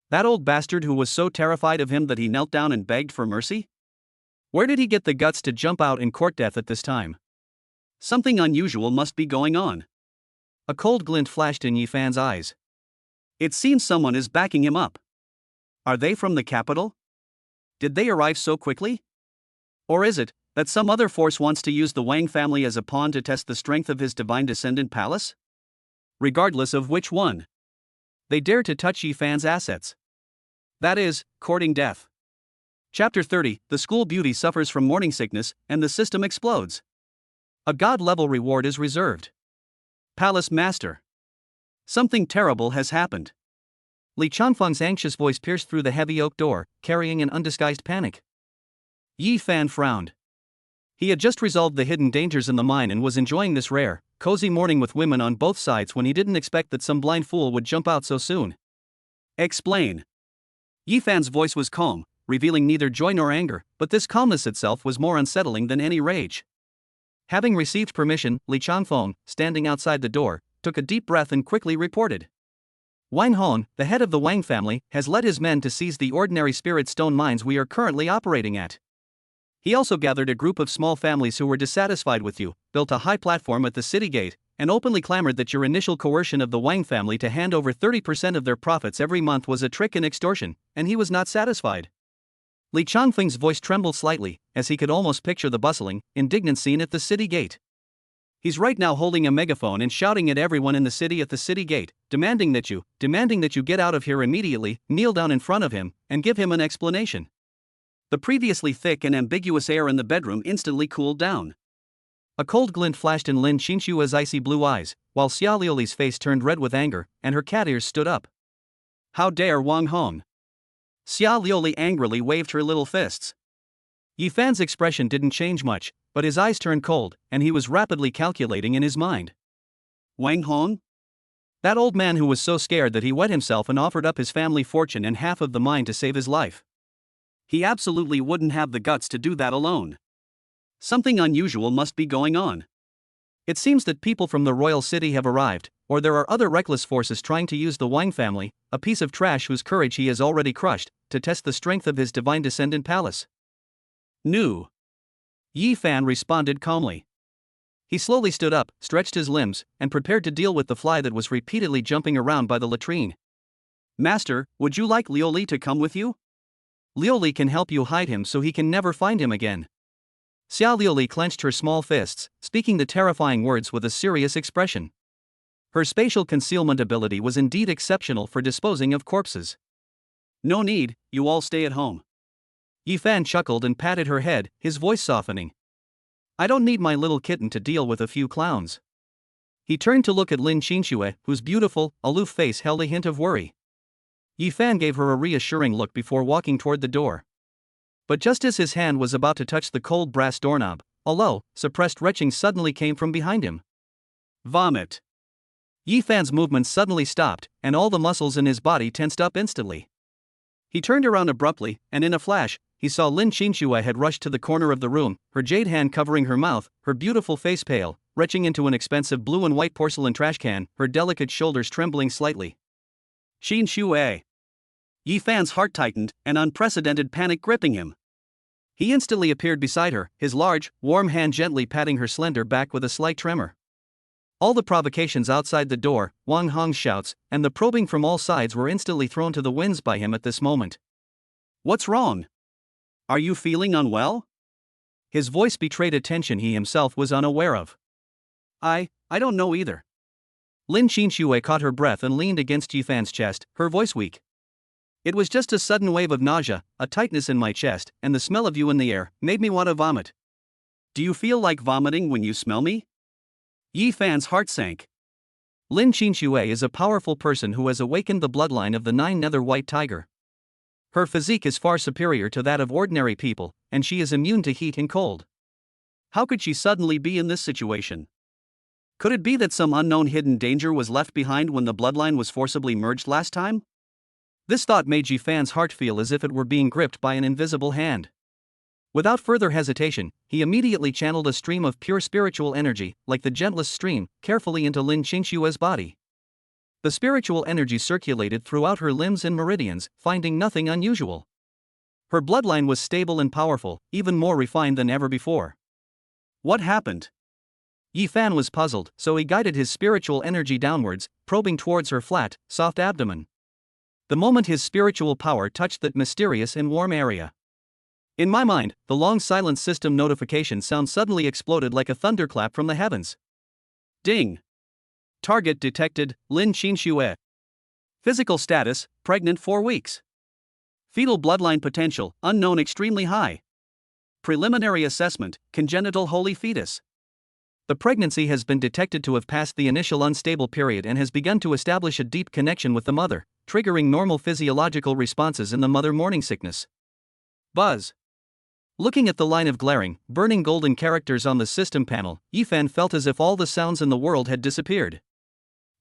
That old bastard who was so terrified of him that he knelt down and begged for mercy? Where did he get the guts to jump out and court death at this time? Something unusual must be going on. A cold glint flashed in Yi Fan's eyes. It seems someone is backing him up. Are they from the capital? Did they arrive so quickly? Or is it that some other force wants to use the Wang family as a pawn to test the strength of his divine descendant palace? Regardless of which one, they dare to touch Yi Fan's assets. That is, courting death. Chapter 30, The School Beauty suffers from morning sickness, and the system explodes. A god-level reward is reserved. Palace Master. Something terrible has happened. Li Changfeng's anxious voice pierced through the heavy oak door, carrying an undisguised panic. Yi Fan frowned. He had just resolved the hidden dangers in the mine and was enjoying this rare, cozy morning with women on both sides when he didn't expect that some blind fool would jump out so soon. Explain. Yi Fan's voice was calm, revealing neither joy nor anger, but this calmness itself was more unsettling than any rage. Having received permission, Li Changfeng, standing outside the door, took a deep breath and quickly reported. Wang Hon, the head of the Wang family, has led his men to seize the ordinary spirit stone mines we are currently operating at. He also gathered a group of small families who were dissatisfied with you, built a high platform at the city gate, and openly clamored that your initial coercion of the Wang family to hand over 30% of their profits every month was a trick and extortion, and he was not satisfied. Li Changfeng's voice trembled slightly, as he could almost picture the bustling, indignant scene at the city gate. He's right now holding a megaphone and shouting at everyone in the city at the city gate, demanding that you get out of here immediately, kneel down in front of him, and give him an explanation. The previously thick and ambiguous air in the bedroom instantly cooled down. A cold glint flashed in Lin Qinshua's icy blue eyes, while Xia Liuli's face turned red with anger, and her cat ears stood up. How dare Wang Hong! Xia Liuli angrily waved her little fists. Yi Fan's expression didn't change much, but his eyes turned cold, and he was rapidly calculating in his mind. Wang Hong? That old man who was so scared that he wet himself and offered up his family fortune and half of the mine to save his life. He absolutely wouldn't have the guts to do that alone. Something unusual must be going on. It seems that people from the royal city have arrived, or there are other reckless forces trying to use the Wang family, a piece of trash whose courage he has already crushed, to test the strength of his divine descendant palace. No. Yi Fan responded calmly. He slowly stood up, stretched his limbs, and prepared to deal with the fly that was repeatedly jumping around by the latrine. Master, would you like Liuli to come with you? Liuli can help you hide him so he can never find him again. Xia Liuli clenched her small fists, speaking the terrifying words with a serious expression. Her spatial concealment ability was indeed exceptional for disposing of corpses. No need, you all stay at home. Yi Fan chuckled and patted her head, his voice softening. I don't need my little kitten to deal with a few clowns. He turned to look at Lin Qinshui, whose beautiful, aloof face held a hint of worry. Yi Fan gave her a reassuring look before walking toward the door. But just as his hand was about to touch the cold brass doorknob, a low, suppressed retching suddenly came from behind him. Vomit. Yi Fan's movements suddenly stopped, and all the muscles in his body tensed up instantly. He turned around abruptly, and in a flash, he saw Lin Qinshui had rushed to the corner of the room, her jade hand covering her mouth, her beautiful face pale, retching into an expensive blue and white porcelain trash can, her delicate shoulders trembling slightly. Qinshui. Yi Fan's heart tightened, an unprecedented panic gripping him. He instantly appeared beside her, his large, warm hand gently patting her slender back with a slight tremor. All the provocations outside the door, Wang Hong's shouts, and the probing from all sides were instantly thrown to the winds by him at this moment. What's wrong? Are you feeling unwell? His voice betrayed a tension he himself was unaware of. I don't know either. Lin Qinshui caught her breath and leaned against Yi Fan's chest, her voice weak. It was just a sudden wave of nausea, a tightness in my chest, and the smell of you in the air made me want to vomit. Do you feel like vomiting when you smell me? Yi Fan's heart sank. Lin Qinshui is a powerful person who has awakened the bloodline of the 9 nether white tiger. Her physique is far superior to that of ordinary people, and she is immune to heat and cold. How could she suddenly be in this situation? Could it be that some unknown hidden danger was left behind when the bloodline was forcibly merged last time? This thought made Yi Fan's heart feel as if it were being gripped by an invisible hand. Without further hesitation, he immediately channeled a stream of pure spiritual energy, like the gentlest stream, carefully into Lin Qinshui's body. The spiritual energy circulated throughout her limbs and meridians, finding nothing unusual. Her bloodline was stable and powerful, even more refined than ever before. What happened? Yi Fan was puzzled, so he guided his spiritual energy downwards, probing towards her flat, soft abdomen. The moment his spiritual power touched that mysterious and warm area. In my mind, the long silence system notification sound suddenly exploded like a thunderclap from the heavens. Ding! Target detected, Lin Qinshui. Physical status, pregnant 4 weeks. Fetal bloodline potential, unknown extremely high. Preliminary assessment, congenital holy fetus. The pregnancy has been detected to have passed the initial unstable period and has begun to establish a deep connection with the mother, triggering normal physiological responses in the mother morning sickness. Buzz. Looking at the line of glaring, burning golden characters on the system panel, Yi Fan felt as if all the sounds in the world had disappeared.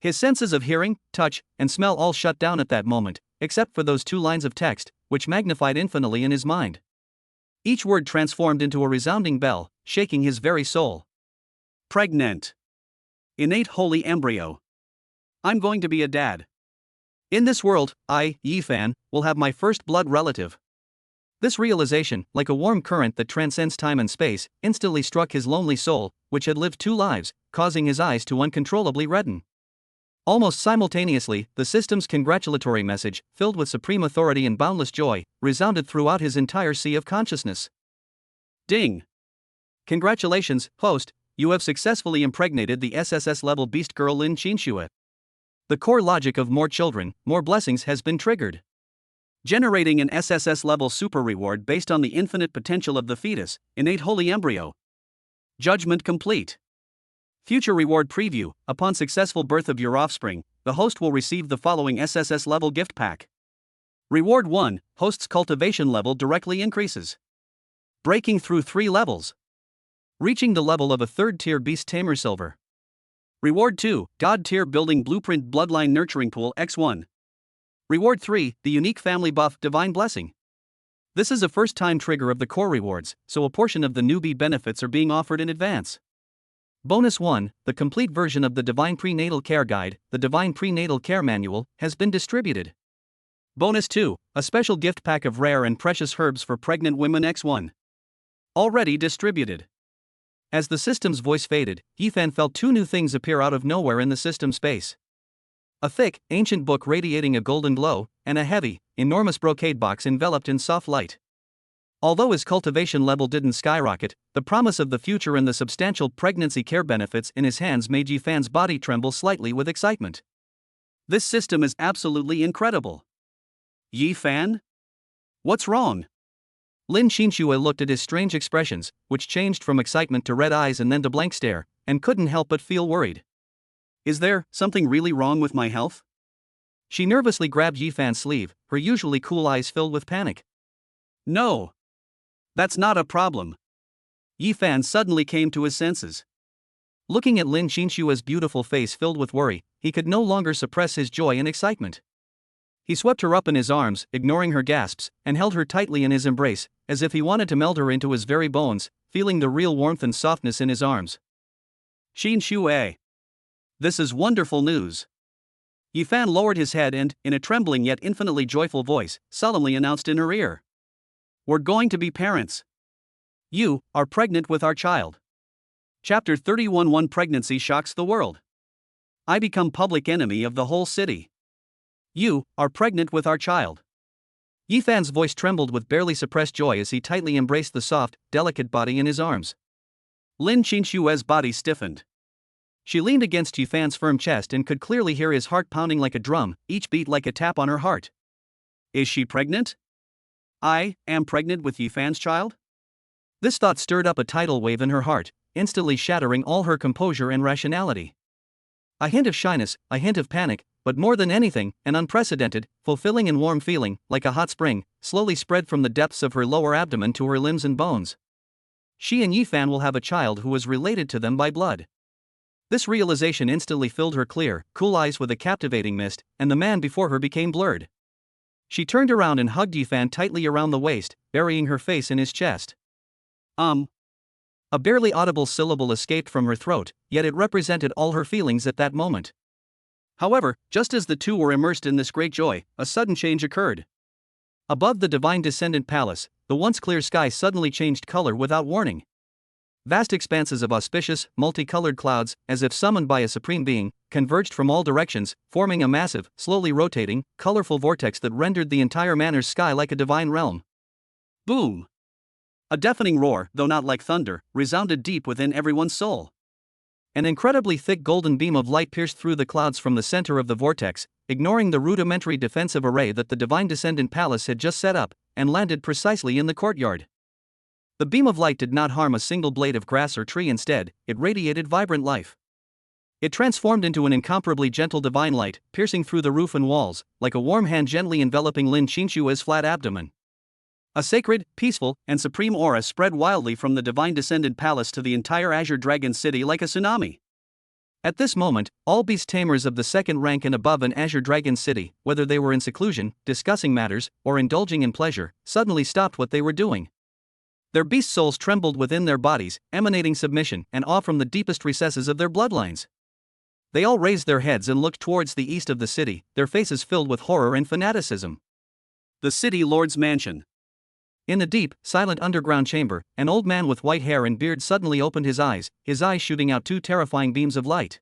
His senses of hearing, touch, and smell all shut down at that moment, except for those 2 lines of text, which magnified infinitely in his mind. Each word transformed into a resounding bell, shaking his very soul. Pregnant. Innate holy embryo. I'm going to be a dad. In this world, I, Yi Fan, will have my first blood relative. This realization, like a warm current that transcends time and space, instantly struck his lonely soul, which had lived 2 lives, causing his eyes to uncontrollably redden. Almost simultaneously, the system's congratulatory message, filled with supreme authority and boundless joy, resounded throughout his entire sea of consciousness. Ding! Congratulations, host, you have successfully impregnated the SSS-level beast girl Lin Qinxue. The core logic of more children, more blessings has been triggered. Generating an SSS-level super reward based on the infinite potential of the fetus, innate holy embryo. Judgment complete. Future reward preview: upon successful birth of your offspring, the host will receive the following SSS-level gift pack. Reward 1, host's cultivation level directly increases. Breaking through 3 levels. Reaching the level of a 3rd-tier beast tamer silver. Reward 2, God-tier building blueprint bloodline nurturing pool X1. Reward 3, the unique family buff divine blessing. This is a first-time trigger of the core rewards, so a portion of the newbie benefits are being offered in advance. Bonus 1, the complete version of the Divine Prenatal Care Guide, the Divine Prenatal Care Manual, has been distributed. Bonus 2, a special gift pack of rare and precious herbs for pregnant women X1. Already distributed. As the system's voice faded, Yifan felt 2 new things appear out of nowhere in the system space. A thick, ancient book radiating a golden glow, and a heavy, enormous brocade box enveloped in soft light. Although his cultivation level didn't skyrocket, the promise of the future and the substantial pregnancy care benefits in his hands made Yifan's body tremble slightly with excitement. This system is absolutely incredible. Yifan? What's wrong? Lin Qinxue looked at his strange expressions, which changed from excitement to red eyes and then to blank stare, and couldn't help but feel worried. Is there something really wrong with my health? She nervously grabbed Yifan's sleeve, her usually cool eyes filled with panic. No. That's not a problem. Yifan suddenly came to his senses. Looking at Lin Qinxue's beautiful face filled with worry, he could no longer suppress his joy and excitement. He swept her up in his arms, ignoring her gasps, and held her tightly in his embrace, as if he wanted to meld her into his very bones, feeling the real warmth and softness in his arms. Qinxue. This is wonderful news. Yifan lowered his head and, in a trembling yet infinitely joyful voice, solemnly announced in her ear. We're going to be parents. You are pregnant with our child. Chapter 31. One pregnancy shocks the world. I become public enemy of the whole city. You are pregnant with our child. Yifan's voice trembled with barely suppressed joy as he tightly embraced the soft, delicate body in his arms. Lin Qinxue's body stiffened. She leaned against Yifan's firm chest and could clearly hear his heart pounding like a drum, each beat like a tap on her heart. Is she pregnant? I am pregnant with Yifan's child? This thought stirred up a tidal wave in her heart, instantly shattering all her composure and rationality. A hint of shyness, a hint of panic, but more than anything, an unprecedented, fulfilling and warm feeling, like a hot spring, slowly spread from the depths of her lower abdomen to her limbs and bones. She and Yifan will have a child who is related to them by blood. This realization instantly filled her clear, cool eyes with a captivating mist, and the man before her became blurred. She turned around and hugged Yifan tightly around the waist, burying her face in his chest. A barely audible syllable escaped from her throat, yet it represented all her feelings at that moment. However, just as the two were immersed in this great joy, a sudden change occurred. Above the divine descendant palace, the once clear sky suddenly changed color without warning. Vast expanses of auspicious, multicolored clouds, as if summoned by a supreme being, converged from all directions, forming a massive, slowly rotating, colorful vortex that rendered the entire manor's sky like a divine realm. Boom! A deafening roar, though not like thunder, resounded deep within everyone's soul. An incredibly thick golden beam of light pierced through the clouds from the center of the vortex, ignoring the rudimentary defensive array that the divine descendant palace had just set up, and landed precisely in the courtyard. The beam of light did not harm a single blade of grass or tree. Instead, it radiated vibrant life. It transformed into an incomparably gentle divine light, piercing through the roof and walls, like a warm hand gently enveloping Lin Qinxue's flat abdomen. A sacred, peaceful, and supreme aura spread wildly from the divine descendant palace to the entire Azure Dragon City like a tsunami. At this moment, all beast tamers of the 2nd rank and above in Azure Dragon City, whether they were in seclusion, discussing matters, or indulging in pleasure, suddenly stopped what they were doing. Their beast souls trembled within their bodies, emanating submission and awe from the deepest recesses of their bloodlines. They all raised their heads and looked towards the east of the city, their faces filled with horror and fanaticism. The city lord's mansion. In the deep, silent underground chamber, an old man with white hair and beard suddenly opened his eyes shooting out two terrifying beams of light.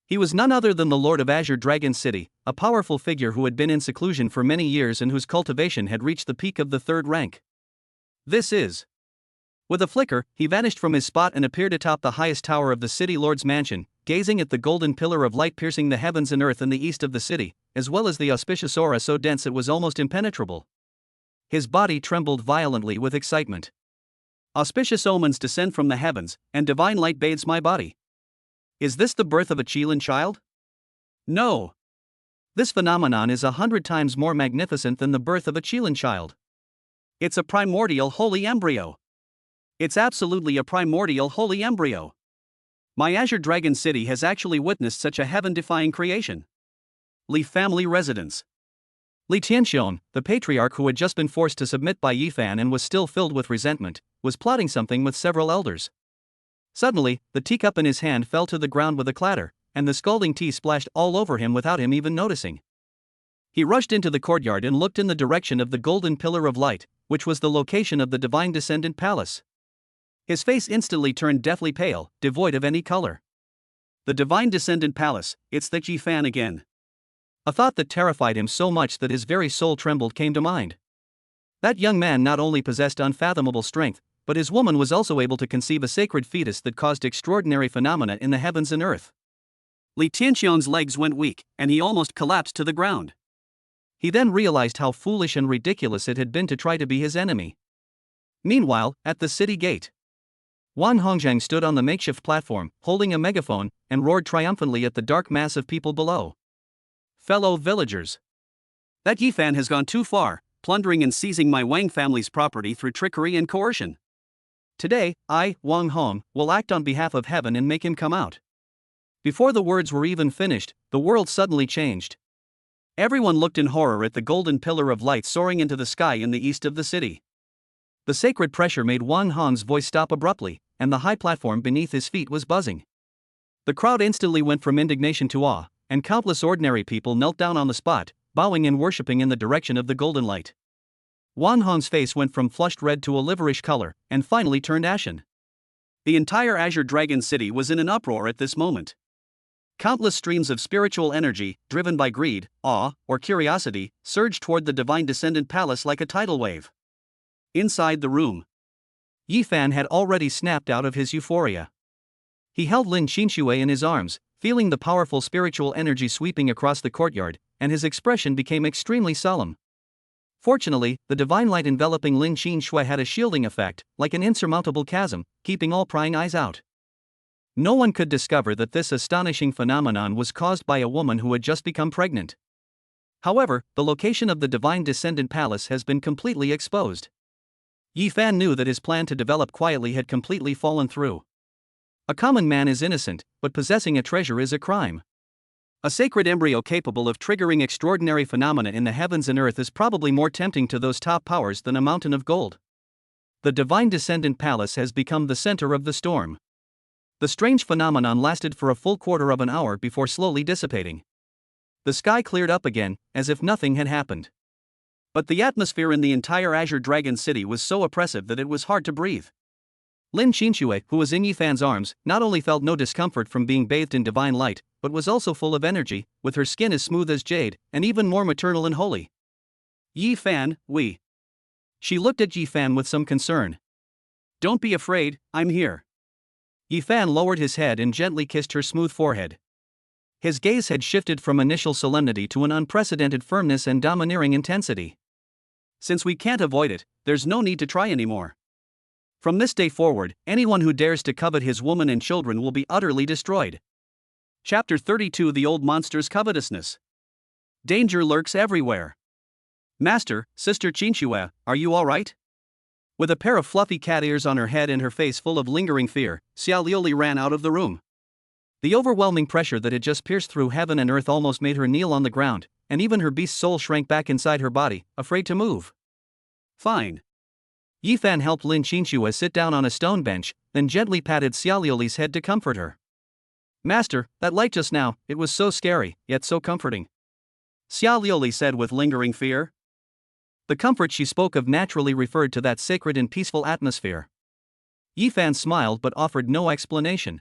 He was none other than the Lord of Azure Dragon City, a powerful figure who had been in seclusion for many years and whose cultivation had reached the peak of the 3rd rank. This is. With a flicker, he vanished from his spot and appeared atop the highest tower of the city lord's mansion, gazing at the golden pillar of light piercing the heavens and earth in the east of the city, as well as the auspicious aura so dense it was almost impenetrable. His body trembled violently with excitement. Auspicious omens descend from the heavens, and divine light bathes my body. Is this the birth of a Qilin child? No. This phenomenon is 100 times more magnificent than the birth of a Qilin child. It's a primordial holy embryo. It's absolutely a primordial holy embryo. My Azure Dragon City has actually witnessed such a heaven-defying creation. Li family residence. Li Tianxiong, the patriarch who had just been forced to submit by Yifan and was still filled with resentment, was plotting something with several elders. Suddenly, the teacup in his hand fell to the ground with a clatter, and the scalding tea splashed all over him without him even noticing. He rushed into the courtyard and looked in the direction of the golden pillar of light, which was the location of the divine descendant palace. His face instantly turned deathly pale, devoid of any color. The divine descendant palace, it's the Yifan again. A thought that terrified him so much that his very soul trembled came to mind. That young man not only possessed unfathomable strength, but his woman was also able to conceive a sacred fetus that caused extraordinary phenomena in the heavens and earth. Li Tianxiong's legs went weak, and he almost collapsed to the ground. He then realized how foolish and ridiculous it had been to try to be his enemy. Meanwhile, at the city gate, Wan Hongzhang stood on the makeshift platform, holding a megaphone, and roared triumphantly at the dark mass of people below. Fellow villagers, that Yifan has gone too far, plundering and seizing my Wang family's property through trickery and coercion. Today, I, Wang Hong, will act on behalf of heaven and make him come out. Before the words were even finished, the world suddenly changed. Everyone looked in horror at the golden pillar of light soaring into the sky in the east of the city. The sacred pressure made Wang Hong's voice stop abruptly, and the high platform beneath his feet was buzzing. The crowd instantly went from indignation to awe, and countless ordinary people knelt down on the spot, bowing and worshipping in the direction of the golden light. Wang Hong's face went from flushed red to a liverish color, and finally turned ashen. The entire Azure Dragon City was in an uproar at this moment. Countless streams of spiritual energy, driven by greed, awe, or curiosity, surged toward the divine descendant palace like a tidal wave. Inside the room, Yifan had already snapped out of his euphoria. He held Lin Qinshui in his arms, feeling the powerful spiritual energy sweeping across the courtyard, and his expression became extremely solemn. Fortunately, the divine light enveloping Lin Qinshui had a shielding effect, like an insurmountable chasm, keeping all prying eyes out. No one could discover that this astonishing phenomenon was caused by a woman who had just become pregnant. However, the location of the divine descendant palace has been completely exposed. Yifan knew that his plan to develop quietly had completely fallen through. A common man is innocent, but possessing a treasure is a crime. A sacred embryo capable of triggering extraordinary phenomena in the heavens and earth is probably more tempting to those top powers than a mountain of gold. The divine descendant palace has become the center of the storm. The strange phenomenon lasted for a full quarter of an hour before slowly dissipating. The sky cleared up again, as if nothing had happened. But the atmosphere in the entire Azure Dragon City was so oppressive that it was hard to breathe. Lin Qinshui, who was in Yifan's arms, not only felt no discomfort from being bathed in divine light, but was also full of energy, with her skin as smooth as jade, and even more maternal and holy. Yifan, She looked at Yifan with some concern. Don't be afraid, I'm here. Yifan lowered his head and gently kissed her smooth forehead. His gaze had shifted from initial solemnity to an unprecedented firmness and domineering intensity. Since we can't avoid it, there's no need to try anymore. From this day forward, anyone who dares to covet his woman and children will be utterly destroyed. Chapter 32 The Old Monster's Covetousness. Danger lurks everywhere. Master, Sister Qinshui, are you alright? With a pair of fluffy cat ears on her head and her face full of lingering fear, Xiao Liuli ran out of the room. The overwhelming pressure that had just pierced through heaven and earth almost made her kneel on the ground, and even her beast soul shrank back inside her body, afraid to move. Fine. Yifan helped Lin Qinshui sit down on a stone bench, then gently patted Xiao Liuli's head to comfort her. Master, that light just now, it was so scary, yet so comforting. Xiao Liuli said with lingering fear. The comfort she spoke of naturally referred to that sacred and peaceful atmosphere. Yifan smiled but offered no explanation.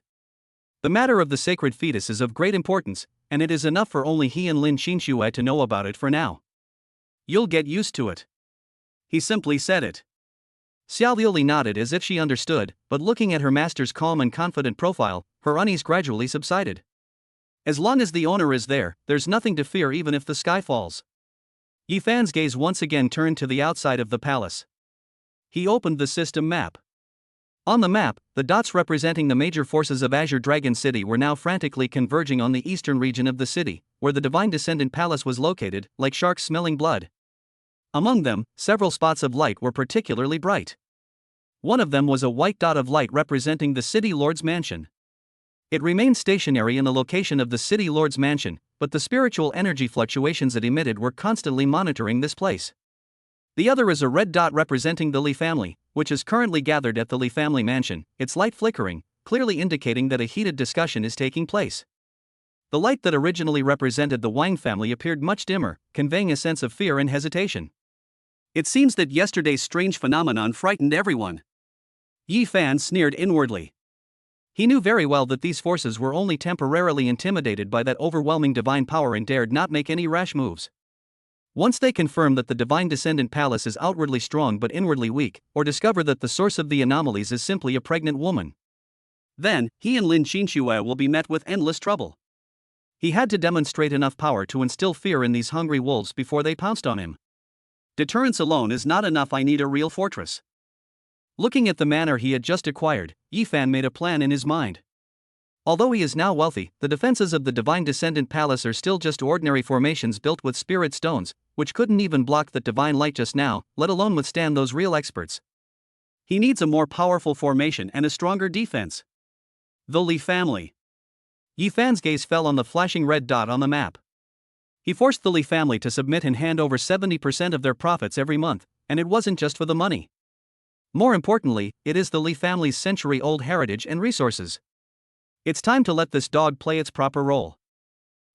The matter of the sacred fetus is of great importance, and it is enough for only he and Lin Qinxue to know about it for now. You'll get used to it. He simply said it. Xiao Liuli nodded as if she understood, but looking at her master's calm and confident profile, her unease gradually subsided. As long as the owner is there, there's nothing to fear even if the sky falls. Yifan's gaze once again turned to the outside of the palace. He opened the system map. On the map, the dots representing the major forces of Azure Dragon City were now frantically converging on the eastern region of the city, where the Divine Descendant Palace was located, like sharks smelling blood. Among them, several spots of light were particularly bright. One of them was a white dot of light representing the City Lord's mansion. It remained stationary in the location of the City Lord's mansion, but the spiritual energy fluctuations it emitted were constantly monitoring this place. The other is a red dot representing the Li family, which is currently gathered at the Li family mansion, its light flickering, clearly indicating that a heated discussion is taking place. The light that originally represented the Wang family appeared much dimmer, conveying a sense of fear and hesitation. It seems that yesterday's strange phenomenon frightened everyone. Yifan sneered inwardly. He knew very well that these forces were only temporarily intimidated by that overwhelming divine power and dared not make any rash moves. Once they confirm that the Divine Descendant Palace is outwardly strong but inwardly weak, or discover that the source of the anomalies is simply a pregnant woman, then he and Lin Qinxue will be met with endless trouble. He had to demonstrate enough power to instill fear in these hungry wolves before they pounced on him. Deterrence alone is not enough, I need a real fortress. Looking at the manor he had just acquired, Yifan made a plan in his mind. Although he is now wealthy, the defenses of the Divine Descendant Palace are still just ordinary formations built with spirit stones, which couldn't even block that divine light just now, let alone withstand those real experts. He needs a more powerful formation and a stronger defense. The Li family. Yifan's gaze fell on the flashing red dot on the map. He forced the Li family to submit and hand over 70% of their profits every month, and it wasn't just for the money. More importantly, it is the Li family's century-old heritage and resources. It's time to let this dog play its proper role.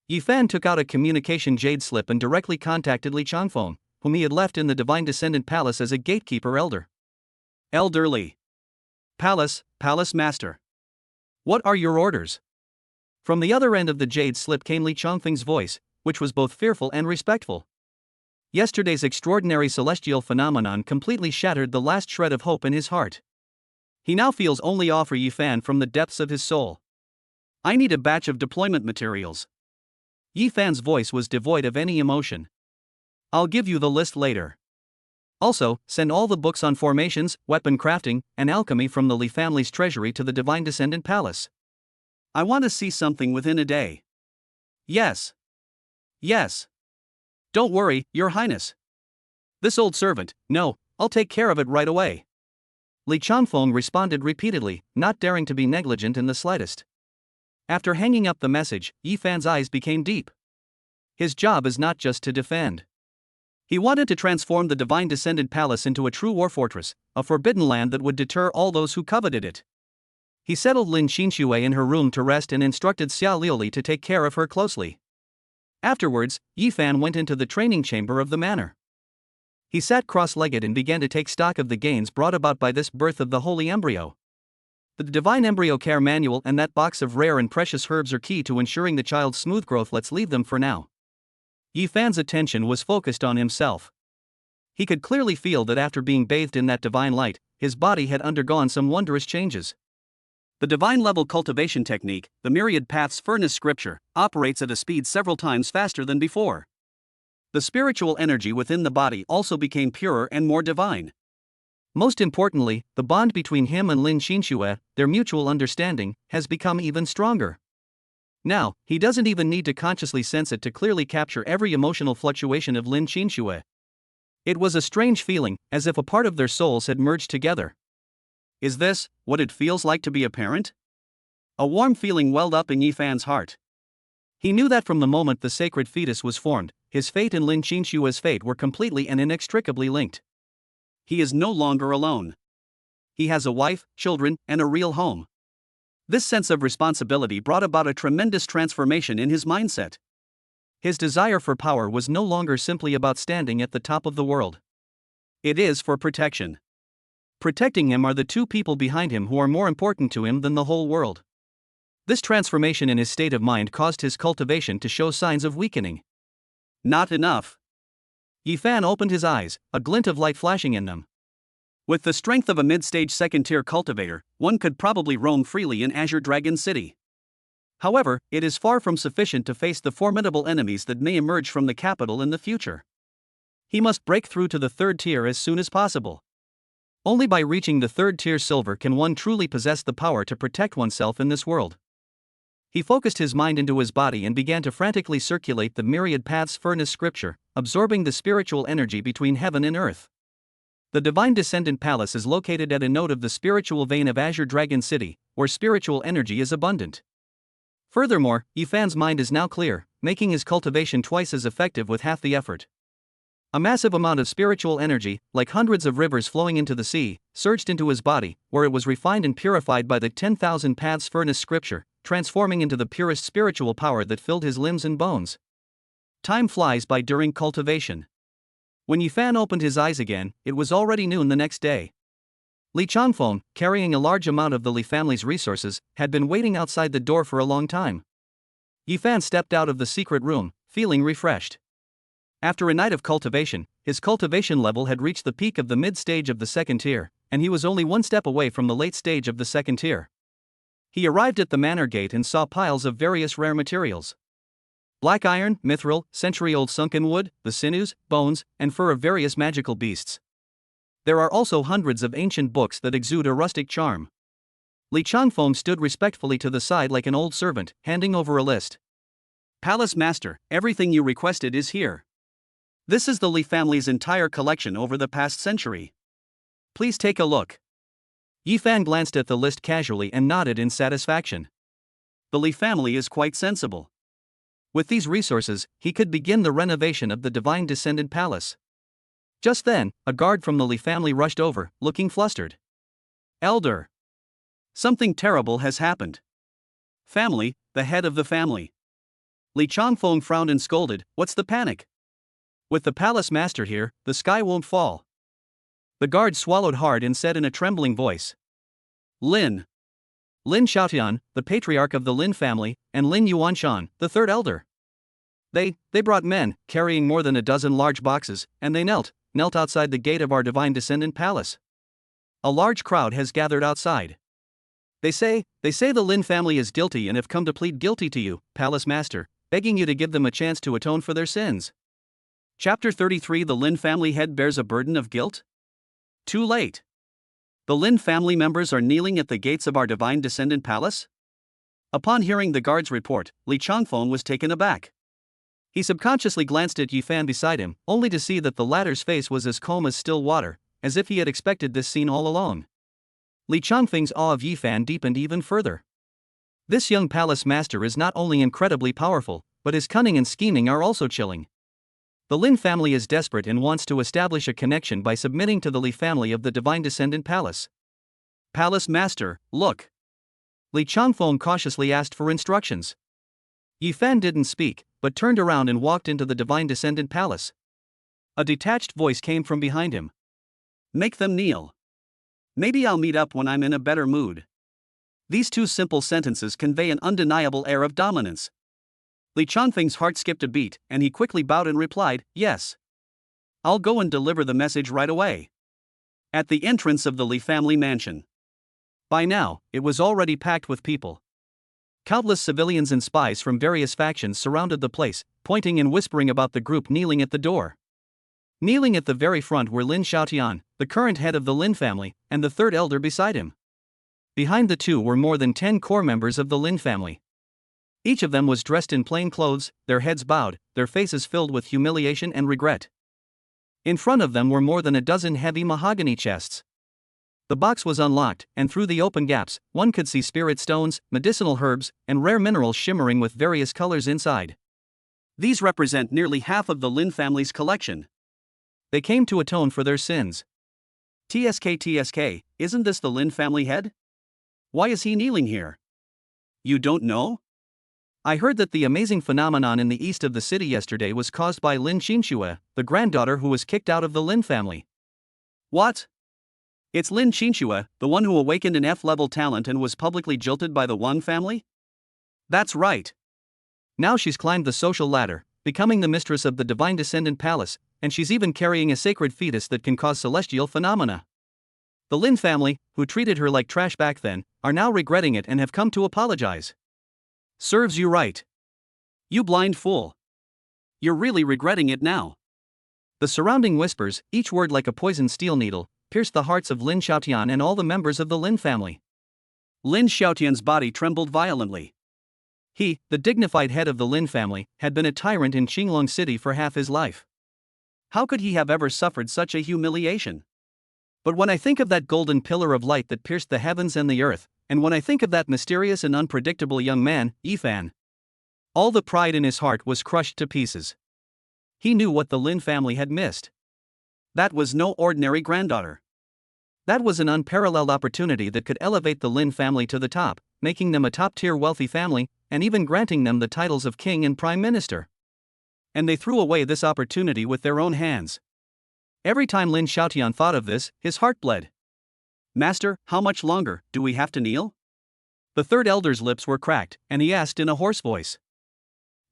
Yifan took out a communication jade slip and directly contacted Li Changfeng, whom he had left in the Divine Descendant Palace as a gatekeeper elder. Elder Li. Palace Master. What are your orders? From the other end of the jade slip came Li Changfeng's voice, which was both fearful and respectful. Yesterday's extraordinary celestial phenomenon completely shattered the last shred of hope in his heart. He now feels only awe for Yifan from the depths of his soul. I need a batch of deployment materials. Yifan's voice was devoid of any emotion. I'll give you the list later. Also, send all the books on formations, weapon crafting, and alchemy from the Li family's treasury to the Divine Descendant Palace. I want to see something within a day. Yes. Don't worry, Your Highness. This old servant, no, I'll take care of it right away. Li Changfeng responded repeatedly, not daring to be negligent in the slightest. After hanging up the message, Yifan's eyes became deep. His job is not just to defend. He wanted to transform the Divine Descendant Palace into a true war fortress, a forbidden land that would deter all those who coveted it. He settled Lin Qinxue in her room to rest and instructed Xiao Liuli to take care of her closely. Afterwards, Yifan went into the training chamber of the manor. He sat cross-legged and began to take stock of the gains brought about by this birth of the holy embryo. The Divine Embryo Care Manual and that box of rare and precious herbs are key to ensuring the child's smooth growth. Let's leave them for now. Yifan's attention was focused on himself. He could clearly feel that after being bathed in that divine light, his body had undergone some wondrous changes. The divine level cultivation technique, the Myriad Paths Furnace scripture, operates at a speed several times faster than before. The spiritual energy within the body also became purer and more divine. Most importantly, the bond between him and Lin Qinxue, their mutual understanding, has become even stronger. Now, he doesn't even need to consciously sense it to clearly capture every emotional fluctuation of Lin Qinxue. It was a strange feeling, as if a part of their souls had merged together. Is this what it feels like to be a parent? A warm feeling welled up in Yifan's heart. He knew that from the moment the sacred fetus was formed, his fate and Lin Qinxue's fate were completely and inextricably linked. He is no longer alone. He has a wife, children, and a real home. This sense of responsibility brought about a tremendous transformation in his mindset. His desire for power was no longer simply about standing at the top of the world. It is for protection. Protecting him are the two people behind him who are more important to him than the whole world. This transformation in his state of mind caused his cultivation to show signs of weakening. Not enough. Yifan opened his eyes, a glint of light flashing in them. With the strength of a mid-stage second-tier cultivator, one could probably roam freely in Azure Dragon City. However, it is far from sufficient to face the formidable enemies that may emerge from the capital in the future. He must break through to the third tier as soon as possible. Only by reaching the third tier silver can one truly possess the power to protect oneself in this world. He focused his mind into his body and began to frantically circulate the myriad paths furnace scripture, absorbing the spiritual energy between heaven and earth. The Divine Descendant Palace is located at a node of the spiritual vein of Azure Dragon City, where spiritual energy is abundant. Furthermore, Yifan's mind is now clear, making his cultivation twice as effective with half the effort. A massive amount of spiritual energy, like hundreds of rivers flowing into the sea, surged into his body, where it was refined and purified by the 10,000 paths furnace scripture, transforming into the purest spiritual power that filled his limbs and bones. Time flies by during cultivation. When Yifan opened his eyes again, it was already noon the next day. Li Changfeng, carrying a large amount of the Li family's resources, had been waiting outside the door for a long time. Yifan stepped out of the secret room, feeling refreshed. After a night of cultivation, his cultivation level had reached the peak of the mid-stage of the second tier, and he was only one step away from the late stage of the second tier. He arrived at the manor gate and saw piles of various rare materials. Black iron, mithril, century-old sunken wood, the sinews, bones, and fur of various magical beasts. There are also hundreds of ancient books that exude a rustic charm. Li Changfeng stood respectfully to the side like an old servant, handing over a list. Palace Master, everything you requested is here. This is the Li family's entire collection over the past century. Please take a look. Yifan glanced at the list casually and nodded in satisfaction. The Li family is quite sensible. With these resources, he could begin the renovation of the Divine Descendant Palace. Just then, a guard from the Li family rushed over, looking flustered. Elder. Something terrible has happened. Family, the head of the family. Li Changfeng frowned and scolded, what's the panic? With the palace master here, the sky won't fall. The guard swallowed hard and said in a trembling voice. Lin Xiaotian, the patriarch of the Lin family, and Lin Yuanshan, the third elder. They brought men, carrying more than a dozen large boxes, and they knelt outside the gate of our Divine Descendant Palace. A large crowd has gathered outside. They say the Lin family is guilty and have come to plead guilty to you, Palace Master, begging you to give them a chance to atone for their sins. Chapter 33 The Lin family head bears a burden of guilt? Too late. The Lin family members are kneeling at the gates of our Divine Descendant Palace? Upon hearing the guard's report, Li Changfeng was taken aback. He subconsciously glanced at Yifan beside him, only to see that the latter's face was as calm as still water, as if he had expected this scene all along. Li Changfeng's awe of Yifan deepened even further. This young palace master is not only incredibly powerful, but his cunning and scheming are also chilling. The Lin family is desperate and wants to establish a connection by submitting to the Li family of the Divine Descendant Palace. Palace Master, look. Li Changfeng cautiously asked for instructions. Yifan didn't speak, but turned around and walked into the Divine Descendant Palace. A detached voice came from behind him. Make them kneel. Maybe I'll meet up when I'm in a better mood. These two simple sentences convey an undeniable air of dominance. Li Changfeng's heart skipped a beat, and he quickly bowed and replied, yes. I'll go and deliver the message right away. At the entrance of the Li family mansion. By now, it was already packed with people. Countless civilians and spies from various factions surrounded the place, pointing and whispering about the group kneeling at the door. Kneeling at the very front were Lin Xiaotian, the current head of the Lin family, and the third elder beside him. Behind the two were more than 10 core members of the Lin family. Each of them was dressed in plain clothes, their heads bowed, their faces filled with humiliation and regret. In front of them were more than a dozen heavy mahogany chests. The box was unlocked, and through the open gaps, one could see spirit stones, medicinal herbs, and rare minerals shimmering with various colors inside. These represent nearly half of the Lin family's collection. They came to atone for their sins. TSK, isn't this the Lin family head? Why is he kneeling here? You don't know? I heard that the amazing phenomenon in the east of the city yesterday was caused by Lin Qinxue, the granddaughter who was kicked out of the Lin family. What? It's Lin Qinxue, the one who awakened an F-level talent and was publicly jilted by the Wang family? That's right. Now she's climbed the social ladder, becoming the mistress of the Divine Descendant Palace, and she's even carrying a sacred fetus that can cause celestial phenomena. The Lin family, who treated her like trash back then, are now regretting it and have come to apologize. Serves you right. You blind fool. You're really regretting it now. The surrounding whispers, each word like a poisoned steel needle, pierced the hearts of Lin Xiaotian and all the members of the Lin family. Lin Xiaotian's body trembled violently. He, the dignified head of the Lin family, had been a tyrant in Qinglong City for half his life. How could he have ever suffered such a humiliation? But when I think of that golden pillar of light that pierced the heavens and the earth, and when I think of that mysterious and unpredictable young man, Yifan, all the pride in his heart was crushed to pieces. He knew what the Lin family had missed. That was no ordinary granddaughter. That was an unparalleled opportunity that could elevate the Lin family to the top, making them a top-tier wealthy family, and even granting them the titles of king and prime minister. And they threw away this opportunity with their own hands. Every time Lin Xiaotian thought of this, his heart bled. Master, how much longer do we have to kneel? The third elder's lips were cracked, and he asked in a hoarse voice.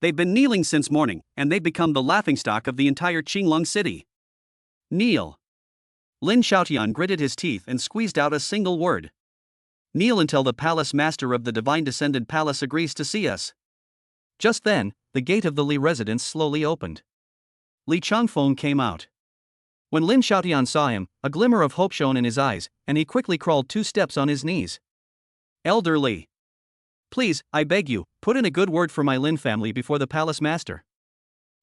They've been kneeling since morning, and they've become the laughingstock of the entire Qinglong City. Kneel. Lin Xiaotian gritted his teeth and squeezed out a single word. Kneel until the palace master of the Divine Descendant Palace agrees to see us. Just then, the gate of the Li residence slowly opened. Li Changfeng came out. When Lin Xiaotian saw him, a glimmer of hope shone in his eyes, and he quickly crawled 2 steps on his knees. Elder Li. Please, I beg you, put in a good word for my Lin family before the palace master.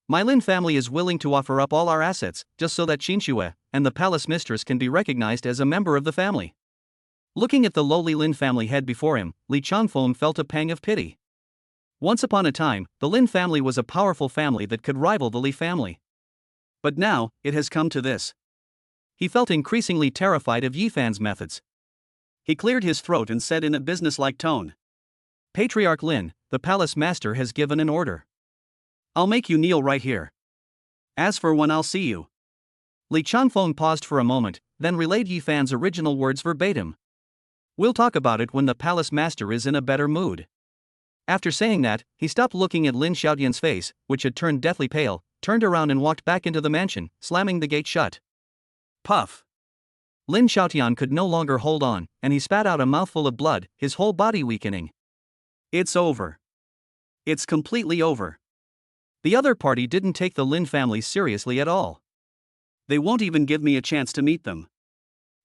My Lin family is willing to offer up all our assets, just so that Qinxue and the palace mistress can be recognized as a member of the family. Looking at the lowly Lin family head before him, Li Changfeng felt a pang of pity. Once upon a time, the Lin family was a powerful family that could rival the Li family. But now, it has come to this. He felt increasingly terrified of Yifan's methods. He cleared his throat and said in a businesslike tone. Patriarch Lin, the palace master has given an order. I'll make you kneel right here. As for when I'll see you. Li Changfeng paused for a moment, then relayed Yifan's original words verbatim. We'll talk about it when the palace master is in a better mood. After saying that, he stopped looking at Lin Xiaotian's face, which had turned deathly pale, turned around and walked back into the mansion, slamming the gate shut. Puff. Lin Xiaotian could no longer hold on, and he spat out a mouthful of blood, his whole body weakening. It's over. It's completely over. The other party didn't take the Lin family seriously at all. They won't even give me a chance to meet them.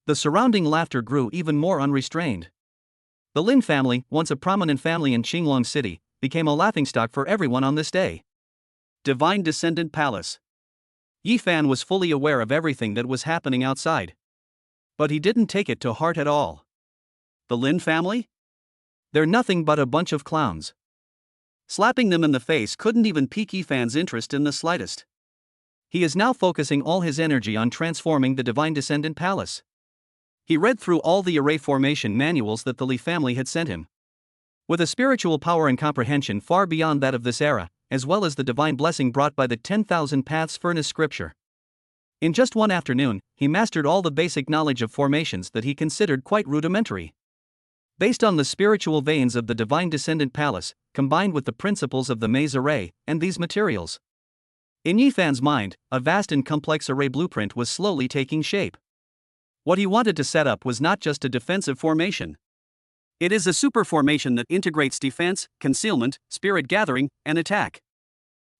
The surrounding laughter grew even more unrestrained. The Lin family, once a prominent family in Qinglong City, became a laughingstock for everyone on this day. Divine Descendant Palace. Yifan was fully aware of everything that was happening outside. But he didn't take it to heart at all. The Lin family? They're nothing but a bunch of clowns. Slapping them in the face couldn't even pique Yifan's interest in the slightest. He is now focusing all his energy on transforming the Divine Descendant Palace. He read through all the array formation manuals that the Li family had sent him. With a spiritual power and comprehension far beyond that of this era, as well as the divine blessing brought by the 10,000 Paths Furnace scripture. In just one afternoon, he mastered all the basic knowledge of formations that he considered quite rudimentary. Based on the spiritual veins of the Divine Descendant Palace, combined with the principles of the maze array, and these materials. In Yifan's mind, a vast and complex array blueprint was slowly taking shape. What he wanted to set up was not just a defensive formation. It is a super formation that integrates defense, concealment, spirit gathering, and attack.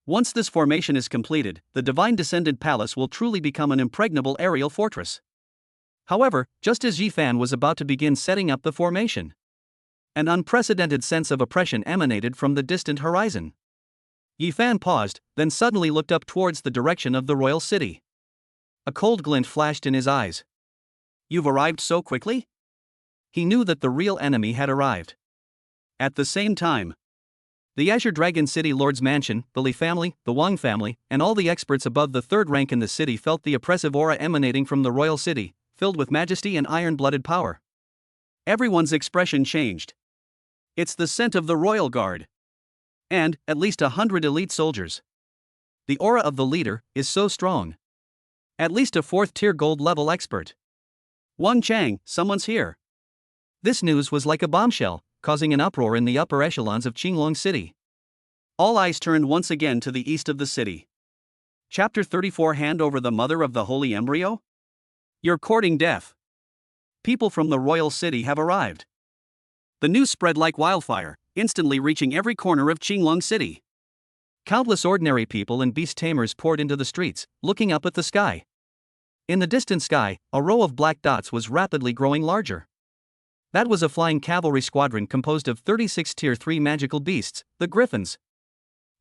Once this formation is completed, the Divine Descendant Palace will truly become an impregnable aerial fortress. However, just as Yifan was about to begin setting up the formation, an unprecedented sense of oppression emanated from the distant horizon. Yifan paused, then suddenly looked up towards the direction of the royal city. A cold glint flashed in his eyes. You've arrived so quickly? He knew that the real enemy had arrived. At the same time, the Azure Dragon City Lord's Mansion, the Li family, the Wang family, and all the experts above the 3rd rank in the city felt the oppressive aura emanating from the royal city, filled with majesty and iron-blooded power. Everyone's expression changed. It's the scent of the royal guard. And, at least 100 elite soldiers. The aura of the leader is so strong. At least a 4th-tier gold-level expert. Wang Chang, someone's here. This news was like a bombshell, causing an uproar in the upper echelons of Qinglong City. All eyes turned once again to the east of the city. Chapter 34. Hand over the mother of the holy embryo? You're courting death. People from the royal city have arrived. The news spread like wildfire, instantly reaching every corner of Qinglong City. Countless ordinary people and beast tamers poured into the streets, looking up at the sky. In the distant sky, a row of black dots was rapidly growing larger. That was a flying cavalry squadron composed of 36 Tier 3 magical beasts, the griffins.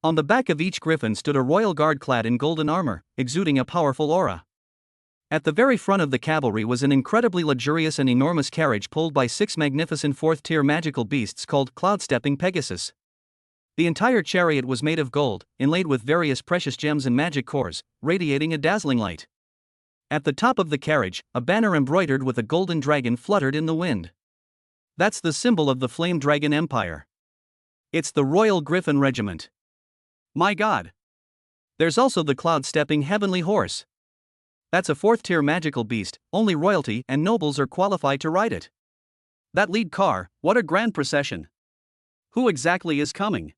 On the back of each griffin stood a royal guard clad in golden armor, exuding a powerful aura. At the very front of the cavalry was an incredibly luxurious and enormous carriage pulled by 6 magnificent 4th-tier magical beasts called cloud-stepping Pegasus. The entire chariot was made of gold, inlaid with various precious gems and magic cores, radiating a dazzling light. At the top of the carriage, a banner embroidered with a golden dragon fluttered in the wind. That's the symbol of the Flame Dragon Empire. It's the Royal Griffin Regiment. My God! There's also the cloud-stepping Heavenly Horse. That's a 4th-tier magical beast, only royalty and nobles are qualified to ride it. That lead car, what a grand procession! Who exactly is coming?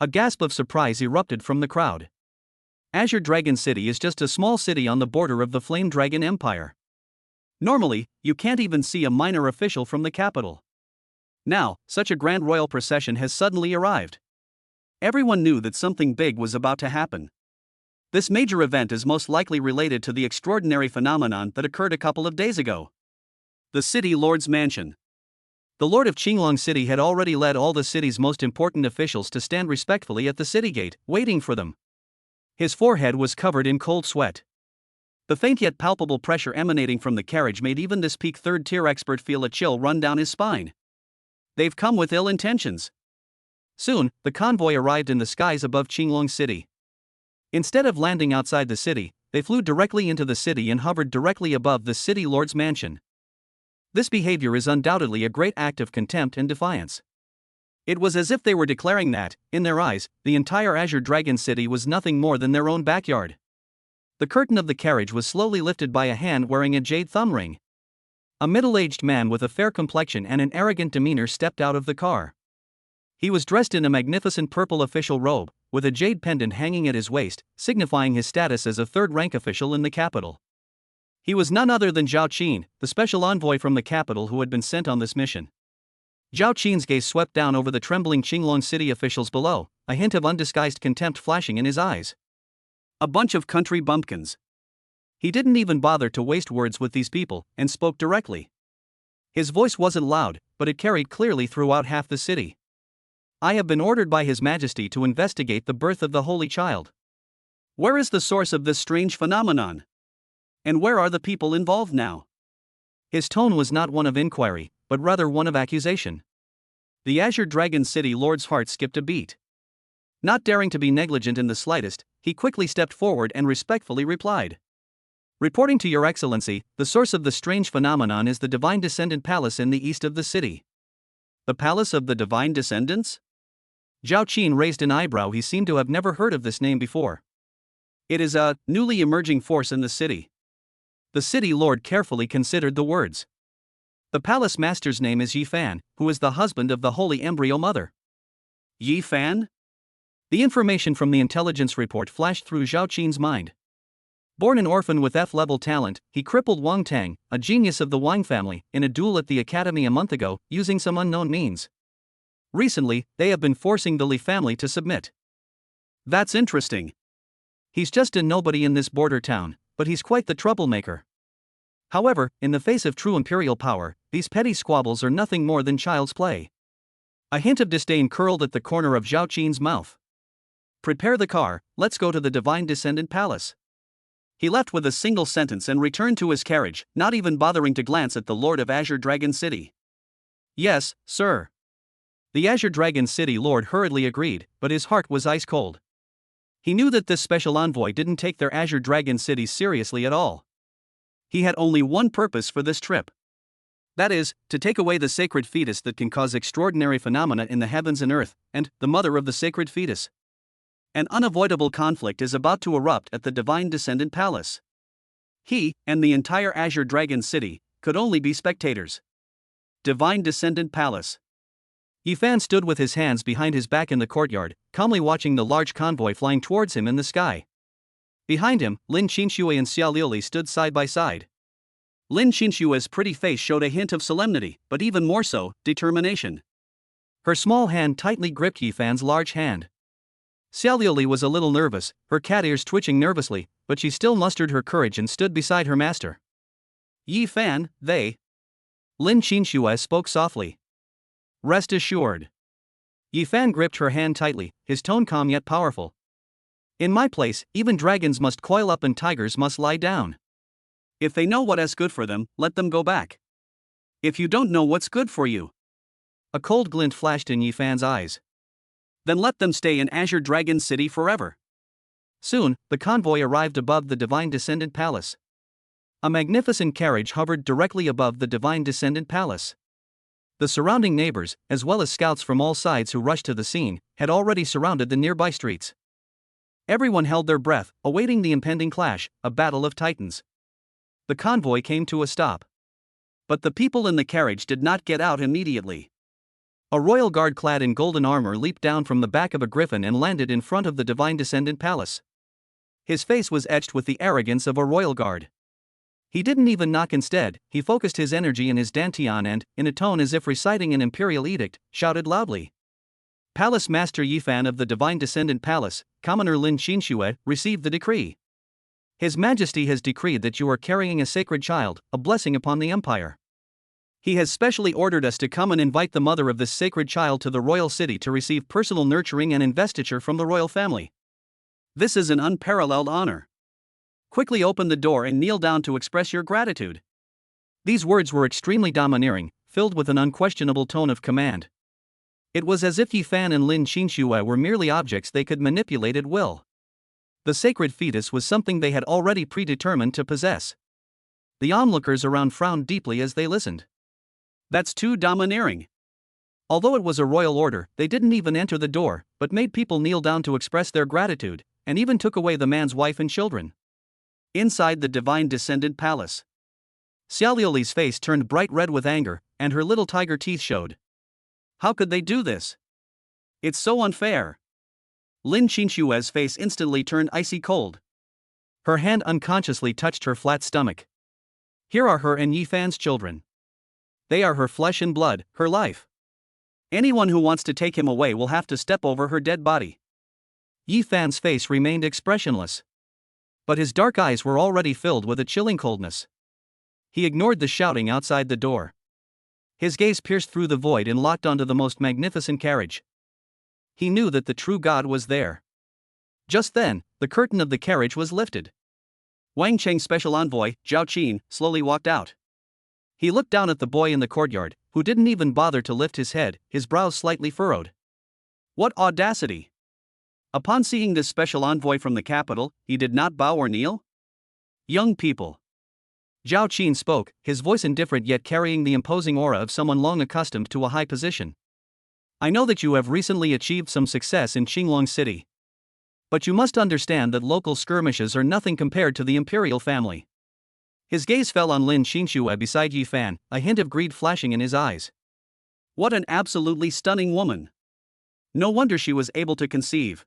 A gasp of surprise erupted from the crowd. Azure Dragon City is just a small city on the border of the Flame Dragon Empire. Normally, you can't even see a minor official from the capital. Now, such a grand royal procession has suddenly arrived. Everyone knew that something big was about to happen. This major event is most likely related to the extraordinary phenomenon that occurred a couple of days ago. The City Lord's Mansion. The Lord of Qinglong City had already led all the city's most important officials to stand respectfully at the city gate, waiting for them. His forehead was covered in cold sweat. The faint yet palpable pressure emanating from the carriage made even this peak 3rd-tier expert feel a chill run down his spine. They've come with ill intentions. Soon, the convoy arrived in the skies above Qinglong City. Instead of landing outside the city, they flew directly into the city and hovered directly above the City Lord's mansion. This behavior is undoubtedly a great act of contempt and defiance. It was as if they were declaring that, in their eyes, the entire Azure Dragon City was nothing more than their own backyard. The curtain of the carriage was slowly lifted by a hand wearing a jade thumb ring. A middle-aged man with a fair complexion and an arrogant demeanor stepped out of the car. He was dressed in a magnificent purple official robe, with a jade pendant hanging at his waist, signifying his status as a 3rd-rank official in the capital. He was none other than Zhao Qin, the special envoy from the capital who had been sent on this mission. Zhao Qin's gaze swept down over the trembling Qinglong City officials below, a hint of undisguised contempt flashing in his eyes. A bunch of country bumpkins. He didn't even bother to waste words with these people, and spoke directly. His voice wasn't loud, but it carried clearly throughout half the city. I have been ordered by His Majesty to investigate the birth of the Holy Child. Where is the source of this strange phenomenon? And where are the people involved now? His tone was not one of inquiry, but rather one of accusation. The Azure Dragon City Lord's heart skipped a beat. Not daring to be negligent in the slightest, he quickly stepped forward and respectfully replied. Reporting to Your Excellency, the source of the strange phenomenon is the Divine Descendant Palace in the east of the city. The Palace of the Divine Descendants? Zhao Qin raised an eyebrow. He seemed to have never heard of this name before. It is a newly emerging force in the city. The city lord carefully considered the words. The palace master's name is Yi Fan, who is the husband of the Holy Embryo Mother. Yi Fan? The information from the intelligence report flashed through Zhao Qin's mind. Born an orphan with F-level talent, he crippled Wang Tang, a genius of the Wang family, in a duel at the academy a month ago, using some unknown means. Recently, they have been forcing the Li family to submit. That's interesting. He's just a nobody in this border town, but he's quite the troublemaker. However, in the face of true imperial power, these petty squabbles are nothing more than child's play. A hint of disdain curled at the corner of Zhao Qin's mouth. Prepare the car, let's go to the Divine Descendant Palace. He left with a single sentence and returned to his carriage, not even bothering to glance at the Lord of Azure Dragon City. Yes, sir. The Azure Dragon City Lord hurriedly agreed, but his heart was ice cold. He knew that this special envoy didn't take their Azure Dragon City seriously at all. He had only one purpose for this trip. That is, to take away the sacred fetus that can cause extraordinary phenomena in the heavens and earth, and the mother of the sacred fetus. An unavoidable conflict is about to erupt at the Divine Descendant Palace. He, and the entire Azure Dragon City, could only be spectators. Divine Descendant Palace. Yifan stood with his hands behind his back in the courtyard, calmly watching the large convoy flying towards him in the sky. Behind him, Lin Qinshui and Xiao Liuli stood side by side. Lin Qinshui's pretty face showed a hint of solemnity, but even more so, determination. Her small hand tightly gripped Yifan's large hand. Xiao Liuli was a little nervous, her cat ears twitching nervously, but she still mustered her courage and stood beside her master. Yifan, they. Lin Qinshui spoke softly. Rest assured. Yifan gripped her hand tightly, his tone calm yet powerful. In my place, even dragons must coil up and tigers must lie down. If they know what is good for them, let them go back. If you don't know what's good for you. A cold glint flashed in Yifan's eyes. Then let them stay in Azure Dragon City forever. Soon, the convoy arrived above the Divine Descendant Palace. A magnificent carriage hovered directly above the Divine Descendant Palace. The surrounding neighbors, as well as scouts from all sides who rushed to the scene, had already surrounded the nearby streets. Everyone held their breath, awaiting the impending clash, a battle of titans. The convoy came to a stop. But the people in the carriage did not get out immediately. A royal guard clad in golden armor leaped down from the back of a griffin and landed in front of the Divine Descendant Palace. His face was etched with the arrogance of a royal guard. He didn't even knock. Instead, he focused his energy in his dantian and, in a tone as if reciting an imperial edict, shouted loudly. Palace Master Yifan of the Divine Descendant Palace, Commoner Lin Qinshui, received the decree. His Majesty has decreed that you are carrying a sacred child, a blessing upon the empire. He has specially ordered us to come and invite the mother of this sacred child to the royal city to receive personal nurturing and investiture from the royal family. This is an unparalleled honor. Quickly open the door and kneel down to express your gratitude. These words were extremely domineering, filled with an unquestionable tone of command. It was as if Yifan and Lin Qinshui were merely objects they could manipulate at will. The sacred fetus was something they had already predetermined to possess. The onlookers around frowned deeply as they listened. That's too domineering. Although it was a royal order, they didn't even enter the door, but made people kneel down to express their gratitude, and even took away the man's wife and children. Inside the Divine Descendant Palace, Xiao Liuli's face turned bright red with anger, and her little tiger teeth showed. How could they do this? It's so unfair. Lin Qinshui's face instantly turned icy cold. Her hand unconsciously touched her flat stomach. Here are her and Yifan's children. They are her flesh and blood, her life. Anyone who wants to take him away will have to step over her dead body. Yifan's face remained expressionless. But his dark eyes were already filled with a chilling coldness. He ignored the shouting outside the door. His gaze pierced through the void and locked onto the most magnificent carriage. He knew that the true God was there. Just then, the curtain of the carriage was lifted. Wang Cheng's special envoy, Zhao Qin, slowly walked out. He looked down at the boy in the courtyard, who didn't even bother to lift his head, his brows slightly furrowed. What audacity! Upon seeing this special envoy from the capital, he did not bow or kneel? Young people. Zhao Qin spoke, his voice indifferent yet carrying the imposing aura of someone long accustomed to a high position. I know that you have recently achieved some success in Qinglong City. But you must understand that local skirmishes are nothing compared to the imperial family. His gaze fell on Lin Qinshui beside Yifan, a hint of greed flashing in his eyes. What an absolutely stunning woman. No wonder she was able to conceive.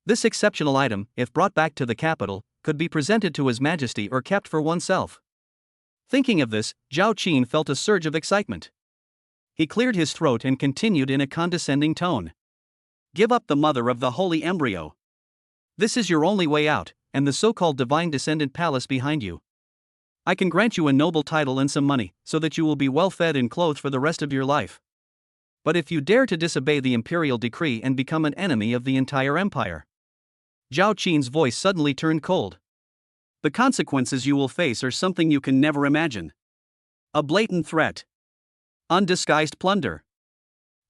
This exceptional item, if brought back to the capital, could be presented to His Majesty or kept for oneself. Thinking of this, Zhao Qin felt a surge of excitement. He cleared his throat and continued in a condescending tone. Give up the mother of the holy embryo. This is your only way out, and the so-called Divine Descendant Palace behind you. I can grant you a noble title and some money, so that you will be well fed and clothed for the rest of your life. But if you dare to disobey the imperial decree and become an enemy of the entire empire. Zhao Qin's voice suddenly turned cold. The consequences you will face are something you can never imagine. A blatant threat. Undisguised plunder.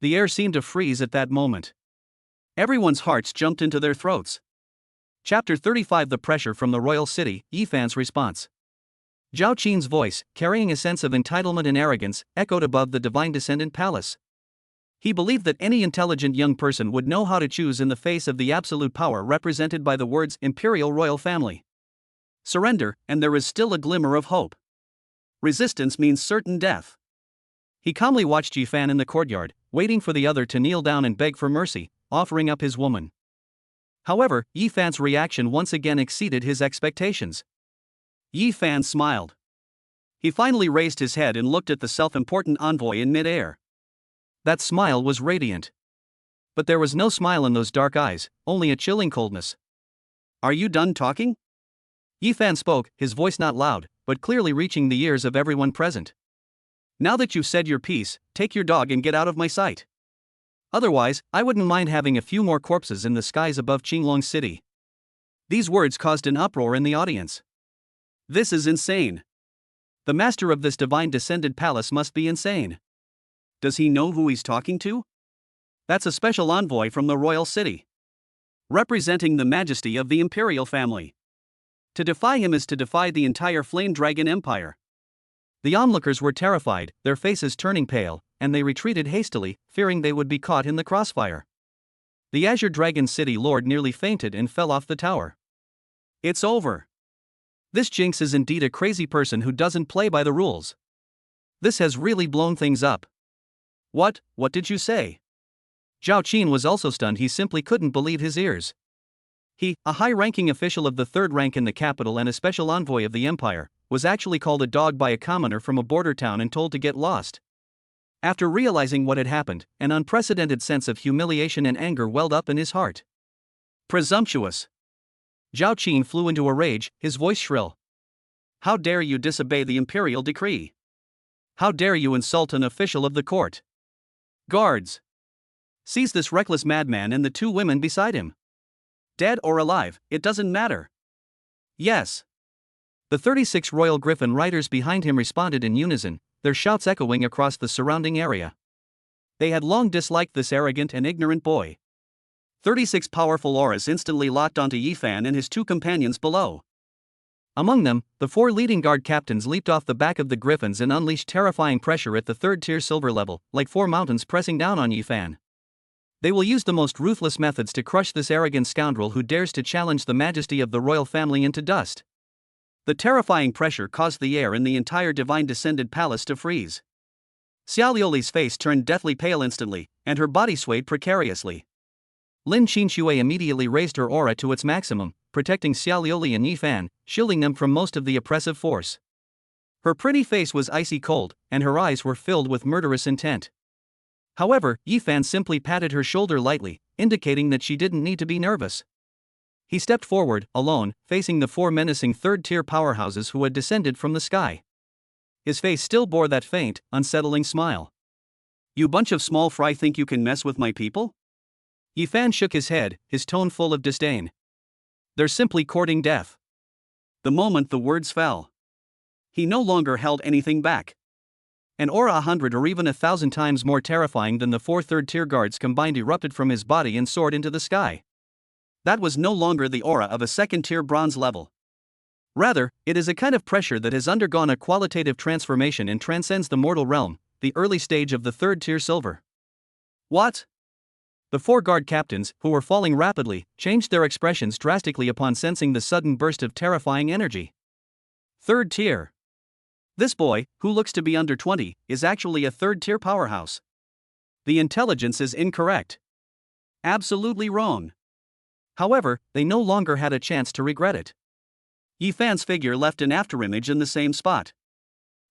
The air seemed to freeze at that moment. Everyone's hearts jumped into their throats. Chapter 35 The Pressure from the Royal City, Yifan's Response. Zhao Qin's voice, carrying a sense of entitlement and arrogance, echoed above the Divine Descendant Palace. He believed that any intelligent young person would know how to choose in the face of the absolute power represented by the words Imperial Royal Family. Surrender, and there is still a glimmer of hope. Resistance means certain death. He calmly watched Yi Fan in the courtyard, waiting for the other to kneel down and beg for mercy, offering up his woman. However, Yi Fan's reaction once again exceeded his expectations. Yi Fan smiled. He finally raised his head and looked at the self-important envoy in mid-air. That smile was radiant. But there was no smile in those dark eyes, only a chilling coldness. "Are you done talking?" Yi Fan spoke, his voice not loud, but clearly reaching the ears of everyone present. "Now that you've said your piece, take your dog and get out of my sight. Otherwise, I wouldn't mind having a few more corpses in the skies above Qinglong City." These words caused an uproar in the audience. This is insane. The master of this divine descended palace must be insane. Does he know who he's talking to? That's a special envoy from the royal city, representing the majesty of the imperial family. To defy him is to defy the entire Flame Dragon Empire. The onlookers were terrified, their faces turning pale, and they retreated hastily, fearing they would be caught in the crossfire. The Azure Dragon City Lord nearly fainted and fell off the tower. It's over. This Jinx is indeed a crazy person who doesn't play by the rules. This has really blown things up. What did you say? Zhao Qin was also stunned. He simply couldn't believe his ears. He, a high-ranking official of the third rank in the capital and a special envoy of the empire, was actually called a dog by a commoner from a border town and told to get lost. After realizing what had happened, an unprecedented sense of humiliation and anger welled up in his heart. Presumptuous. Zhao Qin flew into a rage, his voice shrill. How dare you disobey the imperial decree? How dare you insult an official of the court? Guards! Seize this reckless madman and the two women beside him. Dead or alive, it doesn't matter. Yes. The 36 royal griffin riders behind him responded in unison, their shouts echoing across the surrounding area. They had long disliked this arrogant and ignorant boy. 36 powerful auras instantly locked onto Yi Fan and his two companions below. Among them, the 4 leading guard captains leaped off the back of the griffins and unleashed terrifying pressure at the third-tier silver level, like 4 mountains pressing down on Yi Fan. They will use the most ruthless methods to crush this arrogant scoundrel who dares to challenge the majesty of the royal family into dust. The terrifying pressure caused the air in the entire divine descended palace to freeze. Xiaoliuli's face turned deathly pale instantly, and her body swayed precariously. Lin Qinxue immediately raised her aura to its maximum, protecting Xiaoliuli and Yi Fan, shielding them from most of the oppressive force. Her pretty face was icy cold, and her eyes were filled with murderous intent. However, Yi Fan simply patted her shoulder lightly, indicating that she didn't need to be nervous. He stepped forward, alone, facing the 4 menacing third-tier powerhouses who had descended from the sky. His face still bore that faint, unsettling smile. You bunch of small fry think you can mess with my people? Yi Fan shook his head, his tone full of disdain. They're simply courting death. The moment the words fell, he no longer held anything back. An aura 100 or even 1,000 times more terrifying than the 4 third-tier guards combined erupted from his body and soared into the sky. That was no longer the aura of a second-tier bronze level. Rather, it is a kind of pressure that has undergone a qualitative transformation and transcends the mortal realm, the early stage of the third-tier silver. What? The 4 guard captains, who were falling rapidly, changed their expressions drastically upon sensing the sudden burst of terrifying energy. Third tier. This boy, who looks to be under 20, is actually a third-tier powerhouse. The intelligence is incorrect. Absolutely wrong. However, they no longer had a chance to regret it. Yi Fan's figure left an afterimage in the same spot.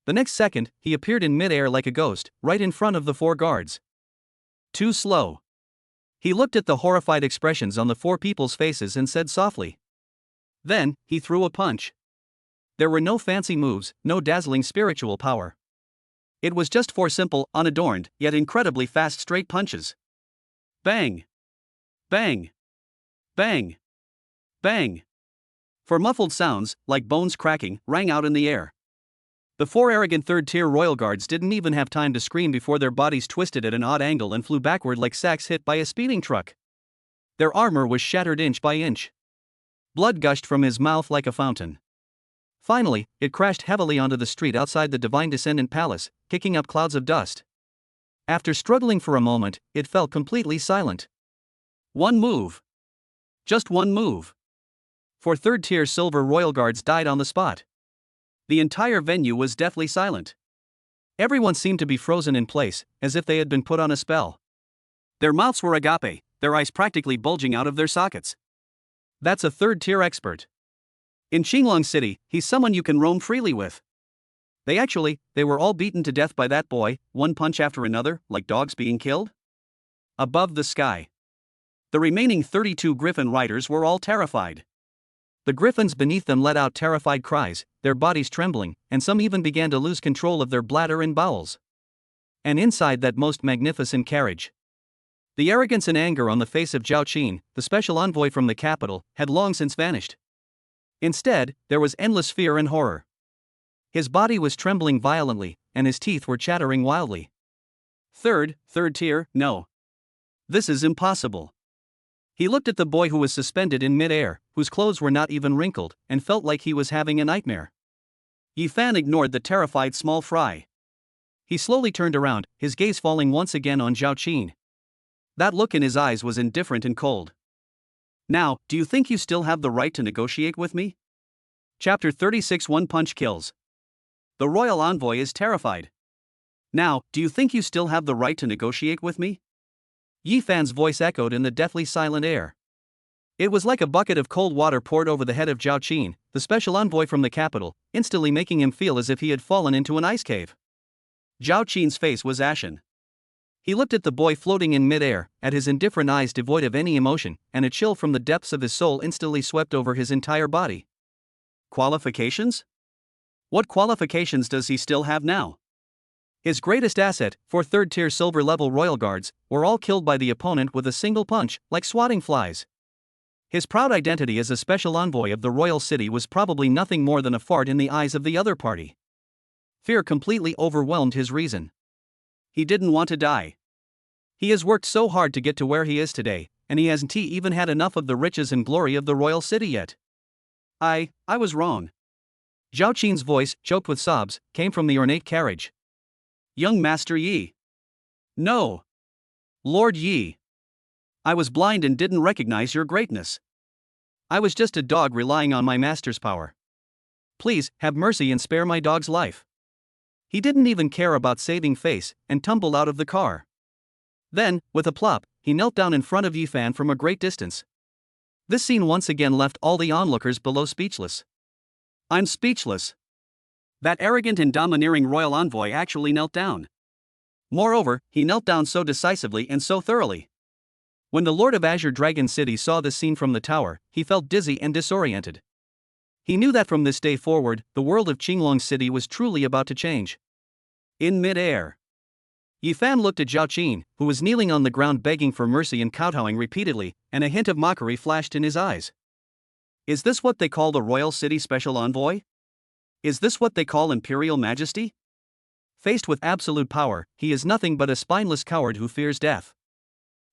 The next second, he appeared in mid-air like a ghost, right in front of the 4 guards. Too slow. He looked at the horrified expressions on the 4 people's faces and said softly. Then, he threw a punch. There were no fancy moves, no dazzling spiritual power. It was just 4 simple, unadorned, yet incredibly fast straight punches. Bang! Bang! Bang! Bang! 4 muffled sounds, like bones cracking, rang out in the air. The 4 arrogant third-tier royal guards didn't even have time to scream before their bodies twisted at an odd angle and flew backward like sacks hit by a speeding truck. Their armor was shattered inch by inch. Blood gushed from his mouth like a fountain. Finally, it crashed heavily onto the street outside the Divine Descendant Palace, kicking up clouds of dust. After struggling for a moment, it fell completely silent. One move. Just one move. 4 third-tier silver royal guards died on the spot. The entire venue was deathly silent. Everyone seemed to be frozen in place, as if they had been put on a spell. Their mouths were agape, their eyes practically bulging out of their sockets. That's a third-tier expert. In Qinglong City, he's someone you can roam freely with. They were all beaten to death by that boy, one punch after another, like dogs being killed. Above the sky, the remaining 32 Griffin riders were all terrified. The griffins beneath them let out terrified cries, their bodies trembling, and some even began to lose control of their bladder and bowels. And inside that most magnificent carriage, the arrogance and anger on the face of Zhao Qin, the special envoy from the capital, had long since vanished. Instead, there was endless fear and horror. His body was trembling violently, and his teeth were chattering wildly. Third tier, no. This is impossible. He looked at the boy who was suspended in mid-air, whose clothes were not even wrinkled, and felt like he was having a nightmare. Yi Fan ignored the terrified small fry. He slowly turned around, his gaze falling once again on Zhao Qin. That look in his eyes was indifferent and cold. Now, do you think you still have the right to negotiate with me? Chapter 36 One Punch Kills. The royal envoy is terrified. Now, do you think you still have the right to negotiate with me? Yi Fan's voice echoed in the deathly silent air. It was like a bucket of cold water poured over the head of Zhao Qin, the special envoy from the capital, instantly making him feel as if he had fallen into an ice cave. Zhao Qin's face was ashen. He looked at the boy floating in mid-air, at his indifferent eyes devoid of any emotion, and a chill from the depths of his soul instantly swept over his entire body. Qualifications? What qualifications does he still have now? His greatest asset, 4 third-tier silver-level royal guards, were all killed by the opponent with a single punch, like swatting flies. His proud identity as a special envoy of the royal city was probably nothing more than a fart in the eyes of the other party. Fear completely overwhelmed his reason. He didn't want to die. He has worked so hard to get to where he is today, and he hasn't even had enough of the riches and glory of the royal city yet. I was wrong. Zhao Qin's voice, choked with sobs, came from the ornate carriage. Young Master Yi. No. Lord Yi. I was blind and didn't recognize your greatness. I was just a dog relying on my master's power. Please, have mercy and spare my dog's life. He didn't even care about saving face, and tumbled out of the car. Then, with a plop, he knelt down in front of Yi Fan from a great distance. This scene once again left all the onlookers below speechless. I'm speechless. That arrogant and domineering royal envoy actually knelt down. Moreover, he knelt down so decisively and so thoroughly. When the Lord of Azure Dragon City saw this scene from the tower, he felt dizzy and disoriented. He knew that from this day forward, the world of Qinglong City was truly about to change. In mid-air, Yi Fan looked at Zhao Qin, who was kneeling on the ground begging for mercy and kowtowing repeatedly, and a hint of mockery flashed in his eyes. Is this what they call the royal city special envoy? Is this what they call imperial majesty? Faced with absolute power, he is nothing but a spineless coward who fears death.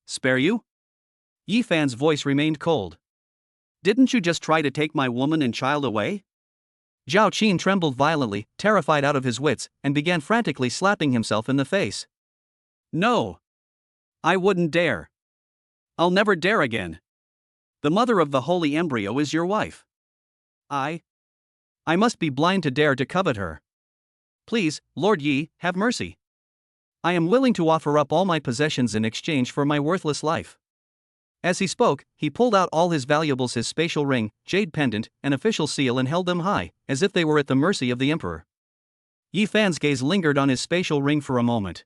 Spare you? Yi Fan's voice remained cold. Didn't you just try to take my woman and child away? Zhao Qin trembled violently, terrified out of his wits, and began frantically slapping himself in the face. No. I wouldn't dare. I'll never dare again. The mother of the holy embryo is your wife. I must be blind to dare to covet her. Please, Lord Yi, have mercy. I am willing to offer up all my possessions in exchange for my worthless life. As he spoke, he pulled out all his valuables, his spatial ring, jade pendant, and official seal, and held them high, as if they were at the mercy of the emperor. Yi Fan's gaze lingered on his spatial ring for a moment.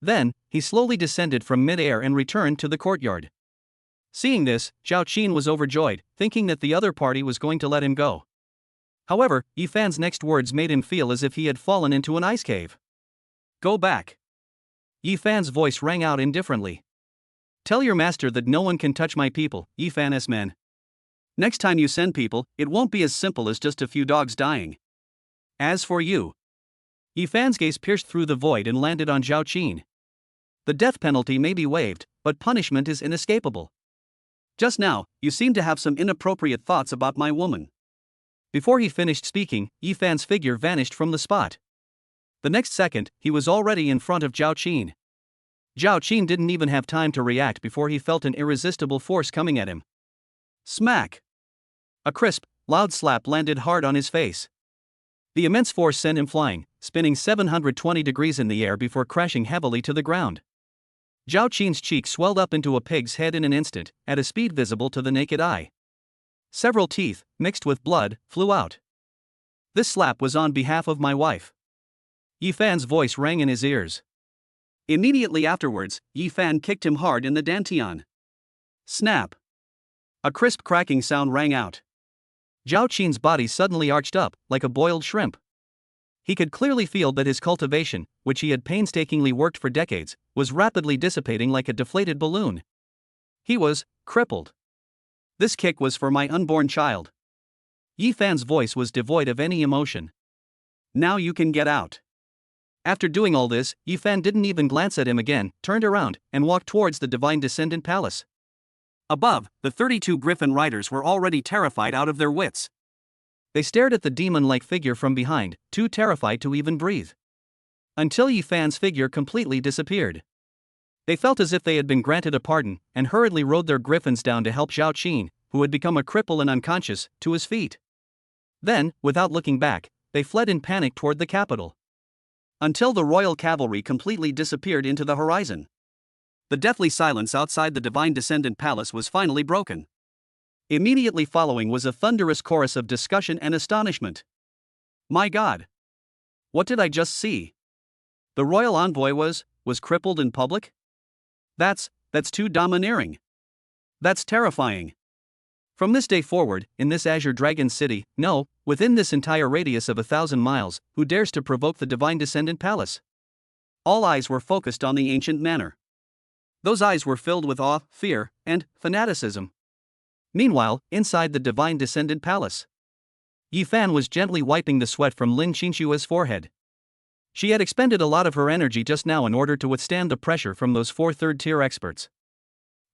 Then, he slowly descended from mid-air and returned to the courtyard. Seeing this, Zhao Qin was overjoyed, thinking that the other party was going to let him go. However, Yi Fan's next words made him feel as if he had fallen into an ice cave. Go back. Yi Fan's voice rang out indifferently. Tell your master that no one can touch my people, Yi Fan's men. Next time you send people, it won't be as simple as just a few dogs dying. As for you. Yi Fan's gaze pierced through the void and landed on Zhao Qin. The death penalty may be waived, but punishment is inescapable. Just now, you seem to have some inappropriate thoughts about my woman. Before he finished speaking, Yi Fan's figure vanished from the spot. The next second, he was already in front of Zhao Qin. Zhao Qin didn't even have time to react before he felt an irresistible force coming at him. Smack! A crisp, loud slap landed hard on his face. The immense force sent him flying, spinning 720 degrees in the air before crashing heavily to the ground. Zhao Qin's cheek swelled up into a pig's head in an instant, at a speed visible to the naked eye. Several teeth, mixed with blood, flew out. This slap was on behalf of my wife. Yi Fan's voice rang in his ears. Immediately afterwards, Yi Fan kicked him hard in the dantian. Snap! A crisp cracking sound rang out. Zhao Qin's body suddenly arched up, like a boiled shrimp. He could clearly feel that his cultivation, which he had painstakingly worked for decades, was rapidly dissipating like a deflated balloon. He was crippled. This kick was for my unborn child. Yi Fan's voice was devoid of any emotion. Now you can get out. After doing all this, Yi Fan didn't even glance at him again, turned around, and walked towards the Divine Descendant Palace. Above, the 32 Griffin riders were already terrified out of their wits. They stared at the demon-like figure from behind, too terrified to even breathe. Until Yi Fan's figure completely disappeared. They felt as if they had been granted a pardon, and hurriedly rode their griffins down to help Zhao Qin, who had become a cripple and unconscious, to his feet. Then, without looking back, they fled in panic toward the capital. Until the royal cavalry completely disappeared into the horizon. The deathly silence outside the Divine Descendant Palace was finally broken. Immediately following was a thunderous chorus of discussion and astonishment. My God! What did I just see? The royal envoy was crippled in public? That's too domineering. That's terrifying. From this day forward, in this Azure Dragon City, no, within this entire radius of 1,000 miles, who dares to provoke the Divine Descendant Palace? All eyes were focused on the ancient manor. Those eyes were filled with awe, fear, and fanaticism. Meanwhile, inside the Divine Descendant Palace, Yi Fan was gently wiping the sweat from Lin Qinshua's forehead. She had expended a lot of her energy just now in order to withstand the pressure from those 4 third-tier experts.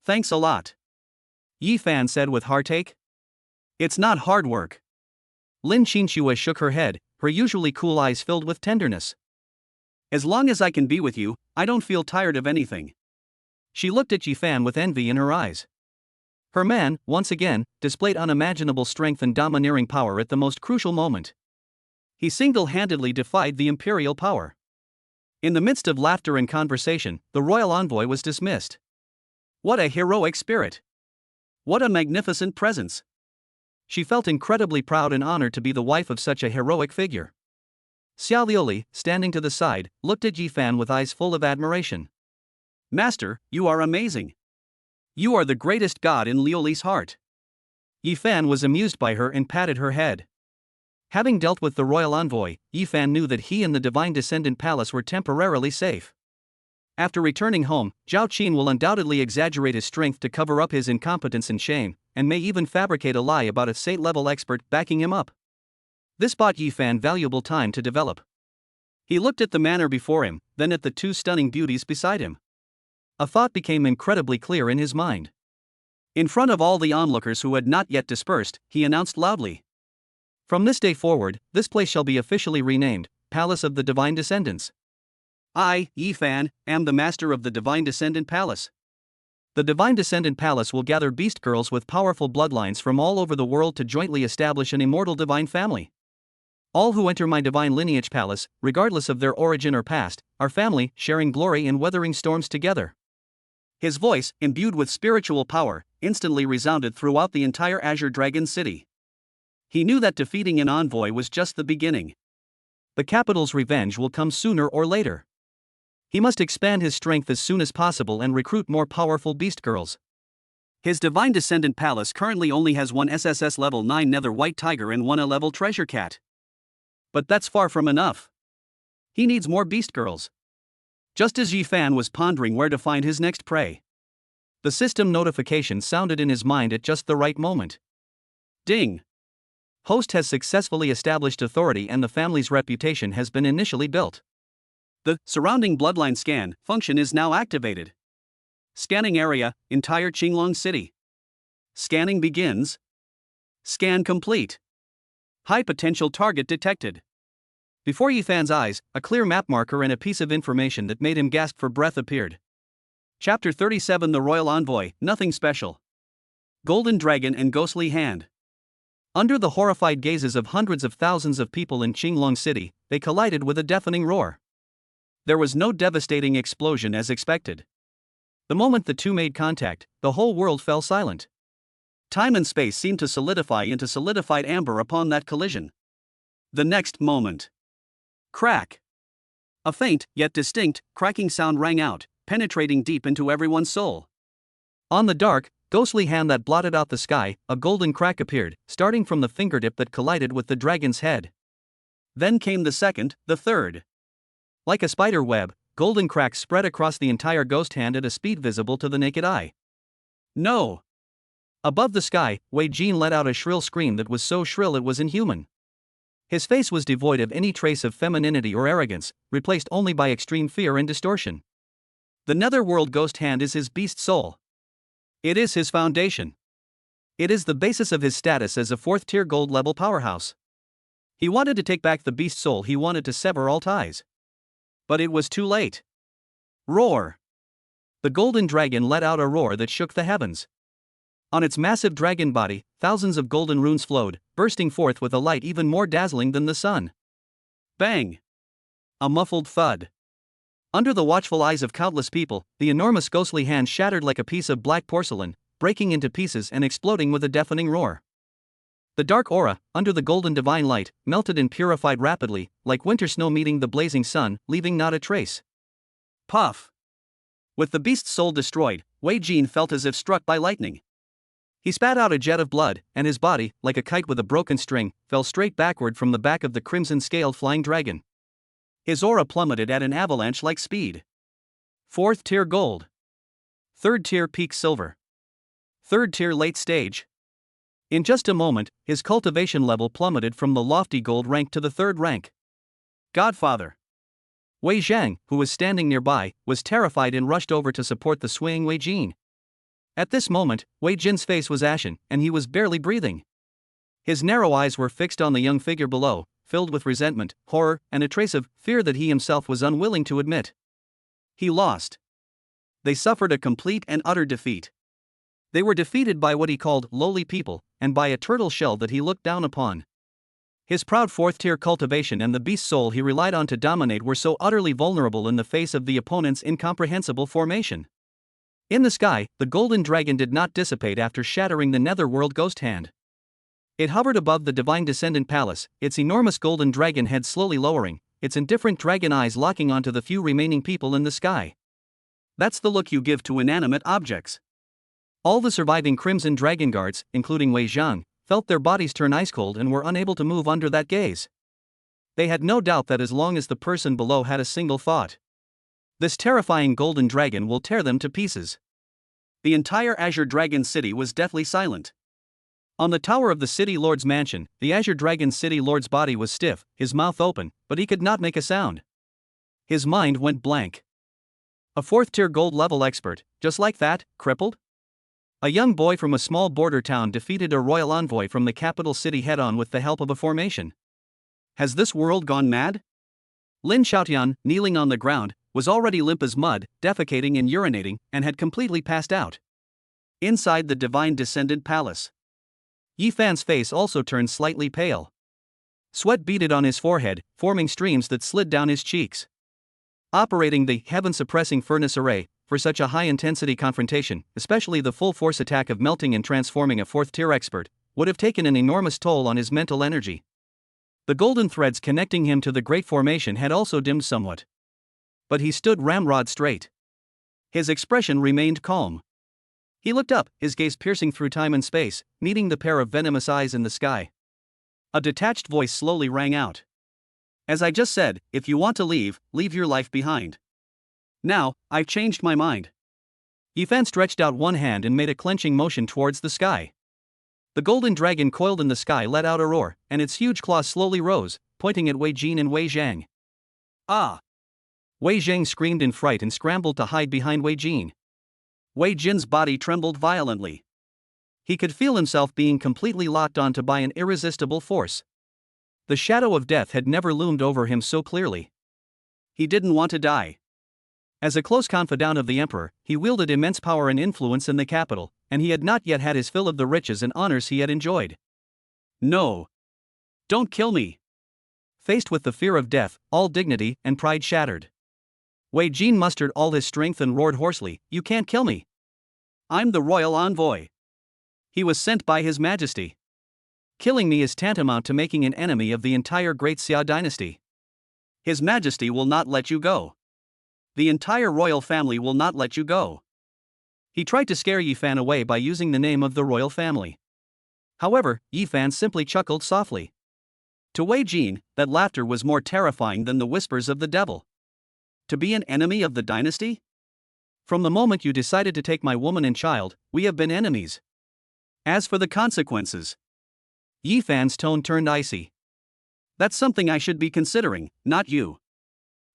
Thanks a lot, Yi Fan said with heartache. It's not hard work. Lin Qinshu shook her head, her usually cool eyes filled with tenderness. As long as I can be with you, I don't feel tired of anything. She looked at Yi Fan with envy in her eyes. Her man, once again, displayed unimaginable strength and domineering power at the most crucial moment. He single-handedly defied the imperial power. In the midst of laughter and conversation, the royal envoy was dismissed. What a heroic spirit! What a magnificent presence! She felt incredibly proud and honored to be the wife of such a heroic figure. Xiao Liuli, standing to the side, looked at Yi Fan with eyes full of admiration. Master, you are amazing. You are the greatest god in Liuli's heart. Yi Fan was amused by her and patted her head. Having dealt with the royal envoy, Yi Fan knew that he and the Divine Descendant Palace were temporarily safe. After returning home, Zhao Qin will undoubtedly exaggerate his strength to cover up his incompetence and shame, and may even fabricate a lie about a Sate-level expert backing him up. This bought Yi Fan valuable time to develop. He looked at the manor before him, then at the 2 stunning beauties beside him. A thought became incredibly clear in his mind. In front of all the onlookers who had not yet dispersed, he announced loudly. From this day forward, this place shall be officially renamed Palace of the Divine Descendants. I, Yi Fan, am the master of the Divine Descendant Palace. The Divine Descendant Palace will gather beast girls with powerful bloodlines from all over the world to jointly establish an immortal divine family. All who enter my divine lineage palace, regardless of their origin or past, are family, sharing glory and weathering storms together. His voice, imbued with spiritual power, instantly resounded throughout the entire Azure Dragon City. He knew that defeating an envoy was just the beginning. The capital's revenge will come sooner or later. He must expand his strength as soon as possible and recruit more powerful beast girls. His Divine Descendant Palace currently only has 1 SSS level 9 Nether White Tiger and 1 A-level Treasure Cat. But that's far from enough. He needs more beast girls. Just as Yi Fan was pondering where to find his next prey, the system notification sounded in his mind at just the right moment. Ding! Host has successfully established authority and the family's reputation has been initially built. The surrounding bloodline scan function is now activated. Scanning area, entire Qinglong City. Scanning begins. Scan complete. High potential target detected. Before Yi Fan's eyes, a clear map marker and a piece of information that made him gasp for breath appeared. Chapter 37 The Royal Envoy, Nothing Special. Golden Dragon and Ghostly Hand. Under the horrified gazes of hundreds of thousands of people in Qinglong City, they collided with a deafening roar. There was no devastating explosion as expected. The moment the two made contact, the whole world fell silent. Time and space seemed to solidify into solidified amber upon that collision. The next moment. Crack! A faint, yet distinct, cracking sound rang out, penetrating deep into everyone's soul. On the dark, ghostly hand that blotted out the sky, a golden crack appeared, starting from the fingertip that collided with the dragon's head. Then came the second, the third. Like a spider web, golden cracks spread across the entire ghost hand at a speed visible to the naked eye. No! Above the sky, Wei Jin let out a shrill scream that was so shrill it was inhuman. His face was devoid of any trace of femininity or arrogance, replaced only by extreme fear and distortion. The netherworld ghost hand is his beast soul. It is his foundation. It is the basis of his status as a 4th-tier gold-level powerhouse. He wanted to take back the beast soul, he wanted to sever all ties. But it was too late. Roar! The golden dragon let out a roar that shook the heavens. On its massive dragon body, thousands of golden runes flowed, bursting forth with a light even more dazzling than the sun. Bang! A muffled thud. Under the watchful eyes of countless people, the enormous ghostly hand shattered like a piece of black porcelain, breaking into pieces and exploding with a deafening roar. The dark aura, under the golden divine light, melted and purified rapidly, like winter snow meeting the blazing sun, leaving not a trace. Puff! With the beast's soul destroyed, Wei Jin felt as if struck by lightning. He spat out a jet of blood, and his body, like a kite with a broken string, fell straight backward from the back of the crimson-scaled flying dragon. His aura plummeted at an avalanche-like speed. 4th tier gold. 3rd tier peak silver. 3rd tier late stage. In just a moment, his cultivation level plummeted from the lofty gold rank to the 3rd rank. Godfather. Wei Zhang, who was standing nearby, was terrified and rushed over to support the swaying Wei Jin. At this moment, Wei Jin's face was ashen, and he was barely breathing. His narrow eyes were fixed on the young figure below, filled with resentment, horror, and a trace of fear that he himself was unwilling to admit. He lost. They suffered a complete and utter defeat. They were defeated by what he called lowly people, and by a turtle shell that he looked down upon. His proud 4th-tier cultivation and the beast soul he relied on to dominate were so utterly vulnerable in the face of the opponent's incomprehensible formation. In the sky, the golden dragon did not dissipate after shattering the netherworld ghost hand. It hovered above the divine descendant palace, its enormous golden dragon head slowly lowering, its indifferent dragon eyes locking onto the few remaining people in the sky. That's the look you give to inanimate objects. All the surviving crimson dragon guards, including Wei Zhang, felt their bodies turn ice cold and were unable to move under that gaze. They had no doubt that as long as the person below had a single thought, this terrifying golden dragon will tear them to pieces. The entire Azure Dragon City was deathly silent. On the tower of the City Lord's mansion, the Azure Dragon City Lord's body was stiff, his mouth open, but he could not make a sound. His mind went blank. A 4th-tier gold-level expert, just like that, crippled? A young boy from a small border town defeated a royal envoy from the capital city head-on with the help of a formation. Has this world gone mad? Lin Xiaotian, kneeling on the ground, was already limp as mud, defecating and urinating, and had completely passed out. Inside the divine descendant palace, Yi Fan's face also turned slightly pale. Sweat beaded on his forehead, forming streams that slid down his cheeks. Operating the heaven-suppressing furnace array, for such a high-intensity confrontation, especially the full-force attack of melting and transforming a 4th-tier expert, would have taken an enormous toll on his mental energy. The golden threads connecting him to the Great Formation had also dimmed somewhat. But he stood ramrod straight. His expression remained calm. He looked up, his gaze piercing through time and space, meeting the pair of venomous eyes in the sky. A detached voice slowly rang out. As I just said, if you want to leave, leave your life behind. Now, I've changed my mind. Yi Fan stretched out one hand and made a clenching motion towards the sky. The golden dragon coiled in the sky let out a roar, and its huge claws slowly rose, pointing at Wei Jin and Wei Zhang. Ah! Wei Zhang screamed in fright and scrambled to hide behind Wei Jin. Wei Jin's body trembled violently. He could feel himself being completely locked onto by an irresistible force. The shadow of death had never loomed over him so clearly. He didn't want to die. As a close confidant of the emperor, he wielded immense power and influence in the capital, and he had not yet had his fill of the riches and honors he had enjoyed. No. Don't kill me. Faced with the fear of death, all dignity and pride shattered, Wei Jin mustered all his strength and roared hoarsely, "You can't kill me. I'm the royal envoy. He was sent by His Majesty. Killing me is tantamount to making an enemy of the entire great Xia dynasty. His Majesty will not let you go. The entire royal family will not let you go." He tried to scare Yi Fan away by using the name of the royal family. However, Yi Fan simply chuckled softly. To Wei Jin, that laughter was more terrifying than the whispers of the devil. To be an enemy of the dynasty? From the moment you decided to take my woman and child, we have been enemies. As for the consequences, Yi Fan's tone turned icy. That's something I should be considering, not you.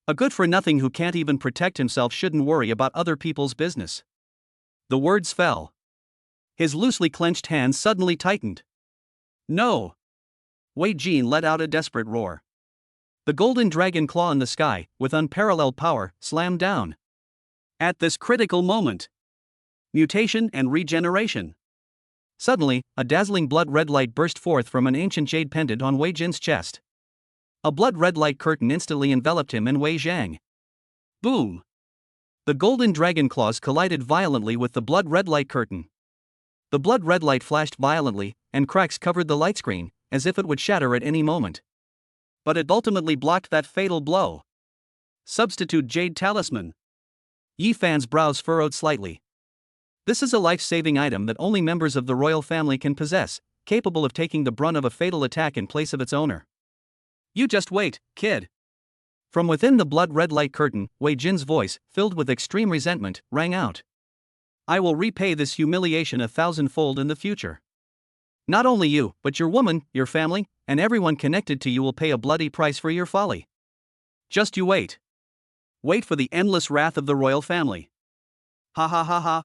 A good-for-nothing who can't even protect himself shouldn't worry about other people's business. The words fell. His loosely clenched hands suddenly tightened. No! Wei Jin let out a desperate roar. The golden dragon claw in the sky, with unparalleled power, slammed down. At this critical moment, mutation and regeneration. Suddenly, a dazzling blood-red light burst forth from an ancient jade pendant on Wei Jin's chest. A blood-red light curtain instantly enveloped him and Wei Zhang. Boom! The golden dragon claws collided violently with the blood-red light curtain. The blood-red light flashed violently, and cracks covered the light screen, as if it would shatter at any moment. But it ultimately blocked that fatal blow. Substitute Jade Talisman. Yi Fan's brows furrowed slightly. This is a life-saving item that only members of the royal family can possess, capable of taking the brunt of a fatal attack in place of its owner. You just wait, kid. From within the blood-red light curtain, Wei Jin's voice, filled with extreme resentment, rang out. I will repay this humiliation 1,000-fold in the future. Not only you, but your woman, your family, and everyone connected to you will pay a bloody price for your folly. Just you wait. Wait for the endless wrath of the royal family. Ha ha ha ha.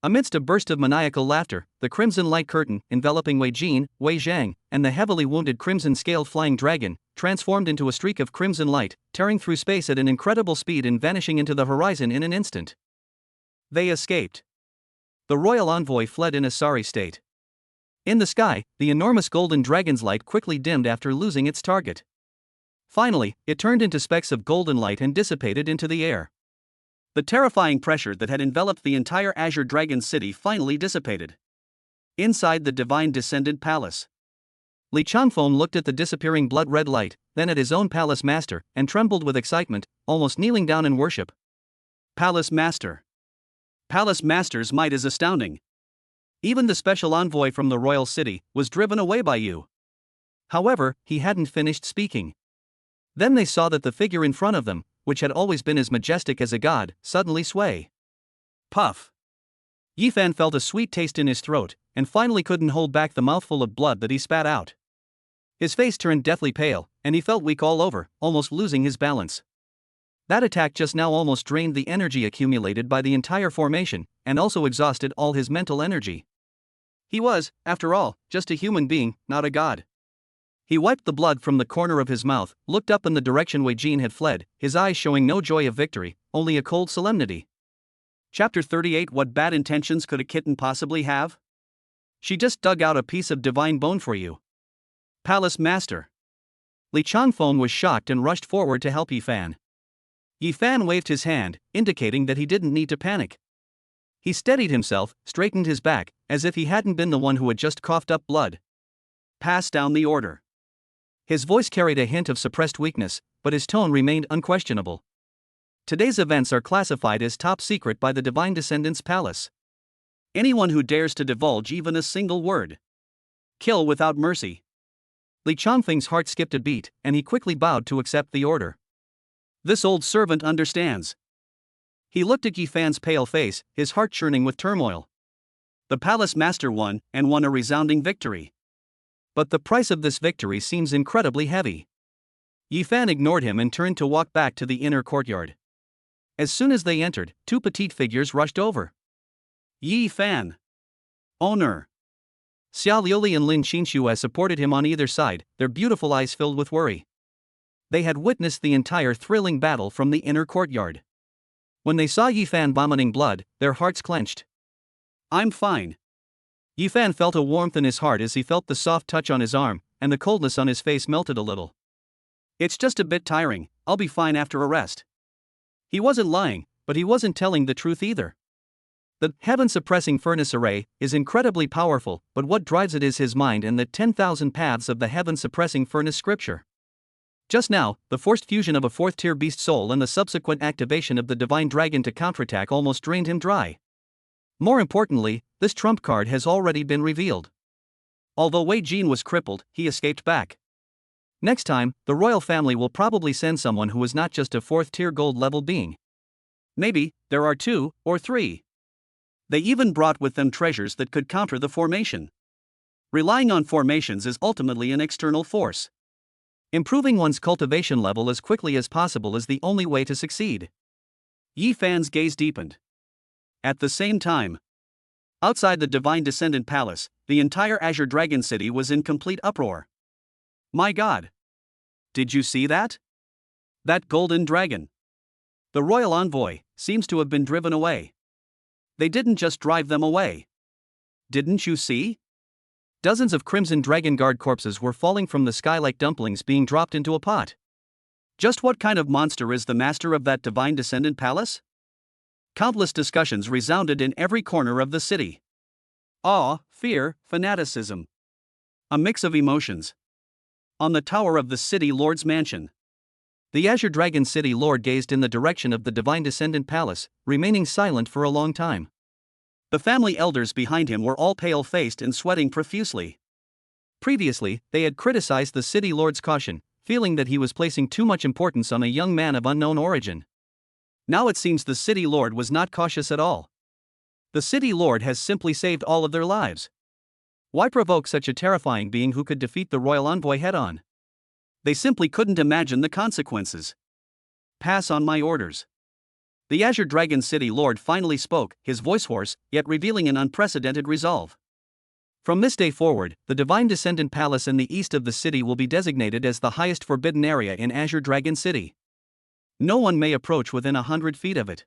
Amidst a burst of maniacal laughter, the crimson light curtain, enveloping Wei Jin, Wei Zhang, and the heavily wounded crimson-scaled flying dragon, transformed into a streak of crimson light, tearing through space at an incredible speed and vanishing into the horizon in an instant. They escaped. The royal envoy fled in a sorry state. In the sky, the enormous golden dragon's light quickly dimmed after losing its target. Finally, it turned into specks of golden light and dissipated into the air. The terrifying pressure that had enveloped the entire Azure Dragon city finally dissipated. Inside the divine descendant palace, Li Changfeng looked at the disappearing blood-red light, then at his own palace master, and trembled with excitement, almost kneeling down in worship. Palace Master. Palace Master's might is astounding. Even the special envoy from the royal city was driven away by you. However, he hadn't finished speaking. Then they saw that the figure in front of them, which had always been as majestic as a god, suddenly sway. Puff. Yi Fan felt a sweet taste in his throat, and finally couldn't hold back the mouthful of blood that he spat out. His face turned deathly pale, and he felt weak all over, almost losing his balance. That attack just now almost drained the energy accumulated by the entire formation, and also exhausted all his mental energy. He was, after all, just a human being, not a god. He wiped the blood from the corner of his mouth, looked up in the direction Wei Jin had fled, his eyes showing no joy of victory, only a cold solemnity. Chapter 38. What bad intentions could a kitten possibly have? She just dug out a piece of divine bone for you. Palace Master. Li Changfeng was shocked and rushed forward to help Yi Fan. Yi Fan waved his hand, indicating that he didn't need to panic. He steadied himself, straightened his back, as if he hadn't been the one who had just coughed up blood. Pass down the order. His voice carried a hint of suppressed weakness, but his tone remained unquestionable. Today's events are classified as top secret by the Divine Descendants Palace. Anyone who dares to divulge even a single word, kill without mercy. Li Changfeng's heart skipped a beat, and he quickly bowed to accept the order. This old servant understands. He looked at Yi Fan's pale face, his heart churning with turmoil. The Palace Master won, and won a resounding victory. But the price of this victory seems incredibly heavy. Yi Fan ignored him and turned to walk back to the inner courtyard. As soon as they entered, two petite figures rushed over. Yi Fan. Owner. Xia Liuli and Lin Qinxue supported him on either side, their beautiful eyes filled with worry. They had witnessed the entire thrilling battle from the inner courtyard. When they saw Yi Fan vomiting blood, their hearts clenched. I'm fine. Yifan felt a warmth in his heart as he felt the soft touch on his arm, and the coldness on his face melted a little. It's just a bit tiring, I'll be fine after a rest. He wasn't lying, but he wasn't telling the truth either. The heaven-suppressing furnace array is incredibly powerful, but what drives it is his mind and the 10,000 paths of the heaven-suppressing furnace scripture. Just now, the forced fusion of a fourth-tier beast soul and the subsequent activation of the divine dragon to counterattack almost drained him dry. More importantly, this trump card has already been revealed. Although Wei Jin was crippled, he escaped back. Next time, the royal family will probably send someone who is not just a fourth-tier gold-level being. Maybe there are 2 or 3. They even brought with them treasures that could counter the formation. Relying on formations is ultimately an external force. Improving one's cultivation level as quickly as possible is the only way to succeed. Yifan's gaze deepened. At the same time, outside the Divine Descendant Palace, the entire Azure Dragon City was in complete uproar. My god! Did you see that? That golden dragon! The royal envoy seems to have been driven away. They didn't just drive them away. Didn't you see? Dozens of Crimson Dragon Guard corpses were falling from the sky like dumplings being dropped into a pot. Just what kind of monster is the master of that Divine Descendant Palace? Countless discussions resounded in every corner of the city. Awe, fear, fanaticism. A mix of emotions. On the tower of the City Lord's mansion, the Azure Dragon City Lord gazed in the direction of the Divine Descendant Palace, remaining silent for a long time. The family elders behind him were all pale-faced and sweating profusely. Previously, they had criticized the City Lord's caution, feeling that he was placing too much importance on a young man of unknown origin. Now it seems the City Lord was not cautious at all. The City Lord has simply saved all of their lives. Why provoke such a terrifying being who could defeat the royal envoy head-on? They simply couldn't imagine the consequences. Pass on my orders. The Azure Dragon City Lord finally spoke, his voice hoarse, yet revealing an unprecedented resolve. From this day forward, the Divine Descendant Palace in the east of the city will be designated as the highest forbidden area in Azure Dragon City. No one may approach within 100 feet of it.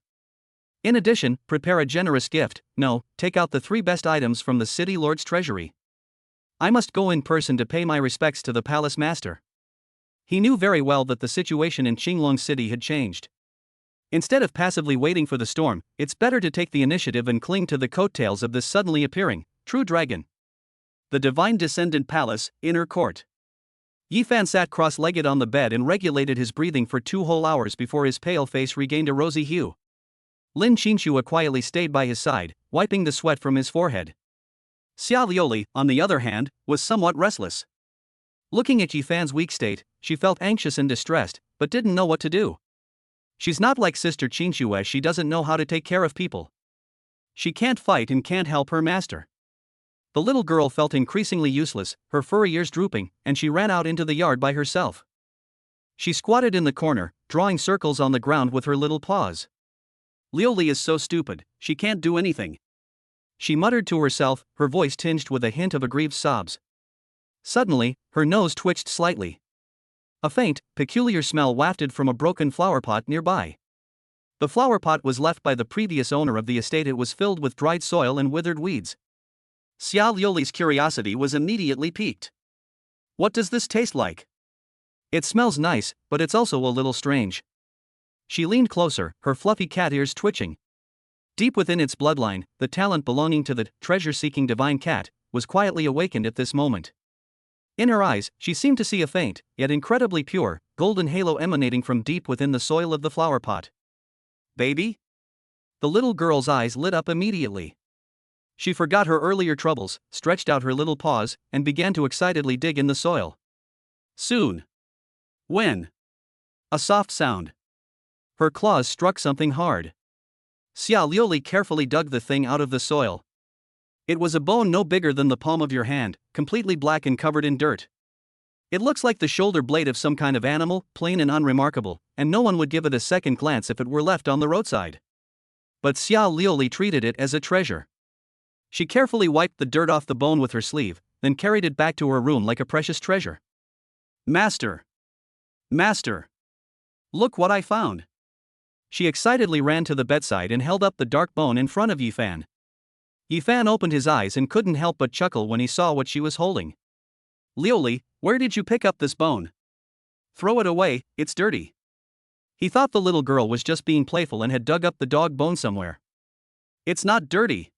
In addition, prepare a generous gift. No, take out the 3 best items from the City Lord's treasury. I must go in person to pay my respects to the Palace Master. He knew very well that the situation in Qinglong City had changed. Instead of passively waiting for the storm, it's better to take the initiative and cling to the coattails of this suddenly appearing, true dragon. The Divine Descendant Palace, Inner Court. Yifan sat cross-legged on the bed and regulated his breathing for 2 whole hours before his pale face regained a rosy hue. Lin Qinshua quietly stayed by his side, wiping the sweat from his forehead. Xia Lioli, on the other hand, was somewhat restless. Looking at Yifan's weak state, she felt anxious and distressed, but didn't know what to do. She's not like Sister Qinshua, she doesn't know how to take care of people. She can't fight and can't help her master. The little girl felt increasingly useless, her furry ears drooping, and she ran out into the yard by herself. She squatted in the corner, drawing circles on the ground with her little paws. Lioli is so stupid, she can't do anything. She muttered to herself, her voice tinged with a hint of aggrieved sobs. Suddenly, her nose twitched slightly. A faint, peculiar smell wafted from a broken flower pot nearby. The flower pot was left by the previous owner of the estate. It was filled with dried soil and withered weeds. Xia Lioli's curiosity was immediately piqued. What does this taste like? It smells nice, but it's also a little strange. She leaned closer, her fluffy cat ears twitching. Deep within its bloodline, the talent belonging to the treasure-seeking divine cat was quietly awakened at this moment. In her eyes, she seemed to see a faint, yet incredibly pure, golden halo emanating from deep within the soil of the flower pot. Baby? The little girl's eyes lit up immediately. She forgot her earlier troubles, stretched out her little paws, and began to excitedly dig in the soil. Soon. When? A soft sound. Her claws struck something hard. Xia Lioli carefully dug the thing out of the soil. It was a bone no bigger than the palm of your hand, completely black and covered in dirt. It looks like the shoulder blade of some kind of animal, plain and unremarkable, and no one would give it a second glance if it were left on the roadside. But Xia Lioli treated it as a treasure. She carefully wiped the dirt off the bone with her sleeve, then carried it back to her room like a precious treasure. Master! Master! Look what I found! She excitedly ran to the bedside and held up the dark bone in front of Yifan. Yifan opened his eyes and couldn't help but chuckle when he saw what she was holding. Lioli, where did you pick up this bone? Throw it away, it's dirty. He thought the little girl was just being playful and had dug up the dog bone somewhere. It's not dirty.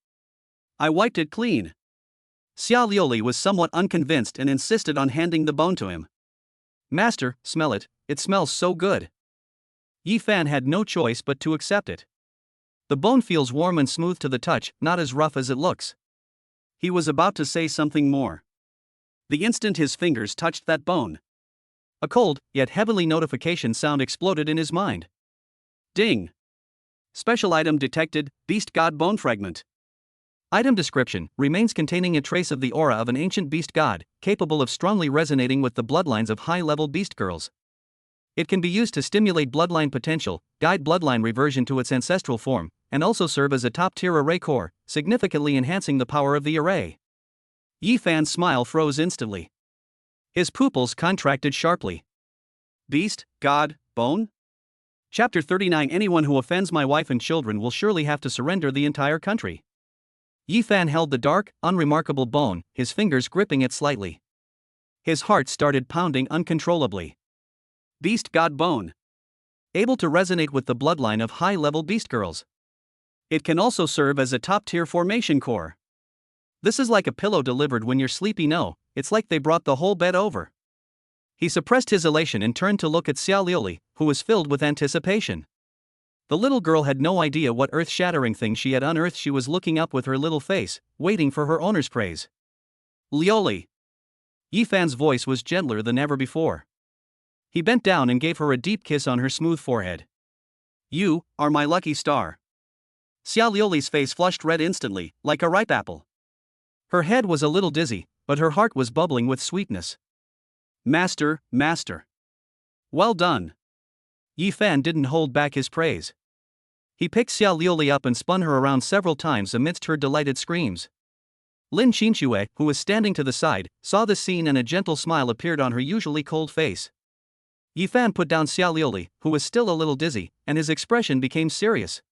I wiped it clean. Xia Lioli was somewhat unconvinced and insisted on handing the bone to him. Master, smell it, it smells so good. Yifan had no choice but to accept it. The bone feels warm and smooth to the touch, not as rough as it looks. He was about to say something more. The instant his fingers touched that bone, a cold, yet heavenly notification sound exploded in his mind. Ding! Special item detected, Beast God Bone Fragment. Item description, remains containing a trace of the aura of an ancient beast god, capable of strongly resonating with the bloodlines of high-level beast girls. It can be used to stimulate bloodline potential, guide bloodline reversion to its ancestral form, and also serve as a top-tier array core, significantly enhancing the power of the array. Yifan's smile froze instantly. His pupils contracted sharply. Beast, God, Bone? Chapter 39. Anyone who offends my wife and children will surely have to surrender the entire country. Yifan held the dark, unremarkable bone, his fingers gripping it slightly. His heart started pounding uncontrollably. Beast God Bone. Able to resonate with the bloodline of high-level beast girls. It can also serve as a top-tier formation core. This is like a pillow delivered when you're sleepy. No, it's like they brought the whole bed over. He suppressed his elation and turned to look at Xia Lioli, who was filled with anticipation. The little girl had no idea what earth-shattering thing she had unearthed. She was looking up with her little face, waiting for her owner's praise. Lioli. Yifan's voice was gentler than ever before. He bent down and gave her a deep kiss on her smooth forehead. You are my lucky star. Xia Lioli's face flushed red instantly, like a ripe apple. Her head was a little dizzy, but her heart was bubbling with sweetness. Master, master. Well done. Yifan didn't hold back his praise. He picked Xia Lioli up and spun her around several times amidst her delighted screams. Lin Qinxue, who was standing to the side, saw the scene and a gentle smile appeared on her usually cold face. Yifan put down Xia Lioli, who was still a little dizzy, and his expression became serious.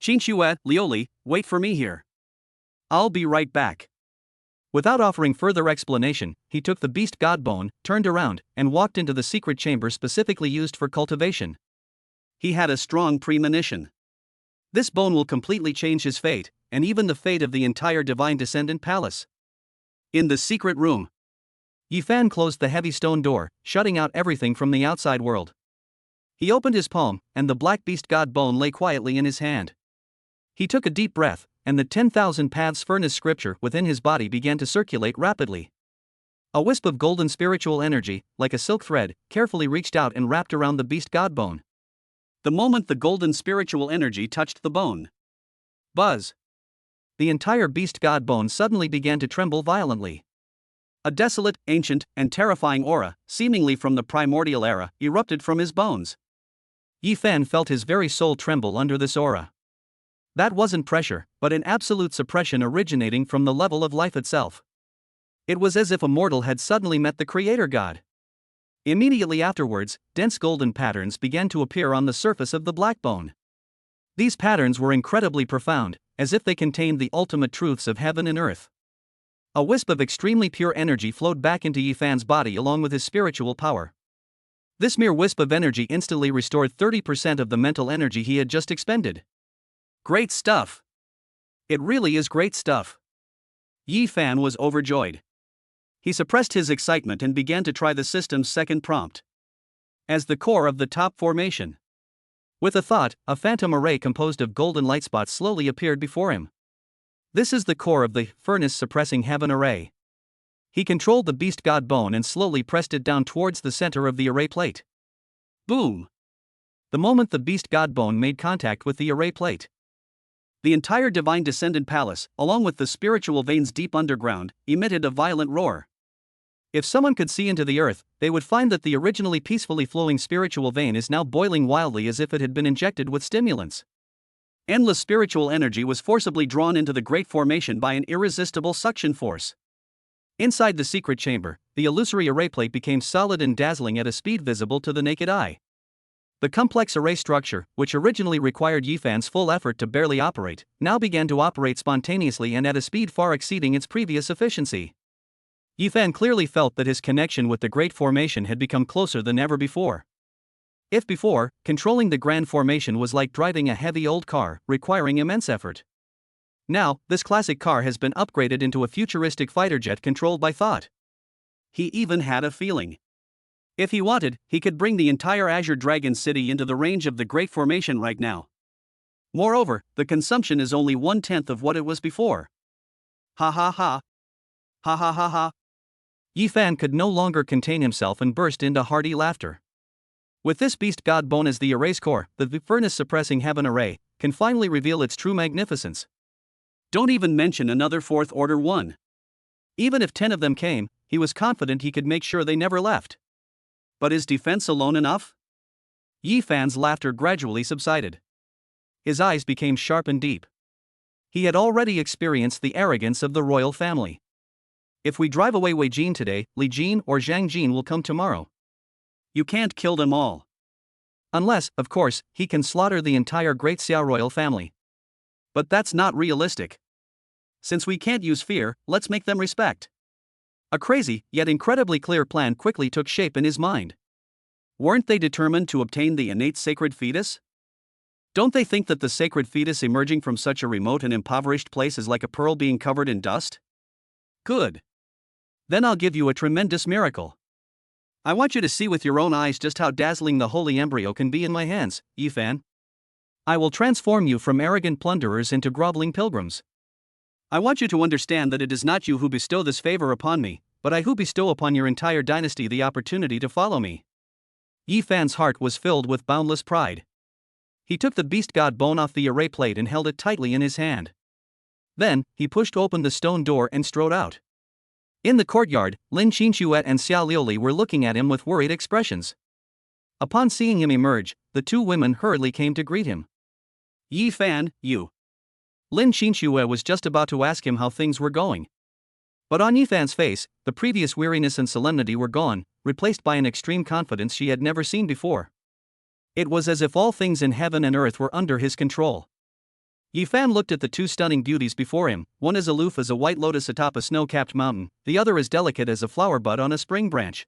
Qinxue, Lioli, wait for me here. I'll be right back. Without offering further explanation, he took the beast god bone, turned around, and walked into the secret chamber specifically used for cultivation. He had a strong premonition. This bone will completely change his fate, and even the fate of the entire divine descendant palace. In the secret room, Yifan closed the heavy stone door, shutting out everything from the outside world. He opened his palm, and the black beast god bone lay quietly in his hand. He took a deep breath, and the 10,000 paths furnace scripture within his body began to circulate rapidly. A wisp of golden spiritual energy, like a silk thread, carefully reached out and wrapped around the beast god bone. The moment the golden spiritual energy touched the bone, buzz! The entire beast god bone suddenly began to tremble violently. A desolate, ancient, and terrifying aura, seemingly from the primordial era, erupted from his bones. Yifan felt his very soul tremble under this aura. That wasn't pressure, but an absolute suppression originating from the level of life itself. It was as if a mortal had suddenly met the creator god. Immediately afterwards, dense golden patterns began to appear on the surface of the black bone. These patterns were incredibly profound, as if they contained the ultimate truths of heaven and earth. A wisp of extremely pure energy flowed back into Yifan's body along with his spiritual power. This mere wisp of energy instantly restored 30% of the mental energy he had just expended. Great stuff! It really is great stuff. Yifan was overjoyed. He suppressed his excitement and began to try the system's second prompt. As the core of the top formation. With a thought, a phantom array composed of golden light spots slowly appeared before him. This is the core of the furnace-suppressing heaven array. He controlled the beast god bone and slowly pressed it down towards the center of the array plate. Boom! The moment the beast god bone made contact with the array plate, the entire divine descendant palace, along with the spiritual veins deep underground, emitted a violent roar. If someone could see into the earth, they would find that the originally peacefully flowing spiritual vein is now boiling wildly as if it had been injected with stimulants. Endless spiritual energy was forcibly drawn into the great formation by an irresistible suction force. Inside the secret chamber, the illusory array plate became solid and dazzling at a speed visible to the naked eye. The complex array structure, which originally required Yifan's full effort to barely operate, now began to operate spontaneously and at a speed far exceeding its previous efficiency. Yifan clearly felt that his connection with the Great Formation had become closer than ever before. If before, controlling the Grand Formation was like driving a heavy old car, requiring immense effort, now, this classic car has been upgraded into a futuristic fighter jet controlled by thought. He even had a feeling. If he wanted, he could bring the entire Azure Dragon City into the range of the Great Formation right now. Moreover, the consumption is only 1/10 of what it was before. Ha ha ha. Ha ha ha ha. Yifan could no longer contain himself and burst into hearty laughter. With this beast god bone as the array's core, the furnace-suppressing heaven array can finally reveal its true magnificence. Don't even mention another fourth order one. Even if 10 of them came, he was confident he could make sure they never left. But is defense alone enough? Yifan's laughter gradually subsided. His eyes became sharp and deep. He had already experienced the arrogance of the royal family. If we drive away Wei Jin today, Li Jin or Zhang Jin will come tomorrow. You can't kill them all. Unless, of course, he can slaughter the entire Great Xia royal family. But that's not realistic. Since we can't use fear, let's make them respect. A crazy, yet incredibly clear plan quickly took shape in his mind. Weren't they determined to obtain the innate sacred fetus? Don't they think that the sacred fetus emerging from such a remote and impoverished place is like a pearl being covered in dust? Good. Then I'll give you a tremendous miracle. I want you to see with your own eyes just how dazzling the holy embryo can be in my hands, Yifan. I will transform you from arrogant plunderers into groveling pilgrims. I want you to understand that it is not you who bestow this favor upon me, but I who bestow upon your entire dynasty the opportunity to follow me. Yifan's heart was filled with boundless pride. He took the beast god bone off the array plate and held it tightly in his hand. Then, he pushed open the stone door and strode out. In the courtyard, Lin Qinxue and Xia Liuli were looking at him with worried expressions. Upon seeing him emerge, the two women hurriedly came to greet him. Yifan, you. Lin Qinxue was just about to ask him how things were going. But on Yifan's face, the previous weariness and solemnity were gone, replaced by an extreme confidence she had never seen before. It was as if all things in heaven and earth were under his control. Yifan looked at the two stunning beauties before him, one as aloof as a white lotus atop a snow-capped mountain, the other as delicate as a flower bud on a spring branch.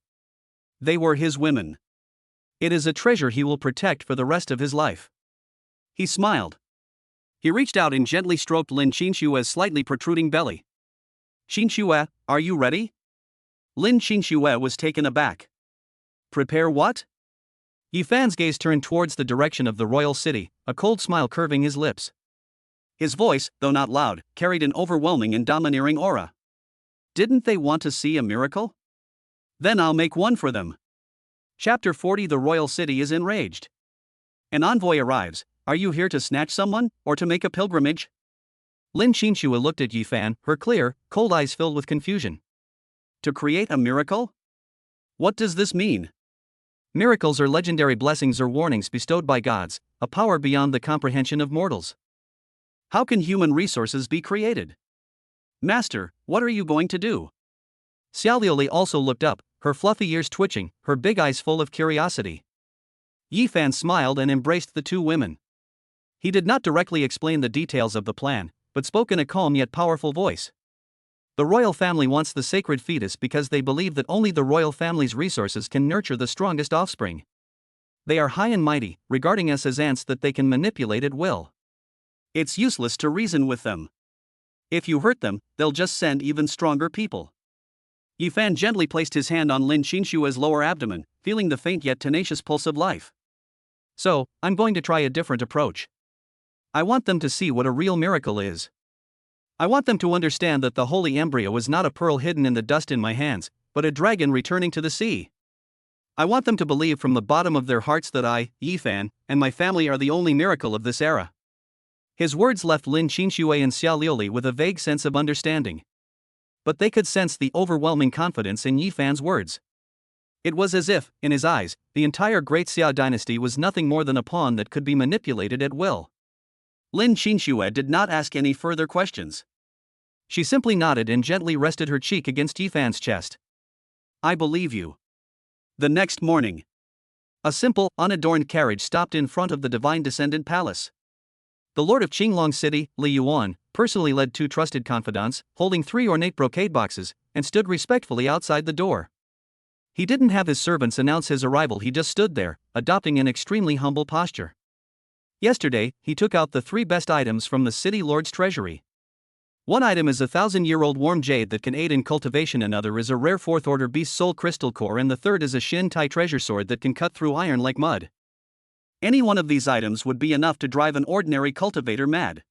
They were his women. It is a treasure he will protect for the rest of his life. He smiled. He reached out and gently stroked Lin Qinxue's slightly protruding belly. Qinxue, are you ready? Lin Qinxue was taken aback. Prepare what? Yifan's gaze turned towards the direction of the royal city, a cold smile curving his lips. His voice, though not loud, carried an overwhelming and domineering aura. Didn't they want to see a miracle? Then I'll make one for them. Chapter 40. The royal city is enraged. An envoy arrives. Are you here to snatch someone, or to make a pilgrimage? Lin Qinxue looked at Yifan, her clear, cold eyes filled with confusion. To create a miracle? What does this mean? Miracles are legendary blessings or warnings bestowed by gods, a power beyond the comprehension of mortals. How can human resources be created? Master, what are you going to do? Xia Liuli also looked up, her fluffy ears twitching, her big eyes full of curiosity. Yifan smiled and embraced the two women. He did not directly explain the details of the plan, but spoke in a calm yet powerful voice. The royal family wants the sacred fetus because they believe that only the royal family's resources can nurture the strongest offspring. They are high and mighty, regarding us as ants that they can manipulate at will. It's useless to reason with them. If you hurt them, they'll just send even stronger people. Yifan gently placed his hand on Lin Qinxue's lower abdomen, feeling the faint yet tenacious pulse of life. So, I'm going to try a different approach. I want them to see what a real miracle is. I want them to understand that the holy embryo is not a pearl hidden in the dust in my hands, but a dragon returning to the sea. I want them to believe from the bottom of their hearts that I, Yifan, and my family are the only miracle of this era. His words left Lin Qinxue and Xia Liuli with a vague sense of understanding. But they could sense the overwhelming confidence in Yifan's words. It was as if, in his eyes, the entire Great Xia dynasty was nothing more than a pawn that could be manipulated at will. Lin Qinxue did not ask any further questions. She simply nodded and gently rested her cheek against Yifan's chest. I believe you. The next morning. A simple, unadorned carriage stopped in front of the divine descendant palace. The lord of Qinglong City, Li Yuan, personally led 2 trusted confidants, holding 3 ornate brocade boxes, and stood respectfully outside the door. He didn't have his servants announce his arrival, he just stood there, adopting an extremely humble posture. Yesterday, he took out the 3 best items from the city lord's treasury. One item is a 1,000-year-old warm jade that can aid in cultivation, another is a rare 4th-order beast soul crystal core, and the third is a Shin Tai treasure sword that can cut through iron like mud. Any one of these items would be enough to drive an ordinary cultivator mad.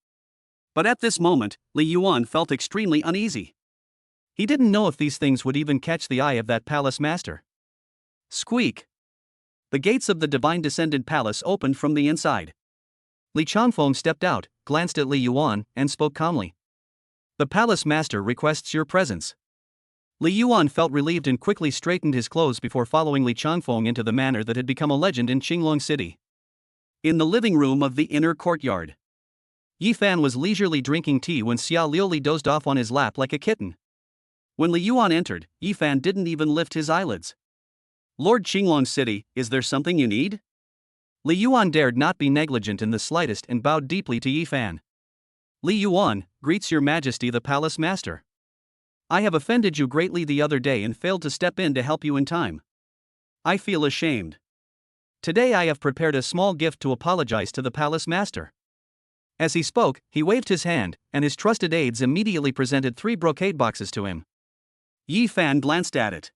But at this moment, Li Yuan felt extremely uneasy. He didn't know if these things would even catch the eye of that palace master. Squeak! The gates of the divine descendant palace opened from the inside. Li Changfeng stepped out, glanced at Li Yuan, and spoke calmly. The palace master requests your presence. Li Yuan felt relieved and quickly straightened his clothes before following Li Changfeng into the manor that had become a legend in Qinglong City. In the living room of the inner courtyard, Yi Fan was leisurely drinking tea when Xia Liuli dozed off on his lap like a kitten. When Li Yuan entered, Yi Fan didn't even lift his eyelids. Lord Qinglong City, is there something you need? Li Yuan dared not be negligent in the slightest and bowed deeply to Yi Fan. Li Yuan, greets your majesty the palace master. I have offended you greatly the other day and failed to step in to help you in time. I feel ashamed. Today I have prepared a small gift to apologize to the palace master. As he spoke, he waved his hand, and his trusted aides immediately presented 3 brocade boxes to him. Yi Fan glanced at it.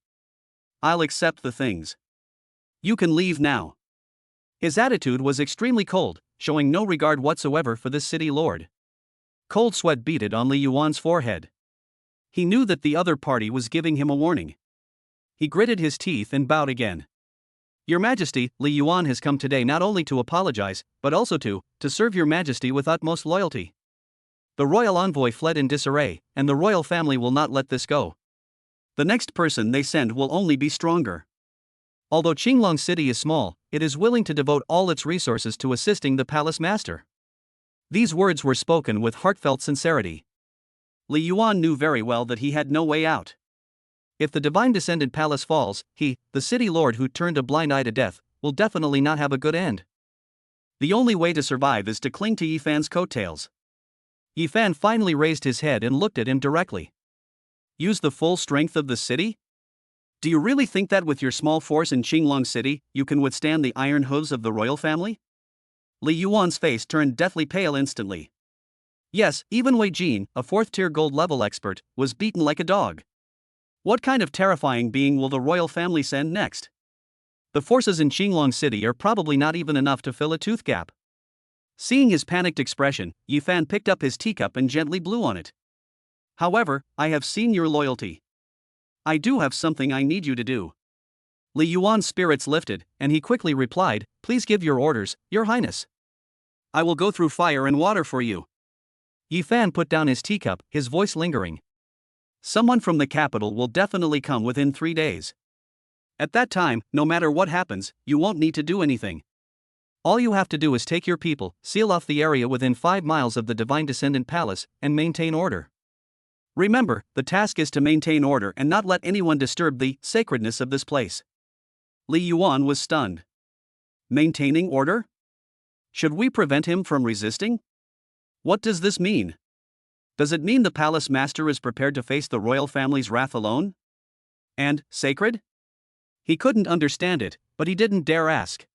I'll accept the things. You can leave now. His attitude was extremely cold, showing no regard whatsoever for this city lord. Cold sweat beaded on Li Yuan's forehead. He knew that the other party was giving him a warning. He gritted his teeth and bowed again. Your Majesty, Li Yuan has come today not only to apologize, but also to serve your Majesty with utmost loyalty. The royal envoy fled in disarray, and the royal family will not let this go. The next person they send will only be stronger. Although Qinglong City is small, it is willing to devote all its resources to assisting the palace master. These words were spoken with heartfelt sincerity. Li Yuan knew very well that he had no way out. If the divine descendant palace falls, he, the city lord who turned a blind eye to death, will definitely not have a good end. The only way to survive is to cling to Yi Fan's coattails. Yi Fan finally raised his head and looked at him directly. Use the full strength of the city? Do you really think that with your small force in Qinglong City, you can withstand the iron hooves of the royal family? Li Yuan's face turned deathly pale instantly. Yes, even Wei Jin, a 4th-tier gold-level expert, was beaten like a dog. What kind of terrifying being will the royal family send next? The forces in Qinglong City are probably not even enough to fill a tooth gap. Seeing his panicked expression, Yi Fan picked up his teacup and gently blew on it. However, I have seen your loyalty. I do have something I need you to do. Li Yuan's spirits lifted, and he quickly replied, please give your orders, your highness. I will go through fire and water for you. Yi Fan put down his teacup, his voice lingering. Someone from the capital will definitely come within 3 days. At that time, no matter what happens, you won't need to do anything. All you have to do is take your people, seal off the area within 5 miles of the divine descendant palace, and maintain order. Remember, the task is to maintain order and not let anyone disturb the sacredness of this place. Li Yuan was stunned. Maintaining order? Should we prevent him from resisting? What does this mean? Does it mean the palace master is prepared to face the royal family's wrath alone? And sacred? He couldn't understand it, but he didn't dare ask.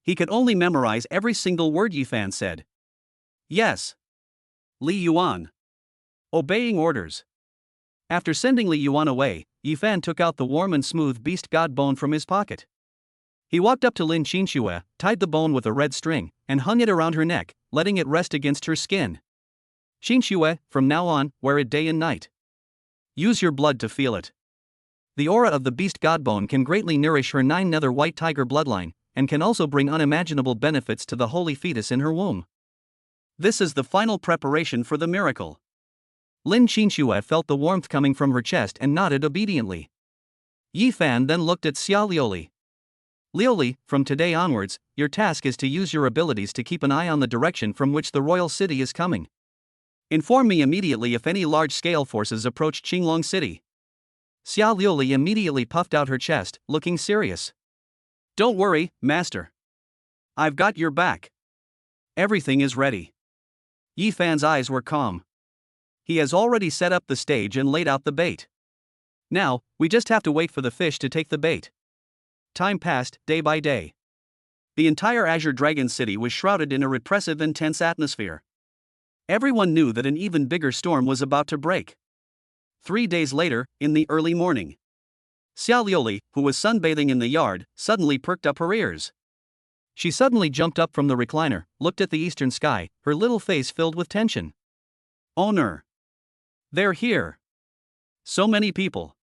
He could only memorize every single word Yi Fan said. Yes. Li Yuan. Obeying orders. After sending Li Yuan away, Yi Fan took out the warm and smooth beast god bone from his pocket. He walked up to Lin Qinxue, tied the bone with a red string, and hung it around her neck, letting it rest against her skin. Qinxue, from now on, wear it day and night. Use your blood to feel it. The aura of the beast god bone can greatly nourish her 9-nether white tiger bloodline, and can also bring unimaginable benefits to the holy fetus in her womb. This is the final preparation for the miracle. Lin Qinxue felt the warmth coming from her chest and nodded obediently. Yi Fan then looked at Xia Liuli. Liuli, from today onwards, your task is to use your abilities to keep an eye on the direction from which the royal city is coming. Inform me immediately if any large-scale forces approach Qinglong City. Xia Liuli immediately puffed out her chest, looking serious. Don't worry, master. I've got your back. Everything is ready. Yi Fan's eyes were calm. He has already set up the stage and laid out the bait. Now, we just have to wait for the fish to take the bait. Time passed, day by day. The entire Azure Dragon City was shrouded in a repressive and tense atmosphere. Everyone knew that an even bigger storm was about to break. 3 days later, in the early morning, Xiao Liuli, who was sunbathing in the yard, suddenly perked up her ears. She suddenly jumped up from the recliner, looked at the eastern sky, her little face filled with tension. Owner! They're here! So many people.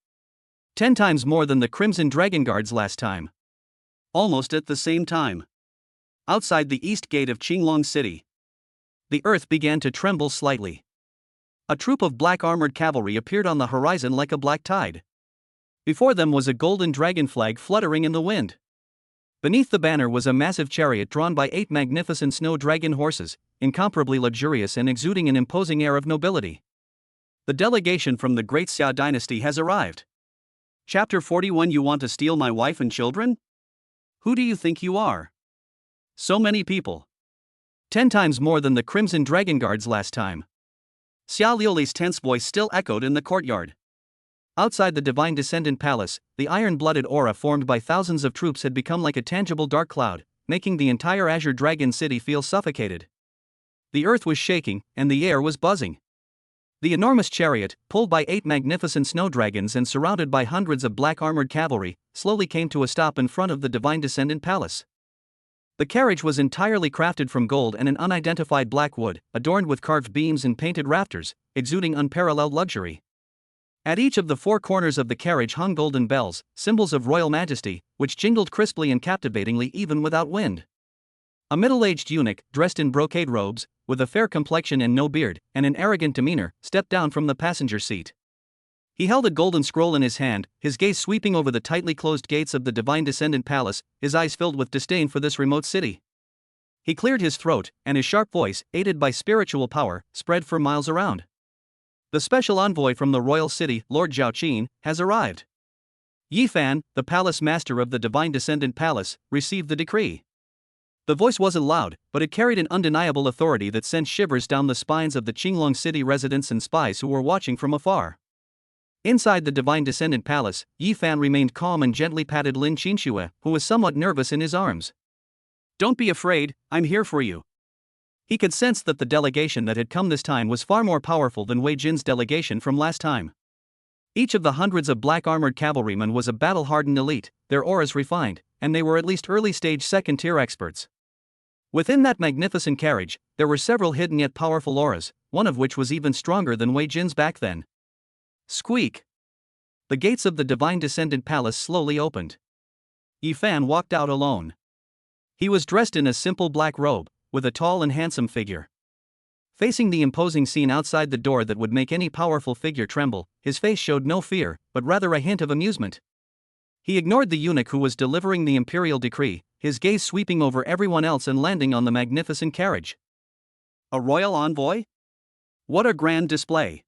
10 times more than the Crimson Dragon Guards last time. Almost at the same time. Outside the east gate of Qinglong City, the earth began to tremble slightly. A troop of black armored cavalry appeared on the horizon like a black tide. Before them was a golden dragon flag fluttering in the wind. Beneath the banner was a massive chariot drawn by 8 magnificent snow dragon horses, incomparably luxurious and exuding an imposing air of nobility. The delegation from the Great Xia dynasty has arrived. Chapter 41. You want to steal my wife and children? Who do you think you are? So many people. 10 times more than the Crimson Dragon Guards last time. Xiao Liuli's tense voice still echoed in the courtyard. Outside the Divine Descendant Palace, the iron-blooded aura formed by thousands of troops had become like a tangible dark cloud, making the entire Azure Dragon City feel suffocated. The earth was shaking, and the air was buzzing. The enormous chariot, pulled by 8 magnificent snow dragons and surrounded by hundreds of black armored cavalry, slowly came to a stop in front of the Divine Descendant Palace. The carriage was entirely crafted from gold and an unidentified black wood, adorned with carved beams and painted rafters, exuding unparalleled luxury. At each of the 4 corners of the carriage hung golden bells, symbols of royal majesty, which jingled crisply and captivatingly even without wind. A middle-aged eunuch, dressed in brocade robes, with a fair complexion and no beard, and an arrogant demeanor, stepped down from the passenger seat. He held a golden scroll in his hand, his gaze sweeping over the tightly closed gates of the Divine Descendant Palace, his eyes filled with disdain for this remote city. He cleared his throat, and his sharp voice, aided by spiritual power, spread for miles around. The special envoy from the royal city, Lord Zhao Qin, has arrived. Yi Fan, the palace master of the Divine Descendant Palace, received the decree. The voice wasn't loud, but it carried an undeniable authority that sent shivers down the spines of the Qinglong City residents and spies who were watching from afar. Inside the Divine Descendant Palace, Yi Fan remained calm and gently patted Lin Qinxue, who was somewhat nervous in his arms. Don't be afraid, I'm here for you. He could sense that the delegation that had come this time was far more powerful than Wei Jin's delegation from last time. Each of the hundreds of black armored cavalrymen was a battle-hardened elite, their auras refined, and they were at least early-stage second-tier experts. Within that magnificent carriage, there were several hidden yet powerful auras, one of which was even stronger than Wei Jin's back then. Squeak! The gates of the Divine Descendant Palace slowly opened. Yi Fan walked out alone. He was dressed in a simple black robe, with a tall and handsome figure. Facing the imposing scene outside the door that would make any powerful figure tremble, his face showed no fear, but rather a hint of amusement. He ignored the eunuch who was delivering the imperial decree, his gaze sweeping over everyone else and landing on the magnificent carriage. A royal envoy? What a grand display!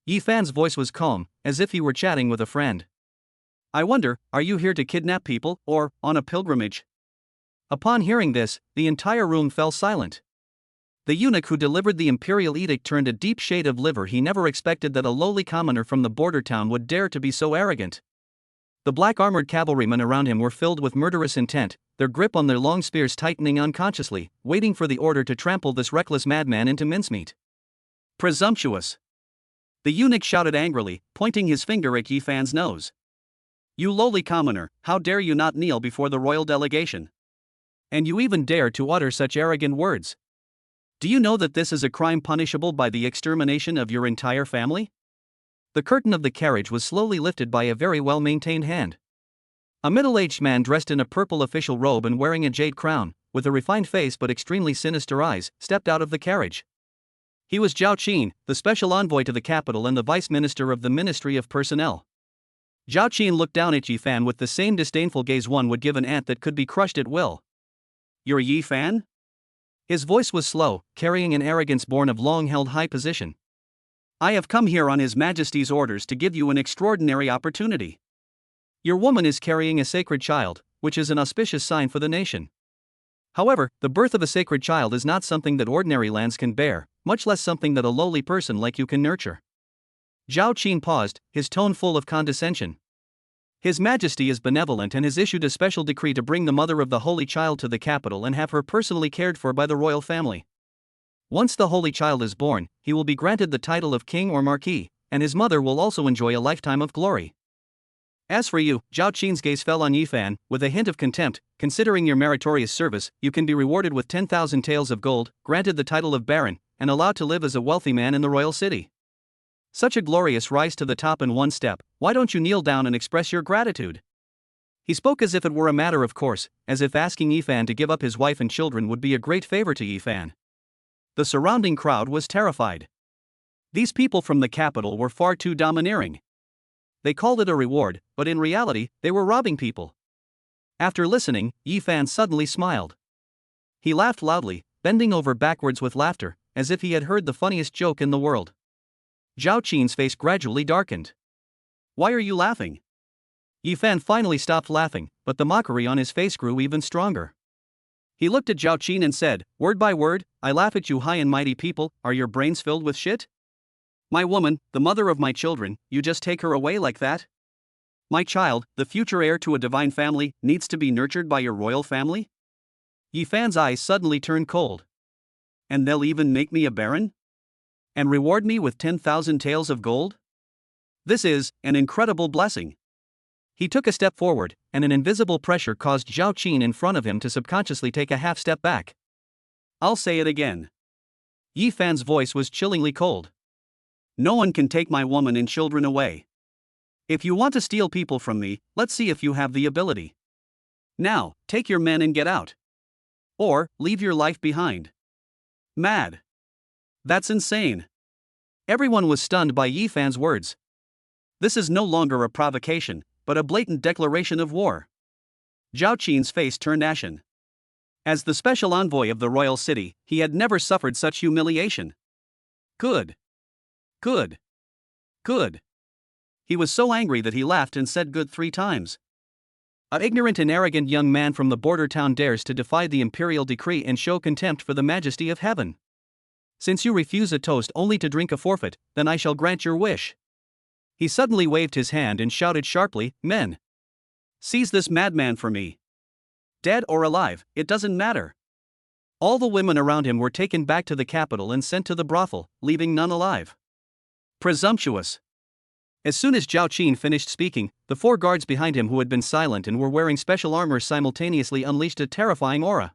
Yi Fan's voice was calm, as if he were chatting with a friend. I wonder, are you here to kidnap people, or on a pilgrimage? Upon hearing this, the entire room fell silent. The eunuch who delivered the imperial edict turned a deep shade of liver. He never expected that a lowly commoner from the border town would dare to be so arrogant. The black armored cavalrymen around him were filled with murderous intent, their grip on their long spears tightening unconsciously, waiting for the order to trample this reckless madman into mincemeat. Presumptuous! The eunuch shouted angrily, pointing his finger at Yi Fan's nose. You lowly commoner, how dare you not kneel before the royal delegation? And you even dare to utter such arrogant words? Do you know that this is a crime punishable by the extermination of your entire family? The curtain of the carriage was slowly lifted by a very well-maintained hand. A middle-aged man dressed in a purple official robe and wearing a jade crown, with a refined face but extremely sinister eyes, stepped out of the carriage. He was Zhao Qin, the special envoy to the capital and the vice minister of the Ministry of Personnel. Zhao Qin looked down at Yi Fan with the same disdainful gaze one would give an ant that could be crushed at will. You're Yi Fan? His voice was slow, carrying an arrogance born of long-held high position. I have come here on His Majesty's orders to give you an extraordinary opportunity. Your woman is carrying a sacred child, which is an auspicious sign for the nation. However, the birth of a sacred child is not something that ordinary lands can bear, much less something that a lowly person like you can nurture. Zhao Qin paused, his tone full of condescension. His Majesty is benevolent and has issued a special decree to bring the mother of the holy child to the capital and have her personally cared for by the royal family. Once the holy child is born, he will be granted the title of king or marquis, and his mother will also enjoy a lifetime of glory. As for you, Zhao Qin's gaze fell on Yifan, with a hint of contempt. Considering your meritorious service, you can be rewarded with 10,000 taels of gold, granted the title of baron, and allowed to live as a wealthy man in the royal city. Such a glorious rise to the top in one step, why don't you kneel down and express your gratitude? He spoke as if it were a matter of course, as if asking Yifan to give up his wife and children would be a great favor to Yifan. The surrounding crowd was terrified. These people from the capital were far too domineering. They called it a reward, but in reality, they were robbing people. After listening, Yifan suddenly smiled. He laughed loudly, bending over backwards with laughter, as if he had heard the funniest joke in the world. Zhao Qin's face gradually darkened. Why are you laughing? Yifan finally stopped laughing, but the mockery on his face grew even stronger. He looked at Zhao Qin and said, word by word, I laugh at you high and mighty people, are your brains filled with shit? My woman, the mother of my children, you just take her away like that? My child, the future heir to a divine family, needs to be nurtured by your royal family? Yifan's eyes suddenly turned cold. And they'll even make me a baron? And reward me with 10,000 taels of gold? This is an incredible blessing. He took a step forward, and an invisible pressure caused Zhao Qin in front of him to subconsciously take a half step back. I'll say it again. Yifan's voice was chillingly cold. No one can take my woman and children away. If you want to steal people from me, let's see if you have the ability. Now, take your men and get out. Or, leave your life behind. Mad. That's insane. Everyone was stunned by Yifan's words. This is no longer a provocation, but a blatant declaration of war. Zhao Qin's face turned ashen. As the special envoy of the royal city, he had never suffered such humiliation. Good. Good. Good. He was so angry that he laughed and said good 3 times. An ignorant and arrogant young man from the border town dares to defy the imperial decree and show contempt for the majesty of heaven. Since you refuse a toast only to drink a forfeit, then I shall grant your wish. He suddenly waved his hand and shouted sharply, men! Seize this madman for me. Dead or alive, it doesn't matter. All the women around him were taken back to the capital and sent to the brothel, leaving none alive. Presumptuous. As soon as Zhao Qin finished speaking, the 4 guards behind him who had been silent and were wearing special armor simultaneously unleashed a terrifying aura.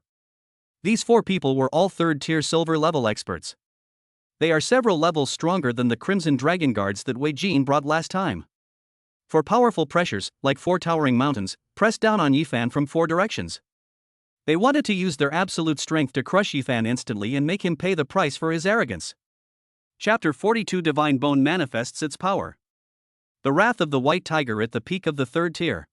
These 4 people were all 3rd-tier silver level experts. They are several levels stronger than the Crimson Dragon Guards that Wei Jin brought last time. For powerful pressures, like 4 towering mountains, pressed down on Yifan from 4 directions. They wanted to use their absolute strength to crush Yifan instantly and make him pay the price for his arrogance. Chapter 42 Divine Bone manifests its power. The Wrath of the White Tiger at the peak of the 3rd tier.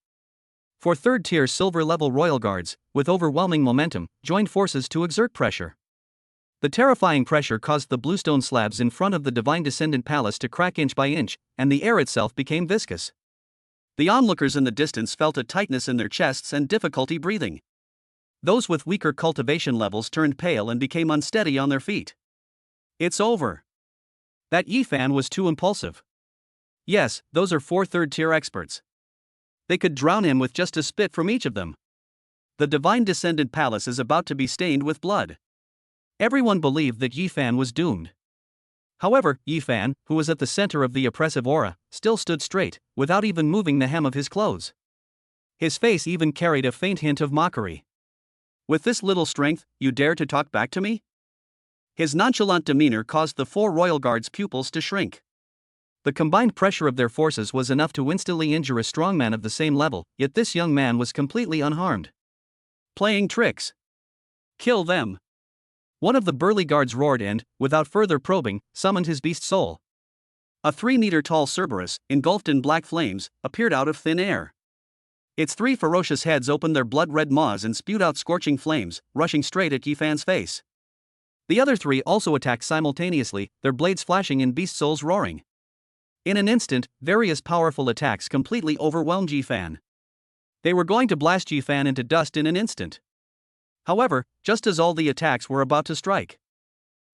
4 3rd-tier silver-level royal guards, with overwhelming momentum, joined forces to exert pressure. The terrifying pressure caused the bluestone slabs in front of the Divine Descendant Palace to crack inch by inch, and the air itself became viscous. The onlookers in the distance felt a tightness in their chests and difficulty breathing. Those with weaker cultivation levels turned pale and became unsteady on their feet. It's over. That Yifan was too impulsive. Yes, those are 4 3rd-tier experts. They could drown him with just a spit from each of them. The Divine Descendant Palace is about to be stained with blood. Everyone believed that Yifan was doomed. However, Yifan, who was at the center of the oppressive aura, still stood straight, without even moving the hem of his clothes. His face even carried a faint hint of mockery. With this little strength, you dare to talk back to me? His nonchalant demeanor caused the 4 royal guards' pupils to shrink. The combined pressure of their forces was enough to instantly injure a strongman of the same level, yet this young man was completely unharmed. Playing tricks. Kill them. One of the burly guards roared and, without further probing, summoned his beast soul. A 3-meter-tall Cerberus, engulfed in black flames, appeared out of thin air. Its 3 ferocious heads opened their blood-red maws and spewed out scorching flames, rushing straight at Yifan's face. The other 3 also attacked simultaneously, their blades flashing and beast souls roaring. In an instant, various powerful attacks completely overwhelmed Yifan. They were going to blast Yifan into dust in an instant. However, just as all the attacks were about to strike,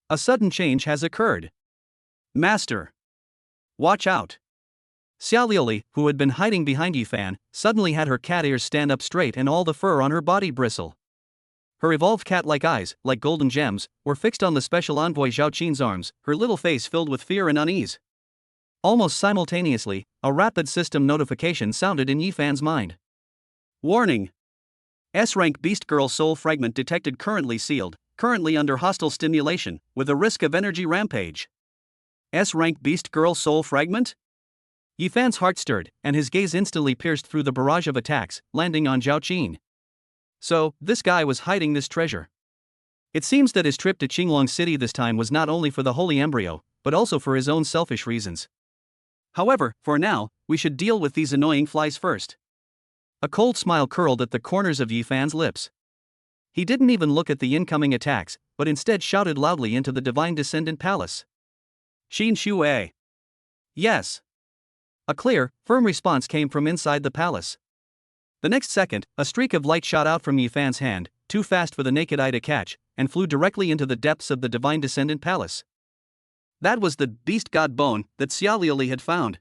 a sudden change has occurred. Master! Watch out! Xiaolioli, who had been hiding behind Yifan, suddenly had her cat ears stand up straight and all the fur on her body bristle. Her evolved cat-like eyes, like golden gems, were fixed on the special envoy Zhao Qin's arms, her little face filled with fear and unease. Almost simultaneously, a rapid system notification sounded in Yifan's mind. Warning! S-rank Beast Girl Soul Fragment detected, currently sealed, currently under hostile stimulation, with a risk of energy rampage. S-rank Beast Girl Soul Fragment? Yifan's heart stirred, and his gaze instantly pierced through the barrage of attacks, landing on Zhao Qin. So, this guy was hiding this treasure. It seems that his trip to Qinglong City this time was not only for the holy embryo, but also for his own selfish reasons. However, for now, we should deal with these annoying flies first. A cold smile curled at the corners of Yifan's lips. He didn't even look at the incoming attacks, but instead shouted loudly into the Divine Descendant Palace. Xin Shui. Yes. A clear, firm response came from inside the palace. The next second, a streak of light shot out from Yifan's hand, too fast for the naked eye to catch, and flew directly into the depths of the Divine Descendant Palace. That was the beast god bone that Xiaolioli had found.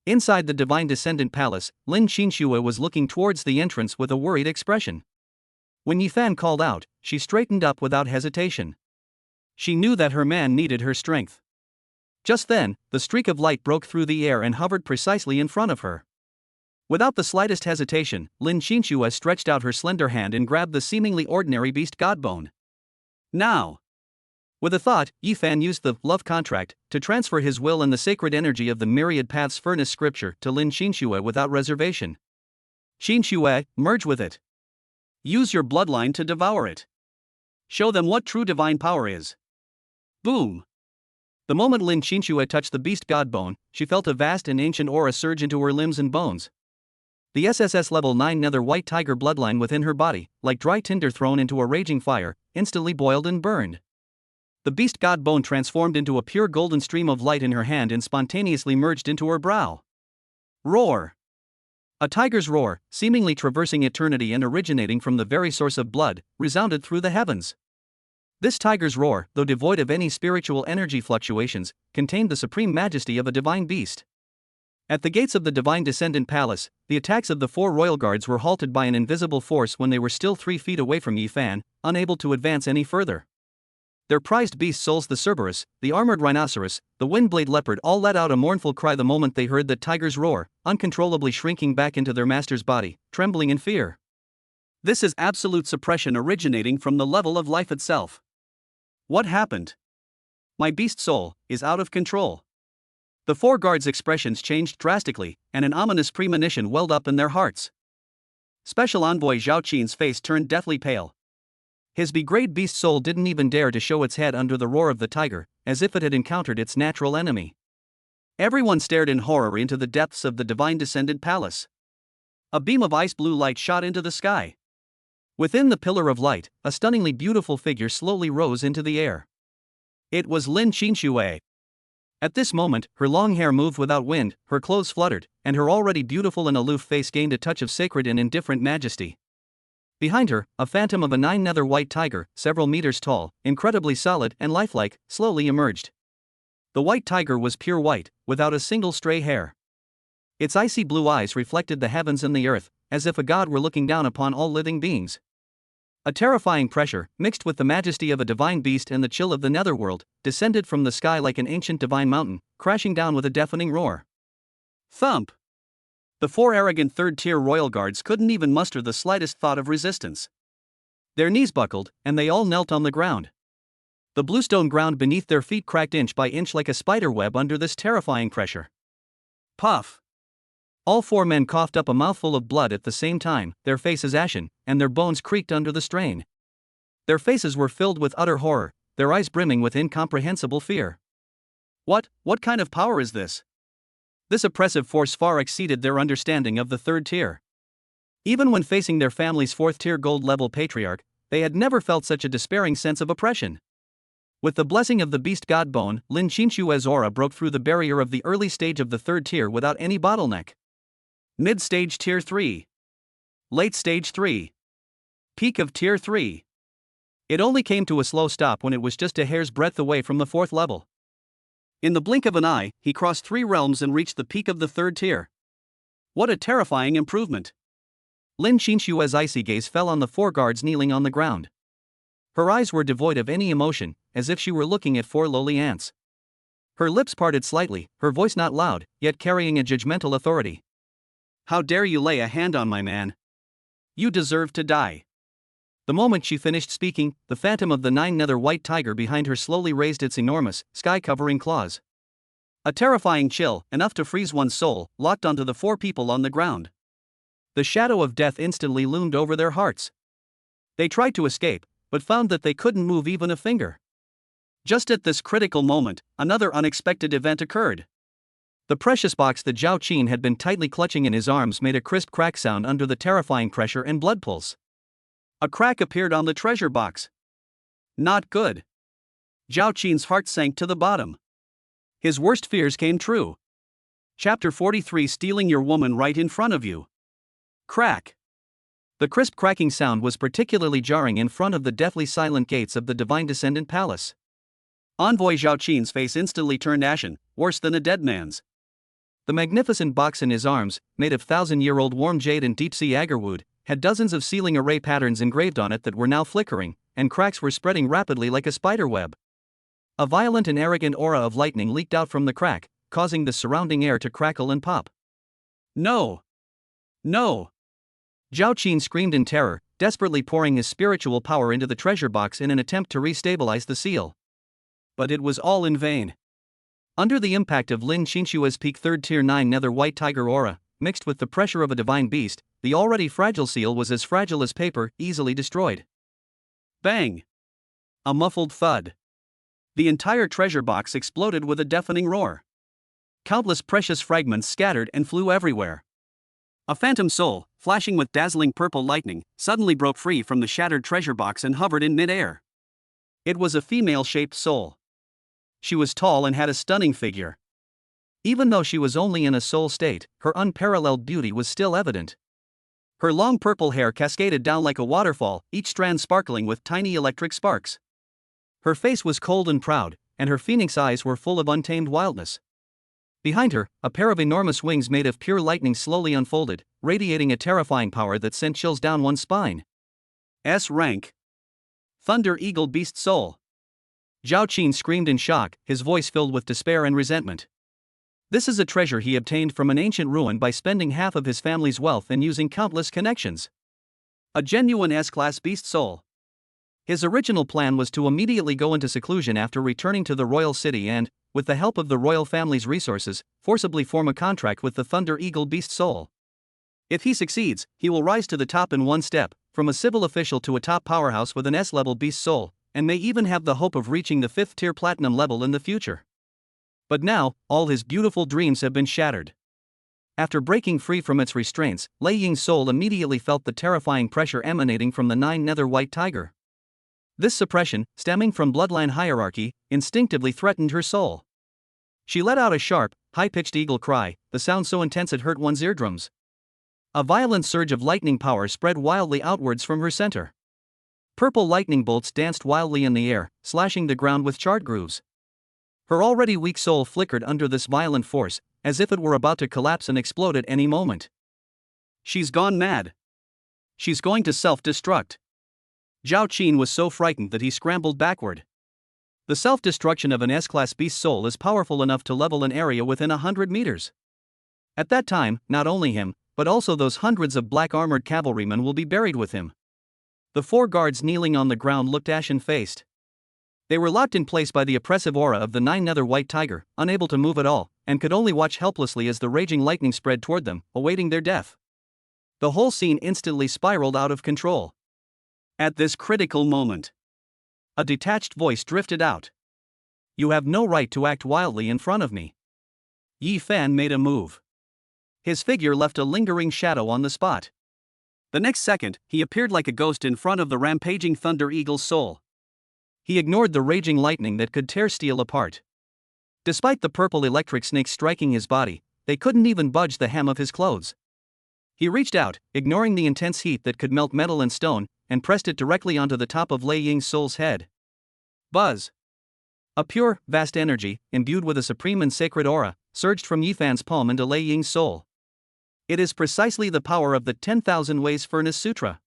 Inside the Divine Descendant Palace, Lin Qinxue was looking towards the entrance with a worried expression. When Yifan called out, she straightened up without hesitation. She knew that her man needed her strength. Just then, the streak of light broke through the air and hovered precisely in front of her. Without the slightest hesitation, Lin Qinxue stretched out her slender hand and grabbed the seemingly ordinary beast god bone. Now! With a thought, Yifan used the love contract to transfer his will and the sacred energy of the myriad paths furnace scripture to Lin Qinxue without reservation. Qinxue, merge with it. Use your bloodline to devour it. Show them what true divine power is. Boom! The moment Lin Qinxue touched the beast god bone, she felt a vast and ancient aura surge into her limbs and bones. The SSS level 9 nether white tiger bloodline within her body, like dry tinder thrown into a raging fire, instantly boiled and burned. The beast god bone transformed into a pure golden stream of light in her hand and spontaneously merged into her brow. Roar! A tiger's roar, seemingly traversing eternity and originating from the very source of blood, resounded through the heavens. This tiger's roar, though devoid of any spiritual energy fluctuations, contained the supreme majesty of a divine beast. At the gates of the Divine Descendant Palace, the attacks of the 4 royal guards were halted by an invisible force when they were still 3 feet away from Yifan, unable to advance any further. Their prized beast souls, the Cerberus, the armored rhinoceros, the windblade leopard, all let out a mournful cry the moment they heard the tiger's roar, uncontrollably shrinking back into their master's body, trembling in fear. This is absolute suppression originating from the level of life itself. What happened? My beast soul is out of control. The 4 guards' expressions changed drastically, and an ominous premonition welled up in their hearts. Special Envoy Zhao Qin's face turned deathly pale. His begrayed beast soul didn't even dare to show its head under the roar of the tiger, as if it had encountered its natural enemy. Everyone stared in horror into the depths of the Divine Descendant Palace. A beam of ice blue light shot into the sky. Within the pillar of light, a stunningly beautiful figure slowly rose into the air. It was Lin Qinxue. At this moment, her long hair moved without wind, her clothes fluttered, and her already beautiful and aloof face gained a touch of sacred and indifferent majesty. Behind her, a phantom of a 9 nether white tiger, several meters tall, incredibly solid and lifelike, slowly emerged. The white tiger was pure white, without a single stray hair. Its icy blue eyes reflected the heavens and the earth, as if a god were looking down upon all living beings. A terrifying pressure, mixed with the majesty of a divine beast and the chill of the netherworld, descended from the sky like an ancient divine mountain, crashing down with a deafening roar. Thump! The 4 arrogant 3rd-tier royal guards couldn't even muster the slightest thought of resistance. Their knees buckled, and they all knelt on the ground. The bluestone ground beneath their feet cracked inch by inch like a spider web under this terrifying pressure. Puff! All 4 men coughed up a mouthful of blood at the same time, their faces ashen, and their bones creaked under the strain. Their faces were filled with utter horror, their eyes brimming with incomprehensible fear. What kind of power is this? This oppressive force far exceeded their understanding of the 3rd tier. Even when facing their family's 4th-tier gold-level patriarch, they had never felt such a despairing sense of oppression. With the blessing of the beast god bone, Lin Qinxue's aura broke through the barrier of the early stage of the 3rd tier without any bottleneck. Mid-stage tier 3. Late Stage 3. Peak of Tier 3. It only came to a slow stop when it was just a hair's breadth away from the 4th level. In the blink of an eye, he crossed 3 realms and reached the peak of the 3rd tier. What a terrifying improvement! Lin Qinshue's icy gaze fell on the 4 guards kneeling on the ground. Her eyes were devoid of any emotion, as if she were looking at 4 lowly ants. Her lips parted slightly, her voice not loud, yet carrying a judgmental authority. How dare you lay a hand on my man? You deserve to die. The moment she finished speaking, the phantom of the 9-nether white tiger behind her slowly raised its enormous, sky-covering claws. A terrifying chill, enough to freeze one's soul, locked onto the 4 people on the ground. The shadow of death instantly loomed over their hearts. They tried to escape, but found that they couldn't move even a finger. Just at this critical moment, another unexpected event occurred. The precious box that Zhao Qin had been tightly clutching in his arms made a crisp crack sound under the terrifying pressure and blood pulse. A crack appeared on the treasure box. Not good. Zhao Qin's heart sank to the bottom. His worst fears came true. Chapter 43: Stealing your woman right in front of you. Crack. The crisp cracking sound was particularly jarring in front of the deathly silent gates of the Divine Descendant Palace. Envoy Zhao Qin's face instantly turned ashen, worse than a dead man's. The magnificent box in his arms, made of 1,000-year-old warm jade and deep-sea agarwood, had dozens of sealing array patterns engraved on it that were now flickering, and cracks were spreading rapidly like a spider web. A violent and arrogant aura of lightning leaked out from the crack, causing the surrounding air to crackle and pop. No! No! Zhao Qin screamed in terror, desperately pouring his spiritual power into the treasure box in an attempt to restabilize the seal. But it was all in vain. Under the impact of Lin Qinshue's peak 3rd tier 9 nether white tiger aura, mixed with the pressure of a divine beast, the already fragile seal was as fragile as paper, easily destroyed. Bang! A muffled thud. The entire treasure box exploded with a deafening roar. Countless precious fragments scattered and flew everywhere. A phantom soul, flashing with dazzling purple lightning, suddenly broke free from the shattered treasure box and hovered in mid-air. It was a female-shaped soul. She was tall and had a stunning figure. Even though she was only in a soul state, her unparalleled beauty was still evident. Her long purple hair cascaded down like a waterfall, each strand sparkling with tiny electric sparks. Her face was cold and proud, and her phoenix eyes were full of untamed wildness. Behind her, a pair of enormous wings made of pure lightning slowly unfolded, radiating a terrifying power that sent chills down one's spine. S-rank. Thunder Eagle Beast Soul. Zhao Qin screamed in shock, his voice filled with despair and resentment. This is a treasure he obtained from an ancient ruin by spending half of his family's wealth and using countless connections. A genuine S-class beast soul. His original plan was to immediately go into seclusion after returning to the royal city and, with the help of the royal family's resources, forcibly form a contract with the Thunder Eagle Beast Soul. If he succeeds, he will rise to the top in one step, from a civil official to a top powerhouse with an S-level beast soul, and may even have the hope of reaching the 5th tier platinum level in the future. But now, all his beautiful dreams have been shattered. After breaking free from its restraints, Lei Ying's soul immediately felt the terrifying pressure emanating from the 9 nether white tiger. This suppression, stemming from bloodline hierarchy, instinctively threatened her soul. She let out a sharp, high-pitched eagle cry, the sound so intense it hurt one's eardrums. A violent surge of lightning power spread wildly outwards from her center. Purple lightning bolts danced wildly in the air, slashing the ground with charred grooves. Her already weak soul flickered under this violent force, as if it were about to collapse and explode at any moment. She's gone mad. She's going to self-destruct. Zhao Qin was so frightened that he scrambled backward. The self-destruction of an S-class beast soul is powerful enough to level an area within 100 meters. At that time, not only him, but also those hundreds of black-armored cavalrymen will be buried with him. The 4 guards kneeling on the ground looked ashen-faced. They were locked in place by the oppressive aura of the 9 nether white tiger, unable to move at all, and could only watch helplessly as the raging lightning spread toward them, awaiting their death. The whole scene instantly spiraled out of control. At this critical moment, a detached voice drifted out. You have no right to act wildly in front of me. Yi Fan made a move. His figure left a lingering shadow on the spot. The next second, he appeared like a ghost in front of the rampaging Thunder Eagle's soul. He ignored the raging lightning that could tear steel apart. Despite the purple electric snakes striking his body, they couldn't even budge the hem of his clothes. He reached out, ignoring the intense heat that could melt metal and stone, and pressed it directly onto the top of Lei Ying's soul's head. Buzz! A pure, vast energy, imbued with a supreme and sacred aura, surged from Yifan's palm into Lei Ying's soul. It is precisely the power of the 10,000 Ways Furnace Sutra.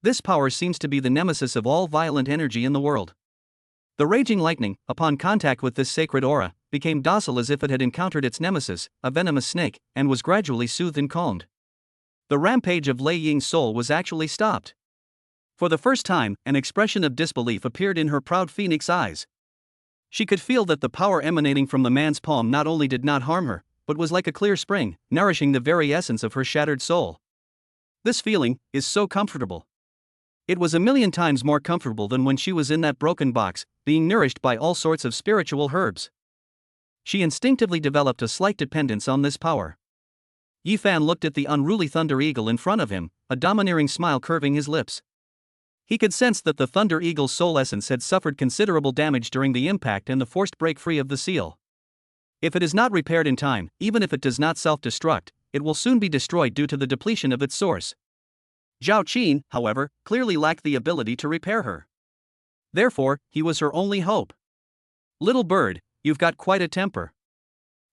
This power seems to be the nemesis of all violent energy in the world. The raging lightning, upon contact with this sacred aura, became docile as if it had encountered its nemesis, a venomous snake, and was gradually soothed and calmed. The rampage of Lei Ying's soul was actually stopped. For the first time, an expression of disbelief appeared in her proud phoenix eyes. She could feel that the power emanating from the man's palm not only did not harm her, but was like a clear spring, nourishing the very essence of her shattered soul. This feeling is so comfortable. It was 1,000,000 times more comfortable than when she was in that broken box, being nourished by all sorts of spiritual herbs. She instinctively developed a slight dependence on this power. Yifan looked at the unruly Thunder Eagle in front of him, a domineering smile curving his lips. He could sense that the Thunder Eagle's soul essence had suffered considerable damage during the impact and the forced break free of the seal. If it is not repaired in time, even if it does not self-destruct, it will soon be destroyed due to the depletion of its source. Zhao Qin, however, clearly lacked the ability to repair her. Therefore, he was her only hope. Little bird, you've got quite a temper.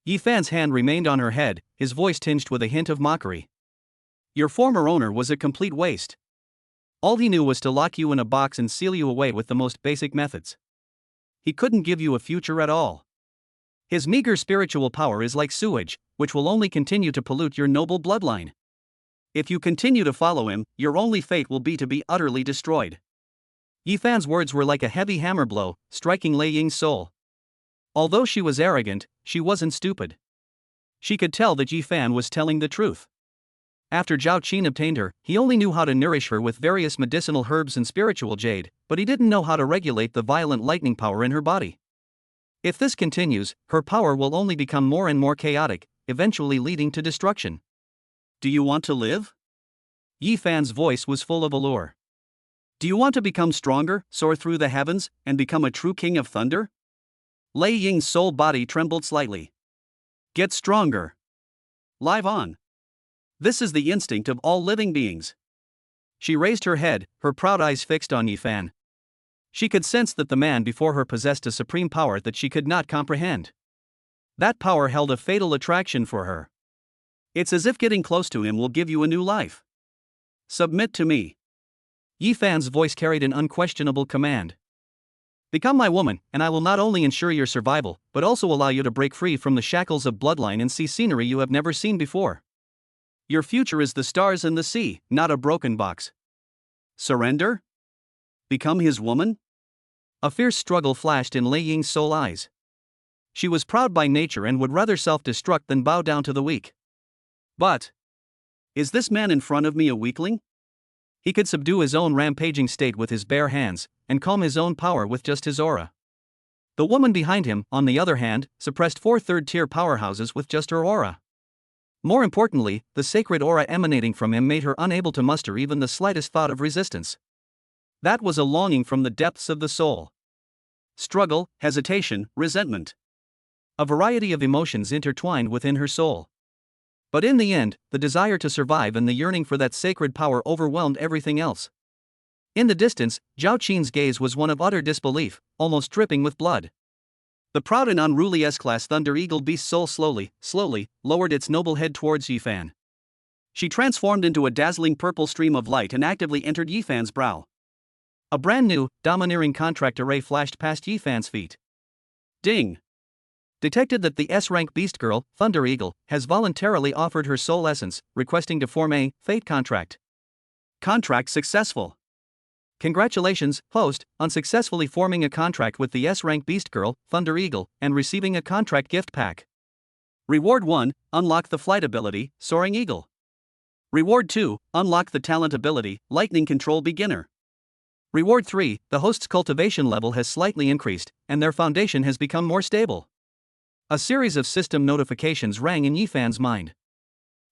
Yifan's hand remained on her head, his voice tinged with a hint of mockery. Your former owner was a complete waste. All he knew was to lock you in a box and seal you away with the most basic methods. He couldn't give you a future at all. His meager spiritual power is like sewage, which will only continue to pollute your noble bloodline. If you continue to follow him, your only fate will be to be utterly destroyed. Yifan's words were like a heavy hammer blow, striking Lei Ying's soul. Although she was arrogant, she wasn't stupid. She could tell that Yifan was telling the truth. After Zhao Qin obtained her, he only knew how to nourish her with various medicinal herbs and spiritual jade, but he didn't know how to regulate the violent lightning power in her body. If this continues, her power will only become more and more chaotic, eventually leading to destruction. Do you want to live? Yifan's voice was full of allure. Do you want to become stronger, soar through the heavens, and become a true king of thunder? Lei Ying's soul body trembled slightly. Get stronger. Live on. This is the instinct of all living beings. She raised her head, her proud eyes fixed on Yifan. She could sense that the man before her possessed a supreme power that she could not comprehend. That power held a fatal attraction for her. It's as if getting close to him will give you a new life. Submit to me. Yifan's voice carried an unquestionable command. Become my woman, and I will not only ensure your survival, but also allow you to break free from the shackles of bloodline and see scenery you have never seen before. Your future is the stars and the sea, not a broken box. Surrender? Become his woman? A fierce struggle flashed in Lei Ying's soul eyes. She was proud by nature and would rather self-destruct than bow down to the weak. But, is this man in front of me a weakling? He could subdue his own rampaging state with his bare hands, and calm his own power with just his aura. The woman behind him, on the other hand, suppressed 4 third-tier powerhouses with just her aura. More importantly, the sacred aura emanating from him made her unable to muster even the slightest thought of resistance. That was a longing from the depths of the soul. Struggle, hesitation, resentment. A variety of emotions intertwined within her soul. But in the end, the desire to survive and the yearning for that sacred power overwhelmed everything else. In the distance, Zhao Qin's gaze was one of utter disbelief, almost dripping with blood. The proud and unruly S-class Thunder Eagle beast soul slowly lowered its noble head towards Yifan. She transformed into a dazzling purple stream of light and actively entered Yifan's brow. A brand new, domineering contract array flashed past Yifan's feet. Ding! Detected that the S-rank beast girl, Thunder Eagle, has voluntarily offered her soul essence, requesting to form a fate contract. Contract successful. Congratulations, host, on successfully forming a contract with the S-rank beast girl, Thunder Eagle, and receiving a contract gift pack. Reward 1, unlock the flight ability, Soaring Eagle. Reward 2, unlock the talent ability, Lightning Control Beginner. Reward 3, the host's cultivation level has slightly increased, and their foundation has become more stable. A series of system notifications rang in Yifan's mind.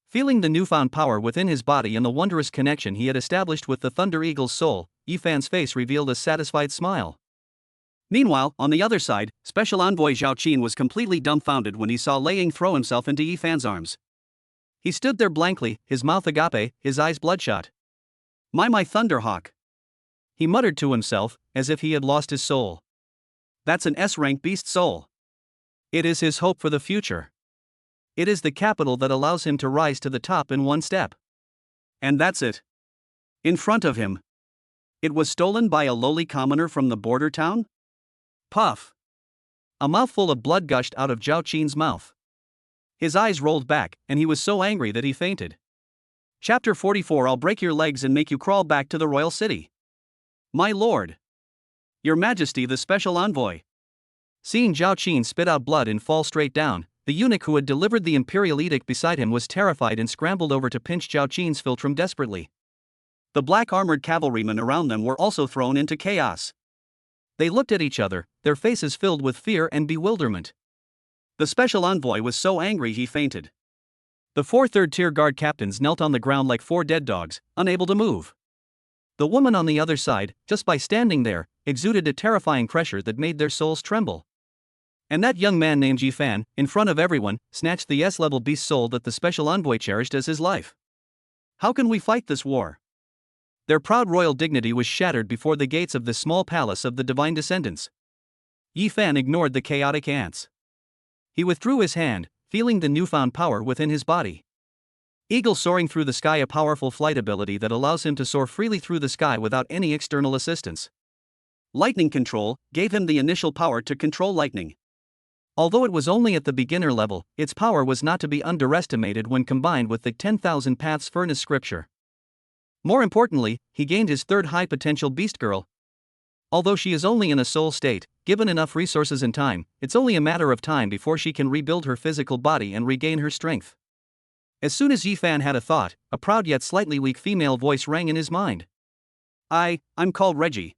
Feeling the newfound power within his body and the wondrous connection he had established with the Thunder Eagle's soul, Yifan's face revealed a satisfied smile. Meanwhile, on the other side, Special Envoy Zhao Qin was completely dumbfounded when he saw Lei Ying throw himself into Yifan's arms. He stood there blankly, his mouth agape, his eyes bloodshot. My Thunderhawk. He muttered to himself, as if he had lost his soul. That's an S-rank beast soul. It is his hope for the future. It is the capital that allows him to rise to the top in one step. And that's it. In front of him. It was stolen by a lowly commoner from the border town? Puff. A mouthful of blood gushed out of Zhao Qin's mouth. His eyes rolled back, and he was so angry that he fainted. Chapter 44. I'll break your legs and make you crawl back to the royal city. My lord. Your Majesty, the special envoy. Seeing Zhao Qin spit out blood and fall straight down, the eunuch who had delivered the imperial edict beside him was terrified and scrambled over to pinch Zhao Qin's philtrum desperately. The black armored cavalrymen around them were also thrown into chaos. They looked at each other, their faces filled with fear and bewilderment. The special envoy was so angry he fainted. The 4 third-tier guard captains knelt on the ground like 4 dead dogs, unable to move. The woman on the other side, just by standing there, exuded a terrifying pressure that made their souls tremble. And that young man named Yi Fan, in front of everyone, snatched the S-level beast soul that the special envoy cherished as his life. How can we fight this war? Their proud royal dignity was shattered before the gates of this small palace of the divine descendants. Yi Fan ignored the chaotic ants. He withdrew his hand, feeling the newfound power within his body. Eagle soaring through the sky, a powerful flight ability that allows him to soar freely through the sky without any external assistance. Lightning control gave him the initial power to control lightning. Although it was only at the beginner level, its power was not to be underestimated when combined with the 10,000 Paths furnace scripture. More importantly, he gained his 3rd high potential beast girl. Although she is only in a soul state, given enough resources and time, it's only a matter of time before she can rebuild her physical body and regain her strength. As soon as Yi Fan had a thought, a proud yet slightly weak female voice rang in his mind. I'm called Reggie.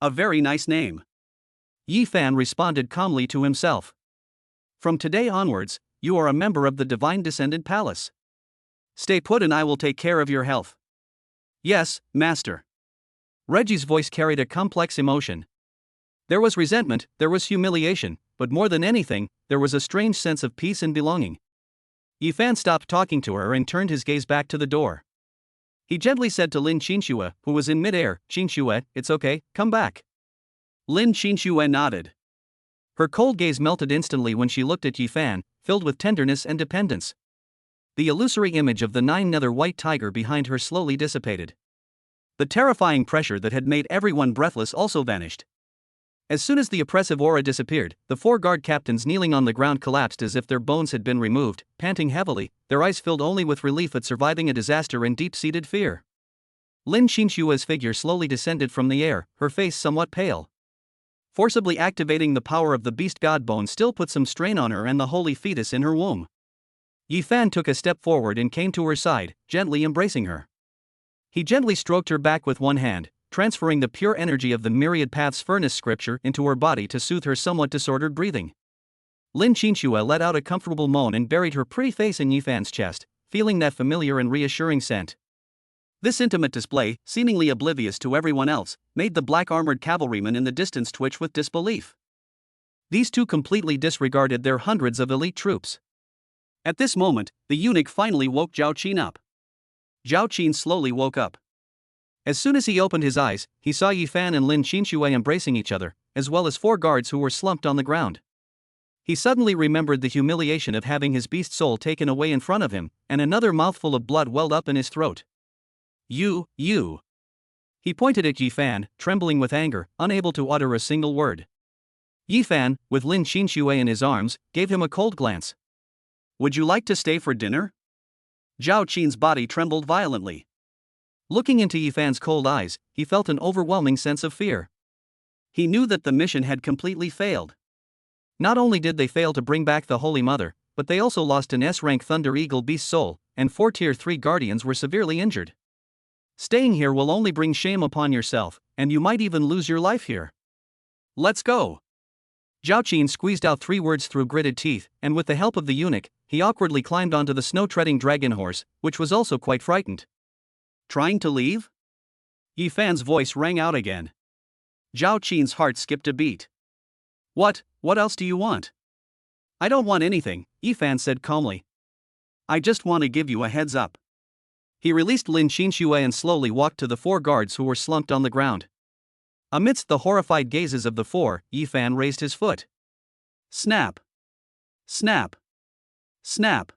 A very nice name. Yi Fan responded calmly to himself. From today onwards, you are a member of the Divine Descendant Palace. Stay put and I will take care of your health. Yes, master. Reggie's voice carried a complex emotion. There was resentment, there was humiliation, but more than anything, there was a strange sense of peace and belonging. Yi Fan stopped talking to her and turned his gaze back to the door. He gently said to Lin Qinxue, who was in midair, "Qinxue, it's okay, come back." Lin Qinxue nodded. Her cold gaze melted instantly when she looked at Yi Fan, filled with tenderness and dependence. The illusory image of the 9-nether white tiger behind her slowly dissipated. The terrifying pressure that had made everyone breathless also vanished. As soon as the oppressive aura disappeared, the 4 guard captains kneeling on the ground collapsed as if their bones had been removed, panting heavily, their eyes filled only with relief at surviving a disaster and deep-seated fear. Lin Qinshua's figure slowly descended from the air, her face somewhat pale. Forcibly activating the power of the beast god bone still put some strain on her and the holy fetus in her womb. Yi Fan took a step forward and came to her side, gently embracing her. He gently stroked her back with one hand, transferring the pure energy of the myriad paths furnace scripture into her body to soothe her somewhat disordered breathing. Lin Qinxue let out a comfortable moan and buried her pretty face in Yi Fan's chest, feeling that familiar and reassuring scent. This intimate display, seemingly oblivious to everyone else, made the black-armored cavalrymen in the distance twitch with disbelief. These 2 completely disregarded their hundreds of elite troops. At this moment, the eunuch finally woke Zhao Qin up. Zhao Qin slowly woke up. As soon as he opened his eyes, he saw Yi Fan and Lin Qinxue embracing each other, as well as 4 guards who were slumped on the ground. He suddenly remembered the humiliation of having his beast soul taken away in front of him, and another mouthful of blood welled up in his throat. You. He pointed at Yi Fan, trembling with anger, unable to utter a single word. Yi Fan, with Lin Qinxue in his arms, gave him a cold glance. Would you like to stay for dinner? Zhao Qin's body trembled violently. Looking into Yi Fan's cold eyes, he felt an overwhelming sense of fear. He knew that the mission had completely failed. Not only did they fail to bring back the Holy Mother, but they also lost an S-rank Thunder Eagle beast soul, and 4 tier 3 guardians were severely injured. Staying here will only bring shame upon yourself, and you might even lose your life here. Let's go. Zhao Qin squeezed out 3 words through gritted teeth, and with the help of the eunuch, he awkwardly climbed onto the snow-treading dragon horse, which was also quite frightened. Trying to leave? Yi Fan's voice rang out again. Zhao Qin's heart skipped a beat. What else do you want? I don't want anything, Yi Fan said calmly. I just want to give you a heads up. He released Lin Qinshui and slowly walked to the 4 guards who were slumped on the ground. Amidst the horrified gazes of the 4, Yi Fan raised his foot. Snap! Snap! Snap!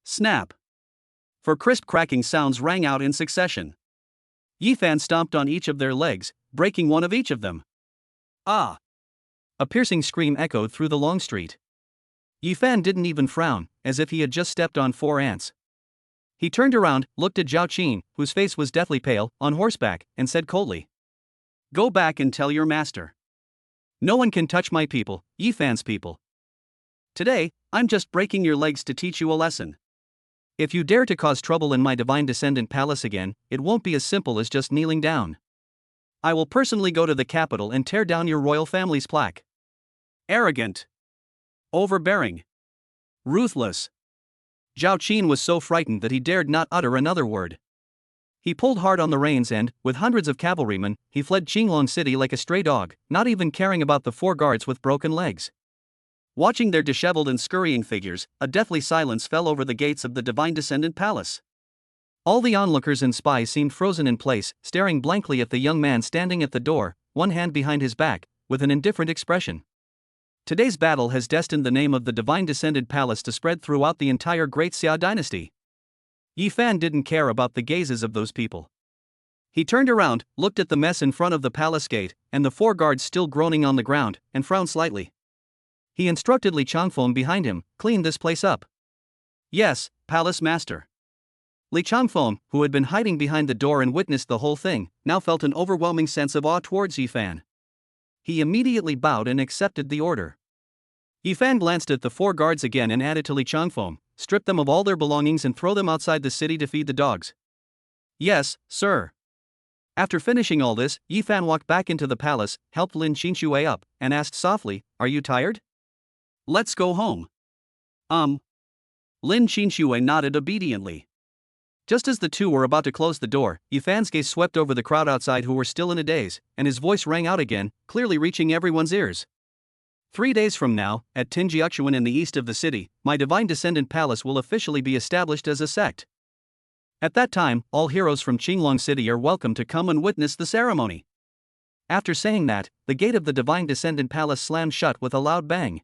Snap! 4 crisp cracking sounds rang out in succession. Yi Fan stomped on each of their legs, breaking one of each of them. Ah! A piercing scream echoed through the long street. Yi Fan didn't even frown, as if he had just stepped on 4 ants. He turned around, looked at Zhao Qin, whose face was deathly pale, on horseback, and said coldly, "Go back and tell your master. No one can touch my people, Yi Fan's people. Today, I'm just breaking your legs to teach you a lesson. If you dare to cause trouble in my divine descendant palace again, it won't be as simple as just kneeling down. I will personally go to the capital and tear down your royal family's plaque." Arrogant. Overbearing. Ruthless. Zhao Qin was so frightened that he dared not utter another word. He pulled hard on the reins and, with hundreds of cavalrymen, he fled Qinglong City like a stray dog, not even caring about the 4 guards with broken legs. Watching their disheveled and scurrying figures, a deathly silence fell over the gates of the Divine Descendant Palace. All the onlookers and spies seemed frozen in place, staring blankly at the young man standing at the door, one hand behind his back, with an indifferent expression. Today's battle has destined the name of the Divine Descendant Palace to spread throughout the entire Great Xia dynasty. Yi Fan didn't care about the gazes of those people. He turned around, looked at the mess in front of the palace gate, and the 4 guards still groaning on the ground, and frowned slightly. He instructed Li Changfeng behind him, "Clean this place up." "Yes, Palace Master." Li Changfeng, who had been hiding behind the door and witnessed the whole thing, now felt an overwhelming sense of awe towards Yi Fan. He immediately bowed and accepted the order. Yi Fan glanced at the 4 guards again and added to Li Changfeng, "Strip them of all their belongings and throw them outside the city to feed the dogs." "Yes, sir." After finishing all this, Yi Fan walked back into the palace, helped Lin Qinshui up, and asked softly, "Are you tired? Let's go home." Lin Qinshui nodded obediently. Just as the two were about to close the door, Yi Fan's gaze swept over the crowd outside who were still in a daze, and his voice rang out again, clearly reaching everyone's ears. 3 days from now, at Tinjiachuan in the east of the city, my Divine Descendant Palace will officially be established as a sect. At that time, all heroes from Qinglong City are welcome to come and witness the ceremony. After saying that, the gate of the Divine Descendant Palace slammed shut with a loud bang.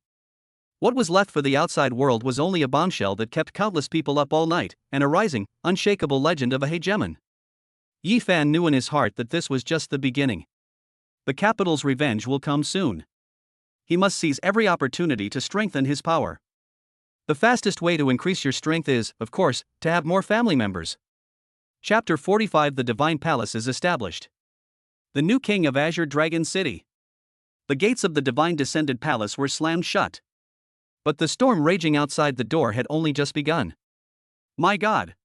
What was left for the outside world was only a bombshell that kept countless people up all night, and a rising, unshakable legend of a hegemon. Yi Fan knew in his heart that this was just the beginning. The capital's revenge will come soon. He must seize every opportunity to strengthen his power. The fastest way to increase your strength is, of course, to have more family members. Chapter 45. The Divine Palace is established. The new king of Azure Dragon City. The gates of the Divine Descendant Palace were slammed shut. But the storm raging outside the door had only just begun. My God!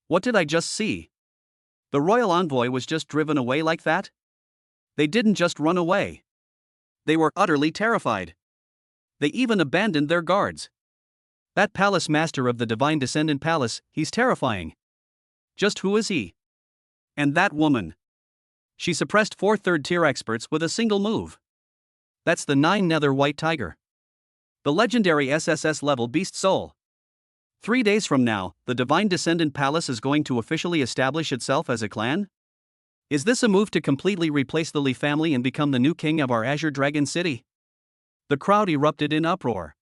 What did I just see? The royal envoy was just driven away like that? They didn't just run away. They were utterly terrified. They even abandoned their guards. That palace master of the Divine Descendant Palace, he's terrifying. Just who is he? And that woman. She suppressed 4 third-tier experts with a single move. That's the 9 Nether White Tiger. The legendary SSS-level beast soul. 3 days from now, the Divine Descendant Palace is going to officially establish itself as a clan? Is this a move to completely replace the Li family and become the new king of our Azure Dragon City? The crowd erupted in uproar.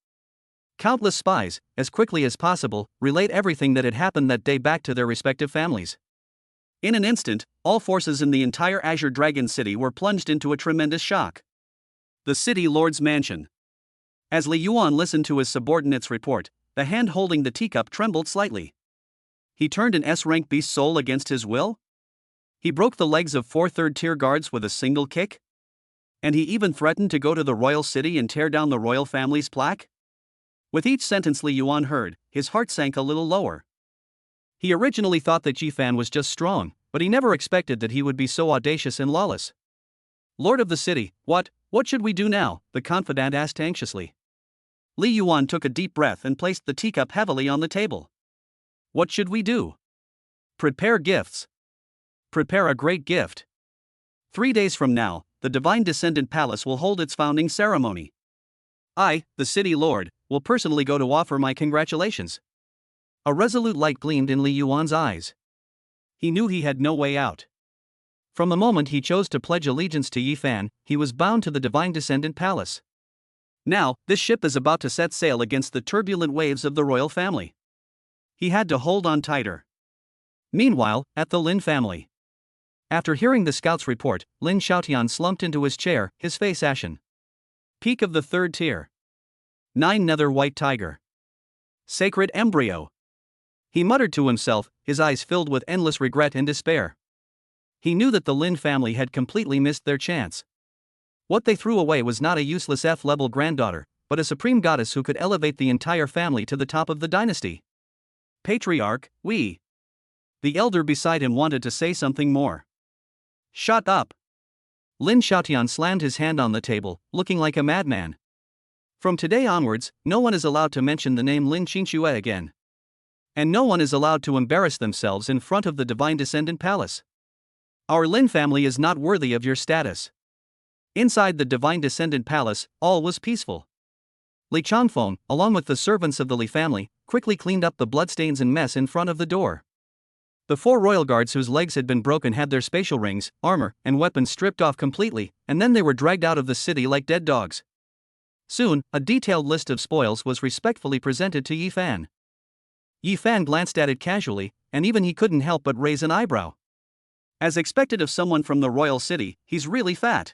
Countless spies, as quickly as possible, relayed everything that had happened that day back to their respective families. In an instant, all forces in the entire Azure Dragon City were plunged into a tremendous shock. The city lord's mansion. As Li Yuan listened to his subordinate's report, the hand holding the teacup trembled slightly. He turned an S-rank beast soul against his will? He broke the legs of 4 third-tier guards with a single kick? And he even threatened to go to the royal city and tear down the royal family's plaque? With each sentence Li Yuan heard, his heart sank a little lower. He originally thought that Yi Fan was just strong, but he never expected that he would be so audacious and lawless. Lord of the city, what should we do now? The confidant asked anxiously. Li Yuan took a deep breath and placed the teacup heavily on the table. What should we do? Prepare gifts. Prepare a great gift. 3 days from now, the Divine Descendant Palace will hold its founding ceremony. I, the city lord, will personally go to offer my congratulations. A resolute light gleamed in Li Yuan's eyes. He knew he had no way out. From the moment he chose to pledge allegiance to Yi Fan, he was bound to the Divine Descendant Palace. Now, this ship is about to set sail against the turbulent waves of the royal family. He had to hold on tighter. Meanwhile, at the Lin family. After hearing the scout's report, Lin Xiaotian slumped into his chair, his face ashen. Peak of the third tier. 9 Nether White Tiger. Sacred embryo. He muttered to himself, his eyes filled with endless regret and despair. He knew that the Lin family had completely missed their chance. What they threw away was not a useless F-level granddaughter, but a supreme goddess who could elevate the entire family to the top of the dynasty. Patriarch, we. The elder beside him wanted to say something more. Shut up. Lin Xiaotian slammed his hand on the table, looking like a madman. From today onwards, no one is allowed to mention the name Lin Qinxue again. And no one is allowed to embarrass themselves in front of the Divine Descendant Palace. Our Lin family is not worthy of your status. Inside the Divine Descendant Palace, all was peaceful. Li Changfeng, along with the servants of the Li family, quickly cleaned up the bloodstains and mess in front of the door. The 4 royal guards whose legs had been broken had their spatial rings, armor, and weapons stripped off completely, and then they were dragged out of the city like dead dogs. Soon, a detailed list of spoils was respectfully presented to Yi Fan. Yi Fan glanced at it casually, and even he couldn't help but raise an eyebrow. As expected of someone from the royal city, he's really fat.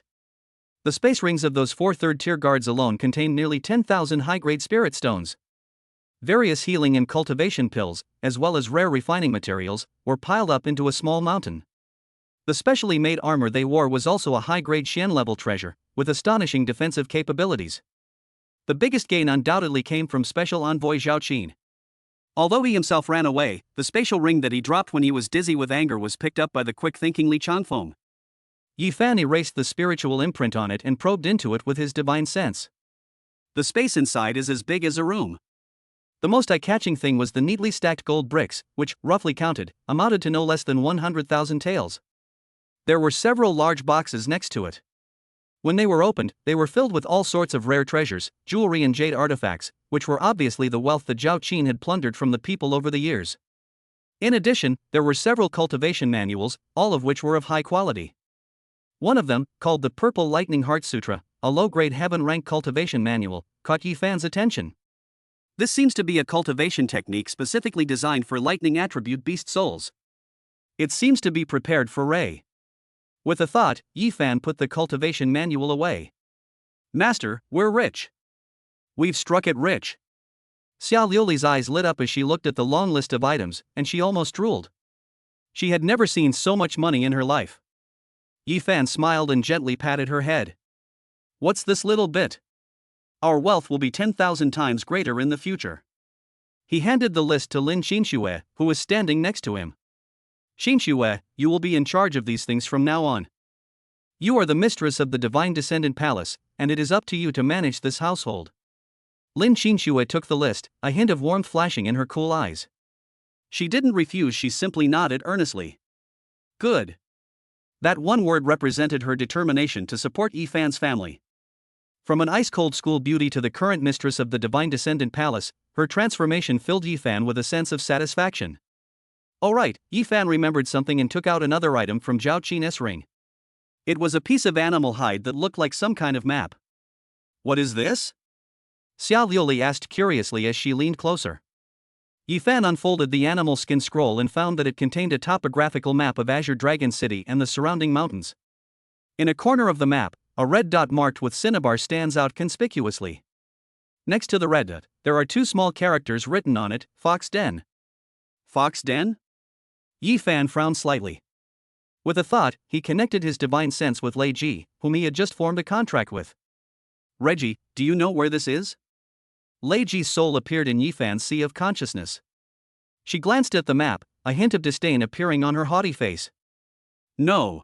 The space rings of those 4 third-tier guards alone contained nearly 10,000 high-grade spirit stones. Various healing and cultivation pills, as well as rare refining materials, were piled up into a small mountain. The specially made armor they wore was also a high-grade Xian-level treasure, with astonishing defensive capabilities. The biggest gain undoubtedly came from Special Envoy Zhao Qin. Although he himself ran away, the spatial ring that he dropped when he was dizzy with anger was picked up by the quick-thinking Li Changfeng. Yi Fan erased the spiritual imprint on it and probed into it with his divine sense. The space inside is as big as a room. The most eye-catching thing was the neatly stacked gold bricks, which, roughly counted, amounted to no less than 100,000 taels. There were several large boxes next to it. When they were opened, they were filled with all sorts of rare treasures, jewelry and jade artifacts, which were obviously the wealth that Zhao Qin had plundered from the people over the years. In addition, there were several cultivation manuals, all of which were of high quality. One of them, called the Purple Lightning Heart Sutra, a low-grade heaven-rank cultivation manual, caught Yi Fan's attention. This seems to be a cultivation technique specifically designed for lightning attribute beast souls. It seems to be prepared for Ray. With a thought, Yi Fan put the cultivation manual away. Master, we're rich. We've struck it rich. Xiao Liuli's eyes lit up as she looked at the long list of items, and she almost drooled. She had never seen so much money in her life. Yi Fan smiled and gently patted her head. What's this little bit? Our wealth will be 10,000 times greater in the future. He handed the list to Lin Qinxue, who was standing next to him. Qinxue, you will be in charge of these things from now on. You are the mistress of the Divine Descendant Palace, and it is up to you to manage this household. Lin Qinxue took the list, a hint of warmth flashing in her cool eyes. She didn't refuse, she simply nodded earnestly. Good. That one word represented her determination to support Yi Fan's family. From an ice-cold school beauty to the current mistress of the Divine Descendant Palace, her transformation filled Yi Fan with a sense of satisfaction. Alright, Yi Fan remembered something and took out another item from Zhao Qin's ring. It was a piece of animal hide that looked like some kind of map. What is this? Xiao Liuli asked curiously as she leaned closer. Yi Fan unfolded the animal skin scroll and found that it contained a topographical map of Azure Dragon City and the surrounding mountains. In a corner of the map, a red dot marked with cinnabar stands out conspicuously. Next to the red dot, there are 2 small characters written on it, Fox Den. Fox Den? Yi Fan frowned slightly. With a thought, he connected his divine sense with Lei Ji, whom he had just formed a contract with. Reggie, do you know where this is? Lei Ji's soul appeared in Yi Fan's sea of consciousness. She glanced at the map, a hint of disdain appearing on her haughty face. No.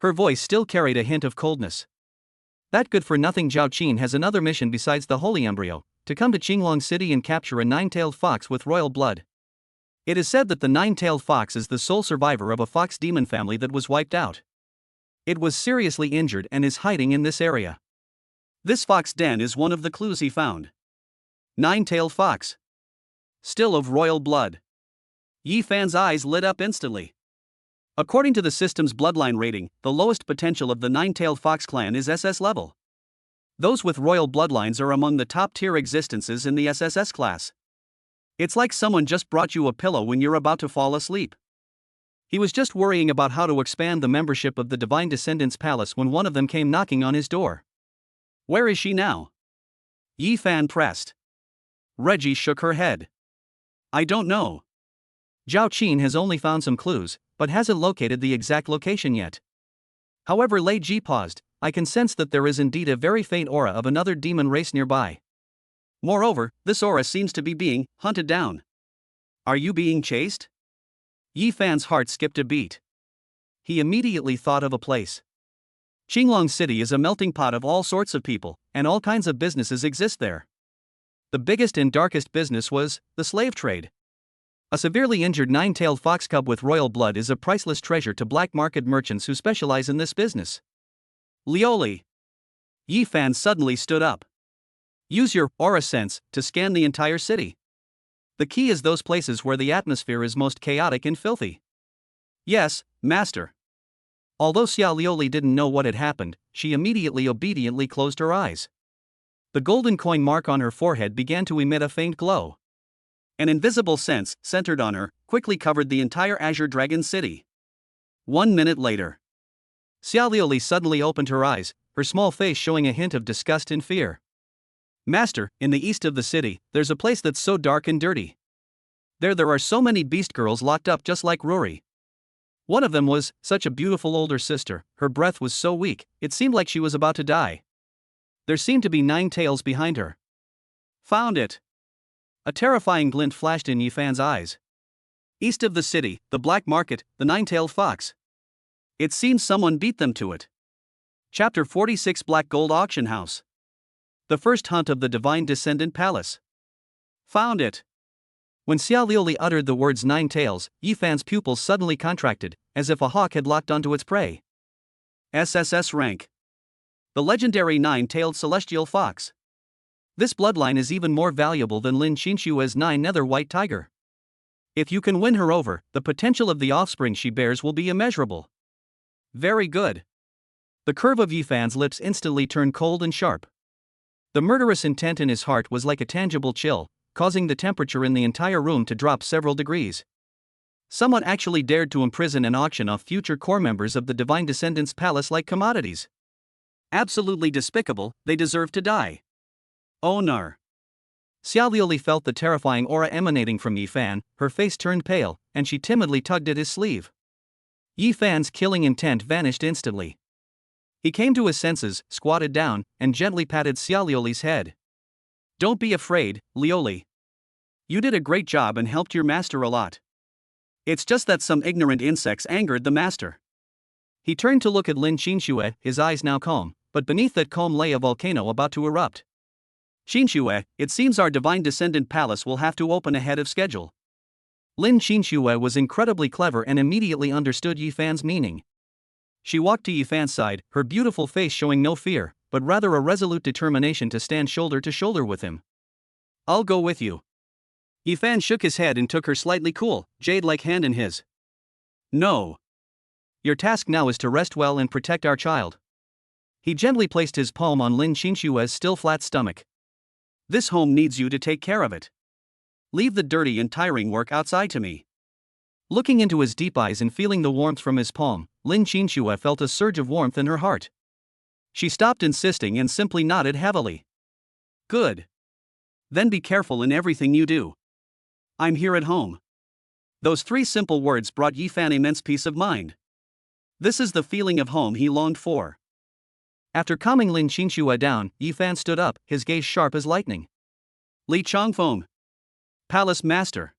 Her voice still carried a hint of coldness. That good-for-nothing Zhao Qin has another mission besides the Holy Embryo, to come to Qinglong City and capture a 9-tailed fox with royal blood. It is said that the 9-tailed fox is the sole survivor of a fox demon family that was wiped out. It was seriously injured and is hiding in this area. This fox den is one of the clues he found. 9-tailed fox. Still of royal blood. Yi Fan's eyes lit up instantly. According to the system's bloodline rating, the lowest potential of the nine-tailed fox clan is SS level. Those with royal bloodlines are among the top-tier existences in the SSS class. It's like someone just brought you a pillow when you're about to fall asleep. He was just worrying about how to expand the membership of the Divine Descendants Palace when one of them came knocking on his door. Where is she now? Yi Fan pressed. Reggie shook her head. I don't know. Zhao Qin has only found some clues, but hasn't located the exact location yet. However, Lei Ji paused. I can sense that there is indeed a very faint aura of another demon race nearby. Moreover, this aura seems to be being hunted down. Are you being chased? Yi Fan's heart skipped a beat. He immediately thought of a place. Qinglong City is a melting pot of all sorts of people, and all kinds of businesses exist there. The biggest and darkest business was the slave trade. A severely injured nine-tailed fox cub with royal blood is a priceless treasure to black market merchants who specialize in this business. Lioli. Yi Fan suddenly stood up. Use your aura sense to scan the entire city. The key is those places where the atmosphere is most chaotic and filthy. Yes, master. Although Xia Lioli didn't know what had happened, she immediately obediently closed her eyes. The golden coin mark on her forehead began to emit a faint glow. An invisible sense, centered on her, quickly covered the entire Azure Dragon City. 1 minute later. Xia Lioli suddenly opened her eyes, her small face showing a hint of disgust and fear. Master, in the east of the city, there's a place that's so dark and dirty. There are so many beast girls locked up just like Rory. One of them was such a beautiful older sister, her breath was so weak, it seemed like she was about to die. There seemed to be 9 tails behind her. Found it. A terrifying glint flashed in Yi Fan's eyes. East of the city, the black market, the 9-tailed fox. It seems someone beat them to it. Chapter 46 Black Gold Auction House. The first hunt of the Divine Descendant Palace. Found it. When Xia Lioli uttered the words 9 tails, Yi Fan's pupils suddenly contracted, as if a hawk had locked onto its prey. SSS-rank. The legendary 9-tailed celestial fox. This bloodline is even more valuable than Lin Qinshue's 9 nether white tiger. If you can win her over, the potential of the offspring she bears will be immeasurable. Very good. The curve of Yi Fan's lips instantly turned cold and sharp. The murderous intent in his heart was like a tangible chill, causing the temperature in the entire room to drop several degrees. Someone actually dared to imprison and auction off future core members of the Divine Descendants Palace like commodities. Absolutely despicable, they deserve to die. Oh no. Xia Lioli felt the terrifying aura emanating from Yi Fan, her face turned pale, and she timidly tugged at his sleeve. Yi Fan's killing intent vanished instantly. He came to his senses, squatted down, and gently patted Xia Lioli's head. Don't be afraid, Lioli. You did a great job and helped your master a lot. It's just that some ignorant insects angered the master. He turned to look at Lin Qinshui, his eyes now calm, but beneath that calm lay a volcano about to erupt. Qinshui, it seems our Divine Descendant Palace will have to open ahead of schedule. Lin Qinshui was incredibly clever and immediately understood Yi Fan's meaning. She walked to Yi Fan's side, her beautiful face showing no fear, but rather a resolute determination to stand shoulder to shoulder with him. I'll go with you. Yi Fan shook his head and took her slightly cool, jade-like hand in his. No. Your task now is to rest well and protect our child. He gently placed his palm on Lin Qinshui's still flat stomach. This home needs you to take care of it. Leave the dirty and tiring work outside to me. Looking into his deep eyes and feeling the warmth from his palm, Lin Qinshui felt a surge of warmth in her heart. She stopped insisting and simply nodded heavily. Good. Then be careful in everything you do. I'm here at home. Those 3 simple words brought Yi Fan immense peace of mind. This is the feeling of home he longed for. After calming Lin Qinshui down, Yi Fan stood up, his gaze sharp as lightning. Li Changfeng. Palace Master.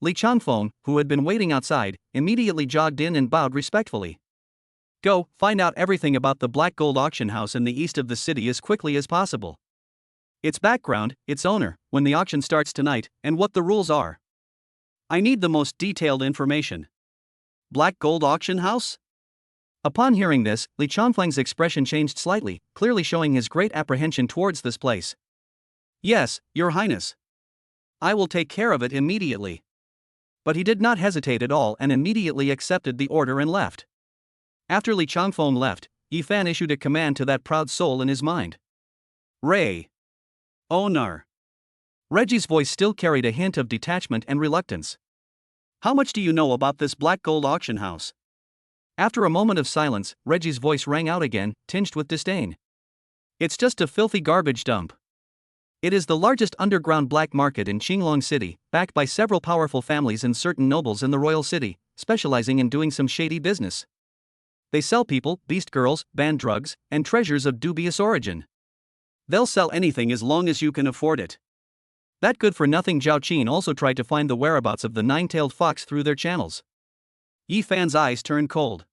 Li Changfeng, who had been waiting outside, immediately jogged in and bowed respectfully. Go, find out everything about the Black Gold Auction House in the east of the city as quickly as possible. Its background, its owner, when the auction starts tonight, and what the rules are. I need the most detailed information. Black Gold Auction House? Upon hearing this, Li Changfeng's expression changed slightly, clearly showing his great apprehension towards this place. Yes, Your Highness. I will take care of it immediately. But he did not hesitate at all and immediately accepted the order and left. After Li Changfeng left, Yi Fan issued a command to that proud soul in his mind. Ray. Onar. Reggie's voice still carried a hint of detachment and reluctance. How much do you know about this black gold auction house? After a moment of silence, Reggie's voice rang out again, tinged with disdain. It's just a filthy garbage dump. It is the largest underground black market in Qinglong City, backed by several powerful families and certain nobles in the royal city, specializing in doing some shady business. They sell people, beast girls, banned drugs, and treasures of dubious origin. They'll sell anything as long as you can afford it. That good-for-nothing Zhao Qin also tried to find the whereabouts of the nine-tailed fox through their channels. Yi Fan's eyes turned cold.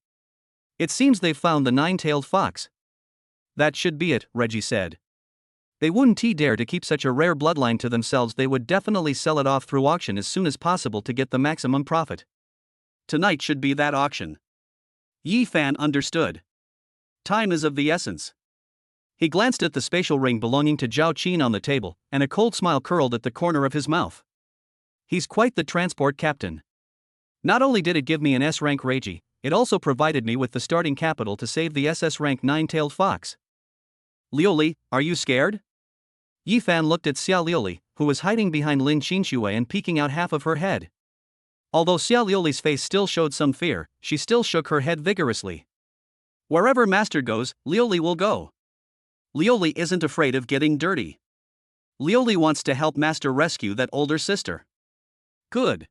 It seems they've found the nine-tailed fox. That should be it, Reggie said. They wouldn't dare to keep such a rare bloodline to themselves. They would definitely sell it off through auction as soon as possible to get the maximum profit. Tonight should be that auction. Yi Fan understood. Time is of the essence. He glanced at the spatial ring belonging to Zhao Qin on the table, and a cold smile curled at the corner of his mouth. He's quite the transport captain. Not only did it give me an S-rank Reiji, it also provided me with the starting capital to save the SS-rank nine-tailed fox. Liuli, are you scared? Yi Fan looked at Xia Liuli, who was hiding behind Lin Qinshui and peeking out half of her head. Although Xia Liuli's face still showed some fear, she still shook her head vigorously. Wherever Master goes, Liuli will go. Liuli isn't afraid of getting dirty. Liuli wants to help Master rescue that older sister. Good.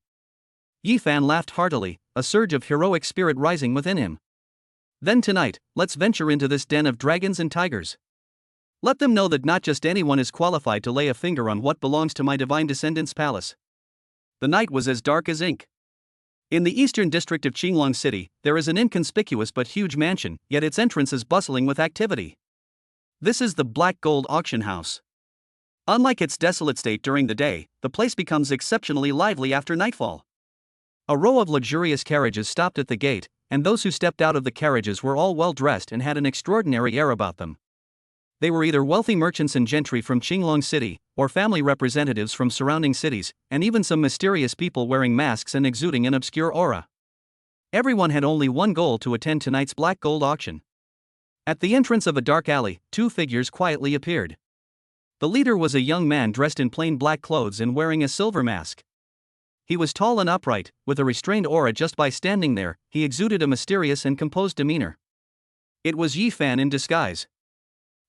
Yi Fan laughed heartily, a surge of heroic spirit rising within him. Then tonight, let's venture into this den of dragons and tigers. Let them know that not just anyone is qualified to lay a finger on what belongs to my divine descendant's palace. The night was as dark as ink. In the eastern district of Qinglong City, there is an inconspicuous but huge mansion, yet its entrance is bustling with activity. This is the Black Gold Auction House. Unlike its desolate state during the day, the place becomes exceptionally lively after nightfall. A row of luxurious carriages stopped at the gate, and those who stepped out of the carriages were all well dressed and had an extraordinary air about them. They were either wealthy merchants and gentry from Qinglong City, or family representatives from surrounding cities, and even some mysterious people wearing masks and exuding an obscure aura. Everyone had only one goal: to attend tonight's black gold auction. At the entrance of a dark alley, two figures quietly appeared. The leader was a young man dressed in plain black clothes and wearing a silver mask. He was tall and upright, with a restrained aura. Just by standing there, he exuded a mysterious and composed demeanor. It was Yi Fan in disguise.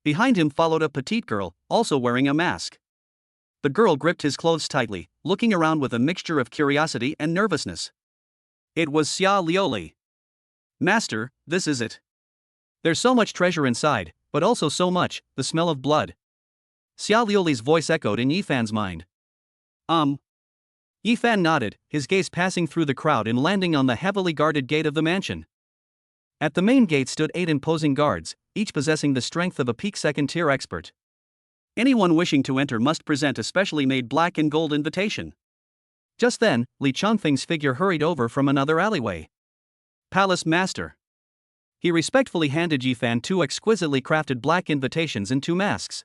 Behind him followed a petite girl, also wearing a mask. The girl gripped his clothes tightly, looking around with a mixture of curiosity and nervousness. It was Xia Liuli. Master, this is it. There's so much treasure inside, but also so much, the smell of blood. Xia Liuli's voice echoed in Yi Fan's mind. Yi Fan nodded, his gaze passing through the crowd and landing on the heavily guarded gate of the mansion. At the main gate stood 8 imposing guards, each possessing the strength of a peak second-tier expert. Anyone wishing to enter must present a specially made black and gold invitation. Just then, Li Changfeng's figure hurried over from another alleyway. Palace Master. He respectfully handed Yi Fan 2 exquisitely crafted black invitations and 2 masks.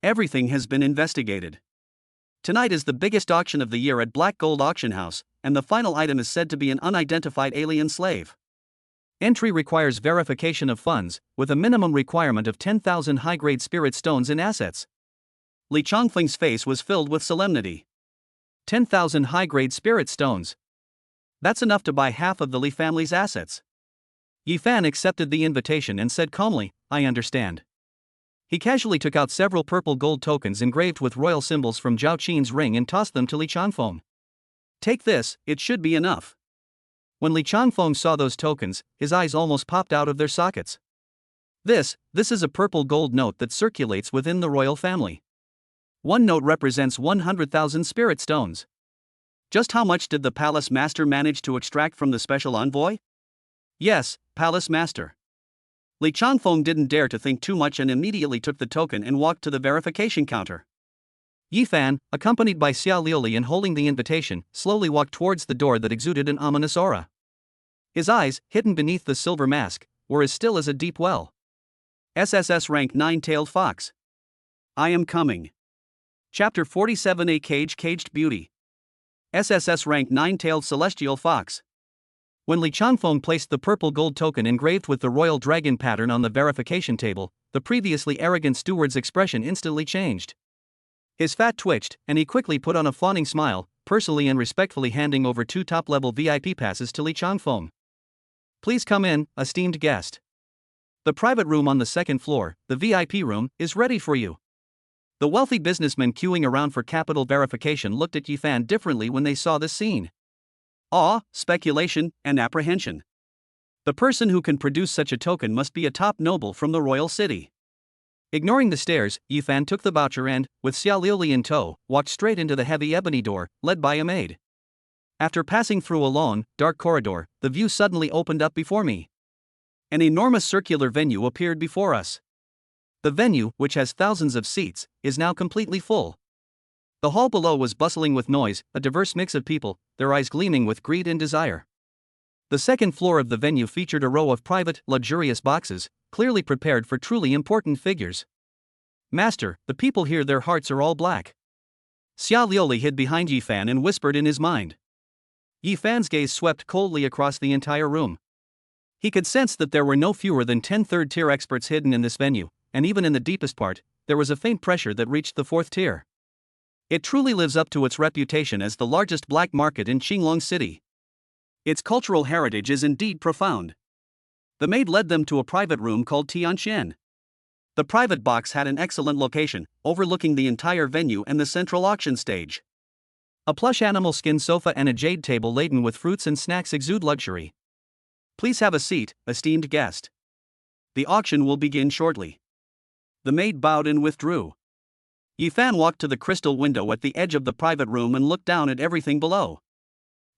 Everything has been investigated. Tonight is the biggest auction of the year at Black Gold Auction House, and the final item is said to be an unidentified alien slave. Entry requires verification of funds, with a minimum requirement of 10,000 high-grade spirit stones in assets. Li Changfeng's face was filled with solemnity. 10,000 high-grade spirit stones. That's enough to buy half of the Li family's assets. Yi Fan accepted the invitation and said calmly, I understand. He casually took out several purple gold tokens engraved with royal symbols from Zhao Qin's ring and tossed them to Li Changfeng. Take this, it should be enough. When Li Changfeng saw those tokens, his eyes almost popped out of their sockets. This is a purple gold note that circulates within the royal family. One note represents 100,000 spirit stones. Just how much did the Palace Master manage to extract from the special envoy? Yes, Palace Master. Li Changfeng didn't dare to think too much and immediately took the token and walked to the verification counter. Yi Fan, accompanied by Xia Liuli and holding the invitation, slowly walked towards the door that exuded an ominous aura. His eyes, hidden beneath the silver mask, were as still as a deep well. SSS-rank nine-tailed fox. I am coming. Chapter 47, A Caged Beauty. SSS-rank 9-tailed celestial fox. When Li Changfeng placed the purple gold token engraved with the royal dragon pattern on the verification table, the previously arrogant steward's expression instantly changed. His fat twitched, and he quickly put on a fawning smile, personally and respectfully handing over 2 top-level VIP passes to Li Changfeng. Please come in, esteemed guest. The private room on the second floor, the VIP room, is ready for you. The wealthy businessmen queuing around for capital verification looked at Yifan differently when they saw this scene. Awe, speculation, and apprehension. The person who can produce such a token must be a top noble from the royal city. Ignoring the stares, Yifan took the voucher and, with Xia Liuli in tow, walked straight into the heavy ebony door, led by a maid. After passing through a long, dark corridor, the view suddenly opened up before me. An enormous circular venue appeared before us. The venue, which has thousands of seats, is now completely full. The hall below was bustling with noise, a diverse mix of people, their eyes gleaming with greed and desire. The second floor of the venue featured a row of private, luxurious boxes, clearly prepared for truly important figures. Master, the people here, their hearts are all black. Xia Liuli hid behind Yifan and whispered in his mind. Yifan's gaze swept coldly across the entire room. He could sense that there were no fewer than 10 third-tier experts hidden in this venue, and even in the deepest part, there was a faint pressure that reached the 4th tier. It truly lives up to its reputation as the largest black market in Qinglong City. Its cultural heritage is indeed profound. The maid led them to a private room called Tianxian. The private box had an excellent location, overlooking the entire venue and the central auction stage. A plush animal skin sofa and a jade table laden with fruits and snacks exude luxury. Please have a seat, esteemed guest. The auction will begin shortly. The maid bowed and withdrew. Yifan walked to the crystal window at the edge of the private room and looked down at everything below.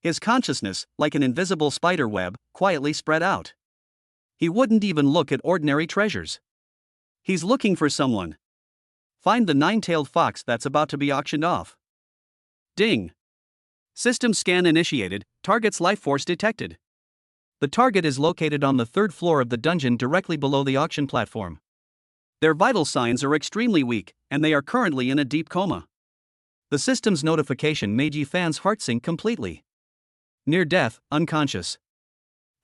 His consciousness, like an invisible spider web, quietly spread out. He wouldn't even look at ordinary treasures. He's looking for someone. Find the 9-tailed fox that's about to be auctioned off. Ding. System scan initiated, target's life force detected. The target is located on the 3rd floor of the dungeon directly below the auction platform. Their vital signs are extremely weak, and they are currently in a deep coma. The system's notification made Yifan's heart sink completely. Near death, unconscious.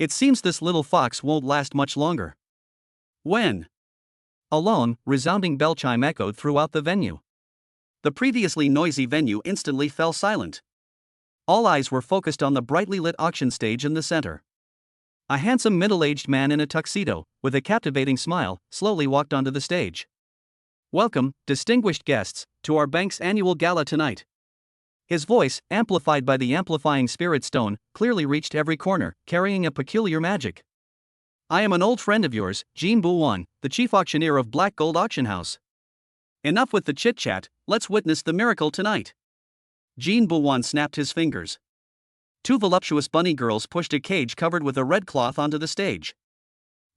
It seems this little fox won't last much longer. When? A long, resounding bell chime echoed throughout the venue. The previously noisy venue instantly fell silent. All eyes were focused on the brightly lit auction stage in the center. A handsome middle-aged man in a tuxedo, with a captivating smile, slowly walked onto the stage. Welcome, distinguished guests, to our bank's annual gala tonight. His voice, amplified by the amplifying spirit stone, clearly reached every corner, carrying a peculiar magic. I am an old friend of yours, Jin Buwan, the chief auctioneer of Black Gold Auction House. Enough with the chit-chat, let's witness the miracle tonight. Jin Buwan snapped his fingers. 2 voluptuous bunny girls pushed a cage covered with a red cloth onto the stage.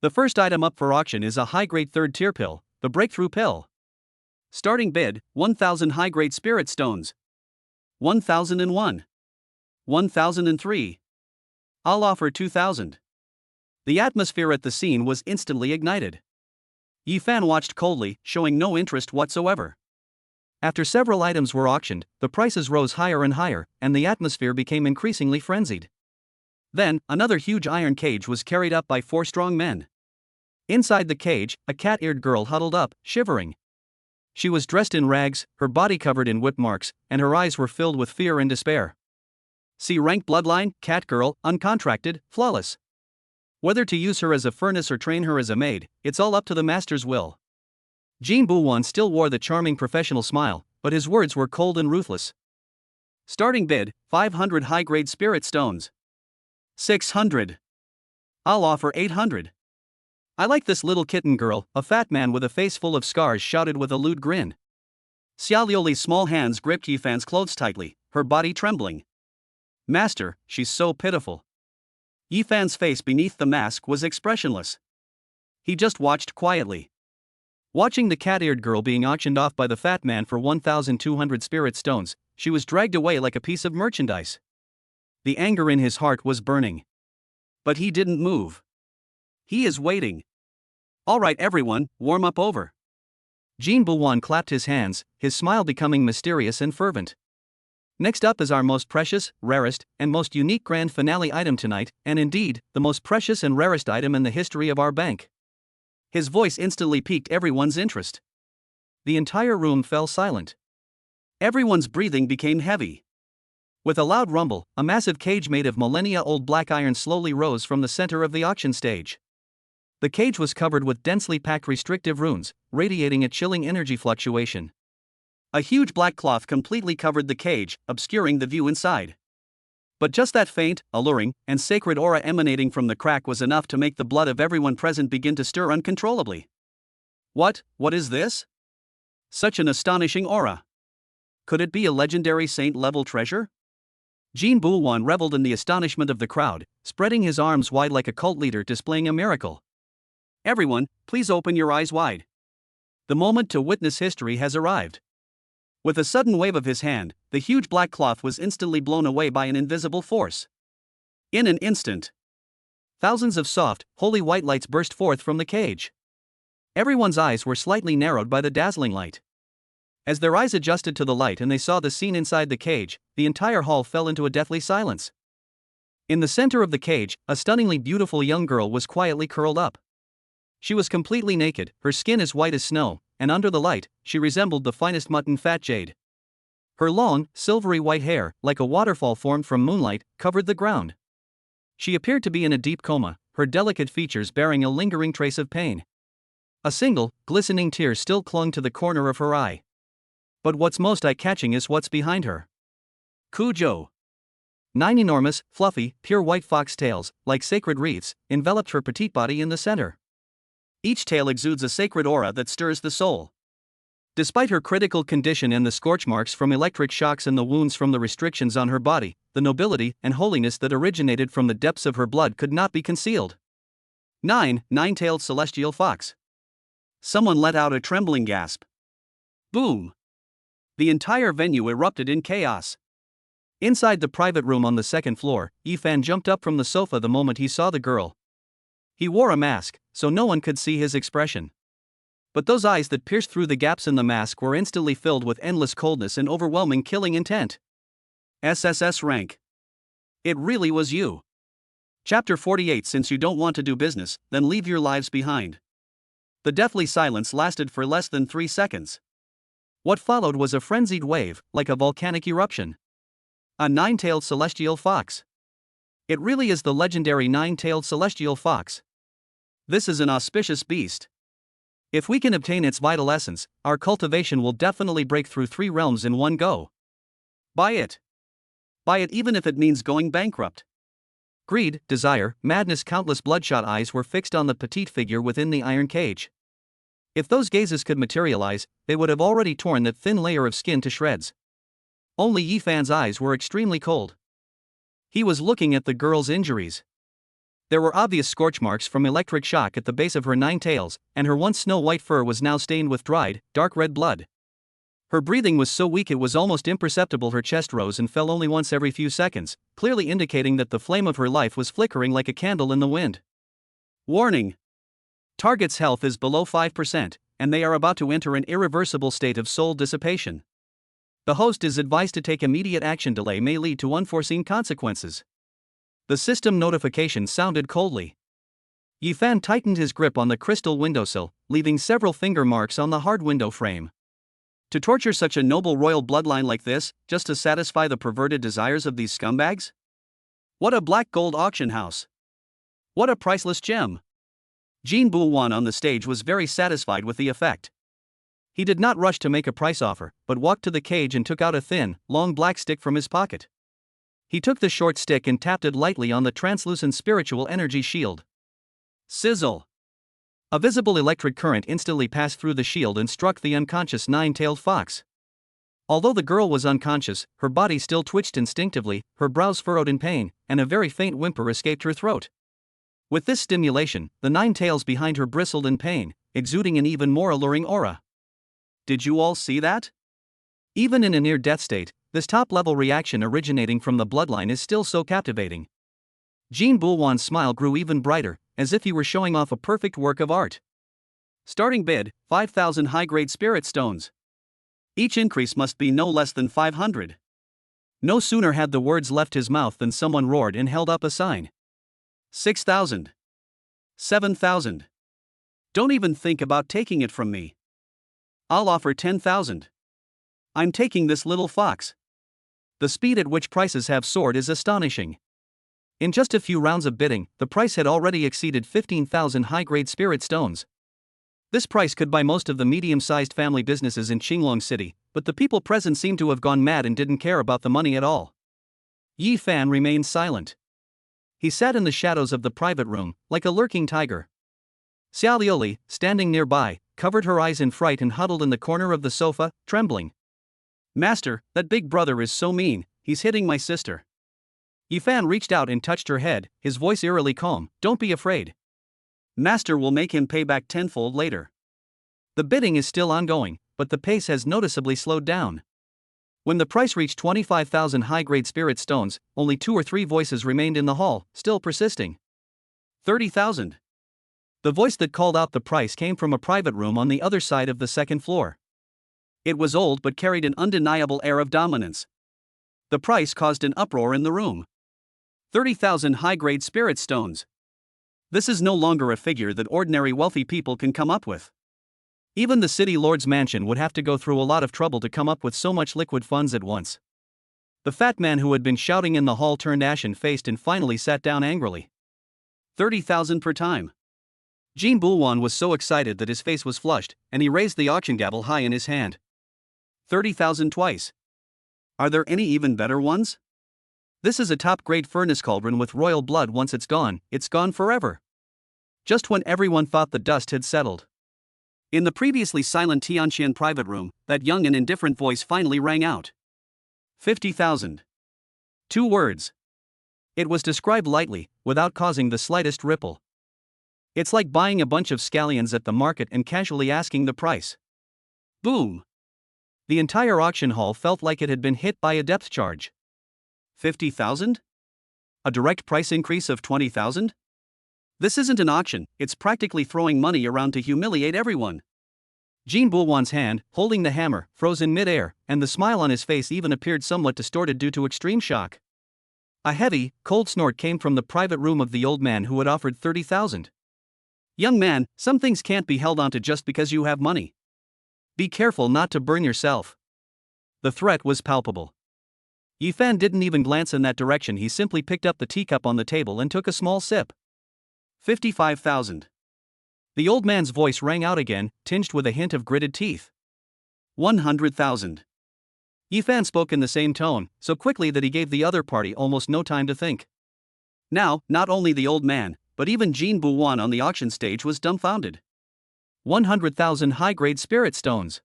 The first item up for auction is a high-grade 3rd-tier pill, the Breakthrough Pill. Starting bid, 1,000 high-grade spirit stones. 1,001. 1,003. I'll offer 2,000. The atmosphere at the scene was instantly ignited. Yifan watched coldly, showing no interest whatsoever. After several items were auctioned, the prices rose higher and higher, and the atmosphere became increasingly frenzied. Then, another huge iron cage was carried up by 4 strong men. Inside the cage, a cat-eared girl huddled up, shivering. She was dressed in rags, her body covered in whip marks, and her eyes were filled with fear and despair. See rank bloodline, cat girl, uncontracted, flawless. Whether to use her as a furnace or train her as a maid, it's all up to the master's will. Jin Buwan still wore the charming professional smile, but his words were cold and ruthless. Starting bid, 500 high-grade spirit stones. 600. I'll offer 800. I like this little kitten girl, a fat man with a face full of scars shouted with a lewd grin. Xia Liuli's small hands gripped Yifan's clothes tightly, her body trembling. Master, she's so pitiful. Yifan's face beneath the mask was expressionless. He just watched quietly. Watching the cat-eared girl being auctioned off by the fat man for 1,200 spirit stones, she was dragged away like a piece of merchandise. The anger in his heart was burning. But he didn't move. He is waiting. All right everyone, warm up over. Jean Bouwan clapped his hands, his smile becoming mysterious and fervent. Next up is our most precious, rarest, and most unique grand finale item tonight, and indeed, the most precious and rarest item in the history of our bank. His voice instantly piqued everyone's interest. The entire room fell silent. Everyone's breathing became heavy. With a loud rumble, a massive cage made of millennia-old black iron slowly rose from the center of the auction stage. The cage was covered with densely packed restrictive runes, radiating a chilling energy fluctuation. A huge black cloth completely covered the cage, obscuring the view inside. But just that faint, alluring, and sacred aura emanating from the crack was enough to make the blood of everyone present begin to stir uncontrollably. What is this? Such an astonishing aura. Could it be a legendary saint-level treasure? Jean Bouwan reveled in the astonishment of the crowd, spreading his arms wide like a cult leader displaying a miracle. Everyone, please open your eyes wide. The moment to witness history has arrived. With a sudden wave of his hand, the huge black cloth was instantly blown away by an invisible force. In an instant, thousands of soft, holy white lights burst forth from the cage. Everyone's eyes were slightly narrowed by the dazzling light. As their eyes adjusted to the light and they saw the scene inside the cage, the entire hall fell into a deathly silence. In the center of the cage, a stunningly beautiful young girl was quietly curled up. She was completely naked, her skin as white as snow, and under the light, she resembled the finest mutton fat jade. Her long, silvery white hair, like a waterfall formed from moonlight, covered the ground. She appeared to be in a deep coma, her delicate features bearing a lingering trace of pain. A single, glistening tear still clung to the corner of her eye. But what's most eye-catching is what's behind her. Cujo. 9 enormous, fluffy, pure white fox tails, like sacred wreaths, enveloped her petite body in the center. Each tail exudes a sacred aura that stirs the soul. Despite her critical condition and the scorch marks from electric shocks and the wounds from the restrictions on her body, the nobility and holiness that originated from the depths of her blood could not be concealed. 9-tailed celestial fox. Someone let out a trembling gasp. Boom! The entire venue erupted in chaos. Inside the private room on the second floor, Yifan jumped up from the sofa the moment he saw the girl. He wore a mask, so no one could see his expression. But those eyes that pierced through the gaps in the mask were instantly filled with endless coldness and overwhelming killing intent. SSS-rank. It really was you. Chapter 48. Since you don't want to do business, then leave your lives behind. The deathly silence lasted for less than 3 seconds. What followed was a frenzied wave, like a volcanic eruption. A 9-tailed celestial fox. It really is the legendary 9-tailed celestial fox. This is an auspicious beast. If we can obtain its vital essence, our cultivation will definitely break through 3 realms in one go. Buy it. Buy it even if it means going bankrupt. Greed, desire, madness. Countless bloodshot eyes were fixed on the petite figure within the iron cage. If those gazes could materialize, they would have already torn that thin layer of skin to shreds. Only Yifan's eyes were extremely cold. He was looking at the girl's injuries. There were obvious scorch marks from electric shock at the base of her 9 tails, and her once snow-white fur was now stained with dried, dark red blood. Her breathing was so weak it was almost imperceptible. Her chest rose and fell only once every few seconds, clearly indicating that the flame of her life was flickering like a candle in the wind. Warning! Target's health is below 5%, and they are about to enter an irreversible state of soul dissipation. The host is advised to take immediate action. Delay may lead to unforeseen consequences. The system notification sounded coldly. Yifan tightened his grip on the crystal windowsill, leaving several finger marks on the hard window frame. To torture such a noble royal bloodline like this, just to satisfy the perverted desires of these scumbags? What a black gold auction house! What a priceless gem! Jean Bouwan on the stage was very satisfied with the effect. He did not rush to make a price offer, but walked to the cage and took out a thin, long black stick from his pocket. He took the short stick and tapped it lightly on the translucent spiritual energy shield. Sizzle! A visible electric current instantly passed through the shield and struck the unconscious 9-tailed fox. Although the girl was unconscious, her body still twitched instinctively, her brows furrowed in pain, and a very faint whimper escaped her throat. With this stimulation, the 9 tails behind her bristled in pain, exuding an even more alluring aura. Did you all see that? Even in a near-death state, this top-level reaction originating from the bloodline is still so captivating. Jean Bouwan's smile grew even brighter, as if he were showing off a perfect work of art. Starting bid, 5,000 high-grade spirit stones. Each increase must be no less than 500. No sooner had the words left his mouth than someone roared and held up a sign. 6,000. 7,000. Don't even think about taking it from me. I'll offer 10,000. I'm taking this little fox. The speed at which prices have soared is astonishing. In just a few rounds of bidding, the price had already exceeded 15,000 high-grade spirit stones. This price could buy most of the medium-sized family businesses in Qinglong City, but the people present seemed to have gone mad and didn't care about the money at all. Yi Fan remained silent. He sat in the shadows of the private room, like a lurking tiger. Xia Liuli, standing nearby, covered her eyes in fright and huddled in the corner of the sofa, trembling. Master, that big brother is so mean, he's hitting my sister. Yi Fan reached out and touched her head, his voice eerily calm. Don't be afraid. Master will make him pay back tenfold later. The bidding is still ongoing, but the pace has noticeably slowed down. When the price reached 25,000 high-grade spirit stones, only 2 or 3 voices remained in the hall, still persisting. 30,000. The voice that called out the price came from a private room on the other side of the second floor. It was old but carried an undeniable air of dominance. The price caused an uproar in the room. 30,000 high-grade spirit stones. This is no longer a figure that ordinary wealthy people can come up with. Even the city lord's mansion would have to go through a lot of trouble to come up with so much liquid funds at once. The fat man who had been shouting in the hall turned ashen-faced and finally sat down angrily. 30,000 per time. Jean Bulwan was so excited that his face was flushed, and he raised the auction gavel high in his hand. 30,000 twice. Are there any even better ones? This is a top-grade furnace cauldron with royal blood. Once it's gone forever. Just when everyone thought the dust had settled. In the previously silent Tianqian private room, that young and indifferent voice finally rang out. 50,000. 2 words. It was described lightly, without causing the slightest ripple. It's like buying a bunch of scallions at the market and casually asking the price. Boom! The entire auction hall felt like it had been hit by a depth charge. 50,000? A direct price increase of 20,000? This isn't an auction, it's practically throwing money around to humiliate everyone. Jean Bulwan's hand, holding the hammer, froze in mid-air, and the smile on his face even appeared somewhat distorted due to extreme shock. A heavy, cold snort came from the private room of the old man who had offered 30,000. Young man, some things can't be held onto just because you have money. Be careful not to burn yourself. The threat was palpable. Yi Fan didn't even glance in that direction. He simply picked up the teacup on the table and took a small sip. 55,000. The old man's voice rang out again, tinged with a hint of gritted teeth. 100,000. Yi Fan spoke in the same tone, so quickly that he gave the other party almost no time to think. Now, not only the old man, but even Jean Bulwan on the auction stage was dumbfounded. 100,000 high-grade spirit stones.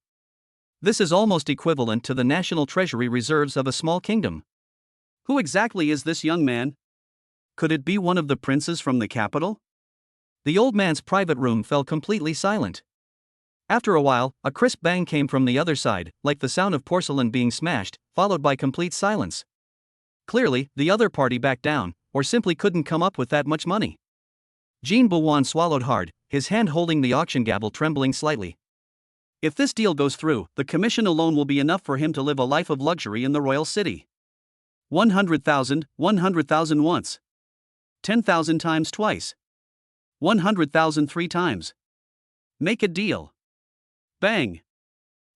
This is almost equivalent to the national treasury reserves of a small kingdom. Who exactly is this young man? Could it be one of the princes from the capital? The old man's private room fell completely silent. After a while, a crisp bang came from the other side, like the sound of porcelain being smashed, followed by complete silence. Clearly, the other party backed down, or simply couldn't come up with that much money. Jean Bulwan swallowed hard, his hand holding the auction gavel trembling slightly. If this deal goes through, the commission alone will be enough for him to live a life of luxury in the royal city. 100,000 once. 10,000 times twice. 100,000 3 times. Make a deal. Bang!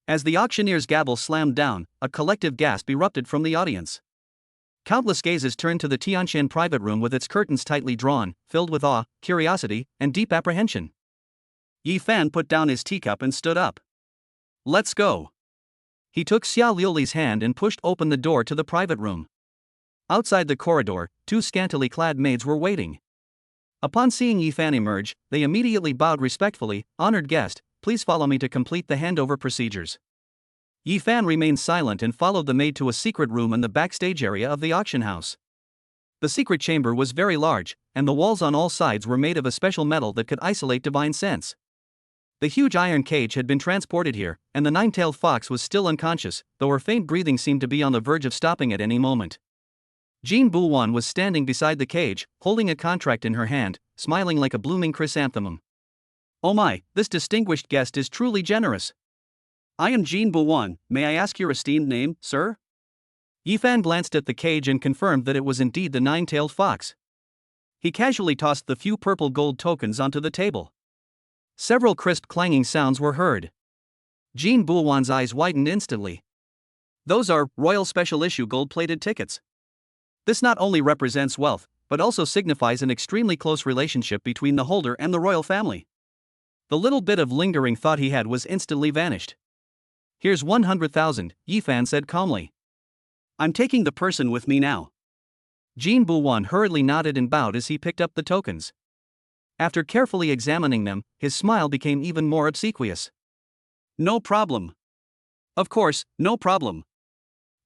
As the auctioneer's gavel slammed down, a collective gasp erupted from the audience. Countless gazes turned to the Tianqian private room with its curtains tightly drawn, filled with awe, curiosity, and deep apprehension. Yi Fan put down his teacup and stood up. Let's go. He took Xia Liuli's hand and pushed open the door to the private room. Outside the corridor, 2 scantily clad maids were waiting. Upon seeing Yi Fan emerge, they immediately bowed respectfully. Honored guest, please follow me to complete the handover procedures. Yi Fan remained silent and followed the maid to a secret room in the backstage area of the auction house. The secret chamber was very large, and the walls on all sides were made of a special metal that could isolate divine sense. The huge iron cage had been transported here, and the 9-tailed fox was still unconscious, though her faint breathing seemed to be on the verge of stopping at any moment. Jean Bulwan was standing beside the cage, holding a contract in her hand, smiling like a blooming chrysanthemum. Oh my, this distinguished guest is truly generous. I am Jean Bouwan, may I ask your esteemed name, sir? Yifan glanced at the cage and confirmed that it was indeed the nine-tailed fox. He casually tossed the few purple gold tokens onto the table. Several crisp clanging sounds were heard. Jean Bouwan's eyes widened instantly. Those are royal special issue gold-plated tickets. This not only represents wealth, but also signifies an extremely close relationship between the holder and the royal family. The little bit of lingering thought he had was instantly vanished. Here's 100,000, Yifan said calmly. I'm taking the person with me now. Jean Bouwan hurriedly nodded and bowed as he picked up the tokens. After carefully examining them, his smile became even more obsequious. No problem. Of course, no problem.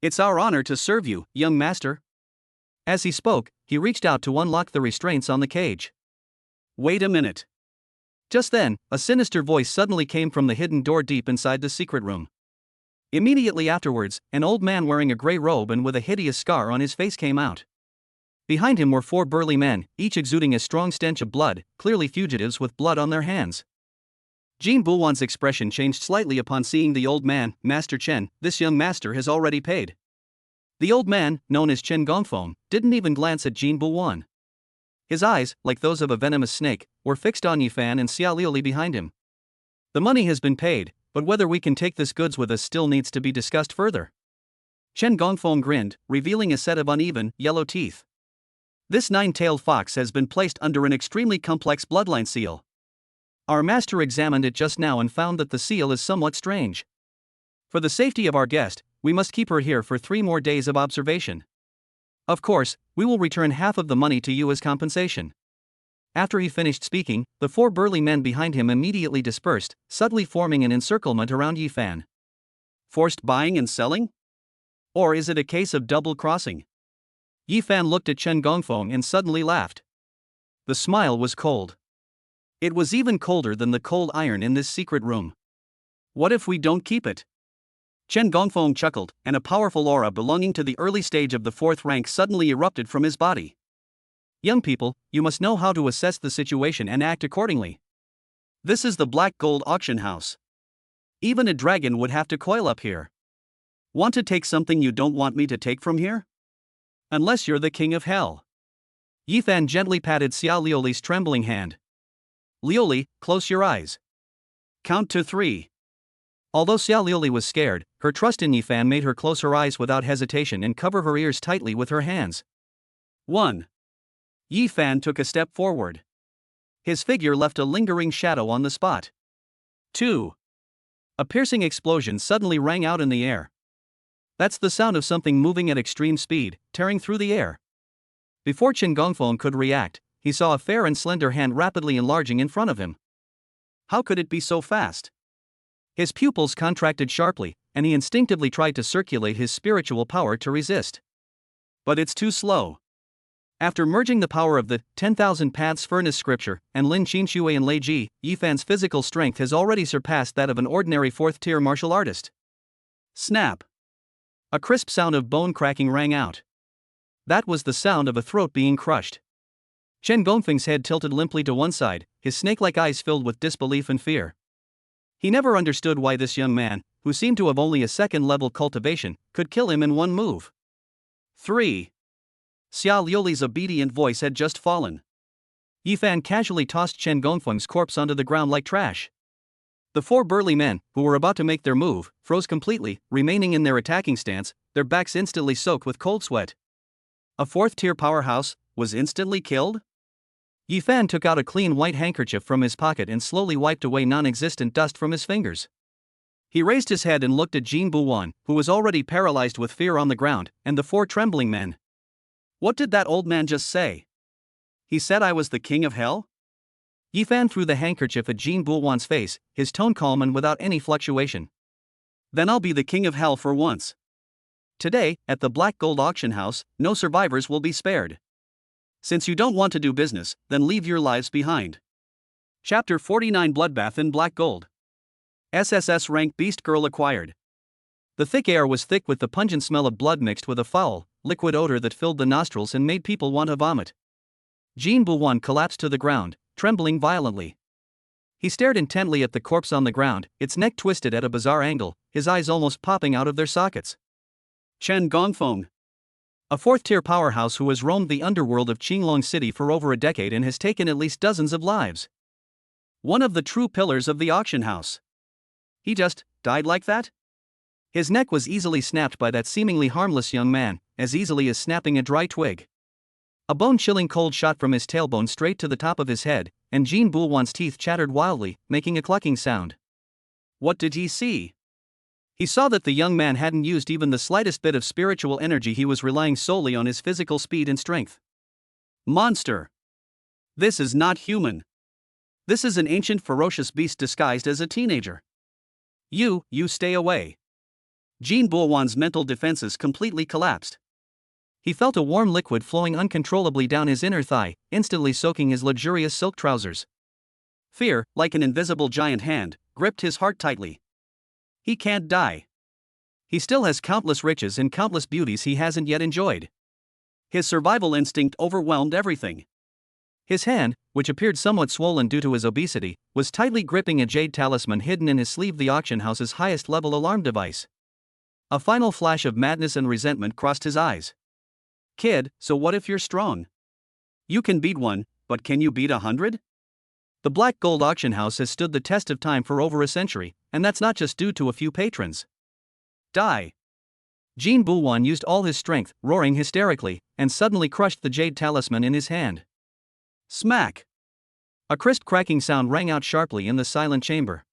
It's our honor to serve you, young master. As he spoke, he reached out to unlock the restraints on the cage. Wait a minute. Just then, a sinister voice suddenly came from the hidden door deep inside the secret room. Immediately afterwards, an old man wearing a gray robe and with a hideous scar on his face came out. Behind him were four burly men, each exuding a strong stench of blood, clearly fugitives with blood on their hands. Jean Bouwan's expression changed slightly upon seeing the old man. Master Chen, this young master has already paid. The old man, known as Chen Gongfeng, didn't even glance at Jean Bouwan. His eyes, like those of a venomous snake, were fixed on Yifan and Xia Liuli behind him. The money has been paid, but whether we can take this goods with us still needs to be discussed further. Chen Gongfeng grinned, revealing a set of uneven, yellow teeth. This nine-tailed fox has been placed under an extremely complex bloodline seal. Our master examined it just now and found that the seal is somewhat strange. For the safety of our guest, we must keep her here for 3 more days of observation. Of course, we will return half of the money to you as compensation. After he finished speaking, the 4 burly men behind him immediately dispersed, subtly forming an encirclement around Yifan. Forced buying and selling? Or is it a case of double-crossing? Yifan looked at Chen Gongfeng and suddenly laughed. The smile was cold. It was even colder than the cold iron in this secret room. What if we don't keep it? Chen Gongfeng chuckled, and a powerful aura belonging to the early stage of the 4th rank suddenly erupted from his body. Young people, you must know how to assess the situation and act accordingly. This is the Black Gold Auction House. Even a dragon would have to coil up here. Want to take something you don't want me to take from here? Unless you're the king of hell. Yifan gently patted Xia Liuli's trembling hand. Liuli, close your eyes. Count to 3. Although Xia Liuli was scared, her trust in Yifan made her close her eyes without hesitation and cover her ears tightly with her hands. 1. Yifan took a step forward. His figure left a lingering shadow on the spot. 2. A piercing explosion suddenly rang out in the air. That's the sound of something moving at extreme speed, tearing through the air. Before Chen Gongfeng could react, he saw a fair and slender hand rapidly enlarging in front of him. How could it be so fast? His pupils contracted sharply, and he instinctively tried to circulate his spiritual power to resist. But it's too slow. After merging the power of the 10,000 Paths Furnace scripture and Lin Qinshui and Lei Ji, Yifan's physical strength has already surpassed that of an ordinary 4th-tier martial artist. Snap! A crisp sound of bone cracking rang out. That was the sound of a throat being crushed. Chen Gongfeng's head tilted limply to one side, his snake-like eyes filled with disbelief and fear. He never understood why this young man, who seemed to have only a 2nd-level cultivation, could kill him in one move. 3. Xia Liuli's obedient voice had just fallen. Yifan casually tossed Chen Gongfeng's corpse onto the ground like trash. The 4 burly men, who were about to make their move, froze completely, remaining in their attacking stance, their backs instantly soaked with cold sweat. A 4th-tier powerhouse was instantly killed? Yifan took out a clean white handkerchief from his pocket and slowly wiped away non-existent dust from his fingers. He raised his head and looked at Jean Bouwan, who was already paralyzed with fear on the ground, and the 4 trembling men. What did that old man just say? He said I was the king of hell? Yifan threw the handkerchief at Jean Bouwan's face, his tone calm and without any fluctuation. Then I'll be the king of hell for once. Today, at the Black Gold Auction House, no survivors will be spared. Since you don't want to do business, then leave your lives behind. Chapter 49 Bloodbath in Black Gold. SSS-rank Beast Girl acquired. The thick air was thick with the pungent smell of blood mixed with a foul, liquid odor that filled the nostrils and made people want to vomit. Jean Bouwan collapsed to the ground, trembling violently. He stared intently at the corpse on the ground, its neck twisted at a bizarre angle, his eyes almost popping out of their sockets. Chen Gongfeng, a fourth-tier powerhouse who has roamed the underworld of Qinglong City for over a decade and has taken at least dozens of lives. One of the true pillars of the auction house. He just died like that? His neck was easily snapped by that seemingly harmless young man, as easily as snapping a dry twig. A bone-chilling cold shot from his tailbone straight to the top of his head, and Jean Boulwan's teeth chattered wildly, making a clucking sound. What did he see? He saw that the young man hadn't used even the slightest bit of spiritual energy. He was relying solely on his physical speed and strength. Monster! This is not human. This is an ancient ferocious beast disguised as a teenager. You stay away. Jean Boulwan's mental defenses completely collapsed. He felt a warm liquid flowing uncontrollably down his inner thigh, instantly soaking his luxurious silk trousers. Fear, like an invisible giant hand, gripped his heart tightly. He can't die. He still has countless riches and countless beauties he hasn't yet enjoyed. His survival instinct overwhelmed everything. His hand, which appeared somewhat swollen due to his obesity, was tightly gripping a jade talisman hidden in his sleeve, the auction house's highest-level alarm device. A final flash of madness and resentment crossed his eyes. Kid, so what if you're strong? You can beat one, but can you beat 100? The Black Gold Auction House has stood the test of time for over a century, and that's not just due to a few patrons. Die! Jean Boulwan used all his strength, roaring hysterically, and suddenly crushed the jade talisman in his hand. Smack! A crisp cracking sound rang out sharply in the silent chamber.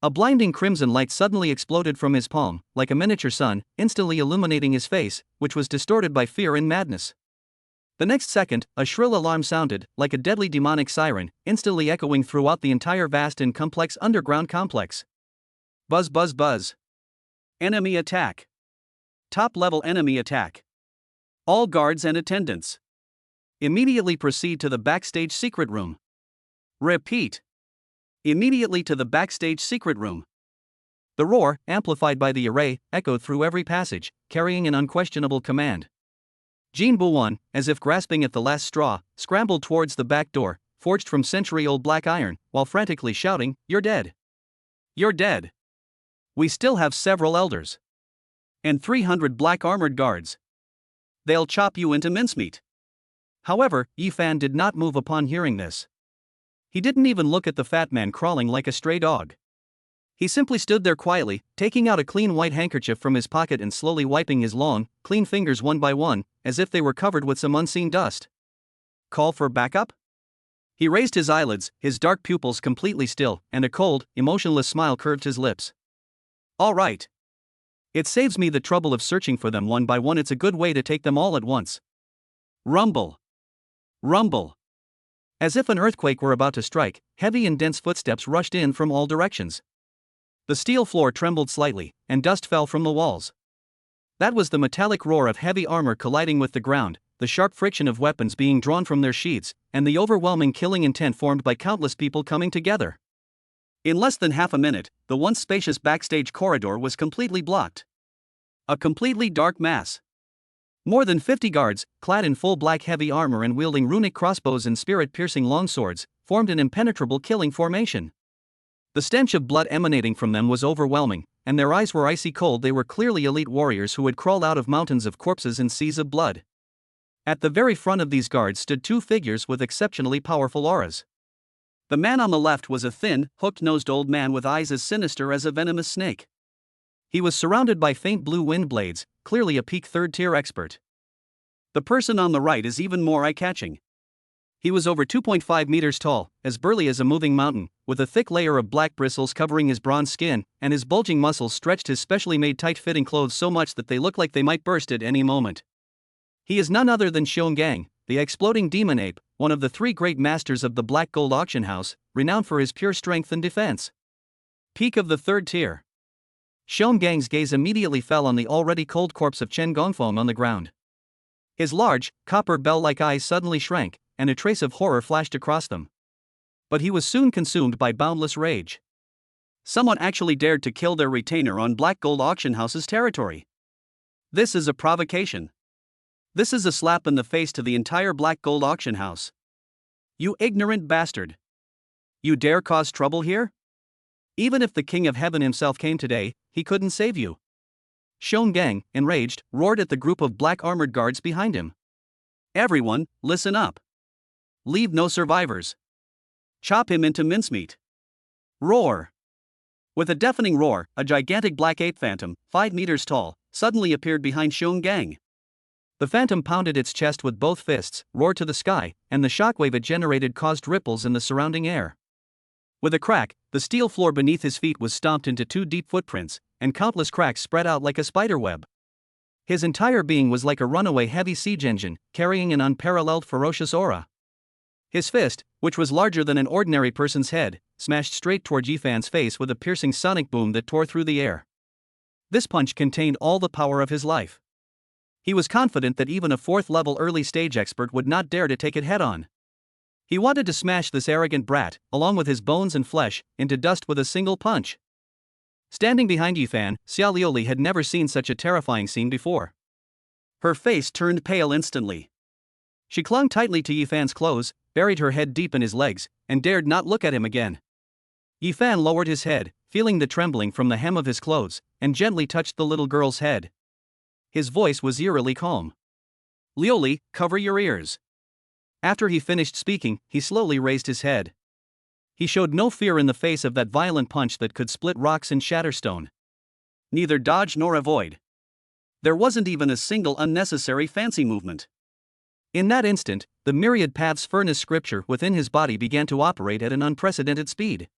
A blinding crimson light suddenly exploded from his palm, like a miniature sun, instantly illuminating his face, which was distorted by fear and madness. The next second, a shrill alarm sounded, like a deadly demonic siren, instantly echoing throughout the entire vast and complex underground complex. Buzz buzz buzz. Enemy attack. Top-level enemy attack. All guards and attendants immediately proceed to the backstage secret room. Repeat. Immediately to the backstage secret room. The roar, amplified by the array, echoed through every passage, carrying an unquestionable command. Jean Boulwan, as if grasping at the last straw, scrambled towards the back door, forged from century-old black iron, while frantically shouting, "You're dead! You're dead! We still have several elders. And 300 black armored guards. They'll chop you into mincemeat." However, Yi Fan did not move upon hearing this. He didn't even look at the fat man crawling like a stray dog. He simply stood there quietly, taking out a clean white handkerchief from his pocket and slowly wiping his long, clean fingers one by one, as if they were covered with some unseen dust. Call for backup? He raised his eyelids, his dark pupils completely still, and a cold, emotionless smile curved his lips. All right. It saves me the trouble of searching for them one by one. It's a good way to take them all at once. Rumble. Rumble. As if an earthquake were about to strike, heavy and dense footsteps rushed in from all directions. The steel floor trembled slightly, and dust fell from the walls. That was the metallic roar of heavy armor colliding with the ground, the sharp friction of weapons being drawn from their sheaths, and the overwhelming killing intent formed by countless people coming together. In less than half a minute, the once spacious backstage corridor was completely blocked. A completely dark mass. More than 50 guards, clad in full black heavy armor and wielding runic crossbows and spirit-piercing longswords, formed an impenetrable killing formation. The stench of blood emanating from them was overwhelming, and their eyes were icy cold. They were clearly elite warriors who had crawled out of mountains of corpses and seas of blood. At the very front of these guards stood two figures with exceptionally powerful auras. The man on the left was a thin, hooked-nosed old man with eyes as sinister as a venomous snake. He was surrounded by faint blue wind blades, clearly a peak third-tier expert. The person on the right is even more eye-catching. He was over 2.5 meters tall, as burly as a moving mountain, with a thick layer of black bristles covering his bronze skin, and his bulging muscles stretched his specially made tight-fitting clothes so much that they looked like they might burst at any moment. He is none other than Xionggang, the exploding demon ape, one of the three great masters of the Black Gold Auction House, renowned for his pure strength and defense. Peak of the third tier. Xiongang's gaze immediately fell on the already cold corpse of Chen Gongfeng on the ground. His large, copper bell-like eyes suddenly shrank, and a trace of horror flashed across them. But he was soon consumed by boundless rage. Someone actually dared to kill their retainer on Black Gold Auction House's territory. This is a provocation. This is a slap in the face to the entire Black Gold Auction House. You ignorant bastard. You dare cause trouble here? Even if the King of Heaven himself came today, he couldn't save you. Xiong Gang, enraged, roared at the group of black armored guards behind him. Everyone, listen up. Leave no survivors. Chop him into mincemeat. Roar. With a deafening roar, a gigantic black ape phantom, 5 meters tall, suddenly appeared behind Xiong Gang. The phantom pounded its chest with both fists, roared to the sky, and the shockwave it generated caused ripples in the surrounding air. With a crack, the steel floor beneath his feet was stomped into 2 deep footprints, and countless cracks spread out like a spiderweb. His entire being was like a runaway heavy siege engine, carrying an unparalleled ferocious aura. His fist, which was larger than an ordinary person's head, smashed straight toward Yifan's face with a piercing sonic boom that tore through the air. This punch contained all the power of his life. He was confident that even a 4th-level early-stage expert would not dare to take it head-on. He wanted to smash this arrogant brat, along with his bones and flesh, into dust with a single punch. Standing behind Yifan, Xia Liuli had never seen such a terrifying scene before. Her face turned pale instantly. She clung tightly to Yifan's clothes, buried her head deep in his legs, and dared not look at him again. Yifan lowered his head, feeling the trembling from the hem of his clothes, and gently touched the little girl's head. His voice was eerily calm. Liuli, cover your ears. After he finished speaking, he slowly raised his head. He showed no fear in the face of that violent punch that could split rocks and shatter stone. Neither dodge nor avoid. There wasn't even a single unnecessary fancy movement. In that instant, the myriad paths furnace scripture within his body began to operate at an unprecedented speed.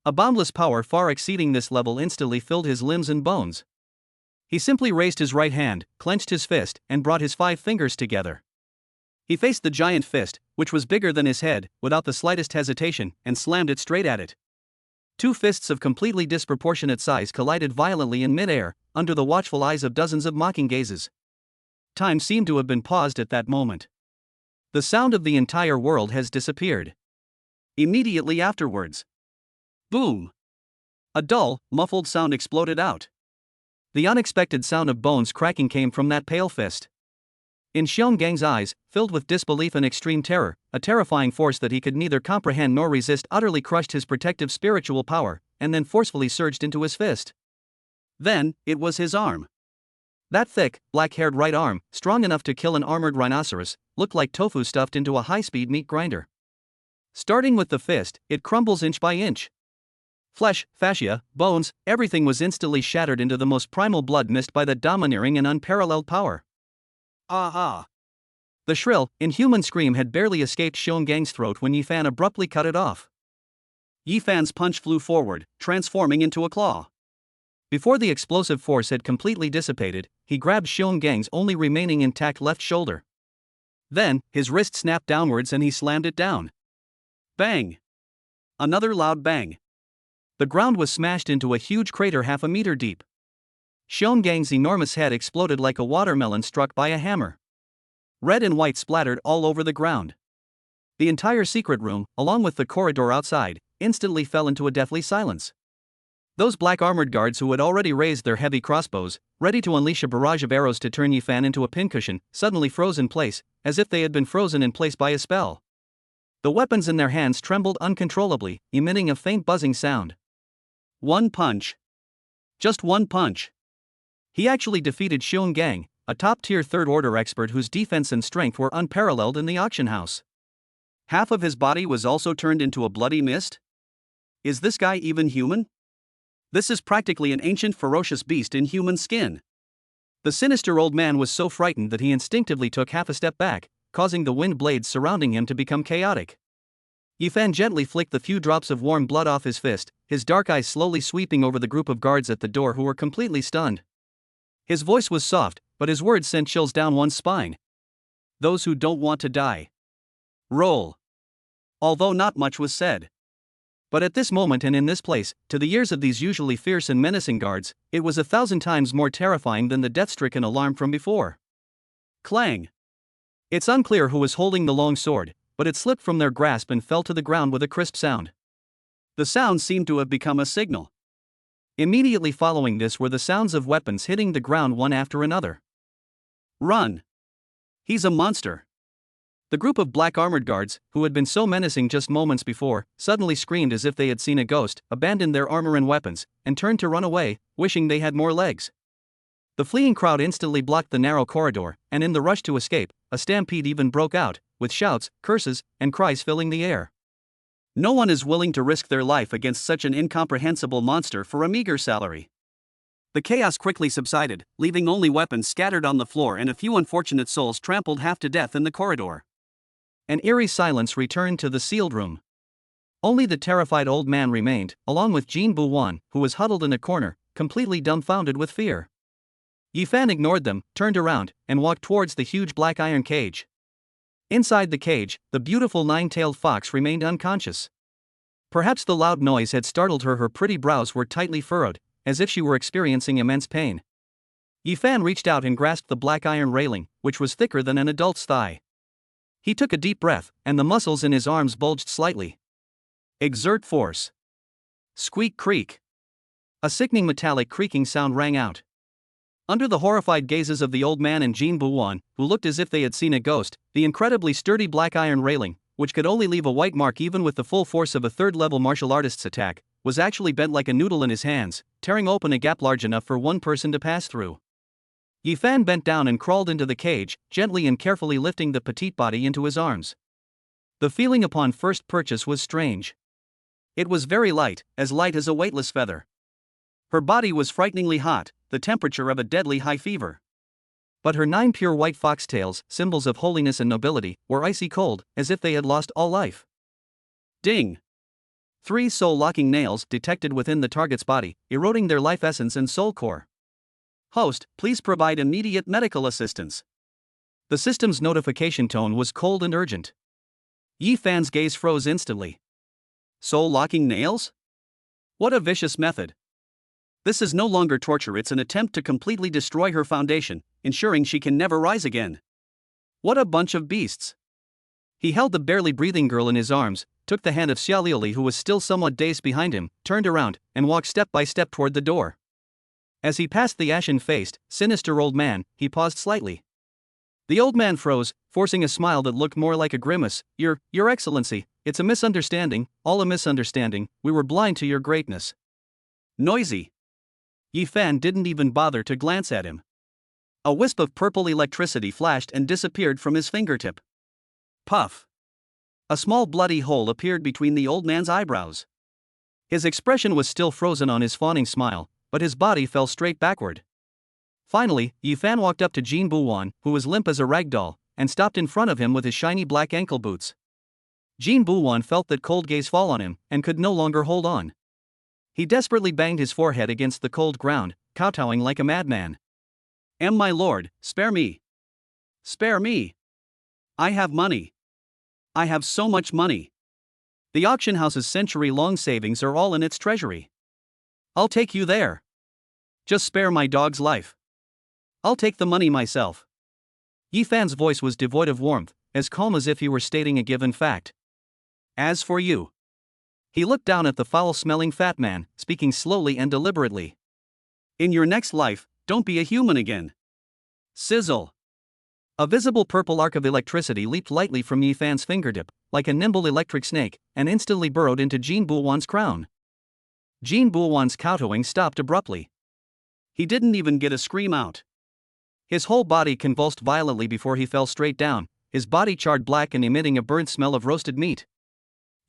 A boundless power far exceeding this level instantly filled his limbs and bones. He simply raised his right hand, clenched his fist, and brought his 5 fingers together. He faced the giant fist, which was bigger than his head, without the slightest hesitation, and slammed it straight at it. 2 fists of completely disproportionate size collided violently in mid-air, under the watchful eyes of dozens of mocking gazes. Time seemed to have been paused at that moment. The sound of the entire world has disappeared. Immediately afterwards. Boom! A dull, muffled sound exploded out. The unexpected sound of bones cracking came from that pale fist. In Xiong Gang's eyes, filled with disbelief and extreme terror, a terrifying force that he could neither comprehend nor resist utterly crushed his protective spiritual power, and then forcefully surged into his fist. Then, it was his arm. That thick, black-haired right arm, strong enough to kill an armored rhinoceros, looked like tofu stuffed into a high-speed meat grinder. Starting with the fist, it crumbles inch by inch. Flesh, fascia, bones, everything was instantly shattered into the most primal blood mist by that domineering and unparalleled power. Ah! The shrill, inhuman scream had barely escaped Xiong Gang's throat when Yifan abruptly cut it off. Yifan's punch flew forward, transforming into a claw. Before the explosive force had completely dissipated, he grabbed Xiong Gang's only remaining intact left shoulder. Then, his wrist snapped downwards and he slammed it down. Bang! Another loud bang. The ground was smashed into a huge crater half a meter deep. Xiong Gang's enormous head exploded like a watermelon struck by a hammer. Red and white splattered all over the ground. The entire secret room, along with the corridor outside, instantly fell into a deathly silence. Those black armored guards who had already raised their heavy crossbows, ready to unleash a barrage of arrows to turn Yifan into a pincushion, suddenly froze in place, as if they had been frozen in place by a spell. The weapons in their hands trembled uncontrollably, emitting a faint buzzing sound. One punch. Just one punch. He actually defeated Xiong Gang, a top-tier third-order expert whose defense and strength were unparalleled in the auction house. Half of his body was also turned into a bloody mist? Is this guy even human? This is practically an ancient ferocious beast in human skin. The sinister old man was so frightened that he instinctively took half a step back, causing the wind blades surrounding him to become chaotic. Yifan gently flicked the few drops of warm blood off his fist, his dark eyes slowly sweeping over the group of guards at the door who were completely stunned. His voice was soft, but his words sent chills down one's spine. Those who don't want to die. Roll. Although not much was said. But at this moment and in this place, to the ears of these usually fierce and menacing guards, it was 1,000 times more terrifying than the death-stricken alarm from before. Clang. It's unclear who was holding the long sword, but it slipped from their grasp and fell to the ground with a crisp sound. The sound seemed to have become a signal. Immediately following this were the sounds of weapons hitting the ground one after another. Run! He's a monster. The group of black armored guards, who had been so menacing just moments before, suddenly screamed as if they had seen a ghost, abandoned their armor and weapons, and turned to run away, wishing they had more legs. The fleeing crowd instantly blocked the narrow corridor, and in the rush to escape, a stampede even broke out, with shouts, curses, and cries filling the air. No one is willing to risk their life against such an incomprehensible monster for a meager salary. The chaos quickly subsided, leaving only weapons scattered on the floor and a few unfortunate souls trampled half to death in the corridor. An eerie silence returned to the sealed room. Only the terrified old man remained, along with Jean Bouwan, who was huddled in a corner, completely dumbfounded with fear. Yifan ignored them, turned around, and walked towards the huge black iron cage. Inside the cage, the beautiful nine-tailed fox remained unconscious. Perhaps the loud noise had startled her. Her pretty brows were tightly furrowed, as if she were experiencing immense pain. Yifan reached out and grasped the black iron railing, which was thicker than an adult's thigh. He took a deep breath, and the muscles in his arms bulged slightly. Exert force. Squeak creak. A sickening metallic creaking sound rang out. Under the horrified gazes of the old man and Jean Bouwan, who looked as if they had seen a ghost, the incredibly sturdy black iron railing, which could only leave a white mark even with the full force of a third-level martial artist's attack, was actually bent like a noodle in his hands, tearing open a gap large enough for one person to pass through. Yifan bent down and crawled into the cage, gently and carefully lifting the petite body into his arms. The feeling upon first purchase was strange. It was very light as a weightless feather. Her body was frighteningly hot, the temperature of a deadly high fever. But her 9 pure white foxtails, symbols of holiness and nobility, were icy cold, as if they had lost all life. Ding! 3 soul-locking nails detected within the target's body, eroding their life essence and soul core. Host, please provide immediate medical assistance. The system's notification tone was cold and urgent. Yifan's gaze froze instantly. Soul-locking nails? What a vicious method. This is no longer torture, it's an attempt to completely destroy her foundation, ensuring she can never rise again. What a bunch of beasts. He held the barely breathing girl in his arms, took the hand of Xia Liuli, who was still somewhat dazed behind him, turned around, and walked step by step toward the door. As he passed the ashen-faced, sinister old man, he paused slightly. The old man froze, forcing a smile that looked more like a grimace. Your Excellency, it's a misunderstanding, all a misunderstanding, we were blind to your greatness. Noisy. Yifan didn't even bother to glance at him. A wisp of purple electricity flashed and disappeared from his fingertip. Puff. A small bloody hole appeared between the old man's eyebrows. His expression was still frozen on his fawning smile, but his body fell straight backward. Finally, Yifan walked up to Jean Bouwan, who was limp as a rag doll, and stopped in front of him with his shiny black ankle boots. Jean Bouwan felt that cold gaze fall on him, and could no longer hold on. He desperately banged his forehead against the cold ground, kowtowing like a madman. My lord, spare me. Spare me. I have money. I have so much money. The auction house's century-long savings are all in its treasury. I'll take you there. Just spare my dog's life. I'll take the money myself. Yifan's voice was devoid of warmth, as calm as if he were stating a given fact. As for you. He looked down at the foul-smelling fat man, speaking slowly and deliberately. In your next life, don't be a human again. Sizzle. A visible purple arc of electricity leaped lightly from Yifan's fingertip, like a nimble electric snake, and instantly burrowed into Jean Bouwan's crown. Jean Bouwan's kowtowing stopped abruptly. He didn't even get a scream out. His whole body convulsed violently before he fell straight down, his body charred black and emitting a burnt smell of roasted meat.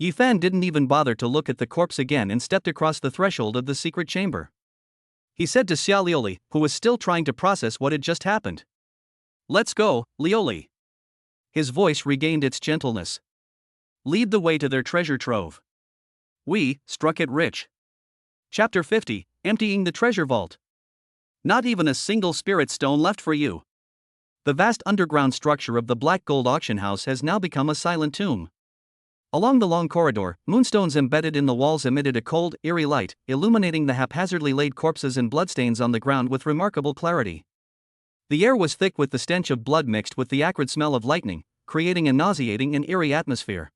Yifan didn't even bother to look at the corpse again and stepped across the threshold of the secret chamber. He said to Xia Liuli, who was still trying to process what had just happened. Let's go, Liuli. His voice regained its gentleness. Lead the way to their treasure trove. We struck it rich. Chapter 50, Emptying the Treasure Vault. Not even a single spirit stone left for you. The vast underground structure of the Black Gold Auction House has now become a silent tomb. Along the long corridor, moonstones embedded in the walls emitted a cold, eerie light, illuminating the haphazardly laid corpses and bloodstains on the ground with remarkable clarity. The air was thick with the stench of blood mixed with the acrid smell of lightning, creating a nauseating and eerie atmosphere.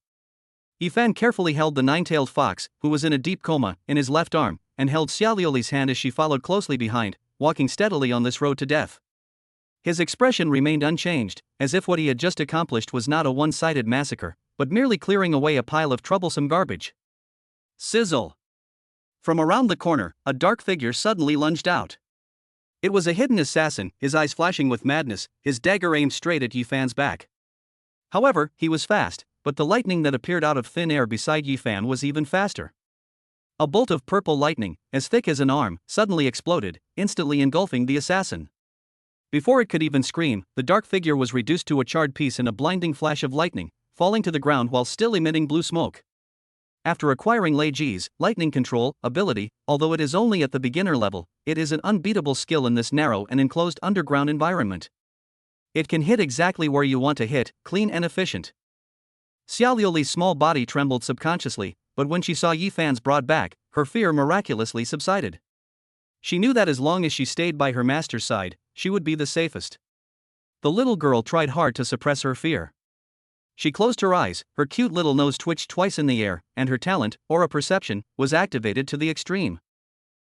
Yifan carefully held the nine-tailed fox, who was in a deep coma, in his left arm, and held Xia Liuli's hand as she followed closely behind, walking steadily on this road to death. His expression remained unchanged, as if what he had just accomplished was not a one-sided massacre, but merely clearing away a pile of troublesome garbage. Sizzle! From around the corner, a dark figure suddenly lunged out. It was a hidden assassin, his eyes flashing with madness, his dagger aimed straight at Yifan's back. However, he was fast, but the lightning that appeared out of thin air beside Yifan was even faster. A bolt of purple lightning, as thick as an arm, suddenly exploded, instantly engulfing the assassin. Before it could even scream, the dark figure was reduced to a charred piece in a blinding flash of lightning, falling to the ground while still emitting blue smoke. After acquiring Lei Ji's lightning control ability, although it is only at the beginner level, it is an unbeatable skill in this narrow and enclosed underground environment. It can hit exactly where you want to hit, clean and efficient. Xiaoliuli's small body trembled subconsciously, but when she saw Yifan's broad back, her fear miraculously subsided. She knew that as long as she stayed by her master's side, she would be the safest. The little girl tried hard to suppress her fear. She closed her eyes, her cute little nose twitched twice in the air, and her talent, aura perception, was activated to the extreme.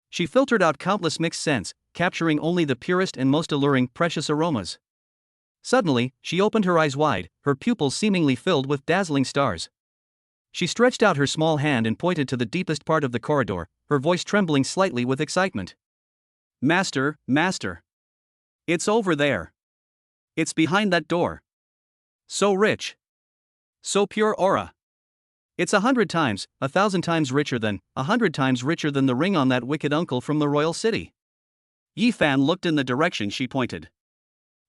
She filtered out countless mixed scents, capturing only the purest and most alluring, precious aromas. Suddenly, she opened her eyes wide, her pupils seemingly filled with dazzling stars. She stretched out her small hand and pointed to the deepest part of the corridor, her voice trembling slightly with excitement. Master, master! It's over there! It's behind that door! So rich! So pure aura! It's 100 times, 1,000 times richer than, 100 times richer than the ring on that wicked uncle from the royal city. Yifan looked in the direction she pointed.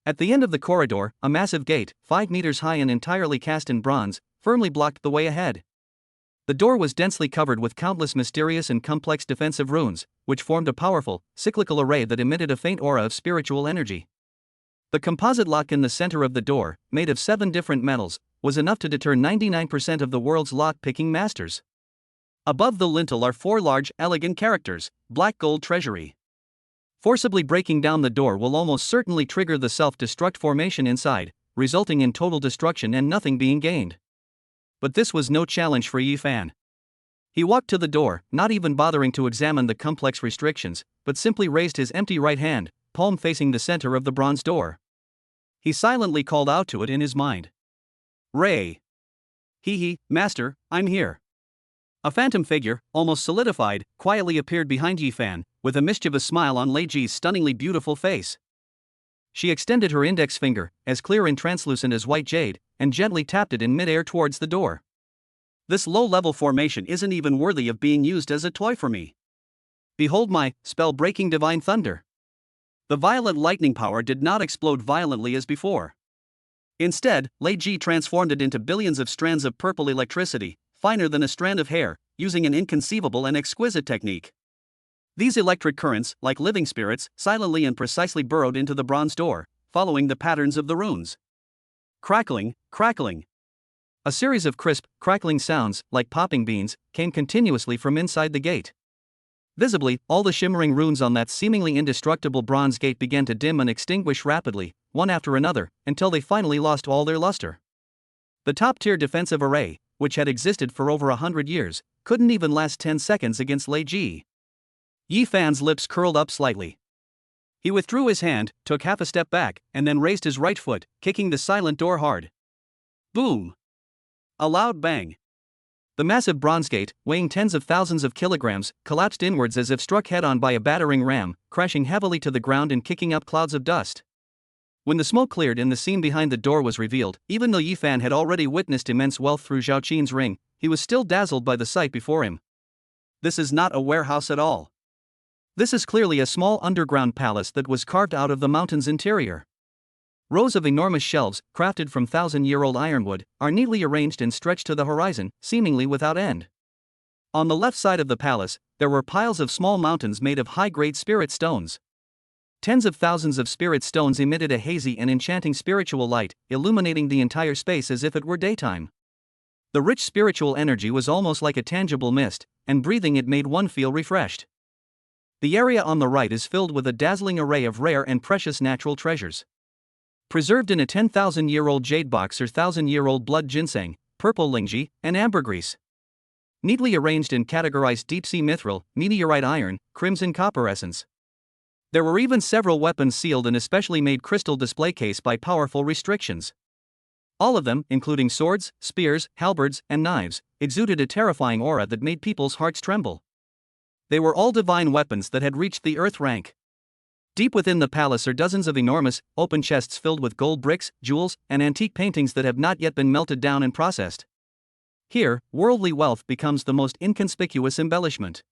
At the end of the corridor, a massive gate, 5 meters high and entirely cast in bronze, firmly blocked the way ahead. The door was densely covered with countless mysterious and complex defensive runes, which formed a powerful, cyclical array that emitted a faint aura of spiritual energy. The composite lock in the center of the door, made of 7 different metals, was enough to deter 99% of the world's lock-picking masters. Above the lintel are 4 large, elegant characters, black gold treasury. Forcibly breaking down the door will almost certainly trigger the self-destruct formation inside, resulting in total destruction and nothing being gained. But this was no challenge for Yifan. He walked to the door, not even bothering to examine the complex restrictions, but simply raised his empty right hand, palm facing the center of the bronze door. He silently called out to it in his mind. Ray! Hee, master, I'm here. A phantom figure, almost solidified, quietly appeared behind Yifan, with a mischievous smile on Lei Ji's stunningly beautiful face. She extended her index finger, as clear and translucent as white jade, and gently tapped it in midair towards the door. This low-level formation isn't even worthy of being used as a toy for me. Behold my spell-breaking divine thunder. The violet lightning power did not explode violently as before. Instead, Lei Ji transformed it into billions of strands of purple electricity, finer than a strand of hair, using an inconceivable and exquisite technique. These electric currents, like living spirits, silently and precisely burrowed into the bronze door, following the patterns of the runes. Crackling, crackling. A series of crisp, crackling sounds, like popping beans, came continuously from inside the gate. Visibly, all the shimmering runes on that seemingly indestructible bronze gate began to dim and extinguish rapidly, one after another, until they finally lost all their luster. The top-tier defensive array, which had existed for over 100 years, couldn't even last 10 seconds against Lei Ji. Yifan's lips curled up slightly. He withdrew his hand, took half a step back, and then raised his right foot, kicking the silent door hard. Boom! A loud bang. The massive bronze gate, weighing tens of thousands of kilograms, collapsed inwards as if struck head-on by a battering ram, crashing heavily to the ground and kicking up clouds of dust. When the smoke cleared and the scene behind the door was revealed, even though Yifan had already witnessed immense wealth through Zhao Qin's ring, he was still dazzled by the sight before him. This is not a warehouse at all. This is clearly a small underground palace that was carved out of the mountain's interior. Rows of enormous shelves, crafted from 1,000-year-old ironwood, are neatly arranged and stretched to the horizon, seemingly without end. On the left side of the palace, there were piles of small mountains made of high-grade spirit stones. Tens of thousands of spirit stones emitted a hazy and enchanting spiritual light, illuminating the entire space as if it were daytime. The rich spiritual energy was almost like a tangible mist, and breathing it made one feel refreshed. The area on the right is filled with a dazzling array of rare and precious natural treasures. Preserved in a 10,000-year-old jade box or 1,000-year-old blood ginseng, purple lingji, and ambergris. Neatly arranged and categorized deep-sea mithril, meteorite iron, crimson copper essence. There were even several weapons sealed in a specially made crystal display case by powerful restrictions. All of them, including swords, spears, halberds, and knives, exuded a terrifying aura that made people's hearts tremble. They were all divine weapons that had reached the earth rank. Deep within the palace are dozens of enormous, open chests filled with gold bricks, jewels, and antique paintings that have not yet been melted down and processed. Here, worldly wealth becomes the most inconspicuous embellishment.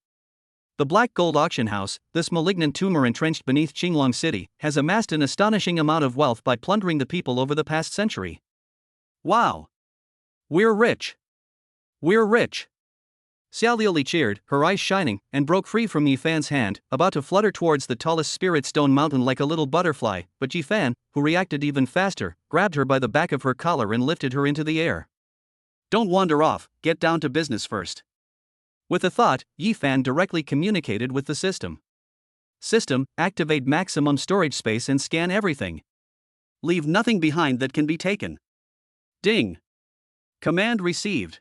The Black Gold Auction House, this malignant tumor entrenched beneath Qinglong City, has amassed an astonishing amount of wealth by plundering the people over the past century. Wow! We're rich! We're rich! Xiao Liuli cheered, her eyes shining, and broke free from Yi Fan's hand, about to flutter towards the tallest spirit stone mountain like a little butterfly, but Yi Fan, who reacted even faster, grabbed her by the back of her collar and lifted her into the air. Don't wander off, get down to business first. With a thought, Yi Fan directly communicated with the system. System, activate maximum storage space and scan everything. Leave nothing behind that can be taken. Ding. Command received.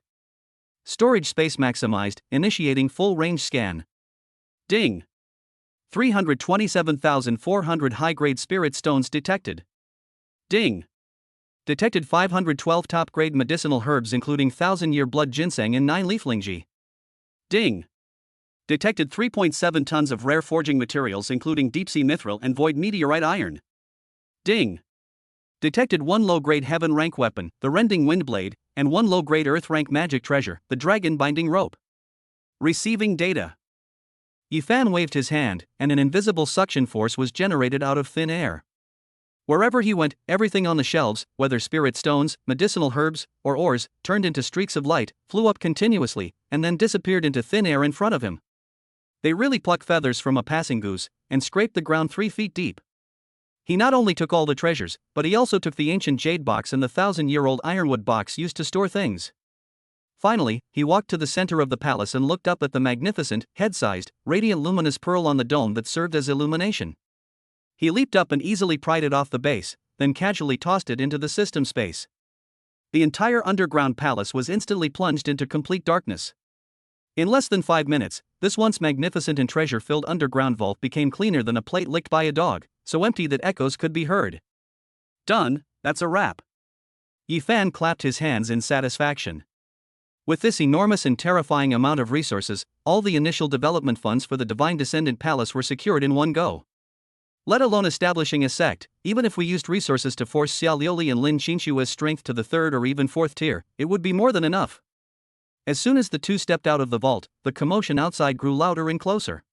Storage space maximized, initiating full range scan. Ding. 327,400 high-grade spirit stones detected. Ding. Detected 512 top-grade medicinal herbs including 1,000-year blood ginseng and 9 leaflingji. Ding. Detected 3.7 tons of rare forging materials including deep-sea mithril and void meteorite iron. Ding. Detected 1 low-grade heaven rank weapon, the rending windblade, and 1 low-grade earth rank magic treasure, the dragon binding rope. Receiving data. Yi Fan waved his hand, and an invisible suction force was generated out of thin air. Wherever he went, everything on the shelves, whether spirit stones, medicinal herbs, or ores, turned into streaks of light, flew up continuously, and then disappeared into thin air in front of him. They really pluck feathers from a passing goose, and scraped the ground 3 feet deep. He not only took all the treasures, but he also took the ancient jade box and the 1,000-year-old ironwood box used to store things. Finally, he walked to the center of the palace and looked up at the magnificent, head-sized, radiant luminous pearl on the dome that served as illumination. He leaped up and easily pried it off the base, then casually tossed it into the system space. The entire underground palace was instantly plunged into complete darkness. In less than 5 minutes, this once magnificent and treasure-filled underground vault became cleaner than a plate licked by a dog, so empty that echoes could be heard. Done, that's a wrap. Yi Fan clapped his hands in satisfaction. With this enormous and terrifying amount of resources, all the initial development funds for the Divine Descendant Palace were secured in one go. Let alone establishing a sect, even if we used resources to force Xiao Liuli and Lin Qinshua's strength to the 3rd or even 4th tier, it would be more than enough. As soon as the two stepped out of the vault, the commotion outside grew louder and closer.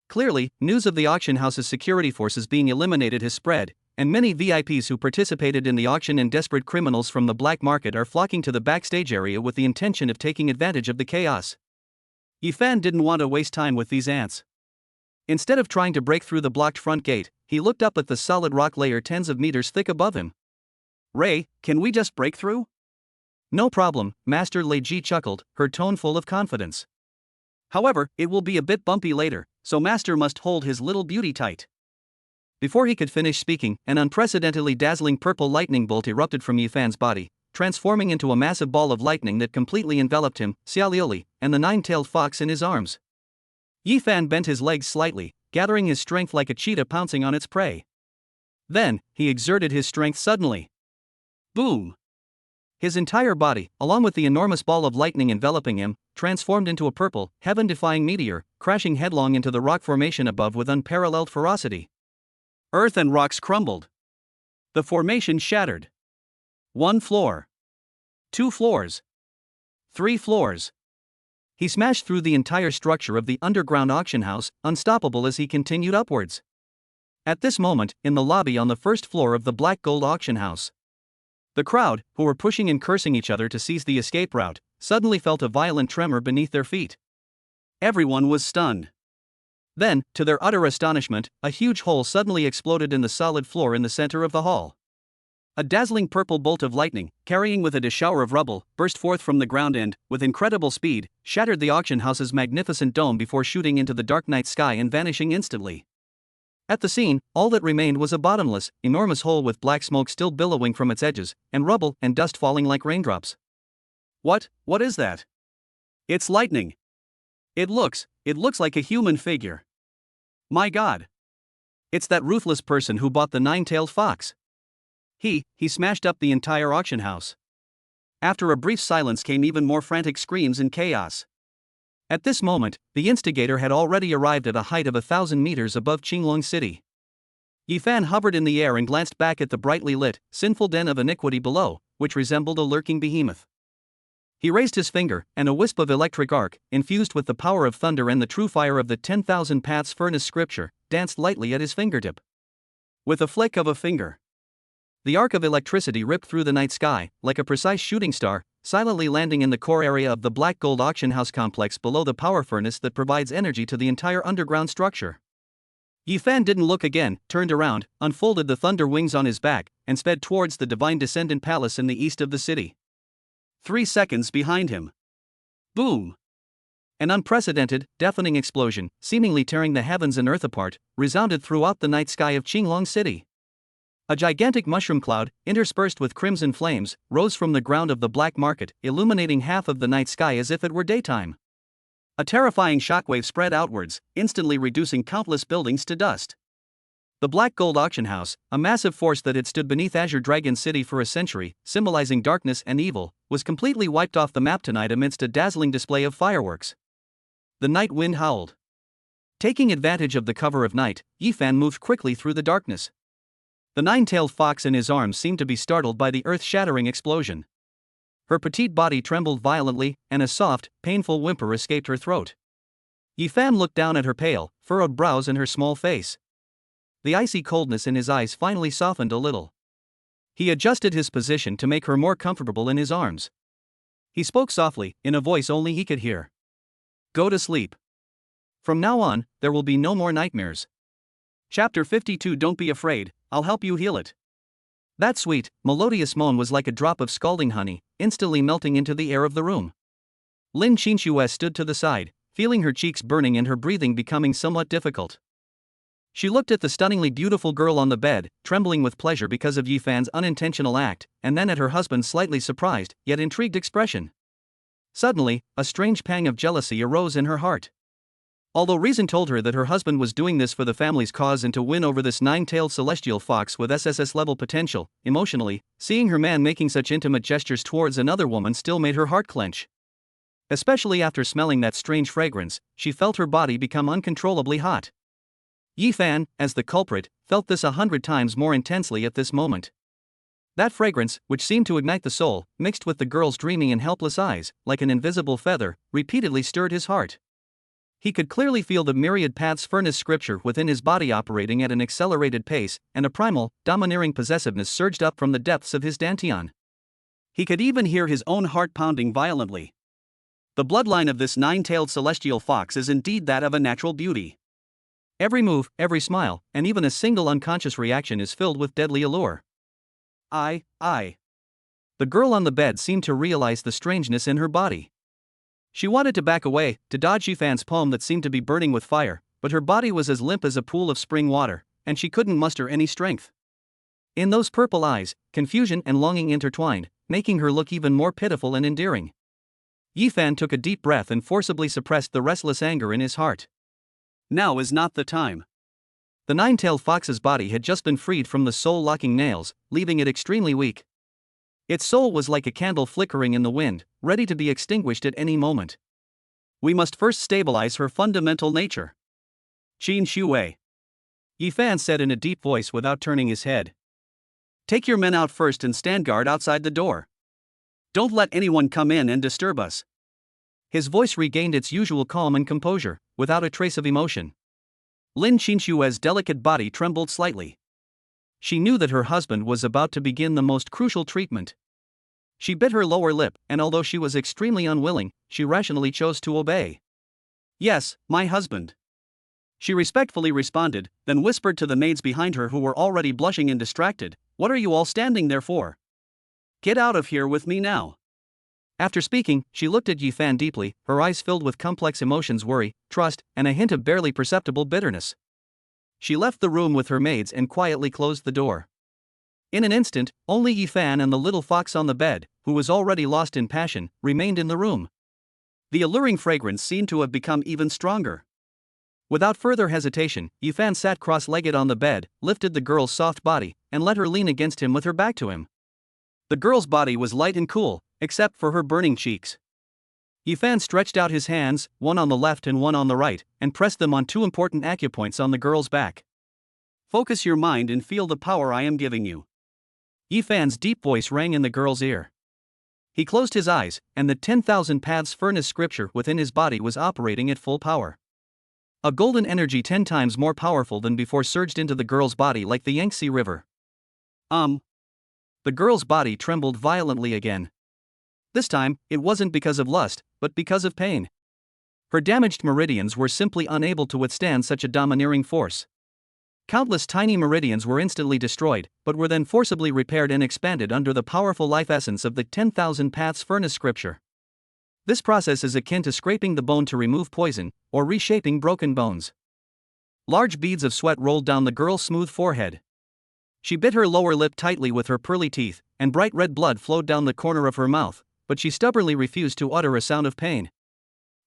Clearly, news of the auction house's security forces being eliminated has spread, and many VIPs who participated in the auction and desperate criminals from the black market are flocking to the backstage area with the intention of taking advantage of the chaos. Yi Fan didn't want to waste time with these ants. Instead of trying to break through the blocked front gate, he looked up at the solid rock layer tens of meters thick above him. Ray, can we just break through? No problem, Master Lei Ji chuckled, her tone full of confidence. However, it will be a bit bumpy later, so Master must hold his little beauty tight. Before he could finish speaking, an unprecedentedly dazzling purple lightning bolt erupted from Yi Fan's body, transforming into a massive ball of lightning that completely enveloped him, Xiao Liuli, and the 9-tailed fox in his arms. Yi Fan bent his legs slightly, gathering his strength like a cheetah pouncing on its prey. Then, he exerted his strength suddenly. Boom! His entire body, along with the enormous ball of lightning enveloping him, transformed into a purple, heaven-defying meteor, crashing headlong into the rock formation above with unparalleled ferocity. Earth and rocks crumbled. The formation shattered. 1 floor. 2 floors. 3 floors. He smashed through the entire structure of the underground auction house, unstoppable as he continued upwards. At this moment, in the lobby on the 1st floor of the Black Gold Auction House, the crowd, who were pushing and cursing each other to seize the escape route, suddenly felt a violent tremor beneath their feet. Everyone was stunned. Then, to their utter astonishment, a huge hole suddenly exploded in the solid floor in the center of the hall. A dazzling purple bolt of lightning, carrying with it a shower of rubble, burst forth from the ground and, with incredible speed, shattered the auction house's magnificent dome before shooting into the dark night sky and vanishing instantly. At the scene, all that remained was a bottomless, enormous hole with black smoke still billowing from its edges, and rubble and dust falling like raindrops. What is that? It's lightning. It looks like a human figure. My God. It's that ruthless person who bought the nine-tailed fox. He smashed up the entire auction house. After a brief silence came even more frantic screams and chaos. At this moment, the instigator had already arrived at a height of 1,000 meters above Qinglong City. Yifan hovered in the air and glanced back at the brightly lit, sinful den of iniquity below, which resembled a lurking behemoth. He raised his finger, and a wisp of electric arc, infused with the power of thunder and the true fire of the 10,000 paths furnace scripture, danced lightly at his fingertip. With a flick of a finger, the arc of electricity ripped through the night sky, like a precise shooting star, silently landing in the core area of the black gold auction house complex below the power furnace that provides energy to the entire underground structure. Yifan didn't look again, turned around, unfolded the thunder wings on his back, and sped towards the Divine Descendant Palace in the east of the city. 3 seconds behind him. Boom! An unprecedented, deafening explosion, seemingly tearing the heavens and earth apart, resounded throughout the night sky of Qinglong City. A gigantic mushroom cloud, interspersed with crimson flames, rose from the ground of the black market, illuminating half of the night sky as if it were daytime. A terrifying shockwave spread outwards, instantly reducing countless buildings to dust. The Black Gold Auction House, a massive force that had stood beneath Azure Dragon City for a century, symbolizing darkness and evil, was completely wiped off the map tonight amidst a dazzling display of fireworks. The night wind howled. Taking advantage of the cover of night, Yifan moved quickly through the darkness. The nine-tailed fox in his arms seemed to be startled by the earth-shattering explosion. Her petite body trembled violently, and a soft, painful whimper escaped her throat. Yifan looked down at her pale, furrowed brows and her small face. The icy coldness in his eyes finally softened a little. He adjusted his position to make her more comfortable in his arms. He spoke softly, in a voice only he could hear. Go to sleep. From now on, there will be no more nightmares. Chapter 52. Don't be afraid, I'll help you heal it. That sweet, melodious moan was like a drop of scalding honey, instantly melting into the air of the room. Lin Qinxue stood to the side, feeling her cheeks burning and her breathing becoming somewhat difficult. She looked at the stunningly beautiful girl on the bed, trembling with pleasure because of Yifan's unintentional act, and then at her husband's slightly surprised, yet intrigued expression. Suddenly, a strange pang of jealousy arose in her heart. Although reason told her that her husband was doing this for the family's cause and to win over this nine-tailed celestial fox with SSS-level potential, emotionally, seeing her man making such intimate gestures towards another woman still made her heart clench. Especially after smelling that strange fragrance, she felt her body become uncontrollably hot. Yifan, as the culprit, felt this 100 times more intensely at this moment. That fragrance, which seemed to ignite the soul, mixed with the girl's dreaming and helpless eyes, like an invisible feather, repeatedly stirred his heart. He could clearly feel the myriad paths furnace scripture within his body operating at an accelerated pace, and a primal, domineering possessiveness surged up from the depths of his dantian. He could even hear his own heart pounding violently. The bloodline of this nine-tailed celestial fox is indeed that of a natural beauty. Every move, every smile, and even a single unconscious reaction is filled with deadly allure. I. The girl on the bed seemed to realize the strangeness in her body. She wanted to back away, to dodge Yifan's palm that seemed to be burning with fire, but her body was as limp as a pool of spring water, and she couldn't muster any strength. In those purple eyes, confusion and longing intertwined, making her look even more pitiful and endearing. Yifan took a deep breath and forcibly suppressed the restless anger in his heart. Now is not the time. The nine-tailed fox's body had just been freed from the soul-locking nails, leaving it extremely weak. Its soul was like a candle flickering in the wind, ready to be extinguished at any moment. We must first stabilize her fundamental nature. Qin Shui. Yifan said in a deep voice without turning his head. Take your men out first and stand guard outside the door. Don't let anyone come in and disturb us. His voice regained its usual calm and composure, without a trace of emotion. Lin Qinshue's delicate body trembled slightly. She knew that her husband was about to begin the most crucial treatment. She bit her lower lip, and although she was extremely unwilling, she rationally chose to obey. Yes, my husband. She respectfully responded, then whispered to the maids behind her who were already blushing and distracted, What are you all standing there for? Get out of here with me now. After speaking, she looked at Yifan deeply, her eyes filled with complex emotions, worry, trust, and a hint of barely perceptible bitterness. She left the room with her maids and quietly closed the door. In an instant, only Yifan and the little fox on the bed, who was already lost in passion, remained in the room. The alluring fragrance seemed to have become even stronger. Without further hesitation, Yifan sat cross-legged on the bed, lifted the girl's soft body, and let her lean against him with her back to him. The girl's body was light and cool, except for her burning cheeks. Yifan stretched out his hands, one on the left and one on the right, and pressed them on two important acupoints on the girl's back. Focus your mind and feel the power I am giving you. Yifan's deep voice rang in the girl's ear. He closed his eyes, and the 10,000 paths furnace scripture within his body was operating at full power. A golden energy 10 times more powerful than before surged into the girl's body like the Yangtze River. The girl's body trembled violently again. This time, it wasn't because of lust, but because of pain. Her damaged meridians were simply unable to withstand such a domineering force. Countless tiny meridians were instantly destroyed, but were then forcibly repaired and expanded under the powerful life essence of the 10,000 paths furnace scripture. This process is akin to scraping the bone to remove poison, or reshaping broken bones. Large beads of sweat rolled down the girl's smooth forehead. She bit her lower lip tightly with her pearly teeth, and bright red blood flowed down the corner of her mouth, but she stubbornly refused to utter a sound of pain.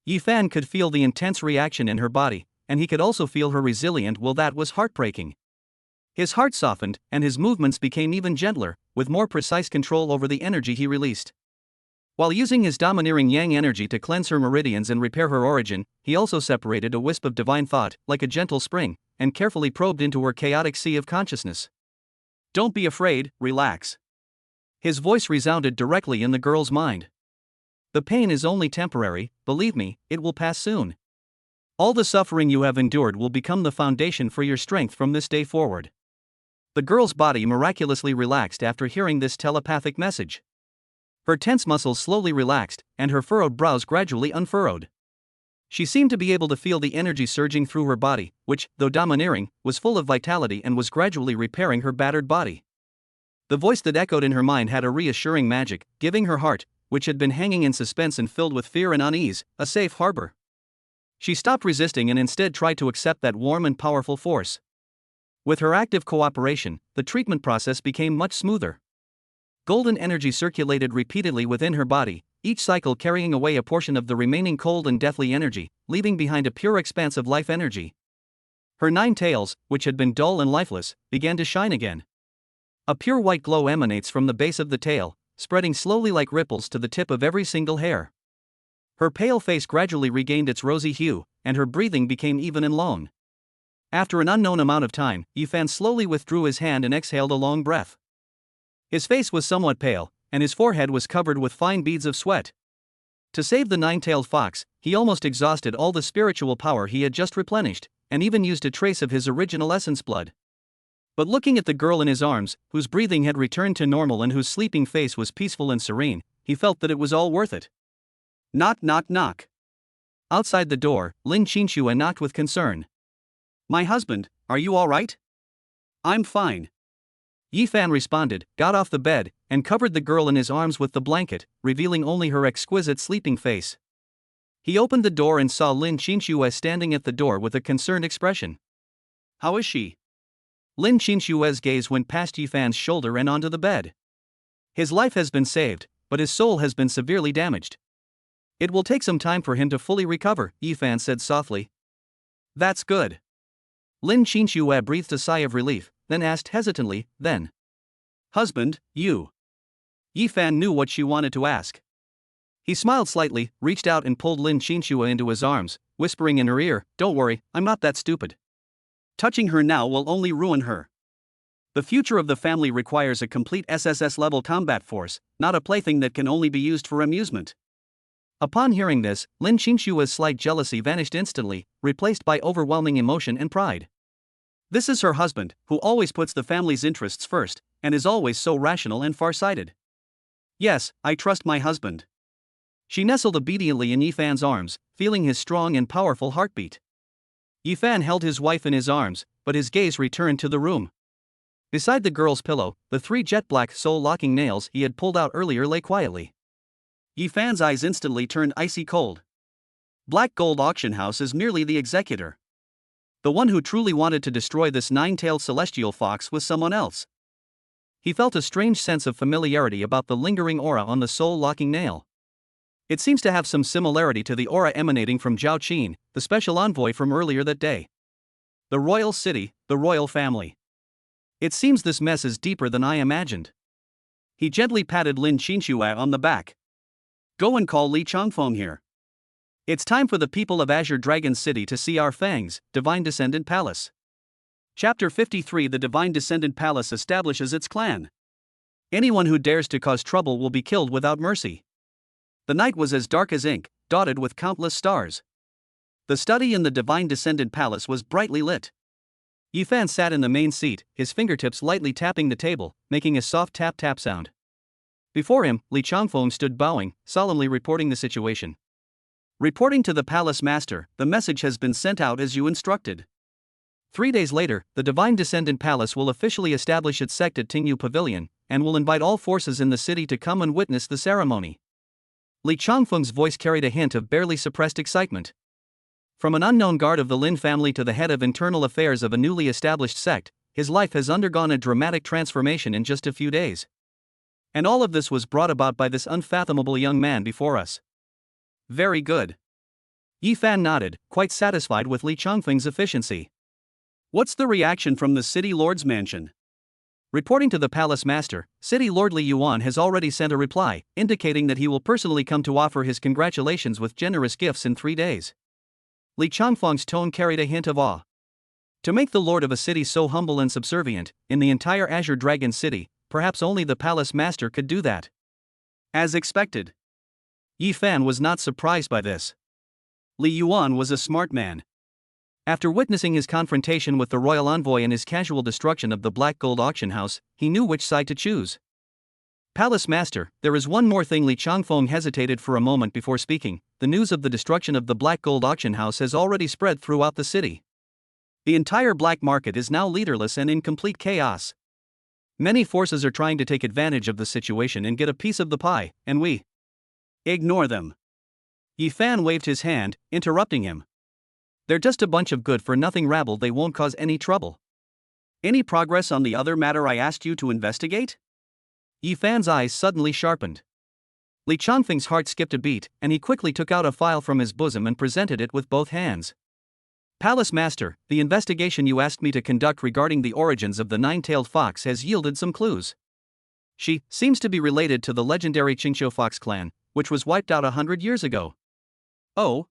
Yifan could feel the intense reaction in her body, and he could also feel her resilient will that was heartbreaking. His heart softened, and his movements became even gentler, with more precise control over the energy he released. While using his domineering yang energy to cleanse her meridians and repair her origin, he also separated a wisp of divine thought, like a gentle spring, and carefully probed into her chaotic sea of consciousness. Don't be afraid, relax. His voice resounded directly in the girl's mind. The pain is only temporary, believe me, it will pass soon. All the suffering you have endured will become the foundation for your strength from this day forward. The girl's body miraculously relaxed after hearing this telepathic message. Her tense muscles slowly relaxed, and her furrowed brows gradually unfurrowed. She seemed to be able to feel the energy surging through her body, which, though domineering, was full of vitality and was gradually repairing her battered body. The voice that echoed in her mind had a reassuring magic, giving her heart, which had been hanging in suspense and filled with fear and unease, a safe harbor. She stopped resisting and instead tried to accept that warm and powerful force. With her active cooperation, the treatment process became much smoother. Golden energy circulated repeatedly within her body, each cycle carrying away a portion of the remaining cold and deathly energy, leaving behind a pure expanse of life energy. Her 9 tails, which had been dull and lifeless, began to shine again. A pure white glow emanates from the base of the tail, spreading slowly like ripples to the tip of every single hair. Her pale face gradually regained its rosy hue, and her breathing became even and long. After an unknown amount of time, Yifan slowly withdrew his hand and exhaled a long breath. His face was somewhat pale, and his forehead was covered with fine beads of sweat. To save the 9-tailed fox, he almost exhausted all the spiritual power he had just replenished, and even used a trace of his original essence blood. But looking at the girl in his arms, whose breathing had returned to normal and whose sleeping face was peaceful and serene, he felt that it was all worth it. Knock, knock, knock. Outside the door, Lin Qinxue knocked with concern. My husband, are you all right? I'm fine. Yifan responded, got off the bed, and covered the girl in his arms with the blanket, revealing only her exquisite sleeping face. He opened the door and saw Lin Qinxue standing at the door with a concerned expression. How is she? Lin Qinshue's gaze went past Yifan's shoulder and onto the bed. His life has been saved, but his soul has been severely damaged. It will take some time for him to fully recover, Yifan said softly. That's good. Lin Qinxue breathed a sigh of relief, then asked hesitantly, then. Husband, you. Yifan knew what she wanted to ask. He smiled slightly, reached out and pulled Lin Qinxue into his arms, whispering in her ear, don't worry, I'm not that stupid. Touching her now will only ruin her. The future of the family requires a complete SSS-level combat force, not a plaything that can only be used for amusement. Upon hearing this, Lin Qinshue's slight jealousy vanished instantly, replaced by overwhelming emotion and pride. This is her husband, who always puts the family's interests first, and is always so rational and far-sighted. Yes, I trust my husband. She nestled obediently in Yifan's arms, feeling his strong and powerful heartbeat. Yifan held his wife in his arms, but his gaze returned to the room. Beside the girl's pillow, the 3 jet-black soul-locking nails he had pulled out earlier lay quietly. Yifan's eyes instantly turned icy cold. Black Gold Auction House is merely the executor. The one who truly wanted to destroy this 9-tailed celestial fox was someone else. He felt a strange sense of familiarity about the lingering aura on the soul-locking nail. It seems to have some similarity to the aura emanating from Zhao Qin, the special envoy from earlier that day. The royal city, the royal family. It seems this mess is deeper than I imagined. He gently patted Lin Qinxue on the back. Go and call Li Changfeng here. It's time for the people of Azure Dragon City to see our fangs, Divine Descendant Palace. Chapter 53. The Divine Descendant Palace establishes its clan. Anyone who dares to cause trouble will be killed without mercy. The night was as dark as ink, dotted with countless stars. The study in the Divine Descendant Palace was brightly lit. Yifan sat in the main seat, his fingertips lightly tapping the table, making a soft tap-tap sound. Before him, Li Changfeng stood bowing, solemnly reporting the situation. Reporting to the palace master, the message has been sent out as you instructed. 3 days later, the Divine Descendant Palace will officially establish its sect at Tingyu Pavilion, and will invite all forces in the city to come and witness the ceremony. Li Changfeng's voice carried a hint of barely suppressed excitement. From an unknown guard of the Lin family to the head of internal affairs of a newly established sect, his life has undergone a dramatic transformation in just a few days. And all of this was brought about by this unfathomable young man before us. Very good. Yifan nodded, quite satisfied with Li Changfeng's efficiency. What's the reaction from the City Lord's mansion? Reporting to the palace master, City Lord Li Yuan has already sent a reply, indicating that he will personally come to offer his congratulations with generous gifts in 3 days. Li Changfeng's tone carried a hint of awe. To make the lord of a city so humble and subservient, in the entire Azure Dragon City, perhaps only the palace master could do that. As expected. Yifan was not surprised by this. Li Yuan was a smart man. After witnessing his confrontation with the royal envoy and his casual destruction of the Black Gold auction house, he knew which side to choose. Palace master, there is one more thing. Li Changfeng hesitated for a moment before speaking. The news of the destruction of the Black Gold auction house has already spread throughout the city. The entire black market is now leaderless and in complete chaos. Many forces are trying to take advantage of the situation and get a piece of the pie, and we ignore them. Yifan waved his hand, interrupting him. They're just a bunch of good-for-nothing rabble. They won't cause any trouble. Any progress on the other matter I asked you to investigate? Yifan's eyes suddenly sharpened. Li Changfeng's heart skipped a beat, and he quickly took out a file from his bosom and presented it with both hands. Palace Master, the investigation you asked me to conduct regarding the origins of the nine-tailed fox has yielded some clues. She seems to be related to the legendary Qingqiu fox clan, which was wiped out 100 years ago. Oh?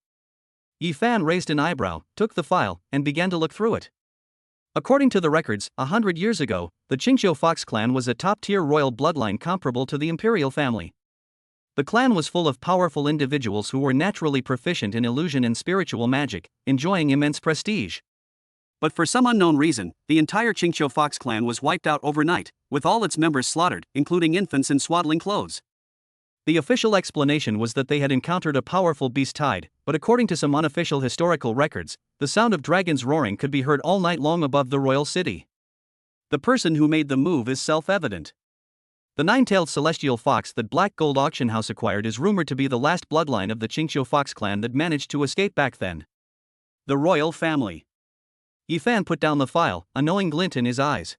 Yifan raised an eyebrow, took the file, and began to look through it. According to the records, 100 years ago, the Qingqiu fox clan was a top-tier royal bloodline comparable to the imperial family. The clan was full of powerful individuals who were naturally proficient in illusion and spiritual magic, enjoying immense prestige. But for some unknown reason, the entire Qingqiu fox clan was wiped out overnight, with all its members slaughtered, including infants in swaddling clothes. The official explanation was that they had encountered a powerful beast tide, but according to some unofficial historical records, the sound of dragons roaring could be heard all night long above the royal city. The person who made the move is self-evident. The nine-tailed celestial fox that Black Gold Auction House acquired is rumored to be the last bloodline of the Qingqiu fox clan that managed to escape back then. The royal family. Yifan put down the file, a knowing glint in his eyes.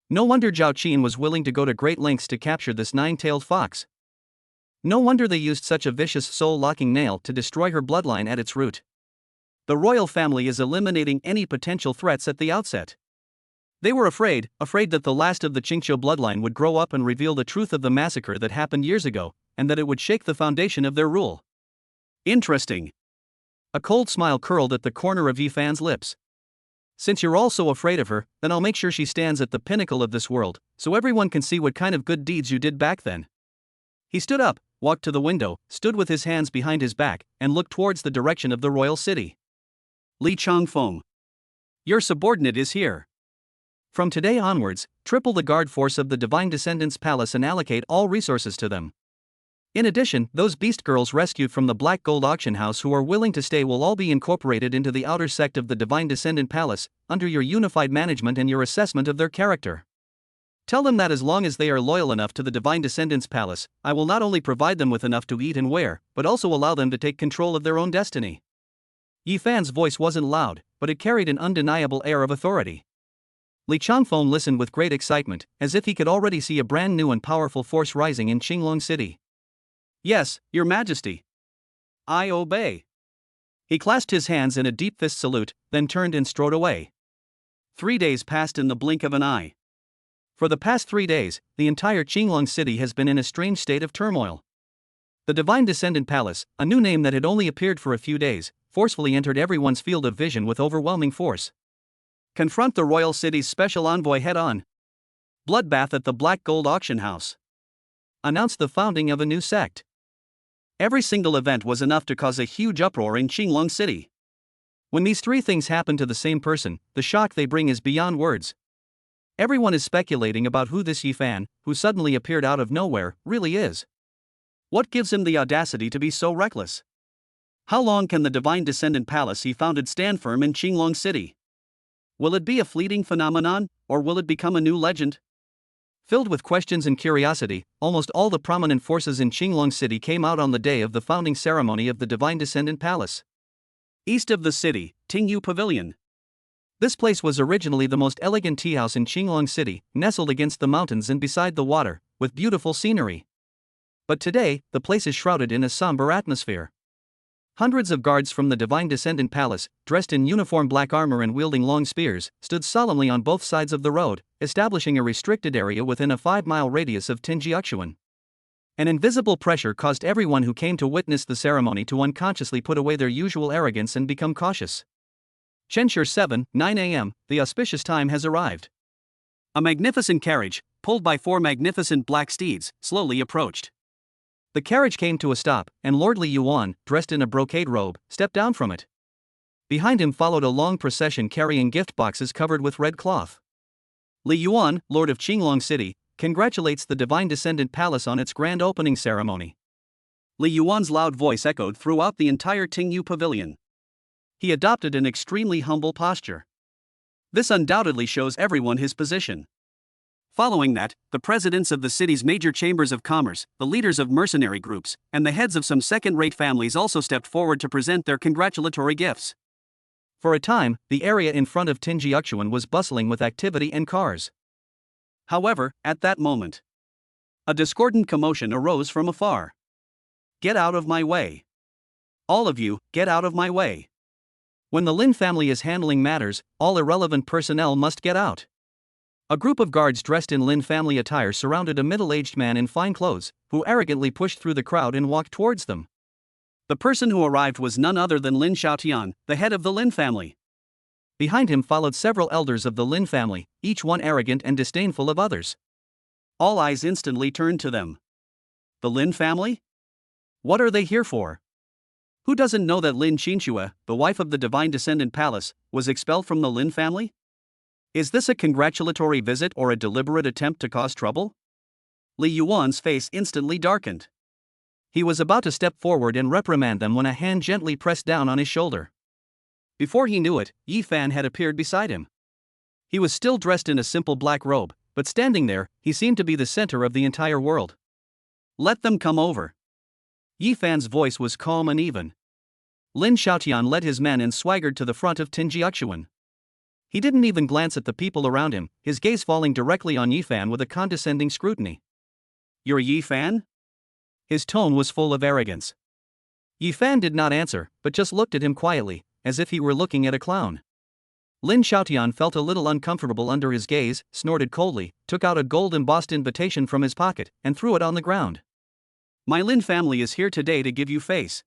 No wonder Zhao Qin was willing to go to great lengths to capture this nine-tailed fox. No wonder they used such a vicious soul-locking nail to destroy her bloodline at its root. The royal family is eliminating any potential threats at the outset. They were afraid that the last of the Qingqiu bloodline would grow up and reveal the truth of the massacre that happened years ago, and that it would shake the foundation of their rule. Interesting. A cold smile curled at the corner of Yifan's lips. Since you're all so afraid of her, then I'll make sure she stands at the pinnacle of this world, so everyone can see what kind of good deeds you did back then. He stood up, walked to the window, stood with his hands behind his back, and looked towards the direction of the royal city. Li Changfeng. Your subordinate is here. From today onwards, triple the guard force of the Divine Descendants Palace and allocate all resources to them. In addition, those beast girls rescued from the Black Gold Auction House who are willing to stay will all be incorporated into the outer sect of the Divine Descendant Palace, under your unified management and your assessment of their character. Tell them that as long as they are loyal enough to the Divine Descendants Palace, I will not only provide them with enough to eat and wear, but also allow them to take control of their own destiny. Yifan's voice wasn't loud, but it carried an undeniable air of authority. Li Changfeng listened with great excitement, as if he could already see a brand new and powerful force rising in Qinglong City. Yes, your majesty. I obey. He clasped his hands in a deep fist salute, then turned and strode away. 3 days passed in the blink of an eye. For the past 3 days, the entire Qinglong city has been in a strange state of turmoil. The Divine Descendant Palace, a new name that had only appeared for a few days, forcefully entered everyone's field of vision with overwhelming force. Confront the royal city's special envoy head-on. Bloodbath at the Black Gold Auction House. Announced the founding of a new sect. Every single event was enough to cause a huge uproar in Qinglong City. When these 3 things happen to the same person, the shock they bring is beyond words. Everyone is speculating about who this Yifan, who suddenly appeared out of nowhere, really is. What gives him the audacity to be so reckless? How long can the Divine Descendant Palace he founded stand firm in Qinglong City? Will it be a fleeting phenomenon, or will it become a new legend? Filled with questions and curiosity, almost all the prominent forces in Qinglong City came out on the day of the founding ceremony of the Divine Descendant Palace. East of the city, Tingyu Pavilion. This place was originally the most elegant tea house in Qinglong City, nestled against the mountains and beside the water, with beautiful scenery. But today, the place is shrouded in a somber atmosphere. Hundreds of guards from the Divine Descendant Palace, dressed in uniform black armor and wielding long spears, stood solemnly on both sides of the road, establishing a restricted area within a 5-mile radius of Tingjiaquan. An invisible pressure caused everyone who came to witness the ceremony to unconsciously put away their usual arrogance and become cautious. Chenshur 7, 9 a.m., the auspicious time has arrived. A magnificent carriage, pulled by 4 magnificent black steeds, slowly approached. The carriage came to a stop, and Lord Li Yuan, dressed in a brocade robe, stepped down from it. Behind him followed a long procession carrying gift boxes covered with red cloth. Li Yuan, Lord of Qinglong City, congratulates the Divine Descendant Palace on its grand opening ceremony. Li Yuan's loud voice echoed throughout the entire Tingyu Pavilion. He adopted an extremely humble posture. This undoubtedly shows everyone his position. Following that, the presidents of the city's major chambers of commerce, the leaders of mercenary groups, and the heads of some second-rate families also stepped forward to present their congratulatory gifts. For a time, the area in front of Tingjiaquan was bustling with activity and cars. However, at that moment, a discordant commotion arose from afar. Get out of my way. All of you, get out of my way. When the Lin family is handling matters, all irrelevant personnel must get out. A group of guards dressed in Lin family attire surrounded a middle-aged man in fine clothes, who arrogantly pushed through the crowd and walked towards them. The person who arrived was none other than Lin Xiaotian, the head of the Lin family. Behind him followed several elders of the Lin family, each one arrogant and disdainful of others. All eyes instantly turned to them. The Lin family? What are they here for? Who doesn't know that Lin Qinxue, the wife of the Divine Descendant Palace, was expelled from the Lin family? Is this a congratulatory visit or a deliberate attempt to cause trouble? Li Yuan's face instantly darkened. He was about to step forward and reprimand them when a hand gently pressed down on his shoulder. Before he knew it, Yifan had appeared beside him. He was still dressed in a simple black robe, but standing there, he seemed to be the center of the entire world. Let them come over. Yifan's voice was calm and even. Lin Xiaotian led his men and swaggered to the front of Tingjiaquan. He didn't even glance at the people around him, his gaze falling directly on Yifan with a condescending scrutiny. You're Yifan? His tone was full of arrogance. Yifan did not answer, but just looked at him quietly, as if he were looking at a clown. Lin Xiaotian felt a little uncomfortable under his gaze, snorted coldly, took out a gold-embossed invitation from his pocket, and threw it on the ground. My Lin family is here today to give you face.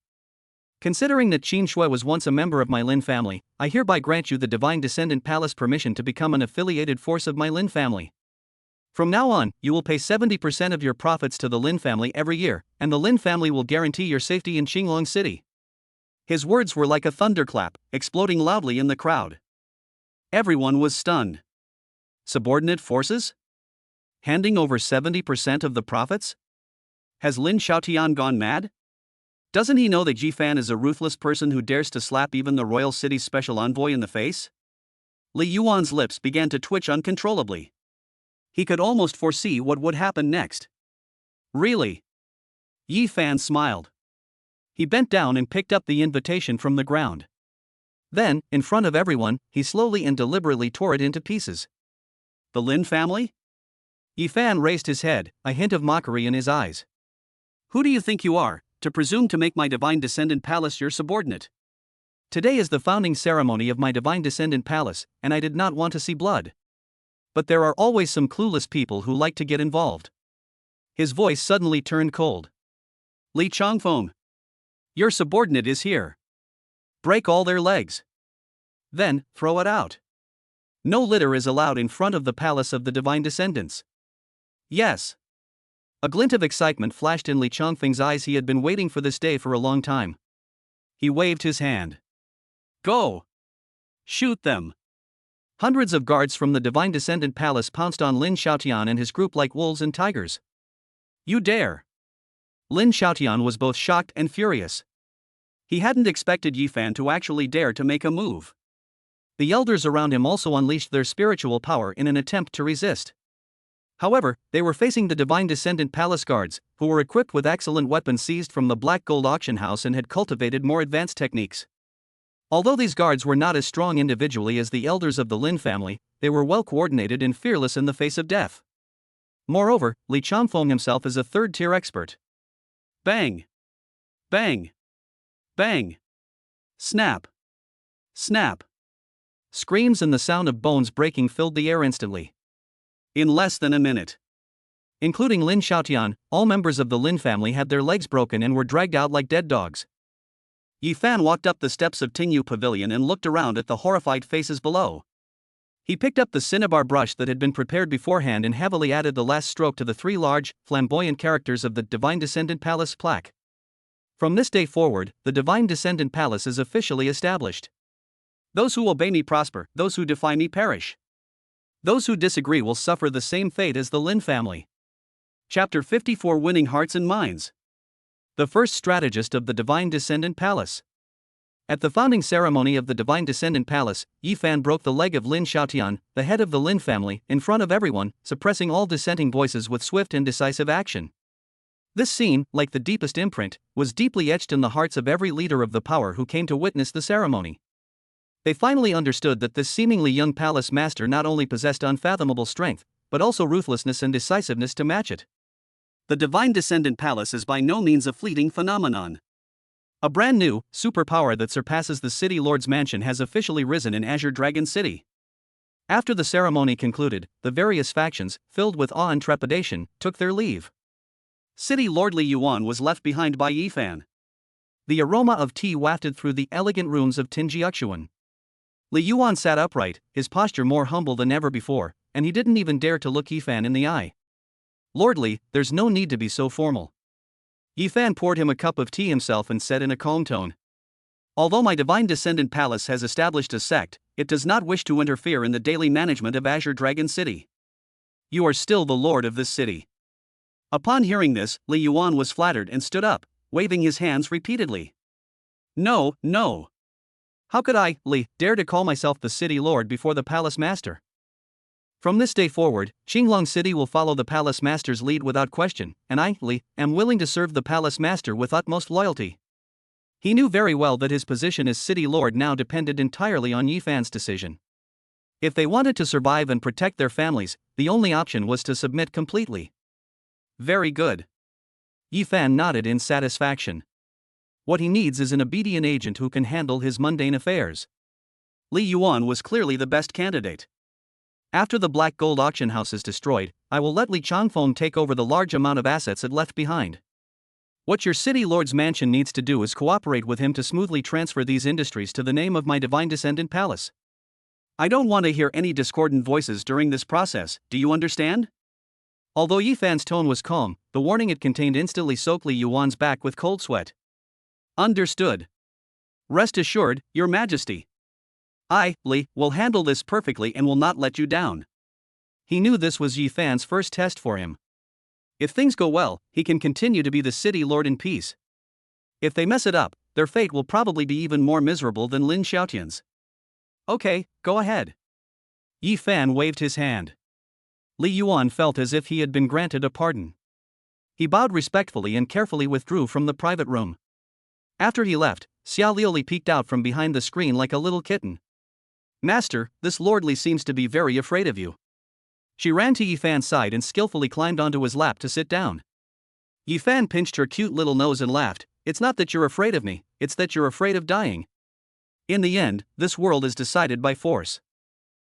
Considering that Qin Shui was once a member of my Lin family, I hereby grant you the Divine Descendant Palace permission to become an affiliated force of my Lin family. From now on, you will pay 70% of your profits to the Lin family every year, and the Lin family will guarantee your safety in Qinglong City. His words were like a thunderclap, exploding loudly in the crowd. Everyone was stunned. Subordinate forces? Handing over 70% of the profits? Has Lin Xiaotian gone mad? Doesn't he know that Yifan is a ruthless person who dares to slap even the royal city's special envoy in the face? Li Yuan's lips began to twitch uncontrollably. He could almost foresee what would happen next. Really? Yifan smiled. He bent down and picked up the invitation from the ground. Then, in front of everyone, he slowly and deliberately tore it into pieces. The Lin family? Yifan raised his head, a hint of mockery in his eyes. Who do you think you are, to presume to make my divine descendant palace your subordinate? Today is the founding ceremony of my divine descendant palace, and I did not want to see blood. But there are always some clueless people who like to get involved. His voice suddenly turned cold. Li Changfeng. Your subordinate is here. Break all their legs. Then, throw it out. No litter is allowed in front of the palace of the divine descendants. Yes. A glint of excitement flashed in Li Changfeng's eyes. He had been waiting for this day for a long time. He waved his hand. Go! Shoot them! Hundreds of guards from the divine descendant palace pounced on Lin Xiaotian and his group like wolves and tigers. You dare! Lin Xiaotian was both shocked and furious. He hadn't expected Yifan to actually dare to make a move. The elders around him also unleashed their spiritual power in an attempt to resist. However, they were facing the divine descendant palace guards, who were equipped with excellent weapons seized from the black gold auction house and had cultivated more advanced techniques. Although these guards were not as strong individually as the elders of the Lin family, they were well coordinated and fearless in the face of death. Moreover, Li Changfeng himself is a third-tier expert. Bang! Bang! Bang! Snap! Snap! Screams and the sound of bones breaking filled the air instantly. In less than a minute. Including Lin Xiaotian, all members of the Lin family had their legs broken and were dragged out like dead dogs. Yifan walked up the steps of Tingyu Pavilion and looked around at the horrified faces below. He picked up the cinnabar brush that had been prepared beforehand and heavily added the last stroke to the 3 large, flamboyant characters of the Divine Descendant Palace plaque. From this day forward, the Divine Descendant Palace is officially established. Those who obey me prosper, those who defy me perish. Those who disagree will suffer the same fate as the Lin family. Chapter 54 Winning Hearts and Minds. The first strategist of the Divine Descendant Palace. At the founding ceremony of the Divine Descendant Palace, Yifan broke the leg of Lin Xiaotian, the head of the Lin family, in front of everyone, suppressing all dissenting voices with swift and decisive action. This scene, like the deepest imprint, was deeply etched in the hearts of every leader of the power who came to witness the ceremony. They finally understood that this seemingly young palace master not only possessed unfathomable strength, but also ruthlessness and decisiveness to match it. The Divine Descendant Palace is by no means a fleeting phenomenon. A brand new, superpower that surpasses the City Lord's mansion has officially risen in Azure Dragon City. After the ceremony concluded, the various factions, filled with awe and trepidation, took their leave. City Lord Li Yuan was left behind by Yifan. The aroma of tea wafted through the elegant rooms of Tinjiuxuan. Li Yuan sat upright, his posture more humble than ever before, and he didn't even dare to look Yifan in the eye. Lord Li, there's no need to be so formal. Yifan poured him a cup of tea himself and said in a calm tone. Although my Divine Descendant Palace has established a sect, it does not wish to interfere in the daily management of Azure Dragon City. You are still the lord of this city. Upon hearing this, Li Yuan was flattered and stood up, waving his hands repeatedly. No, no. How could I, Li, dare to call myself the city lord before the palace master? From this day forward, Qinglong City will follow the palace master's lead without question, and I, Li, am willing to serve the palace master with utmost loyalty. He knew very well that his position as city lord now depended entirely on Yifan's decision. If they wanted to survive and protect their families, the only option was to submit completely. Very good. Yifan nodded in satisfaction. What he needs is an obedient agent who can handle his mundane affairs. Li Yuan was clearly the best candidate. After the black gold auction house is destroyed, I will let Li Changfeng take over the large amount of assets it left behind. What your city lord's mansion needs to do is cooperate with him to smoothly transfer these industries to the name of my Divine Descendant Palace. I don't want to hear any discordant voices during this process, do you understand? Although Yifan's tone was calm, the warning it contained instantly soaked Li Yuan's back with cold sweat. Understood. Rest assured, Your Majesty. I, Li, will handle this perfectly and will not let you down. He knew this was Yifan's first test for him. If things go well, he can continue to be the city lord in peace. If they mess it up, their fate will probably be even more miserable than Lin Xiaotian's. Okay, go ahead. Yifan waved his hand. Li Yuan felt as if he had been granted a pardon. He bowed respectfully and carefully withdrew from the private room. After he left, Xiao Liuli peeked out from behind the screen like a little kitten. Master, this Lord Li seems to be very afraid of you. She ran to Yifan's side and skillfully climbed onto his lap to sit down. Yi Fan pinched her cute little nose and laughed. It's not that you're afraid of me, it's that you're afraid of dying. In the end, this world is decided by force.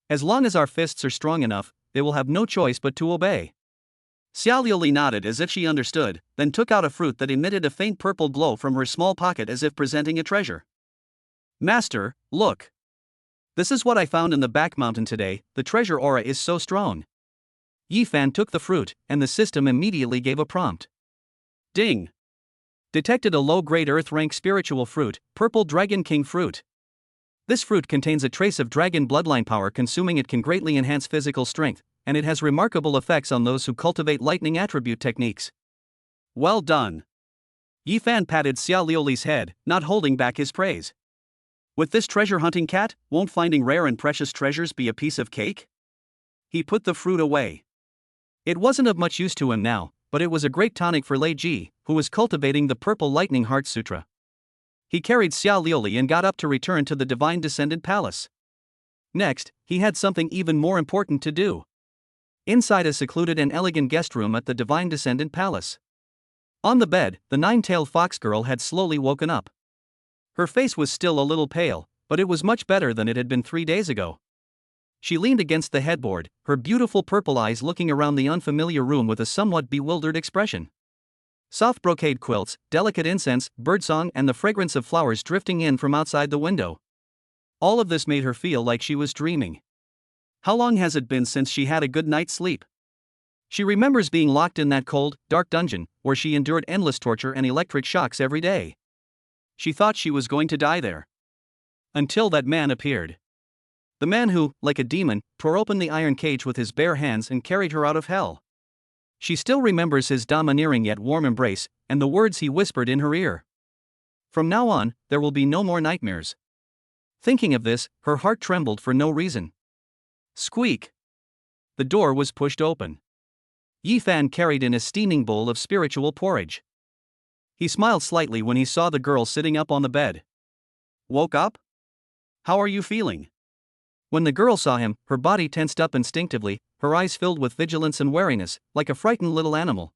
As long as our fists are strong enough, they will have no choice but to obey. Xiao Liuli nodded as if she understood, then took out a fruit that emitted a faint purple glow from her small pocket as if presenting a treasure. Master, look. This is what I found in the back mountain today, the treasure aura is so strong. Yi Fan took the fruit, and the system immediately gave a prompt. Ding! Detected a low-grade Earth-rank spiritual fruit, purple Dragon King fruit. This fruit contains a trace of dragon bloodline power. Consuming it can greatly enhance physical strength, and it has remarkable effects on those who cultivate lightning attribute techniques. Well done. Yi Fan patted Xiao Liuli's head, not holding back his praise. With this treasure hunting cat, won't finding rare and precious treasures be a piece of cake? He put the fruit away. It wasn't of much use to him now, but it was a great tonic for Lei Ji, who was cultivating the purple lightning heart sutra. He carried Xiao Liuli and got up to return to the divine descendant palace. Next, he had something even more important to do. Inside a secluded and elegant guest room at the divine descendant palace. On the bed, the nine-tailed fox girl had slowly woken up. Her face was still a little pale, but it was much better than it had been 3 days ago. She leaned against the headboard, her beautiful purple eyes looking around the unfamiliar room with a somewhat bewildered expression. Soft brocade quilts, delicate incense, birdsong, and the fragrance of flowers drifting in from outside the window. All of this made her feel like she was dreaming. How long has it been since she had a good night's sleep? She remembers being locked in that cold, dark dungeon, where she endured endless torture and electric shocks every day. She thought she was going to die there. Until that man appeared. The man who, like a demon, tore open the iron cage with his bare hands and carried her out of hell. She still remembers his domineering yet warm embrace, and the words he whispered in her ear. From now on, there will be no more nightmares. Thinking of this, her heart trembled for no reason. Squeak! The door was pushed open. Yi Fan carried in a steaming bowl of spiritual porridge. He smiled slightly when he saw the girl sitting up on the bed. Woke up? How are you feeling? When the girl saw him, her body tensed up instinctively, her eyes filled with vigilance and wariness, like a frightened little animal.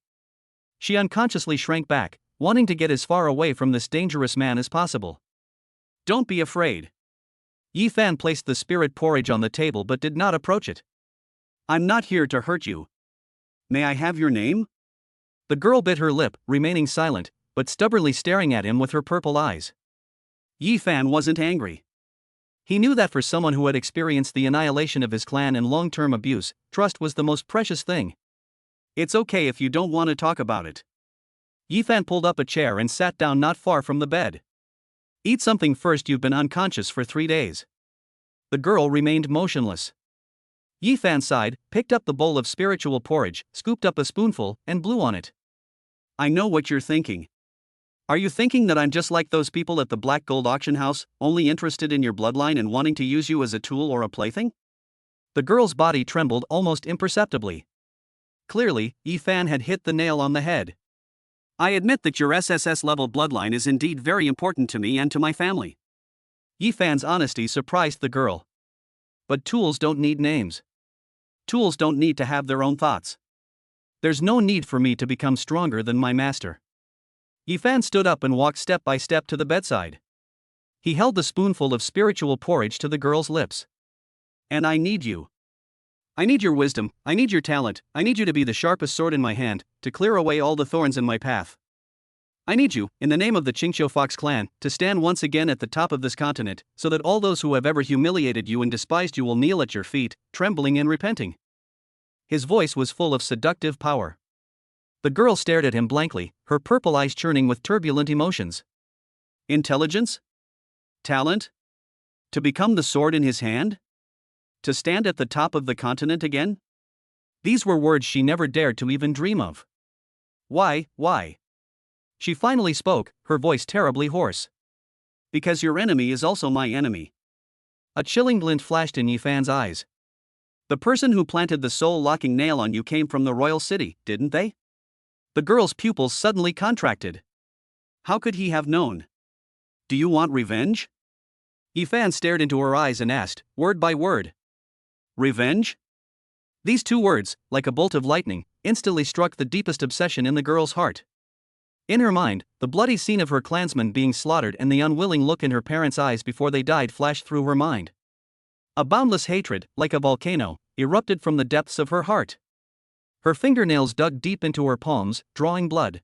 She unconsciously shrank back, wanting to get as far away from this dangerous man as possible. Don't be afraid. Yi Fan placed the spirit porridge on the table but did not approach it. I'm not here to hurt you. May I have your name? The girl bit her lip, remaining silent, but stubbornly staring at him with her purple eyes. Yi Fan wasn't angry. He knew that for someone who had experienced the annihilation of his clan and long-term abuse, trust was the most precious thing. It's okay if you don't want to talk about it. Yi Fan pulled up a chair and sat down not far from the bed. Eat something first, you've been unconscious for 3 days. The girl remained motionless. Yi Fan sighed, picked up the bowl of spiritual porridge, scooped up a spoonful, and blew on it. I know what you're thinking. Are you thinking that I'm just like those people at the black gold auction house, only interested in your bloodline and wanting to use you as a tool or a plaything? The girl's body trembled almost imperceptibly. Clearly, Yi Fan had hit the nail on the head. I admit that your SSS-level bloodline is indeed very important to me and to my family. Yi Fan's honesty surprised the girl. But tools don't need names. Tools don't need to have their own thoughts. There's no need for me to become stronger than my master. Yi Fan stood up and walked step by step to the bedside. He held the spoonful of spiritual porridge to the girl's lips. And I need you. I need your wisdom, I need your talent, I need you to be the sharpest sword in my hand, to clear away all the thorns in my path. I need you, in the name of the Qingqiu Fox clan, to stand once again at the top of this continent, so that all those who have ever humiliated you and despised you will kneel at your feet, trembling and repenting. His voice was full of seductive power. The girl stared at him blankly, her purple eyes churning with turbulent emotions. Intelligence? Talent? To become the sword in his hand? To stand at the top of the continent again? These were words she never dared to even dream of. Why? She finally spoke, her voice terribly hoarse. Because your enemy is also my enemy. A chilling glint flashed in Yi Fan's eyes. The person who planted the soul-locking nail on you came from the royal city, didn't they? The girl's pupils suddenly contracted. How could he have known? Do you want revenge? Yi Fan stared into her eyes and asked, word by word. Revenge? These 2 words, like a bolt of lightning, instantly struck the deepest obsession in the girl's heart. In her mind, the bloody scene of her clansmen being slaughtered and the unwilling look in her parents' eyes before they died flashed through her mind. A boundless hatred, like a volcano, erupted from the depths of her heart. Her fingernails dug deep into her palms, drawing blood.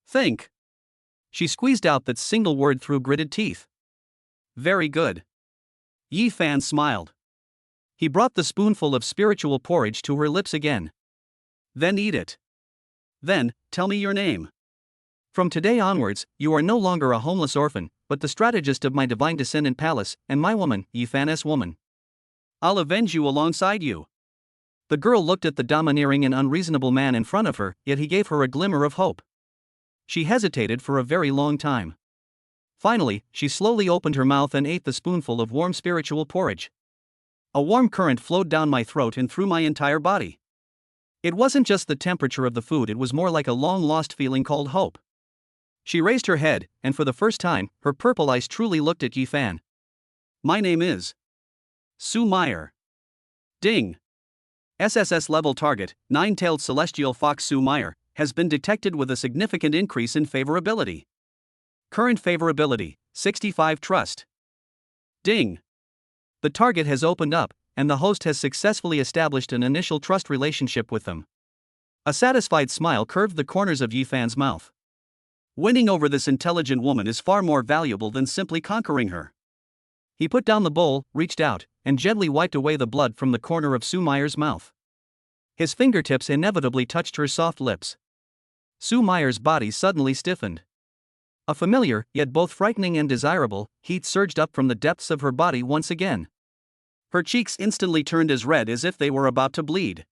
Think. She squeezed out that single word through gritted teeth. Very good. Yi Fan smiled. He brought the spoonful of spiritual porridge to her lips again. Then eat it. Then, tell me your name. From today onwards, you are no longer a homeless orphan, but the strategist of my divine descendant palace, and my woman, Yi Fan's woman. I'll avenge you alongside you. The girl looked at the domineering and unreasonable man in front of her, yet he gave her a glimmer of hope. She hesitated for a very long time. Finally, she slowly opened her mouth and ate the spoonful of warm spiritual porridge. A warm current flowed down my throat and through my entire body. It wasn't just the temperature of the food, it was more like a long-lost feeling called hope. She raised her head, and for the first time, her purple eyes truly looked at Yi Fan. My name is Sue Meyer. Ding. SSS level target, nine-tailed celestial fox Sue Meyer, has been detected with a significant increase in favorability. Current favorability, 65 trust. Ding. The target has opened up, and the host has successfully established an initial trust relationship with them. A satisfied smile curved the corners of Yi Fan's mouth. Winning over this intelligent woman is far more valuable than simply conquering her. He put down the bowl, reached out, and gently wiped away the blood from the corner of Sue Meyer's mouth. His fingertips inevitably touched her soft lips. Sue Meyer's body suddenly stiffened. A familiar, yet both frightening and desirable, heat surged up from the depths of her body once again. Her cheeks instantly turned as red as if they were about to bleed.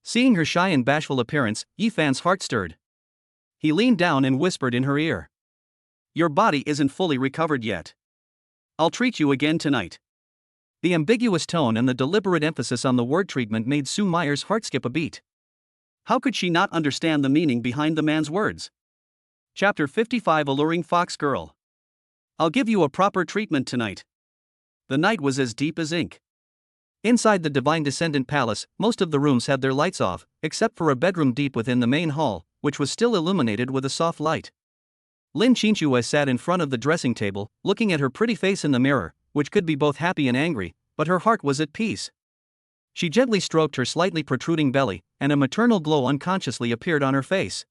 Seeing her shy and bashful appearance, Yi Fan's heart stirred. He leaned down and whispered in her ear. Your body isn't fully recovered yet. I'll treat you again tonight. The ambiguous tone and the deliberate emphasis on the word treatment made Sue Meyer's heart skip a beat. How could she not understand the meaning behind the man's words? Chapter 55 Alluring Fox Girl. I'll give you a proper treatment tonight. The night was as deep as ink. Inside the Divine Descendant Palace, most of the rooms had their lights off, except for a bedroom deep within the main hall, which was still illuminated with a soft light. Lin Qingxue sat in front of the dressing table, looking at her pretty face in the mirror, which could be both happy and angry, but her heart was at peace. She gently stroked her slightly protruding belly, and a maternal glow unconsciously appeared on her face.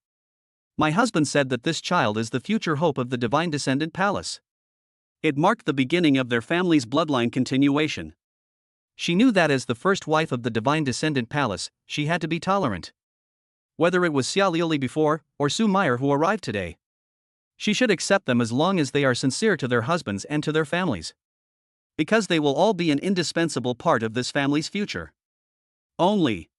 My husband said that this child is the future hope of the Divine Descendant Palace. It marked the beginning of their family's bloodline continuation. She knew that as the first wife of the Divine Descendant Palace, she had to be tolerant. Whether it was Xia Liuli before, or Sue Meyer who arrived today, she should accept them as long as they are sincere to their husbands and to their families. Because they will all be an indispensable part of this family's future. Only.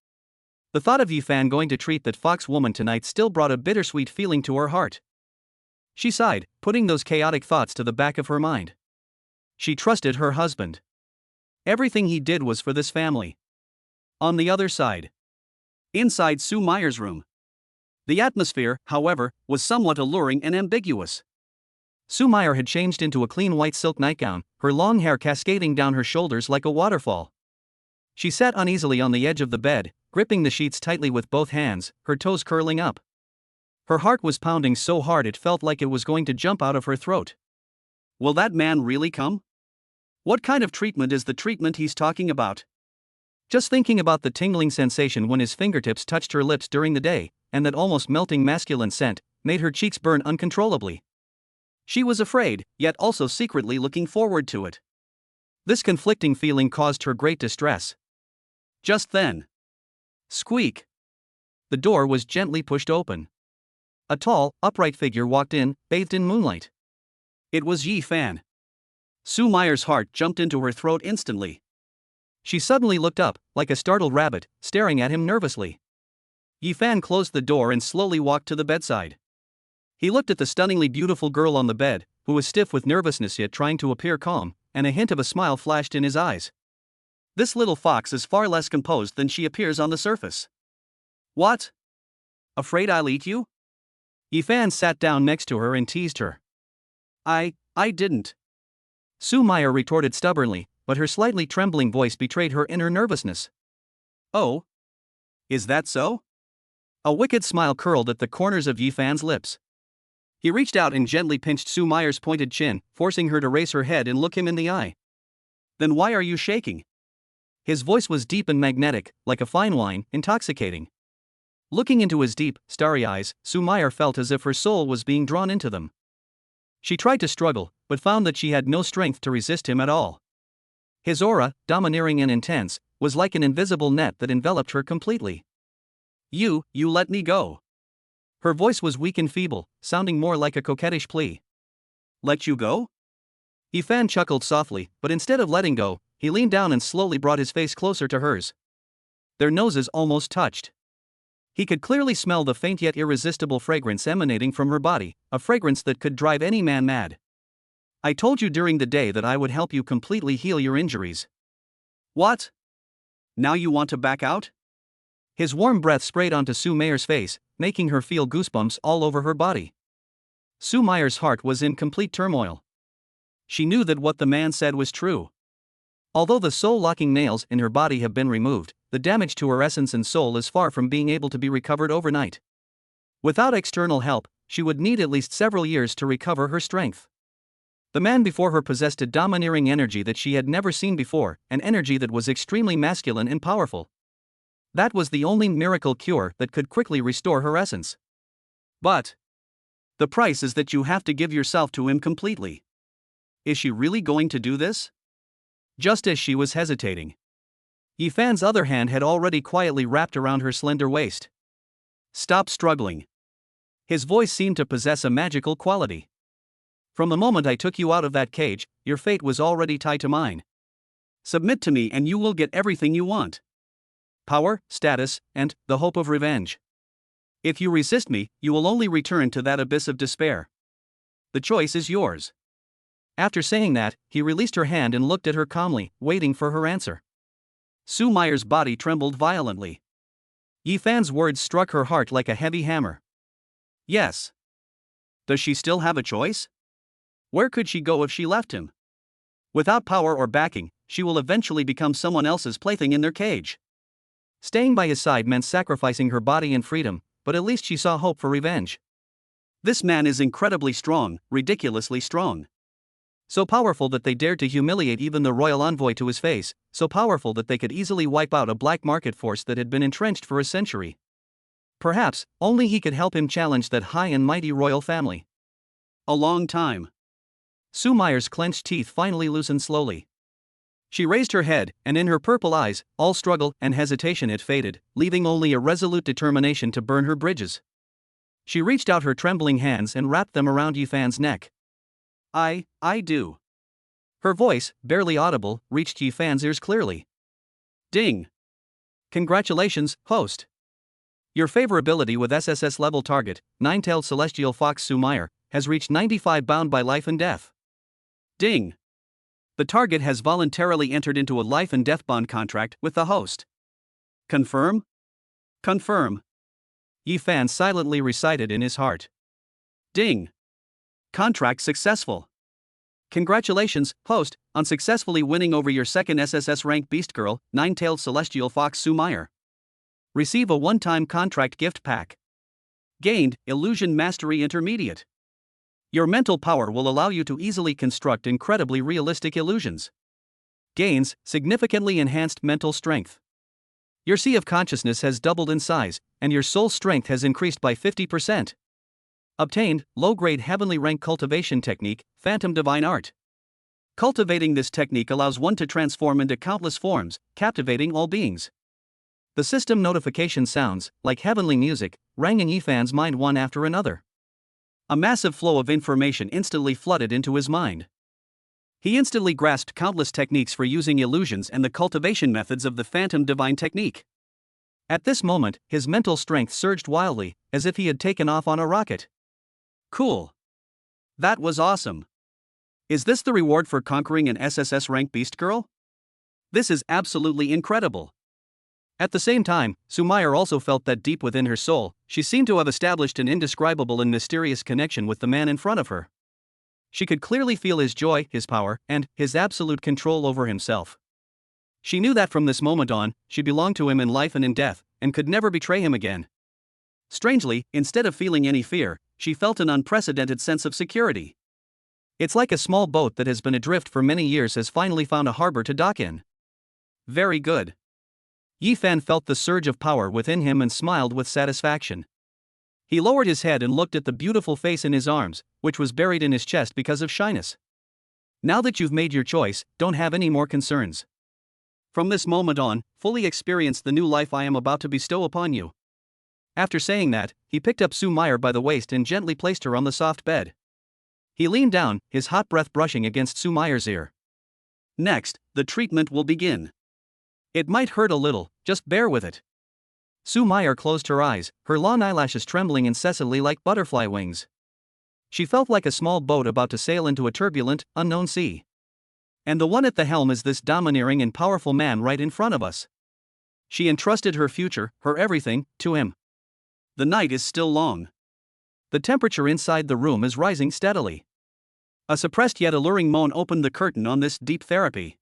The thought of Yi Fan going to treat that fox woman tonight still brought a bittersweet feeling to her heart. She sighed, putting those chaotic thoughts to the back of her mind. She trusted her husband. Everything he did was for this family. On the other side. Inside Sue Meyer's room. The atmosphere, however, was somewhat alluring and ambiguous. Sue Meyer had changed into a clean white silk nightgown, her long hair cascading down her shoulders like a waterfall. She sat uneasily on the edge of the bed, gripping the sheets tightly with both hands, her toes curling up. Her heart was pounding so hard it felt like it was going to jump out of her throat. Will that man really come? What kind of treatment is the treatment he's talking about? Just thinking about the tingling sensation when his fingertips touched her lips during the day, and that almost melting masculine scent, made her cheeks burn uncontrollably. She was afraid, yet also secretly looking forward to it. This conflicting feeling caused her great distress. Just then. Squeak. The door was gently pushed open. A tall, upright figure walked in, bathed in moonlight. It was Yi Fan. Sue Meyer's heart jumped into her throat instantly. She suddenly looked up, like a startled rabbit, staring at him nervously. Yi Fan closed the door and slowly walked to the bedside. He looked at the stunningly beautiful girl on the bed, who was stiff with nervousness yet trying to appear calm, and a hint of a smile flashed in his eyes. This little fox is far less composed than she appears on the surface. What? Afraid I'll eat you? Yi Fan sat down next to her and teased her. I didn't. Sue Meyer retorted stubbornly, but her slightly trembling voice betrayed her inner nervousness. Oh? Is that so? A wicked smile curled at the corners of Yi Fan's lips. He reached out and gently pinched Sue Meyer's pointed chin, forcing her to raise her head and look him in the eye. Then why are you shaking? His voice was deep and magnetic, like a fine wine, intoxicating. Looking into his deep, starry eyes, Sue Meyer felt as if her soul was being drawn into them. She tried to struggle, but found that she had no strength to resist him at all. His aura, domineering and intense, was like an invisible net that enveloped her completely. You let me go. Her voice was weak and feeble, sounding more like a coquettish plea. Let you go? Yifan chuckled softly, but instead of letting go, he leaned down and slowly brought his face closer to hers. Their noses almost touched. He could clearly smell the faint yet irresistible fragrance emanating from her body, a fragrance that could drive any man mad. I told you during the day that I would help you completely heal your injuries. What? Now you want to back out? His warm breath sprayed onto Sue Meyer's face, making her feel goosebumps all over her body. Sue Meyer's heart was in complete turmoil. She knew that what the man said was true. Although the soul-locking nails in her body have been removed, the damage to her essence and soul is far from being able to be recovered overnight. Without external help, she would need at least several years to recover her strength. The man before her possessed a domineering energy that she had never seen before, an energy that was extremely masculine and powerful. That was the only miracle cure that could quickly restore her essence. But the price is that you have to give yourself to him completely. Is she really going to do this? Just as she was hesitating, Yifan's other hand had already quietly wrapped around her slender waist. Stop struggling. His voice seemed to possess a magical quality. From the moment I took you out of that cage, your fate was already tied to mine. Submit to me and you will get everything you want. Power, status, and the hope of revenge. If you resist me, you will only return to that abyss of despair. The choice is yours. After saying that, he released her hand and looked at her calmly, waiting for her answer. Sue Meyer's body trembled violently. Yifan's words struck her heart like a heavy hammer. Yes. Does she still have a choice? Where could she go if she left him? Without power or backing, she will eventually become someone else's plaything in their cage. Staying by his side meant sacrificing her body and freedom, but at least she saw hope for revenge. This man is incredibly strong, ridiculously strong. So powerful that they dared to humiliate even the royal envoy to his face, so powerful that they could easily wipe out a black market force that had been entrenched for a century. Perhaps, only he could help him challenge that high and mighty royal family. A long time. Sue Meyer's clenched teeth finally loosened slowly. She raised her head, and in her purple eyes, all struggle and hesitation had faded, leaving only a resolute determination to burn her bridges. She reached out her trembling hands and wrapped them around Yifan's neck. I do. Her voice, barely audible, reached Yifan's ears clearly. Ding! Congratulations, host. Your favorability with SSS level target, nine-tailed celestial fox Sue Meyer, has reached 95 bound by life and death. Ding! The target has voluntarily entered into a life and death bond contract with the host. Confirm? Confirm. Yifan silently recited in his heart. Ding! Contract successful. Congratulations, host, on successfully winning over your second SSS-rank beast girl, nine-tailed celestial fox Sue Meyer. Receive a one-time contract gift pack. Gained, Illusion Mastery Intermediate. Your mental power will allow you to easily construct incredibly realistic illusions. Gains, significantly enhanced mental strength. Your sea of consciousness has doubled in size, and your soul strength has increased by 50%. Obtained, low-grade heavenly rank cultivation technique, Phantom Divine Art. Cultivating this technique allows one to transform into countless forms, captivating all beings. The system notification sounds, like heavenly music, rang in Yifan's mind one after another. A massive flow of information instantly flooded into his mind. He instantly grasped countless techniques for using illusions and the cultivation methods of the Phantom Divine technique. At this moment, his mental strength surged wildly, as if he had taken off on a rocket. Cool. That was awesome. Is this the reward for conquering an SSS rank beast girl? This is absolutely incredible. At the same time, Sue Meyer also felt that deep within her soul, she seemed to have established an indescribable and mysterious connection with the man in front of her. She could clearly feel his joy, his power, and his absolute control over himself. She knew that from this moment on, she belonged to him in life and in death, and could never betray him again. Strangely, instead of feeling any fear, she felt an unprecedented sense of security. It's like a small boat that has been adrift for many years has finally found a harbor to dock in. Very good. Yi Fan felt the surge of power within him and smiled with satisfaction. He lowered his head and looked at the beautiful face in his arms, which was buried in his chest because of shyness. Now that you've made your choice, don't have any more concerns. From this moment on, fully experience the new life I am about to bestow upon you. After saying that, he picked up Su Meyer by the waist and gently placed her on the soft bed. He leaned down, his hot breath brushing against Su Meyer's ear. Next, the treatment will begin. It might hurt a little, just bear with it. Su Meyer closed her eyes, her long eyelashes trembling incessantly like butterfly wings. She felt like a small boat about to sail into a turbulent, unknown sea. And the one at the helm is this domineering and powerful man right in front of us. She entrusted her future, her everything, to him. The night is still long. The temperature inside the room is rising steadily. A suppressed yet alluring moan opened the curtain on this deep therapy.